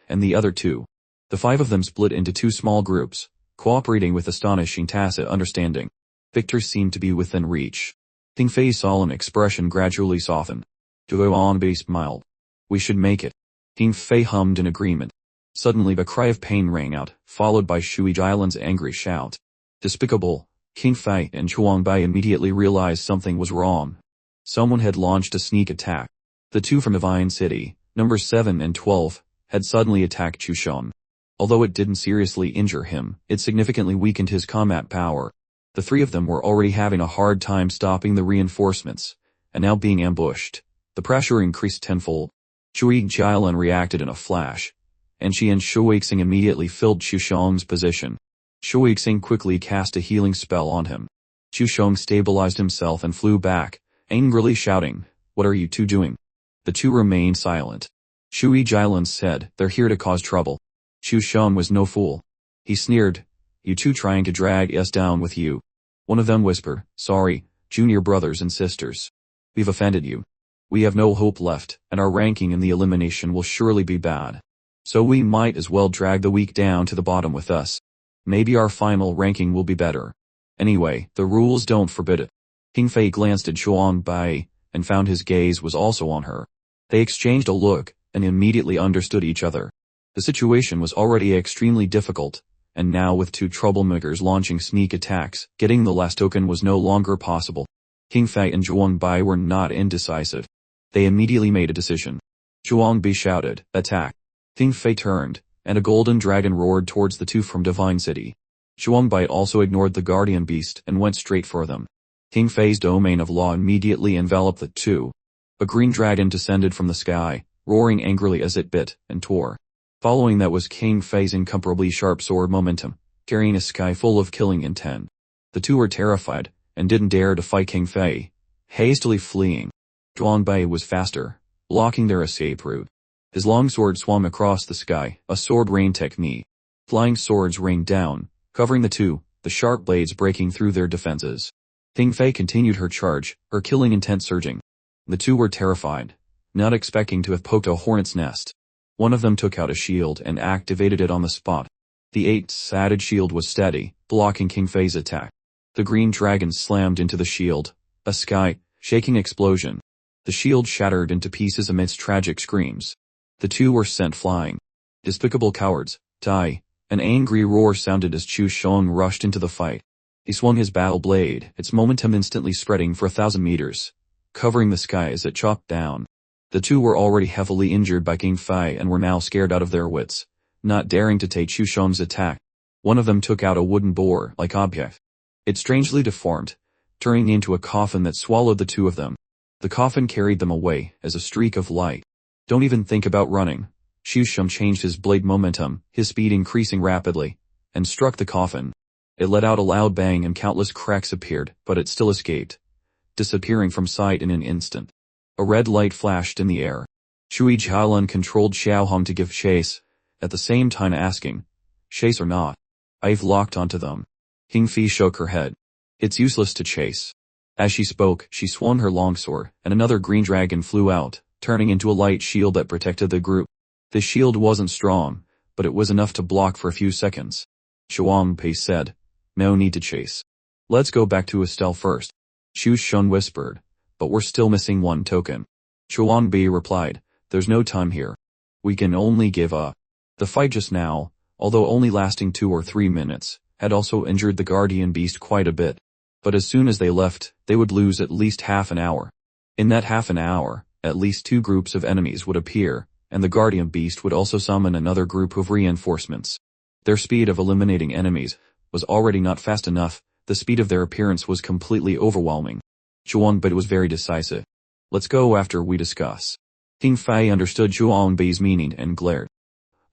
and the other 2. The 5 of them split into 2 small groups, cooperating with astonishing tacit understanding. Victory seemed to be within reach. King Fei's solemn expression gradually softened. Zhuangbi smiled. We should make it. King Fei hummed in agreement. Suddenly a cry of pain rang out, followed by Shui Jialan's angry shout. Despicable. King Fei and Zhuangbi immediately realized something was wrong. Someone had launched a sneak attack. The 2 from Divine City, numbers 7 and 12, had suddenly attacked Xu Sheng. Although it didn't seriously injure him, it significantly weakened his combat power. The 3 of them were already having a hard time stopping the reinforcements, and now being ambushed. The pressure increased tenfold. Shui Jialan reacted in a flash, and she and Shuixing immediately filled Xu Sheng's position. Shuixing quickly cast a healing spell on him. Xu Sheng stabilized himself and flew back, angrily shouting, "What are you 2 doing?" The 2 remained silent. Shui Jialan said, "They're here to cause trouble." Xu Sheng was no fool. He sneered, "You 2 trying to drag us down with you." One of them whispered, "Sorry, junior brothers and sisters. We've offended you. We have no hope left, and our ranking in the elimination will surely be bad. So we might as well drag the weak down to the bottom with us. Maybe our final ranking will be better. Anyway, the rules don't forbid it." King Fei glanced at Zhuangbi, and found his gaze was also on her. They exchanged a look, and immediately understood each other. The situation was already extremely difficult, and now with 2 troublemakers launching sneak attacks, getting the last token was no longer possible. King Fei and Zhuangbi were not indecisive. They immediately made a decision. Zhuangbi shouted, "Attack." King Fei turned, and a golden dragon roared towards the 2 from Divine City. Zhuangbi also ignored the guardian beast and went straight for them. King Fei's domain of law immediately enveloped the 2. A green dragon descended from the sky, roaring angrily as it bit and tore. Following that was King Fei's incomparably sharp sword momentum, carrying a sky full of killing intent. The 2 were terrified, and didn't dare to fight King Fei, hastily fleeing. Zhuangbi was faster, blocking their escape route. His long sword swung across the sky, a sword rain technique. Flying swords rained down, covering the 2, the sharp blades breaking through their defenses. King Fei continued her charge, her killing intent surging. The 2 were terrified, not expecting to have poked a hornet's nest. One of them took out a shield and activated it on the spot. The 8-sided shield was steady, blocking King Fei's attack. The green dragon slammed into the shield, a sky-shaking explosion. The shield shattered into pieces amidst tragic screams. The 2 were sent flying. Despicable cowards, die. An angry roar sounded as Xu Sheng rushed into the fight. He swung his battle blade, its momentum instantly spreading for 1,000 meters, covering the sky as it chopped down. The 2 were already heavily injured by King Fei and were now scared out of their wits, not daring to take Xu Sheng's attack. One of them took out a wooden boar-like object. It strangely deformed, turning into a coffin that swallowed the 2 of them. The coffin carried them away as a streak of light. Don't even think about running. Xu Sheng changed his blade momentum, his speed increasing rapidly, and struck the coffin. It let out a loud bang and countless cracks appeared, but it still escaped, disappearing from sight in an instant. A red light flashed in the air. Shui Jialan controlled Xiao Hong to give chase, at the same time asking, "Chase or not? I've locked onto them." King Fei shook her head. "It's useless to chase." As she spoke, she swung her longsword, and another green dragon flew out, turning into a light shield that protected the group. The shield wasn't strong, but it was enough to block for a few seconds. Zhuangbai said, "No need to chase. Let's go back to Estelle first." Xu Shun whispered, "But we're still missing one token." Zhuangbai replied, "There's no time here. We can only give up." The fight just now, although only lasting 2 or 3 minutes, had also injured the guardian beast quite a bit. But as soon as they left, they would lose at least half an hour. In that half an hour, at least 2 groups of enemies would appear, and the guardian beast would also summon another group of reinforcements. Their speed of eliminating enemies was already not fast enough. The speed of their appearance was completely overwhelming. Zhuangbai was very decisive. "Let's go after we discuss." King Fei understood Zhuangbai's meaning and glared.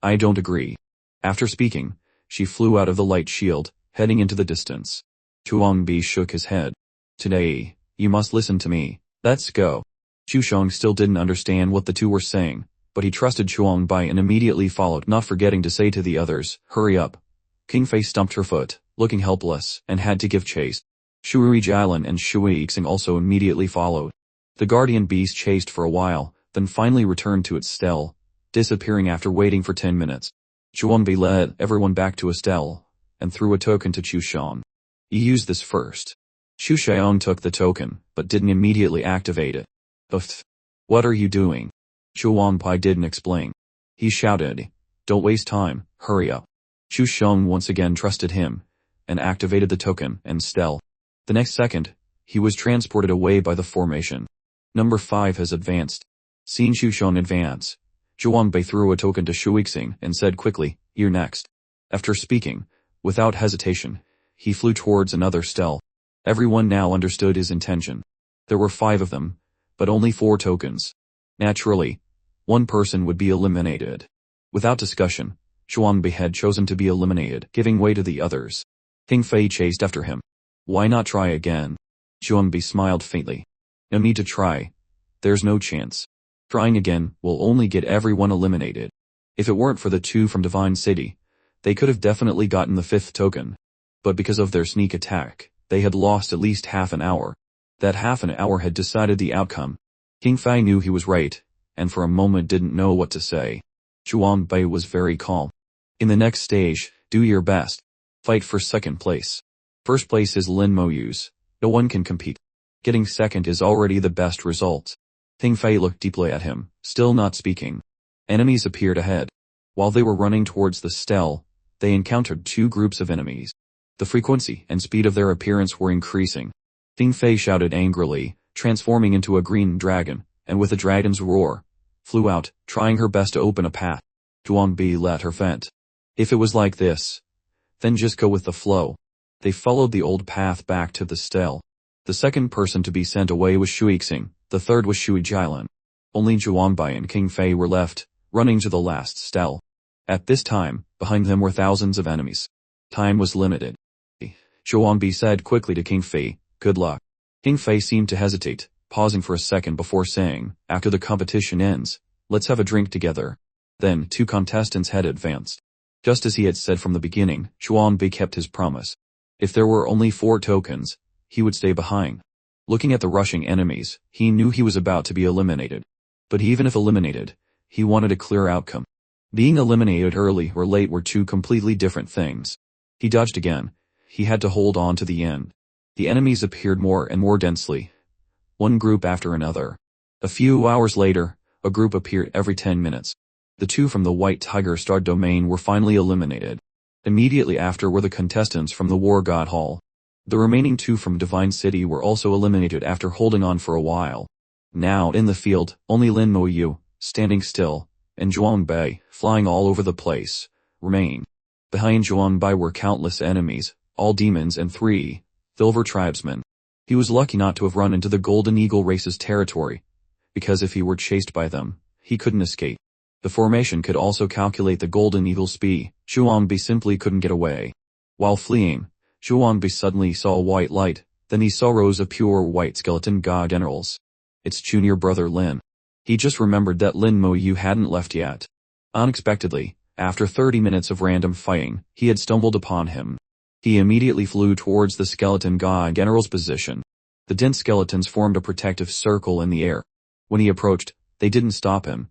"I don't agree." After speaking, she flew out of the light shield, heading into the distance. Zhuangbai shook his head. "Today, you must listen to me. Let's go." Xu Sheng still didn't understand what the two were saying, but he trusted Zhuangbai and immediately followed, not forgetting to say to the others, "Hurry up." King Fei stumped her foot, looking helpless, and had to give chase. Shui Jilan and Shui Xing also immediately followed. The guardian beast chased for a while, then finally returned to its stele, disappearing after waiting for 10 minutes. Zhuangbai led everyone back to Estelle, and threw a token to Xu Sheng. "You use this first." Xu Sheng took the token, but didn't immediately activate it. "Uff. What are you doing?" Zhuangbai didn't explain. He shouted, "Don't waste time, hurry up." Xu Sheng once again trusted him, and activated the token and stele. The next second, he was transported away by the formation. Number 5 has advanced. Seeing Xu Sheng advance, Zhuangbai threw a token to Shui Xing and said quickly, "You're next." After speaking, without hesitation, he flew towards another stele. Everyone now understood his intention. There were 5 of them, but only 4 tokens. Naturally, one person would be eliminated. Without discussion, Zhuangbai had chosen to be eliminated, giving way to the others. King Fei chased after him. "Why not try again?" Zhuangbai smiled faintly. "No need to try. There's no chance. Trying again will only get everyone eliminated. If it weren't for the 2 from Divine City, they could have definitely gotten the 5th token. But because of their sneak attack, they had lost at least half an hour. That half an hour had decided the outcome." King Fei knew he was right, and for a moment didn't know what to say. Zhuangbai was very calm. "In the next stage, do your best. Fight for 2nd place. 1st place is Lin Moyu's. No one can compete. Getting 2nd is already the best result." King Fei looked deeply at him, still not speaking. Enemies appeared ahead. While they were running towards the stele, they encountered 2 groups of enemies. The frequency and speed of their appearance were increasing. King Fei shouted angrily, transforming into a green dragon, and with a dragon's roar, flew out, trying her best to open a path. Zhuangbai let her vent. "If it was like this, then just go with the flow." They followed the old path back to the stele. The 2nd person to be sent away was Shui Xing, the 3rd was Shui Jilan. Only Zhuangbai and King Fei were left, running to the last stele. At this time, behind them were thousands of enemies. Time was limited. Zhuangbai said quickly to King Fei, "Good luck." King Fei seemed to hesitate, pausing for a second before saying, "After the competition ends, let's have a drink together." Then 2 contestants had advanced. Just as he had said from the beginning, Zhuangbai kept his promise. If there were only 4 tokens, he would stay behind. Looking at the rushing enemies, he knew he was about to be eliminated. But even if eliminated, he wanted a clear outcome. Being eliminated early or late were 2 completely different things. He dodged again. He had to hold on to the end. The enemies appeared more and more densely, one group after another. A few hours later, a group appeared every 10 minutes. The 2 from the White Tiger Star domain were finally eliminated. Immediately after were the contestants from the War God Hall. The remaining 2 from Divine City were also eliminated after holding on for a while. Now in the field, only Lin Moyu, standing still, and Zhuangbai, flying all over the place, remained. Behind Zhuangbai were countless enemies, all demons and 3 silver tribesmen. He was lucky not to have run into the Golden Eagle race's territory, because if he were chased by them, he couldn't escape. The formation could also calculate the Golden Eagle's speed. Zhuangbai simply couldn't get away. While fleeing, Zhuangbai suddenly saw a white light, then he saw rows of pure white skeleton god generals. It's junior brother Lin. He just remembered that Lin Moyu hadn't left yet. Unexpectedly, after 30 minutes of random fighting, he had stumbled upon him. He immediately flew towards the skeleton god general's position. The dense skeletons formed a protective circle in the air. When he approached, They didn't stop him,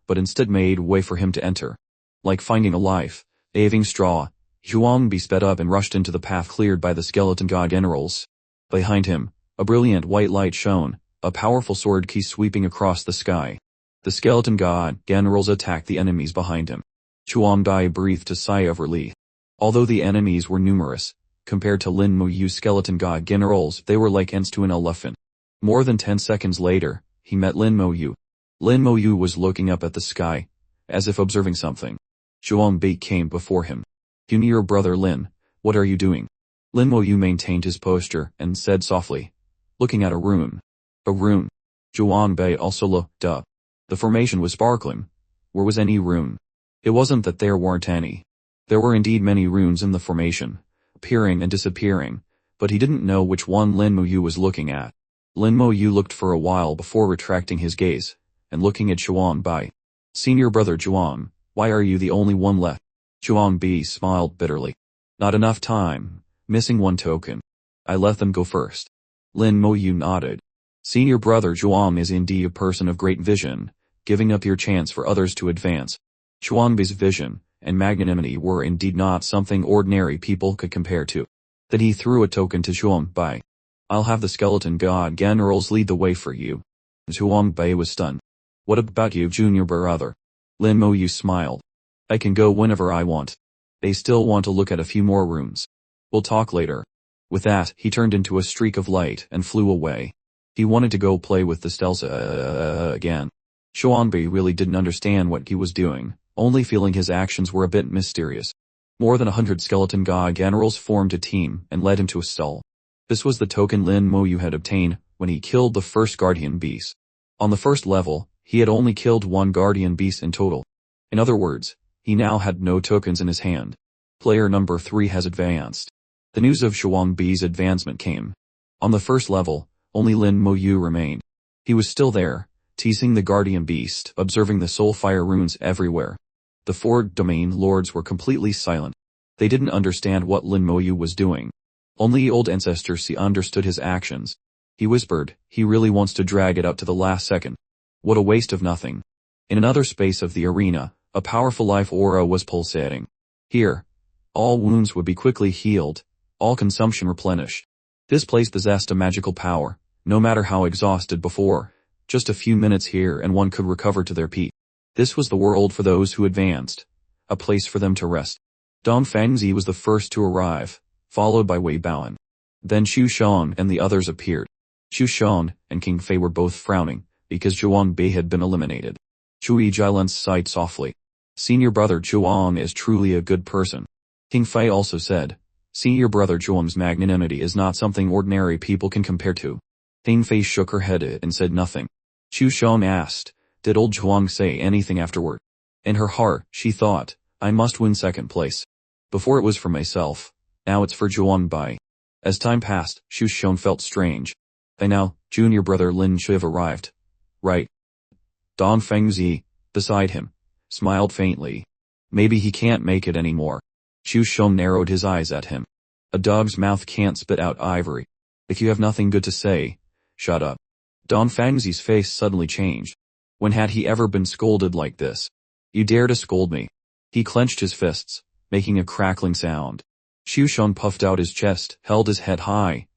but instead made way for him to enter. Like finding a life-saving straw, Zhuangbi sped up and rushed into the path cleared by the skeleton god generals. Behind him, a brilliant white light shone, a powerful sword key sweeping across the sky. The skeleton god generals attacked the enemies behind him. Zhuangbi breathed a sigh of relief. Although the enemies were numerous, compared to Lin Moyu's skeleton god generals, they were like ants to an elephant. More than 10 seconds later, he met Lin Moyu. Lin Moyu was looking up at the sky, as if observing something. Zhuangbi came before him. "Your brother Lin, what are you doing?" Lin Moyu maintained his posture and said softly, "Looking at a rune." "A rune?" Zhuangbi also looked up. The formation was sparkling. Where was any rune? It wasn't that there weren't any. There were indeed many runes in the formation, appearing and disappearing, but he didn't know which one Lin Moyu was looking at. Lin Moyu looked for a while before retracting his gaze, and looking at Zhuangbi. "Senior brother Zhuang, why are you the only one left?" Zhuangbi smiled bitterly. "Not enough time, missing one token. I let them go first." Lin Moyu nodded. "Senior brother Zhuang is indeed a person of great vision, giving up your chance for others to advance." Zhuangbi's vision and magnanimity were indeed not something ordinary people could compare to. Then he threw a token to Zhuangbi. "I'll have the skeleton god generals lead the way for you." Zhuangbi was stunned. "What about you, junior brother?" Lin Moyu smiled. "I can go whenever I want. They still want to look at a few more runes. We'll talk later." With that, he turned into a streak of light and flew away. He wanted to go play with the Stelsa again. Zhuangbi really didn't understand what he was doing, only feeling his actions were a bit mysterious. More than 100 skeleton god generals formed a team and led him to a stall. This was the token Lin Moyu had obtained when he killed the first guardian beast. On the first level, he had only killed one guardian beast in total. In other words, he now had no tokens in his hand. Player number 3 has advanced. The news of Zhuangbi's advancement came. On the first level, only Lin Moyu remained. He was still there, teasing the guardian beast, observing the soul fire runes everywhere. The 4 domain lords were completely silent. They didn't understand what Lin Moyu was doing. Only old ancestor C understood his actions. He whispered, "He really wants to drag it up to the last second. What a waste of nothing." In another space of the arena, a powerful life aura was pulsating. Here, all wounds would be quickly healed, all consumption replenished. This place possessed a magical power, no matter how exhausted before. Just a few minutes here and one could recover to their peak. This was the world for those who advanced, a place for them to rest. Dong Fangzi was the first to arrive, followed by Wei Baoan. Then Xu Shang and the others appeared. Xu Shang and King Fei were both frowning, because Zhuangbi had been eliminated. Chui Jilan sighed softly. "Senior brother Zhuang is truly a good person." King Fei also said, "Senior brother Zhuang's magnanimity is not something ordinary people can compare to." King Fei shook her head and said nothing. Xu Shang asked, "Did old Zhuang say anything afterward?" In her heart, she thought, "I must win second place. Before it was for myself, now it's for Zhuangbi." As time passed, Xu Shang felt strange. By now, junior brother Lin should have arrived. Right. Dong Fengzi, beside him, smiled faintly. Maybe he can't make it anymore. Xu Shang narrowed his eyes at him. A dog's mouth can't spit out ivory. If you have nothing good to say, shut up. Dong Fengzi's face suddenly changed. When had he ever been scolded like this? "You dare to scold me?" He clenched his fists, making a crackling sound. Xu Shang puffed out his chest, held his head high,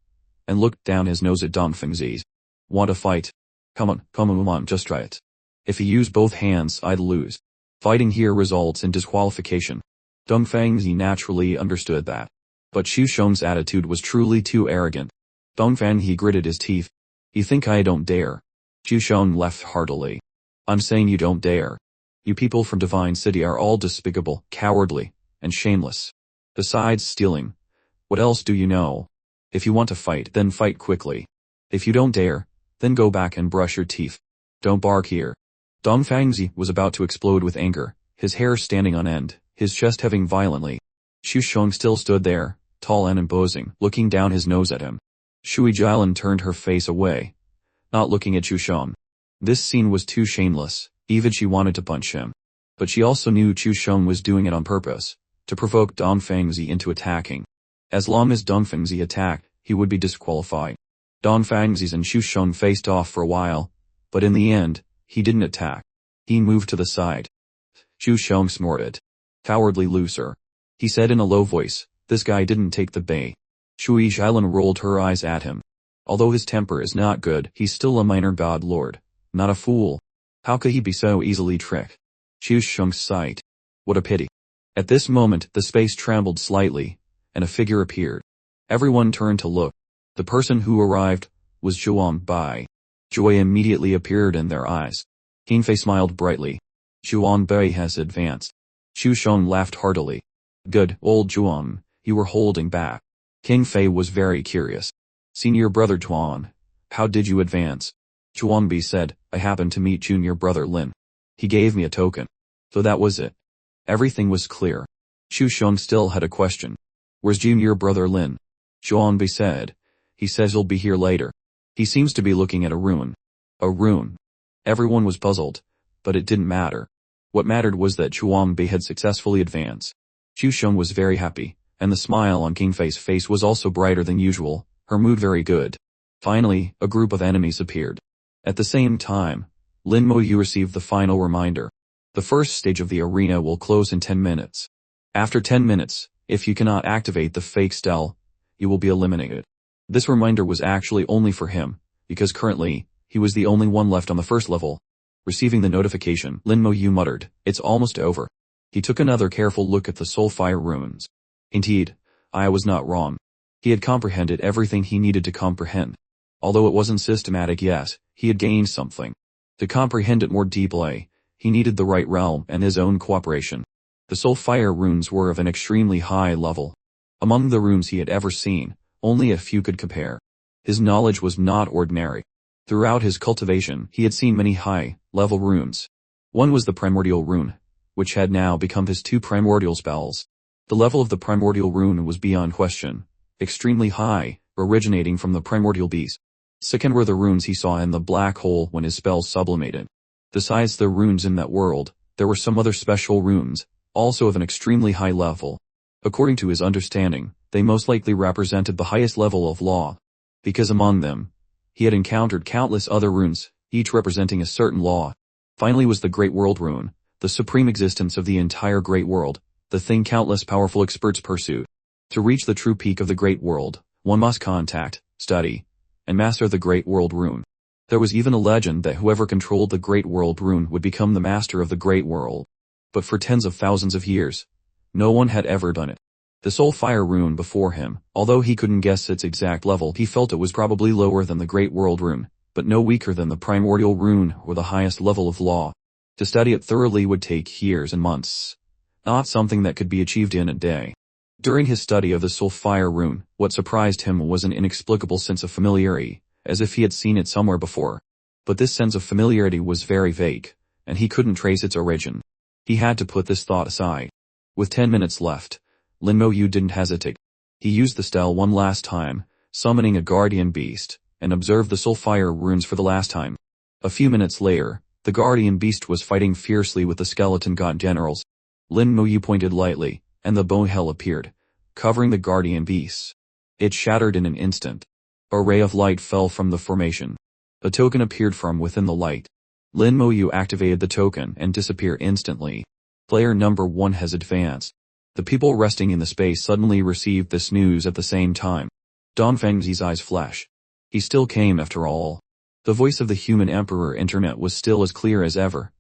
and looked down his nose at Dong Fengzi. "Want to fight? Come on, just try it. If you use both hands, I'd lose. Fighting here results in disqualification." Dong Fengzi naturally understood that. But Xu Shang's attitude was truly too arrogant. Dong Fengzi gritted his teeth. "You think I don't dare?" Xu Shang laughed heartily. "I'm saying you don't dare. You people from Divine City are all despicable, cowardly, and shameless. Besides stealing, what else do you know? If you want to fight, then fight quickly. If you don't dare, then go back and brush your teeth. Don't bark here." Dong Fengzi was about to explode with anger, his hair standing on end, his chest heaving violently. Xu Shang still stood there, tall and imposing, looking down his nose at him. Shui Jilan turned her face away, not looking at Xu Shang. This scene was too shameless, even she wanted to punch him. But she also knew Xu Shang was doing it on purpose, to provoke Dong Fengzi into attacking. As long as Dong Fengzi attacked, he would be disqualified. Dong Fengzi and Xu Shang faced off for a while, but in the end, He didn't attack. He moved to the side. Xu Sheng snorted. "Cowardly loser," he said in a low voice. "This guy didn't take the bait." Shui Xiaolin rolled her eyes at him. Although his temper is not good, he's still a minor god lord, not a fool. How could he be so easily tricked? Xu Sheng sighed. What a pity. At this moment, the space trembled slightly, and a figure appeared. Everyone turned to look. The person who arrived was Zhuang Bai. Joy immediately appeared in their eyes. King Fei smiled brightly. Zhuang Bai has advanced. Xu Sheng laughed heartily. Good, old Zhuang, you were holding back. King Fei was very curious. Senior brother Zhuang, how did you advance? Zhuang Bai said, I happened to meet junior brother Lin. He gave me a token. So that was it. Everything was clear. Xu Sheng still had a question. Where's junior brother Lin? Zhuang Bai said. He says he'll be here later. He seems to be looking at a rune. A rune. Everyone was puzzled, but it didn't matter. What mattered was that Zhuang Bai had successfully advanced. Xu Sheng was very happy, and the smile on King Fei's face was also brighter than usual, her mood very good. Finally, a group of enemies appeared. At the same time, Lin Moyu received the final reminder. The first stage of the arena will close in 10 minutes. After 10 minutes, if you cannot activate the fake stele, you will be eliminated. This reminder was actually only for him, because currently, he was the only one left on the first level. Receiving the notification, Lin Moyu muttered, it's almost over. He took another careful look at the soulfire runes. Indeed, I was not wrong. He had comprehended everything he needed to comprehend. Although it wasn't systematic yet, he had gained something. To comprehend it more deeply, he needed the right realm and his own cooperation. The soulfire runes were of an extremely high level. Among the runes he had ever seen, only a few could compare. His knowledge was not ordinary. Throughout his cultivation, he had seen many high-level runes. One was the primordial rune, which had now become his two primordial spells. The level of the primordial rune was beyond question, extremely high, originating from the primordial beast. Second were the runes he saw in the black hole when his spells sublimated. Besides the runes in that world, there were some other special runes, also of an extremely high level. According to his understanding, they most likely represented the highest level of law, because among them, he had encountered countless other runes, each representing a certain law. Finally was the Great World rune, the supreme existence of the entire Great World, the thing countless powerful experts pursue. To reach the true peak of the Great World, one must contact, study, and master the Great World rune. There was even a legend that whoever controlled the Great World rune would become the master of the Great World. But for tens of thousands of years, no one had ever done it. The soulfire rune before him, although he couldn't guess its exact level, he felt it was probably lower than the Great World rune, but no weaker than the primordial rune or the highest level of law. To study it thoroughly would take years and months, not something that could be achieved in a day. During his study of the soulfire rune, what surprised him was an inexplicable sense of familiarity, as if he had seen it somewhere before. But this sense of familiarity was very vague, and he couldn't trace its origin. He had to put this thought aside. With 10 minutes left, Lin Moyu didn't hesitate. He used the stele one last time, summoning a guardian beast, and observed the soulfire runes for the last time. A few minutes later, the guardian beast was fighting fiercely with the skeleton god generals. Lin Moyu pointed lightly, and the bone hell appeared, covering the guardian beast. It shattered in an instant. A ray of light fell from the formation. A token appeared from within the light. Lin Moyu activated the token and disappeared instantly. Player number 1 has advanced. The people resting in the space suddenly received this news at the same time. Dongfeng's eyes flash. He still came after all. The voice of the human emperor internet was still as clear as ever,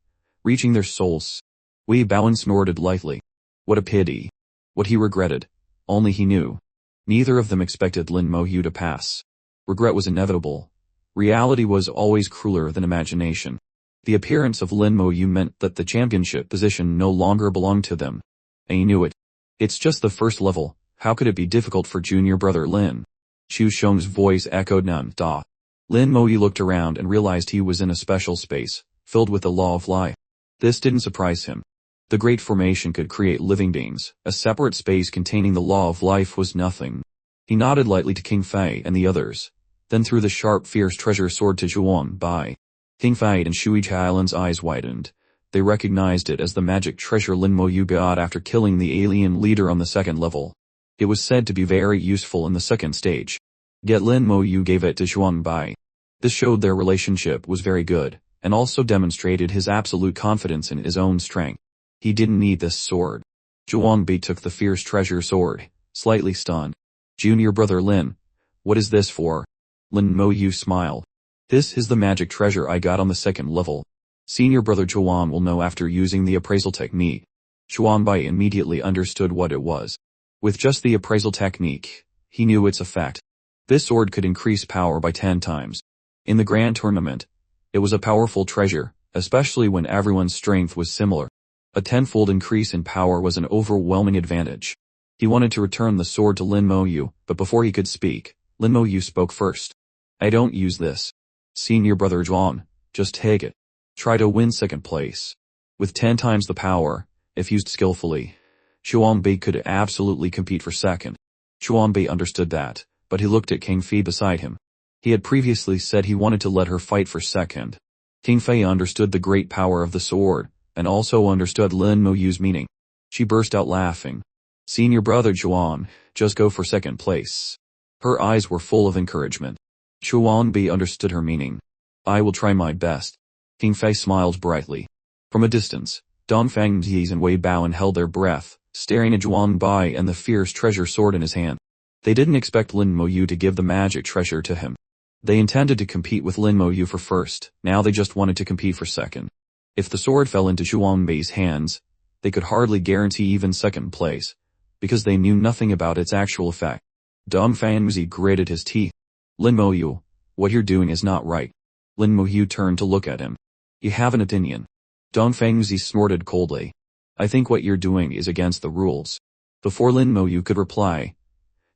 reaching their souls. Wei Baoan snorted lightly. What a pity. What he regretted, only he knew. Neither of them expected Lin Moyu to pass. Regret was inevitable. Reality was always crueler than imagination. The appearance of Lin Moyu meant that the championship position no longer belonged to them. And he knew it. It's just the first level, how could it be difficult for junior brother Lin? Xu Sheng's voice echoed non-stop. Lin Moyu looked around and realized he was in a special space, filled with the law of life. This didn't surprise him. The Great Formation could create living beings. A separate space containing the law of life was nothing. He nodded lightly to King Fei and the others, then threw the sharp fierce treasure sword to Zhuang Bai. King Fei and Shui Qiaolin's eyes widened. They recognized it as the magic treasure Lin Moyu got after killing the alien leader on the second level. It was said to be very useful in the second stage. Yet Lin Moyu gave it to Zhuang Bai. This showed their relationship was very good, and also demonstrated his absolute confidence in his own strength. He didn't need this sword. Zhuang Bei took the fierce treasure sword, slightly stunned. Junior brother Lin, what is this for? Lin Mo Yu smiled. This is the magic treasure I got on the second level. Senior brother Zhuang will know after using the appraisal technique. Zhuang Bei immediately understood what it was. With just the appraisal technique, he knew its effect. This sword could increase power by 10 times. In the grand tournament, it was a powerful treasure, especially when everyone's strength was similar. A 10-fold increase in power was an overwhelming advantage. He wanted to return the sword to Lin Mo Yu, but before he could speak, Lin Mo Yu spoke first. I don't use this. Senior brother Zhuang, just take it. Try to win second place. With 10 times the power, if used skillfully, Zhuang Bei could absolutely compete for second. Zhuang Bei understood that, but he looked at King Fei beside him. He had previously said he wanted to let her fight for second. King Fei understood the great power of the sword, and also understood Lin Mo Yu's meaning. She burst out laughing. Senior brother Zhuang, just go for second place. Her eyes were full of encouragement. Zhuang Bei understood her meaning. I will try my best. King Fei smiled brightly. From a distance, Dongfang Zhi and Wei Baoan held their breath, staring at Zhuang Bei and the fierce treasure sword in his hand. They didn't expect Lin Mo Yu to give the magic treasure to him. They intended to compete with Lin Mo Yu for first, now they just wanted to compete for second. If the sword fell into Zhuang Bei's hands, they could hardly guarantee even second place, because they knew nothing about its actual effect. Dongfang Zhi gritted his teeth. Lin Mo Yu, what you're doing is not right. Lin Mo Yu turned to look at him. You have an opinion. Dongfang Zhi snorted coldly. I think what you're doing is against the rules. Before Lin Mo Yu could reply,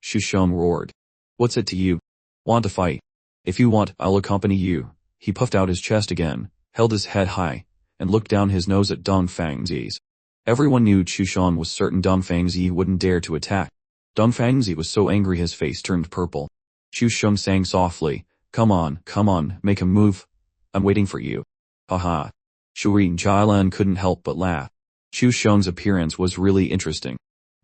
Xu Sheng roared. What's it to you? Want to fight? If you want, I'll accompany you. He puffed out his chest again, held his head high, and looked down his nose at Dongfang Zhi's. Everyone knew Xu Sheng was certain Dongfang Zhi wouldn't dare to attack. Dongfang Zhi was so angry his face turned purple. Xu Sheng sang softly, come on, make a move. I'm waiting for you. Haha. Shui Jialan couldn't help but laugh. Xu Sheng's appearance was really interesting.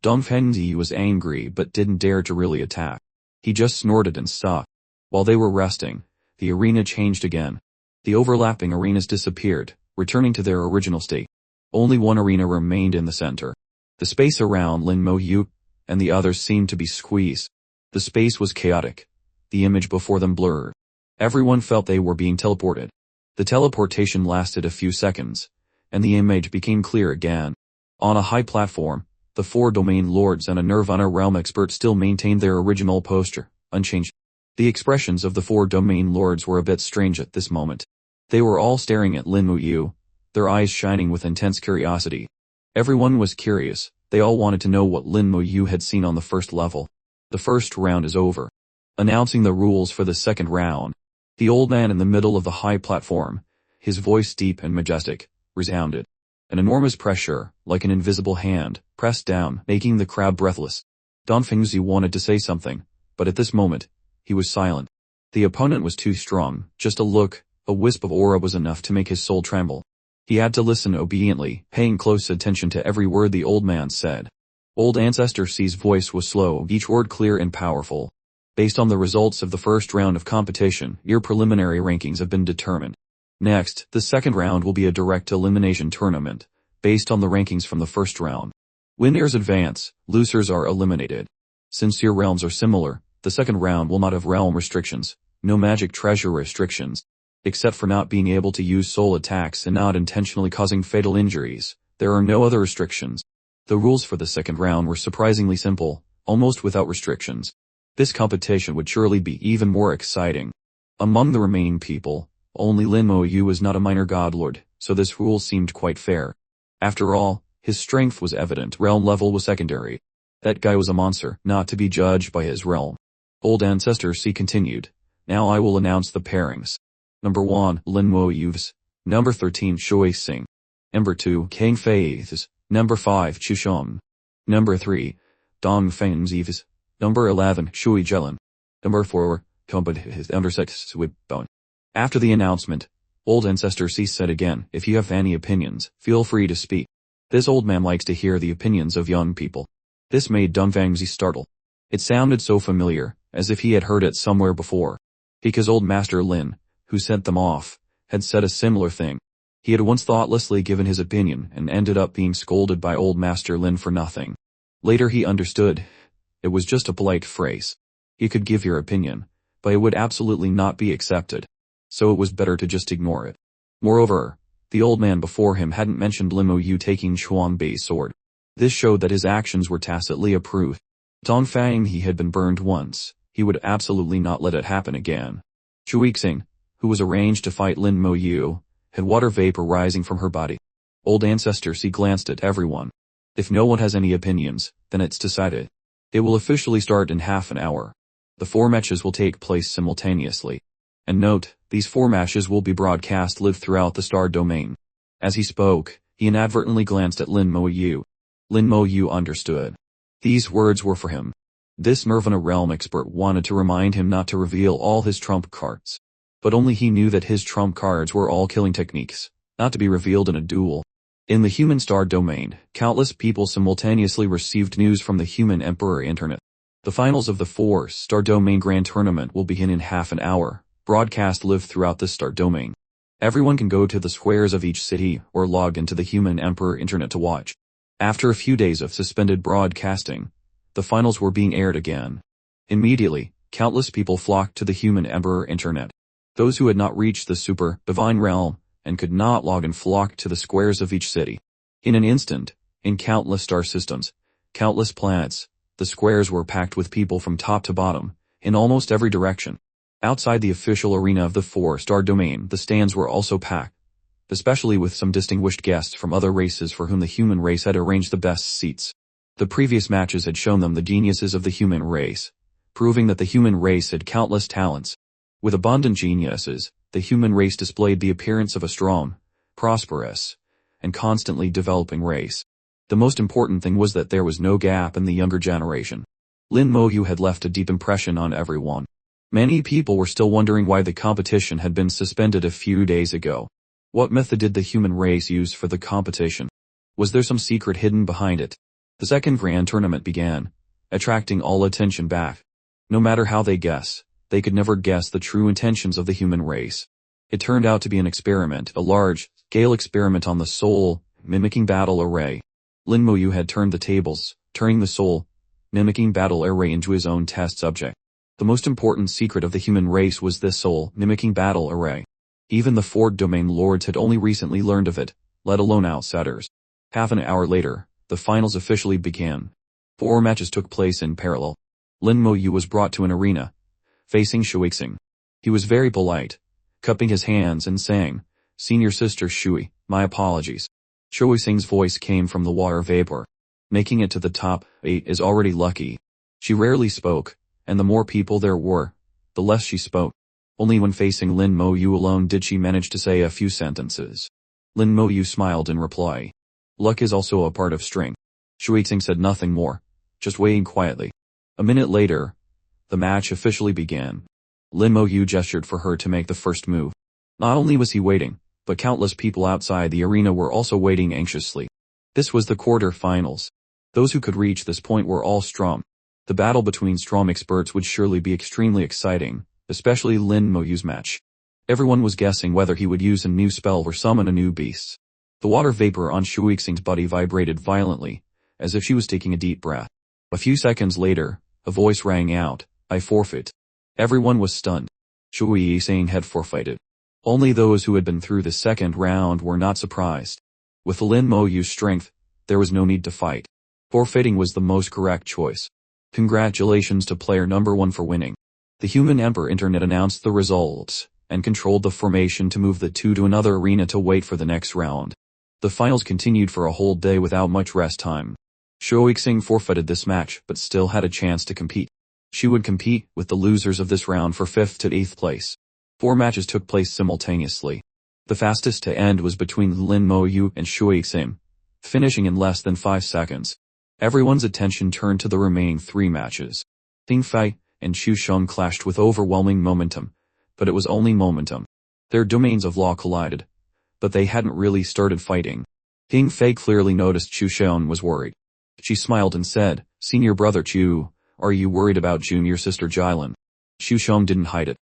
Dongfang Zhi was angry but didn't dare to really attack. He just snorted and stopped. While they were resting, the arena changed again. The overlapping arenas disappeared, returning to their original state. Only one arena remained in the center. The space around Lin Mo Yu and the others seemed to be squeezed. The space was chaotic. The image before them blurred. Everyone felt they were being teleported. The teleportation lasted a few seconds, and the image became clear again. On a high platform, the 4 domain lords and a Nirvana realm expert still maintained their original posture, unchanged. The expressions of the 4 domain lords were a bit strange at this moment. They were all staring at Lin Mo Yu, their eyes shining with intense curiosity. Everyone was curious. They all wanted to know what Lin Mo Yu had seen on the first level. The first round is over. Announcing the rules for the second round. The old man in the middle of the high platform, his voice deep and majestic, resounded. An enormous pressure, like an invisible hand, pressed down, making the crowd breathless. Dongfang Zhi wanted to say something, but at this moment, he was silent. The opponent was too strong. Just a look, a wisp of aura was enough to make his soul tremble. He had to listen obediently, paying close attention to every word the old man said. Old Ancestor C's voice was slow, each word clear and powerful. Based on the results of the first round of competition, your preliminary rankings have been determined. Next, the second round will be a direct elimination tournament, based on the rankings from the first round. Winners advance, losers are eliminated. Since your realms are similar, the second round will not have realm restrictions, no magic treasure restrictions. Except for not being able to use soul attacks and not intentionally causing fatal injuries, there are no other restrictions. The rules for the second round were surprisingly simple, almost without restrictions. This competition would surely be even more exciting. Among the remaining people, only Lin Mo Yu was not a minor godlord, so this rule seemed quite fair. After all, his strength was evident, realm level was secondary. That guy was a monster, not to be judged by his realm. Old Ancestor C continued. Now I will announce the pairings. Number 1, Lin Mo Yu's. Number 13, Shui Sing. Number 2, King Fei's. Number 5, Xu Sheng. Number 3, Dongfang Zhi's. Number 11, Shui Jialan. Number 4, Number 6, Webtoon. After the announcement, Old Ancestor C said again, if you have any opinions, feel free to speak. This old man likes to hear the opinions of young people. This made Dongfang Zhi startle. It sounded so familiar, as if he had heard it somewhere before. Because old Master Lin, who sent them off, had said a similar thing. He had once thoughtlessly given his opinion and ended up being scolded by old Master Lin for nothing. Later he understood. It was just a polite phrase. You could give your opinion, but it would absolutely not be accepted. So it was better to just ignore it. Moreover, the old man before him hadn't mentioned Lin Mo Yu taking Chuang Bei's sword. This showed that his actions were tacitly approved. Dongfang he had been burned once. He would absolutely not let it happen again. Shuixing, who was arranged to fight Lin Mo Yu, had water vapor rising from her body. Old Ancestor C glanced at everyone. If no one has any opinions, then it's decided. It will officially start in half an hour. The 4 matches will take place simultaneously. And note, these 4 matches will be broadcast live throughout the Star Domain. As he spoke, he inadvertently glanced at Lin Mo Yu. Lin Mo Yu understood. These words were for him. This Nirvana realm expert wanted to remind him not to reveal all his trump cards. But only he knew that his trump cards were all killing techniques, not to be revealed in a duel. In the human Star Domain, countless people simultaneously received news from the human Emperor Internet. The finals of the 4 Star Domain Grand Tournament will begin in half an hour, broadcast live throughout the Star Domain. Everyone can go to the squares of each city or log into the human Emperor Internet to watch. After a few days of suspended broadcasting, the finals were being aired again. Immediately, countless people flocked to the human Emperor Internet. Those who had not reached the super divine realm and could not log in flocked to the squares of each city. In an instant, in countless star systems, countless planets, the squares were packed with people from top to bottom, in almost every direction. Outside the official arena of the 4-star domain, the stands were also packed, especially with some distinguished guests from other races for whom the human race had arranged the best seats. The previous matches had shown them the geniuses of the human race, proving that the human race had countless talents. With abundant geniuses, the human race displayed the appearance of a strong, prosperous, and constantly developing race. The most important thing was that there was no gap in the younger generation. Lin Mo Yu had left a deep impression on everyone. Many people were still wondering why the competition had been suspended a few days ago. What method did the human race use for the competition? Was there some secret hidden behind it? The second grand tournament began, attracting all attention back. No matter how they guess, they could never guess the true intentions of the human race. It turned out to be an experiment, a large-scale experiment on the soul, mimicking battle array. Lin Mo Yu had turned the tables, turning the soul, mimicking battle array into his own test subject. The most important secret of the human race was this soul, mimicking battle array. Even the 4 domain lords had only recently learned of it, let alone outsiders. Half an hour later, the finals officially began. 4 matches took place in parallel. Lin Mo Yu was brought to an arena, facing Shuixing. He was very polite, cupping his hands and saying, "Senior sister Shui, my apologies." Shuixing's voice came from the water vapor. Making it to the top 8 is already lucky. She rarely spoke, and the more people there were, the less she spoke. Only when facing Lin Mo Yu alone did she manage to say a few sentences. Lin Mo Yu smiled in reply. Luck is also a part of strength. Shuixing said nothing more, just waiting quietly. A minute later, the match officially began. Lin Mo Yu gestured for her to make the first move. Not only was he waiting, but countless people outside the arena were also waiting anxiously. This was the quarter-finals. Those who could reach this point were all strong. The battle between strong experts would surely be extremely exciting, especially Lin Mo Yu's match. Everyone was guessing whether he would use a new spell or summon a new beast. The water vapor on Shuixing's body vibrated violently, as if she was taking a deep breath. A few seconds later, a voice rang out, "I forfeit." Everyone was stunned. Shuixing had forfeited. Only those who had been through the second round were not surprised. With Lin Mo Yu's strength, there was no need to fight. Forfeiting was the most correct choice. Congratulations to player number 1 for winning. The human Emperor Internet announced the results, and controlled the formation to move the 2 to another arena to wait for the next round. The finals continued for a whole day without much rest time. Shuixing forfeited this match but still had a chance to compete. She would compete with the losers of this round for 5th to 8th place. 4 matches took place simultaneously. The fastest to end was between Lin Mo Yu and Shuixing, finishing in less than 5 seconds. Everyone's attention turned to the remaining 3 matches. Ting Fei and Chu Sheng clashed with overwhelming momentum, but it was only momentum. Their domains of law collided, but they hadn't really started fighting. Ting Fei clearly noticed Chu Sheng was worried. She smiled and said, "Senior brother Chu, are you worried about junior sister Jilin?" Chu Sheng didn't hide it.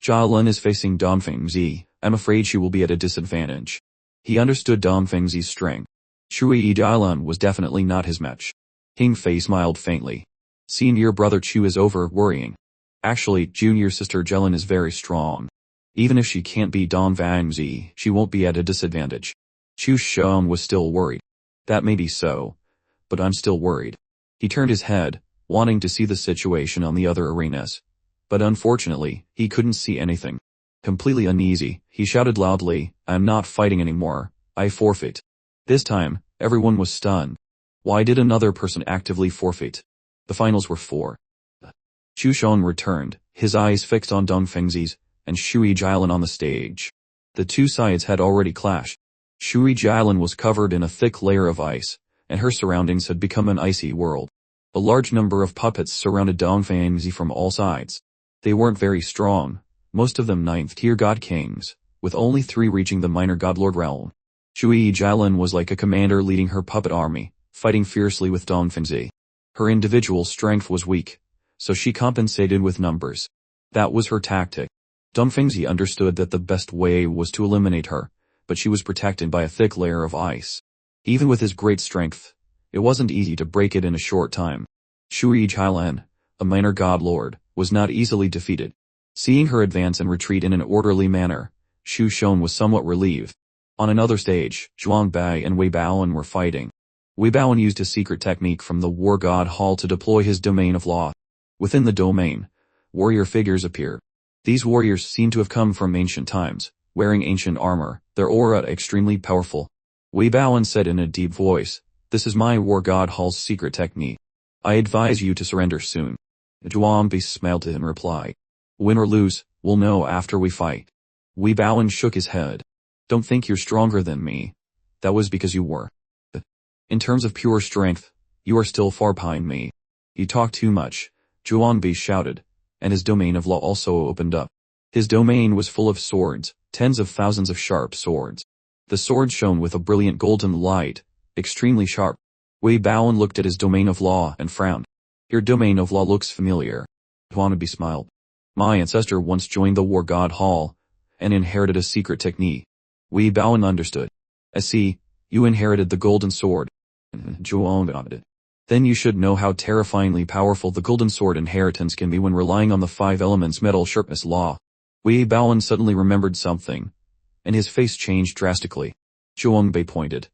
Jilin is facing Dongfeng Zi, I'm afraid she will be at a disadvantage. He understood Dong Fengzi's strength. Shui Yijilan was definitely not his match. Hing Fei smiled faintly. Seeing your brother Chu is over worrying. Actually, junior sister Jelen is very strong. Even if she can't beat Dong Fengzi, she won't be at a disadvantage. Chu Sheng was still worried. That may be so, but I'm still worried. He turned his head, wanting to see the situation on the other arenas. But unfortunately, he couldn't see anything. Completely uneasy, he shouted loudly, I'm not fighting anymore, I forfeit. This time, everyone was stunned. Why did another person actively forfeit? The finals were 4. Chu Sheng returned, his eyes fixed on Dong Fengzi's, and Shui Jilan on the stage. The two sides had already clashed. Shui Jilan was covered in a thick layer of ice, and her surroundings had become an icy world. A large number of puppets surrounded Dong Fengzi from all sides. They weren't very strong, most of them 9th-tier god kings, with only 3 reaching the minor godlord realm. Shui Jilan was like a commander leading her puppet army, fighting fiercely with Dong Fengzi. Her individual strength was weak, so she compensated with numbers. That was her tactic. Dong Fengzi understood that the best way was to eliminate her, but she was protected by a thick layer of ice. Even with his great strength, it wasn't easy to break it in a short time. Shui Jilan, a minor god lord, was not easily defeated. Seeing her advance and retreat in an orderly manner, Chu Sheng was somewhat relieved. On another stage, Zhuang Bai and Wei Baoan were fighting. Wei Baoan used a secret technique from the War God Hall to deploy his domain of law. Within the domain, warrior figures appear. These warriors seem to have come from ancient times, wearing ancient armor, their aura extremely powerful. Wei Baoan said in a deep voice, this is my War God Hall's secret technique. I advise you to surrender soon. Zhuang Bai smiled in reply. Win or lose, we'll know after we fight. Wei Baoan shook his head. Don't think you're stronger than me. That was because you were. In terms of pure strength, you are still far behind me. You talk too much, Zhuang Bai shouted, and his domain of law also opened up. His domain was full of swords, tens of thousands of sharp swords. The swords shone with a brilliant golden light, extremely sharp. Wei Baoan looked at his domain of law and frowned. Your domain of law looks familiar. Zhuang Bai smiled. My ancestor once joined the War God Hall, and inherited a secret technique. Wei Baoan understood. I see, you inherited the golden sword. Zhuang Bai nodded. Then you should know how terrifyingly powerful the golden sword inheritance can be when relying on the 5 elements metal sharpness law. Wei Baoan suddenly remembered something, and his face changed drastically. Zhuang Bai pointed,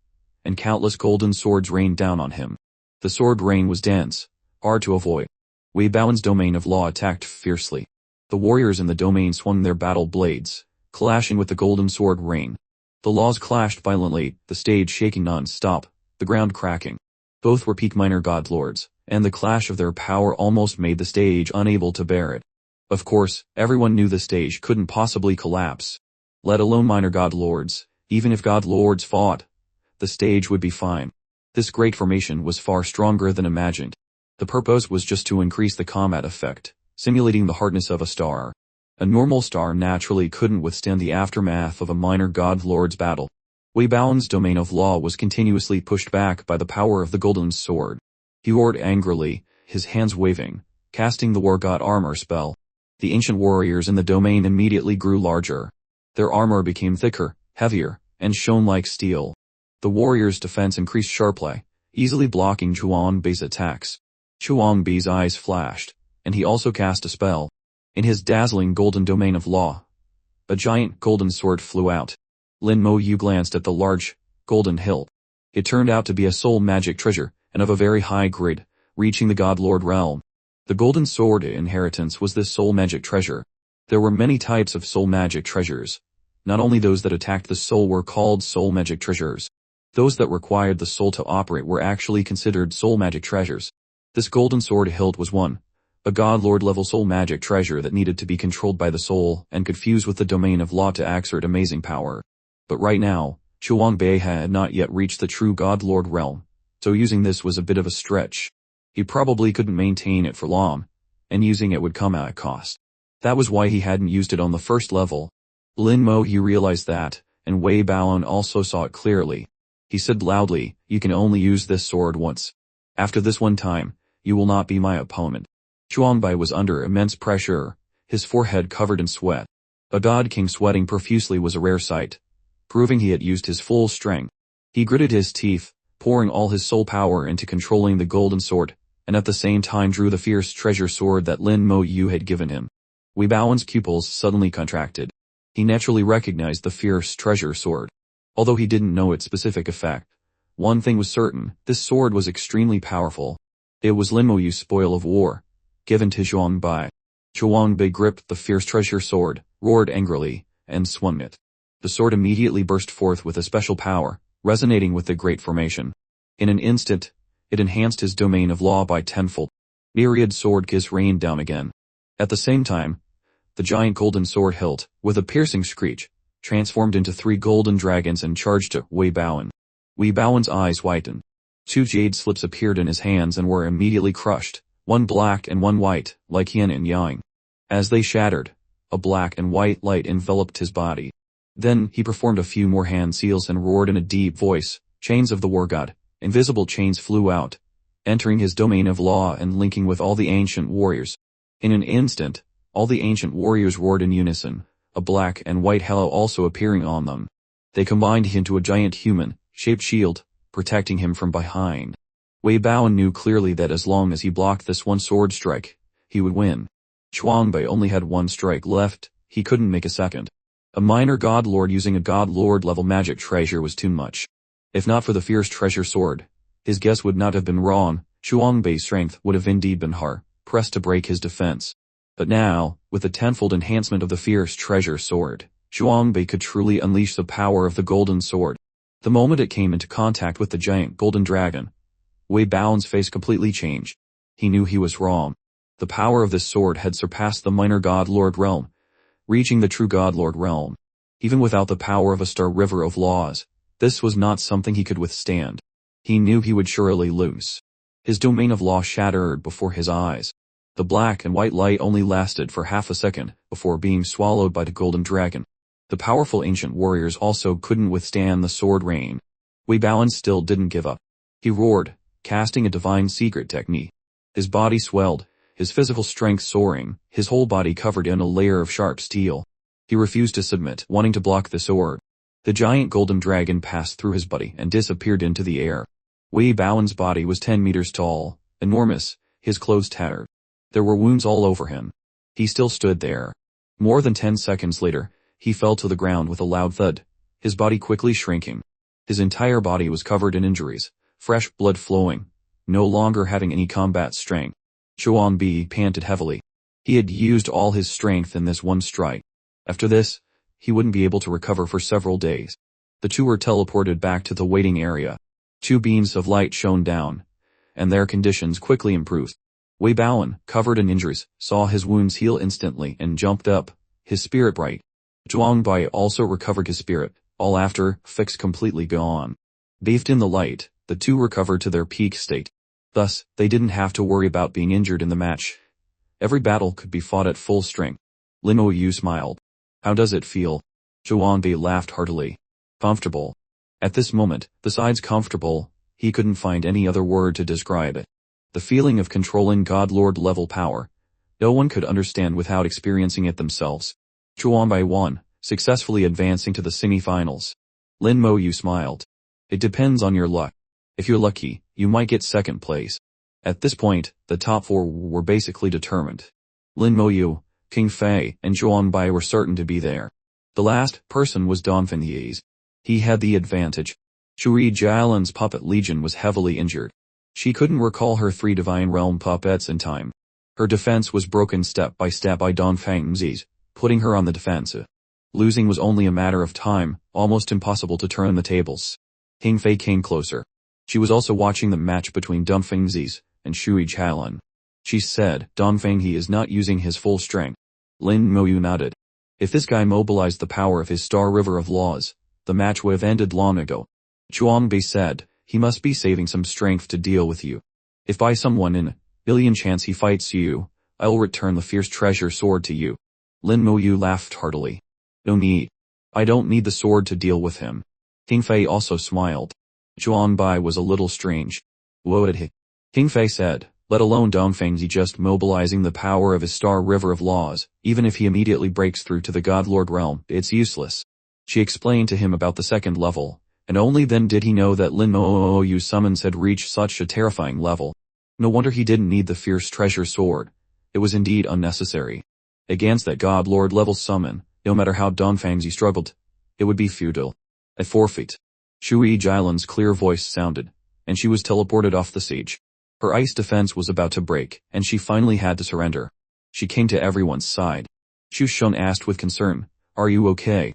and countless golden swords rained down on him. The sword rain was dense, hard to avoid. Wei Baoan's domain of law attacked fiercely. The warriors in the domain swung their battle blades, clashing with the golden sword rain. The laws clashed violently, the stage shaking non-stop, the ground cracking. Both were peak minor god lords, and the clash of their power almost made the stage unable to bear it. Of course, everyone knew the stage couldn't possibly collapse. Let alone minor god lords, even if god lords fought, the stage would be fine. This great formation was far stronger than imagined. The purpose was just to increase the combat effect, simulating the hardness of a star. A normal star naturally couldn't withstand the aftermath of a minor god lord's battle. Wei Baoan's domain of law was continuously pushed back by the power of the golden sword. He roared angrily, his hands waving, casting the war god armor spell. The ancient warriors in the domain immediately grew larger. Their armor became thicker, heavier, and shone like steel. The warriors' defense increased sharply, easily blocking Zhuang Bai's attacks. Zhuang Bai's eyes flashed, and he also cast a spell. In his dazzling golden domain of law, a giant golden sword flew out. Lin Mo Yu glanced at the large, golden hilt. It turned out to be a soul magic treasure, and of a very high grade, reaching the God Lord realm. The golden sword inheritance was this soul magic treasure. There were many types of soul magic treasures. Not only those that attacked the soul were called soul magic treasures. Those that required the soul to operate were actually considered soul magic treasures. This golden sword hilt was one. A God Lord level soul magic treasure that needed to be controlled by the soul and could fuse with the domain of law to exert amazing power. But right now, Zhuang Bai had not yet reached the true God Lord realm, so using this was a bit of a stretch. He probably couldn't maintain it for long, and using it would come at a cost. That was why he hadn't used it on the first level. Lin Mo Yu realized that, and Wei Baoan also saw it clearly. He said loudly, "You can only use this sword once. After this one time, you will not be my opponent." Zhuang Bai was under immense pressure, his forehead covered in sweat. A god king sweating profusely was a rare sight, proving he had used his full strength. He gritted his teeth, pouring all his soul power into controlling the golden sword, and at the same time drew the fierce treasure sword that Lin Mo Yu had given him. Wei Baowen's pupils suddenly contracted. He naturally recognized the fierce treasure sword. Although he didn't know its specific effect, one thing was certain, this sword was extremely powerful. It was Lin Mo Yu's spoil of war, given to Zhuang Bai. Zhuang Bai gripped the fierce treasure sword, roared angrily, and swung it. The sword immediately burst forth with a special power, resonating with the Great Formation. In an instant, it enhanced his domain of law by tenfold. Myriad sword kiss rained down again. At the same time, the giant golden sword hilt, with a piercing screech, transformed into 3 golden dragons and charged at Wei Baowen. Wei Baowen's eyes whitened. 2 jade slips appeared in his hands and were immediately crushed, one black and one white, like yin and yang. As they shattered, a black and white light enveloped his body. Then he performed a few more hand seals and roared in a deep voice, "Chains of the war god." Invisible chains flew out, entering his domain of law and linking with all the ancient warriors. In an instant, all the ancient warriors roared in unison, a black and white halo also appearing on them. They combined into a giant human-shaped shield, protecting him from behind. Wei Baowen knew clearly that as long as he blocked this one sword strike, he would win. Zhuang Bai only had 1 strike left, he couldn't make a second. A minor god lord using a god lord level magic treasure was too much. If not for the fierce treasure sword, his guess would not have been wrong. Zhuang Bai's strength would have indeed been hard-pressed to break his defense. But now, with the tenfold enhancement of the fierce treasure sword, Zhuang Bai could truly unleash the power of the golden sword. The moment it came into contact with the giant golden dragon, Wei Baowen's face completely changed. He knew he was wrong. The power of this sword had surpassed the minor god lord realm, reaching the true god lord realm. Even without the power of a star river of laws, this was not something he could withstand. He knew he would surely lose. His domain of law shattered before his eyes. The black and white light only lasted for half a second before being swallowed by the golden dragon. The powerful ancient warriors also couldn't withstand the sword rain. Wei Baowen still didn't give up. He roared, casting a divine secret technique. His body swelled, his physical strength soaring, his whole body covered in a layer of sharp steel. He refused to submit, wanting to block the sword. The giant golden dragon passed through his body and disappeared into the air. Wei Baowen's body was 10 meters tall, enormous, his clothes tattered. There were wounds all over him. He still stood there. More than 10 seconds later, he fell to the ground with a loud thud, his body quickly shrinking. His entire body was covered in injuries, fresh blood flowing, no longer having any combat strength. Zhuang Bai panted heavily. He had used all his strength in this one strike. After this, he wouldn't be able to recover for several days. The two were teleported back to the waiting area. 2 beams of light shone down, and their conditions quickly improved. Wei Baowen, covered in injuries, saw his wounds heal instantly and jumped up, his spirit bright. Zhuang Bai also recovered his spirit, all after fix completely gone. Bathed in the light, the two recovered to their peak state. Thus, they didn't have to worry about being injured in the match. Every battle could be fought at full strength. Lin Mo Yu smiled. "How does it feel?" Zhuang Bai laughed heartily. "Comfortable." At this moment, besides comfortable, he couldn't find any other word to describe it. The feeling of controlling God Lord level power. No one could understand without experiencing it themselves. Zhuang Bai won, successfully advancing to the semi-finals. Lin Mo Yu smiled. "It depends on your luck. If you're lucky, you might get second place." At this point, the top 4 were basically determined. Lin Mo Yu, King Fei, and Zhuang Bai were certain to be there. The last person was Donphan Ye's. He had the advantage. Shui Jialan's puppet legion was heavily injured. She couldn't recall her 3 divine realm puppets in time. Her defense was broken step by step by Donphan Ye's, putting her on the defensive. Losing was only a matter of time, almost impossible to turn the tables. King Fei came closer. She was also watching the match between Donphan Ye's and Shui Jialan. She said, "Donphan Ye is not using his full strength." Lin Mo Yu nodded. If this guy mobilized the power of his Star River of Laws, the match would have ended long ago. Zhuang Bai said, "He must be saving some strength to deal with you. If by some 1 in a billion chance he fights you, I will return the fierce treasure sword to you." Lin Mo Yu laughed heartily. "No need. I don't need the sword to deal with him." King Fei also smiled. Zhuang Bai was a little strange. "What did he?" King Fei said, let alone Dongfengzi just mobilizing the power of his star river of laws. Even if he immediately breaks through to the God-Lord realm, it's useless. She explained to him about the second level, and only then did he know that Lin Moyu's summons had reached such a terrifying level. No wonder he didn't need the fierce treasure sword. It was indeed unnecessary. Against that God-Lord level summon, no matter how Dongfengzi struggled, it would be futile. A forfeit. Shui Jilan's clear voice sounded, and she was teleported off the stage. Her ice defense was about to break, and she finally had to surrender. She came to everyone's side. Xu Shun asked with concern, "Are you okay?"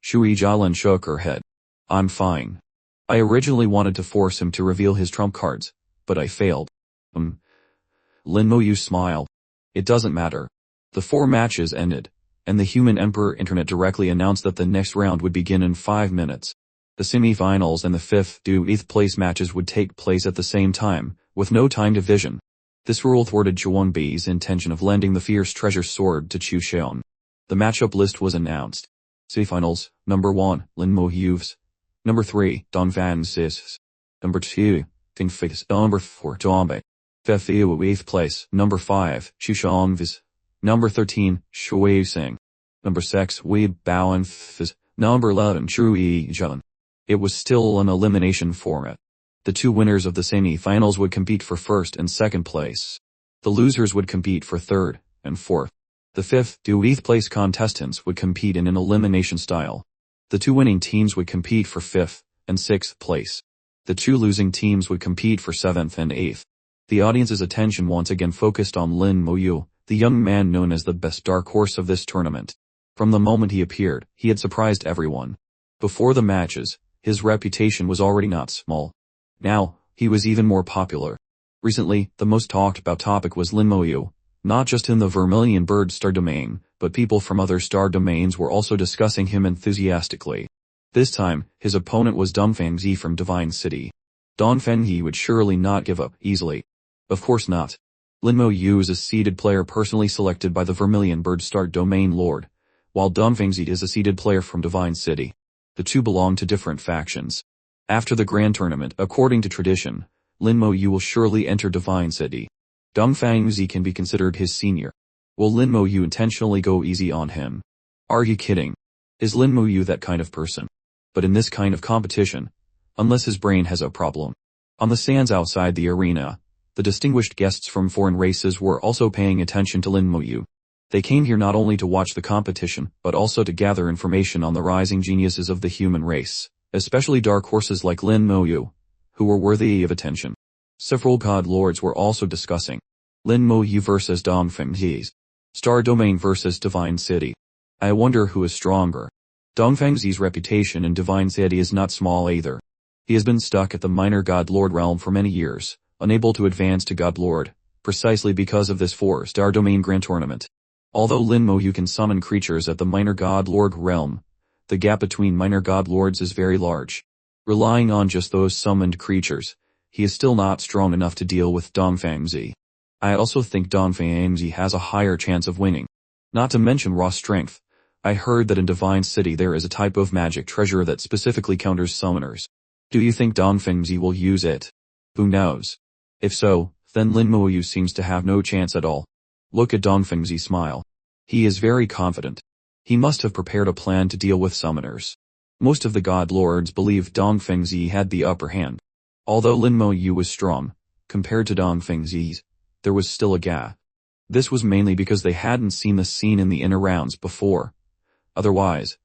Shui Jilan shook her head. "I'm fine. I originally wanted to force him to reveal his trump cards, but I failed." Lin Moyu smiled. "It doesn't matter." The 4 matches ended, and the Human Emperor Internet directly announced that the next round would begin in 5 minutes. The semi-finals and the 5th to 8th place matches would take place at the same time, with no time division. This rule thwarted Zhuang Bei's intention of lending the fierce treasure sword to Chu Xion. The matchup list was announced. Semi-finals, number 1, Lin Moyu's. Number 3, Dongfengzi's. Number 2, Dingfei's. Number 4, Zhuang 8th place. Number 5, Xu Xiong's. Number 13, Shui Xing. Number 6, Wei Baoen's. Number 11, Shui Jilan. It was still an elimination format. The 2 winners of the semi-finals would compete for 1st and 2nd place. The losers would compete for 3rd and 4th. The 5th to 8th place contestants would compete in an elimination style. The 2 winning teams would compete for 5th and 6th place. The 2 losing teams would compete for 7th and 8th. The audience's attention once again focused on Lin Moyu, the young man known as the best dark horse of this tournament. From the moment he appeared, he had surprised everyone. Before the matches, his reputation was already not small. Now, he was even more popular. Recently, the most talked about topic was Lin Moyu, not just in the Vermilion Bird star domain, but people from other star domains were also discussing him enthusiastically. This time, his opponent was Dongfengzi from Divine City. Dongfengzi would surely not give up easily. Of course not. Lin Moyu is a seeded player personally selected by the Vermilion Bird star domain lord, while Dongfengzi is a seeded player from Divine City. The 2 belong to different factions. After the grand tournament, according to tradition, Lin Moyu will surely enter Divine City. Dongfengzi can be considered his senior. Will Lin Moyu intentionally go easy on him? Are you kidding? Is Lin Moyu that kind of person? But in this kind of competition, unless his brain has a problem. On the sands outside the arena, the distinguished guests from foreign races were also paying attention to Lin Moyu. They came here not only to watch the competition, but also to gather information on the rising geniuses of the human race, especially dark horses like Lin Moyu, who were worthy of attention. Several god lords were also discussing Lin Moyu versus Dongfengzi's, Star Domain versus Divine City. I wonder who is stronger. Dongfengzi's reputation in Divine City is not small either. He has been stuck at the minor god lord realm for many years, unable to advance to god lord, precisely because of this 4-star domain grand tournament. Although Lin Moyu can summon creatures at the minor god lord realm, the gap between minor god lords is very large. Relying on just those summoned creatures, he is still not strong enough to deal with Dongfengzi. I also think Dongfengzi has a higher chance of winning. Not to mention raw strength. I heard that in Divine City there is a type of magic treasure that specifically counters summoners. Do you think Dongfengzi will use it? Who knows? If so, then Lin Moyu seems to have no chance at all. Look at Dongfengzi's smile. He is very confident. He must have prepared a plan to deal with summoners. Most of the god lords believed Dongfengzi had the upper hand. Although Lin Moyu was strong, compared to Dongfengzi's, there was still a gap. This was mainly because they hadn't seen the scene in the inner rounds before. Otherwise,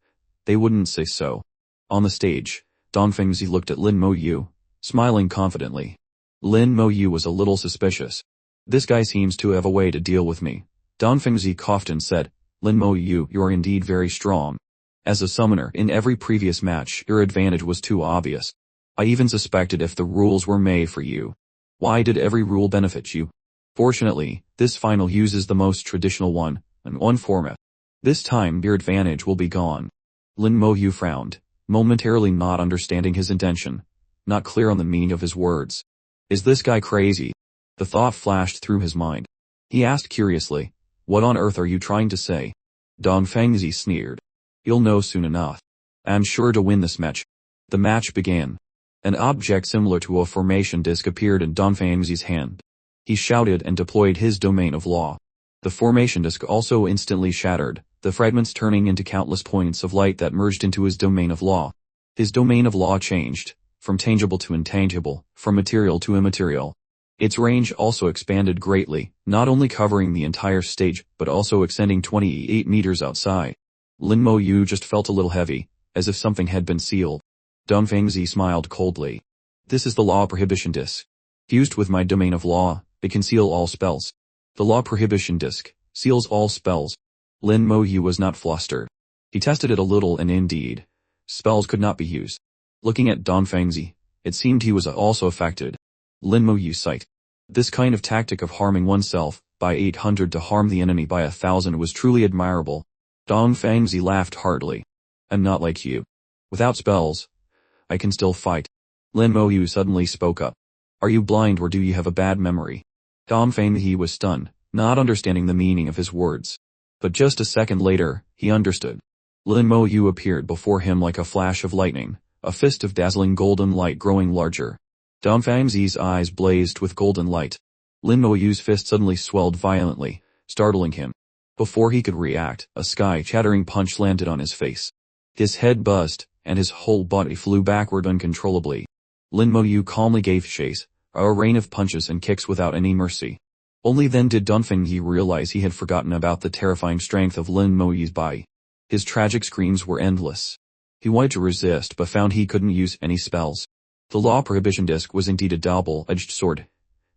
they wouldn't say so. On the stage, Dongfengzi looked at Lin Moyu, smiling confidently. Lin Moyu was a little suspicious. This guy seems to have a way to deal with me. Dongfengzi coughed and said, Lin Moyu, you are indeed very strong. As a summoner in every previous match, your advantage was too obvious. I even suspected if the rules were made for you. Why did every rule benefit you? Fortunately, this final uses the most traditional one, and one format. This time your advantage will be gone. Lin Moyu frowned, momentarily not understanding his intention, not clear on the meaning of his words. Is this guy crazy? The thought flashed through his mind. He asked curiously, what on earth are you trying to say? Dongfengzi sneered. You'll know soon enough. I'm sure to win this match. The match began. An object similar to a formation disc appeared in Dongfengzi's hand. He shouted and deployed his domain of law. The formation disk also instantly shattered, the fragments turning into countless points of light that merged into his domain of law. His domain of law changed, from tangible to intangible, from material to immaterial. Its range also expanded greatly, not only covering the entire stage, but also extending 28 meters outside. Lin Mo Yu just felt a little heavy, as if something had been sealed. Dong Fengzi smiled coldly. This is the law prohibition disc. Fused with my domain of law, it can seal all spells. The law prohibition disc seals all spells. Lin Mo Yu was not flustered. He tested it a little and indeed, spells could not be used. Looking at Dong Fengzi, it seemed he was also affected. Lin Mo Yu sighed. This kind of tactic of harming oneself by 800 to harm the enemy by 1,000 was truly admirable. Dong Fengzi laughed heartily. I'm not like you. Without spells, I can still fight. Lin Mo Yu suddenly spoke up. Are you blind or do you have a bad memory? Dong Fengzi was stunned, not understanding the meaning of his words. But just a second later, he understood. Lin Mo Yu appeared before him like a flash of lightning, a fist of dazzling golden light growing larger. Dong Fengzi's eyes blazed with golden light. Lin Mo Yu's fist suddenly swelled violently, startling him. Before he could react, a sky-shattering punch landed on his face. His head buzzed, and his whole body flew backward uncontrollably. Lin Mo Yu calmly gave chase, a rain of punches and kicks without any mercy. Only then did Dong Fengzi realize he had forgotten about the terrifying strength of Lin Mo Yu's body. His tragic screams were endless. He wanted to resist but found he couldn't use any spells. The law prohibition disc was indeed a double-edged sword.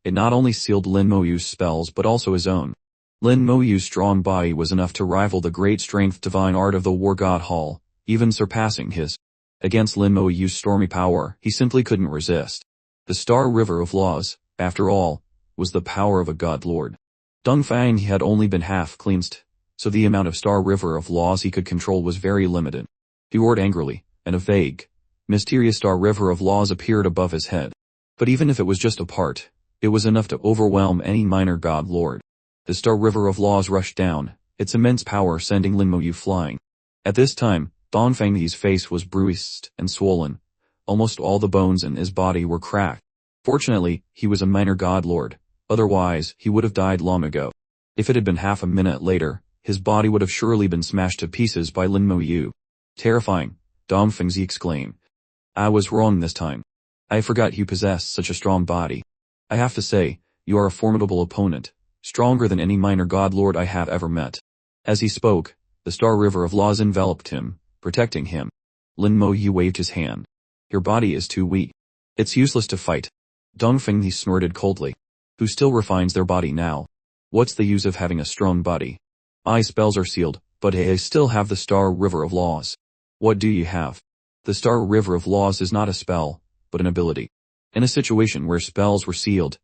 It not only sealed Lin Mo Yu's spells but also his own. Lin Mo Yu's strong body was enough to rival the great strength divine art of the War God Hall, even surpassing his. Against Lin Mo Yu's stormy power, he simply couldn't resist. The Star River of Laws, after all, was the power of a God Lord. Dong Fengzi had only been half cleansed, so the amount of Star River of Laws he could control was very limited. He roared angrily, and a vague, mysterious Star River of Laws appeared above his head. But even if it was just a part, it was enough to overwhelm any minor God Lord. The Star River of Laws rushed down, its immense power sending Lin Mo Yu flying. At this time, Dong Fengzi's face was bruised and swollen. Almost all the bones in his body were cracked. Fortunately, he was a minor God Lord. Otherwise, he would have died long ago. If it had been half a minute later, his body would have surely been smashed to pieces by Lin Mo Yu. Terrifying, Dong Fengzi exclaimed. I was wrong this time. I forgot you possessed such a strong body. I have to say, you are a formidable opponent, stronger than any minor God Lord I have ever met. As he spoke, the Star River of Laws enveloped him, protecting him. Lin Mo Yu waved his hand. Your body is too weak. It's useless to fight. Dong Fengzi snorted coldly. Who still refines their body now? What's the use of having a strong body? My spells are sealed, but I still have the Star River of Laws. What do you have? The Star River of Laws is not a spell, but an ability. In a situation where spells were sealed,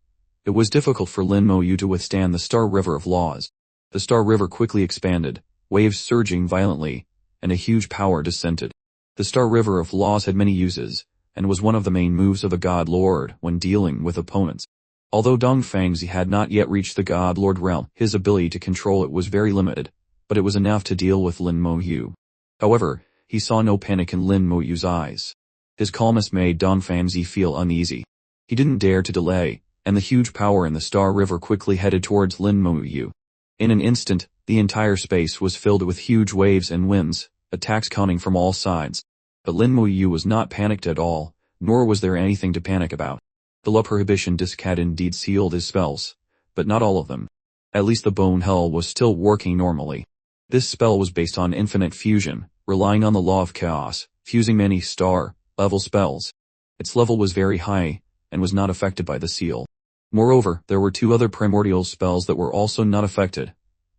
it was difficult for Lin Mo Yu to withstand the Star River of Laws. The Star River quickly expanded, waves surging violently, and a huge power descended. The Star River of Laws had many uses, and was one of the main moves of a God Lord when dealing with opponents. Although Dong Fengzi had not yet reached the God Lord realm, his ability to control it was very limited, but it was enough to deal with Lin Mo Yu. However, he saw no panic in Lin Mo Yu's eyes. His calmness made Dong Fengzi feel uneasy. He didn't dare to delay, and the huge power in the Star River quickly headed towards Lin Mo Yu. In an instant, the entire space was filled with huge waves and winds, attacks coming from all sides. But Lin Mo Yu was not panicked at all, nor was there anything to panic about. The law prohibition disc had indeed sealed his spells, but not all of them. At least the bone hell was still working normally. This spell was based on infinite fusion, relying on the law of chaos, fusing many star-level spells. Its level was very high, and was not affected by the seal. Moreover, there were two other primordial spells that were also not affected: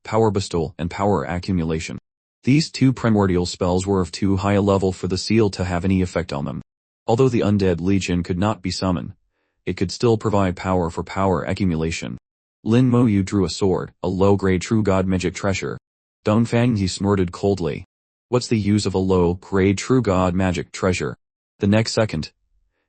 power bestowal and power accumulation. These two primordial spells were of too high a level for the seal to have any effect on them. Although the undead legion could not be summoned, it could still provide power for power accumulation. Lin Mo Yu drew a sword, a low-grade true god magic treasure. Dong Fengzi snorted coldly. What's the use of a low-grade true god magic treasure? The next second,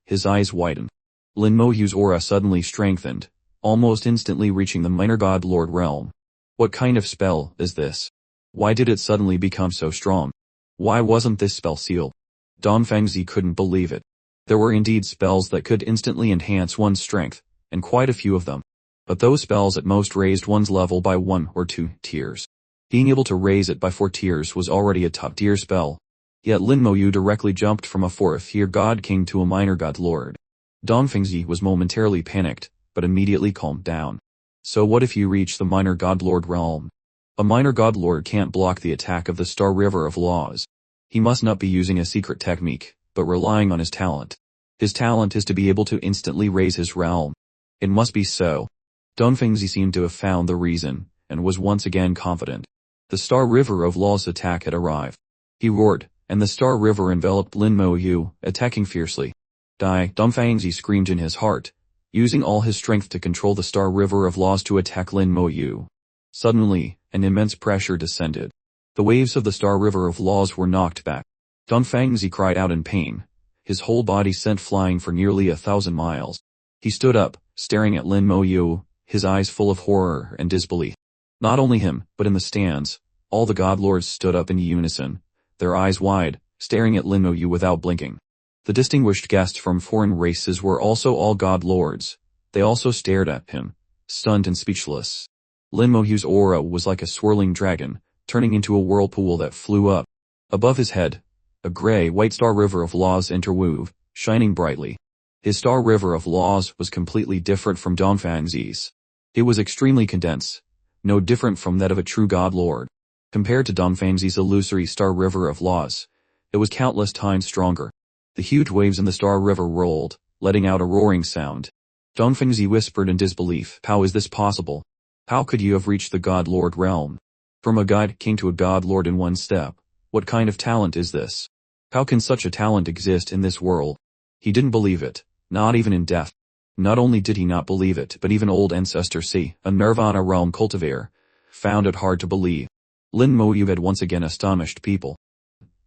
his eyes widened. Lin Mo Yu's aura suddenly strengthened, almost instantly reaching the minor god lord realm. What kind of spell is this? Why did it suddenly become so strong? Why wasn't this spell sealed? Dong Fengzi couldn't believe it. There were indeed spells that could instantly enhance one's strength, and quite a few of them. But those spells at most raised one's level by 1 or 2 tiers. Being able to raise it by 4 tiers was already a top-tier spell. Yet Lin Moyu directly jumped from a 4th-tier god king to a minor god lord. Dongfengzi was momentarily panicked, but immediately calmed down. So what if you reach the minor god lord realm? A minor god lord can't block the attack of the Star River of Laws. He must not be using a secret technique, but relying on his talent. His talent is to be able to instantly raise his realm. It must be so. Dongfengzi seemed to have found the reason, and was once again confident. The Star River of Law's attack had arrived. He roared, and the Star River enveloped Lin Moyu, attacking fiercely. Die! Dongfengzi screamed in his heart, using all his strength to control the Star River of Laws to attack Lin Moyu. Suddenly, an immense pressure descended. The waves of the Star River of Laws were knocked back. Dongfengzi cried out in pain. His whole body sent flying for nearly 1,000 miles. He stood up, staring at Lin Moyu, his eyes full of horror and disbelief. Not only him, but in the stands, all the god lords stood up in unison, their eyes wide, staring at Lin Moyu without blinking. The distinguished guests from foreign races were also all god lords. They also stared at him, stunned and speechless. Lin Moyu's aura was like a swirling dragon, turning into a whirlpool that flew up. Above his head, a gray-white Star River of Laws interwove, shining brightly. His Star River of Laws was completely different from Dongfengzi's. It was extremely condensed, no different from that of a true god lord. Compared to Dongfengzi's illusory Star River of Laws, it was countless times stronger. The huge waves in the Star River rolled, letting out a roaring sound. Dongfengzi whispered in disbelief, "How is this possible? How could you have reached the god lord realm? From a god king to a god lord in one step. What kind of talent is this? How can such a talent exist in this world?" He didn't believe it, not even in death. Not only did he not believe it, but even old Ancestor C, a Nirvana realm cultivator, found it hard to believe. Lin Moyu had once again astonished people.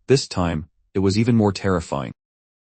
This time, it was even more terrifying.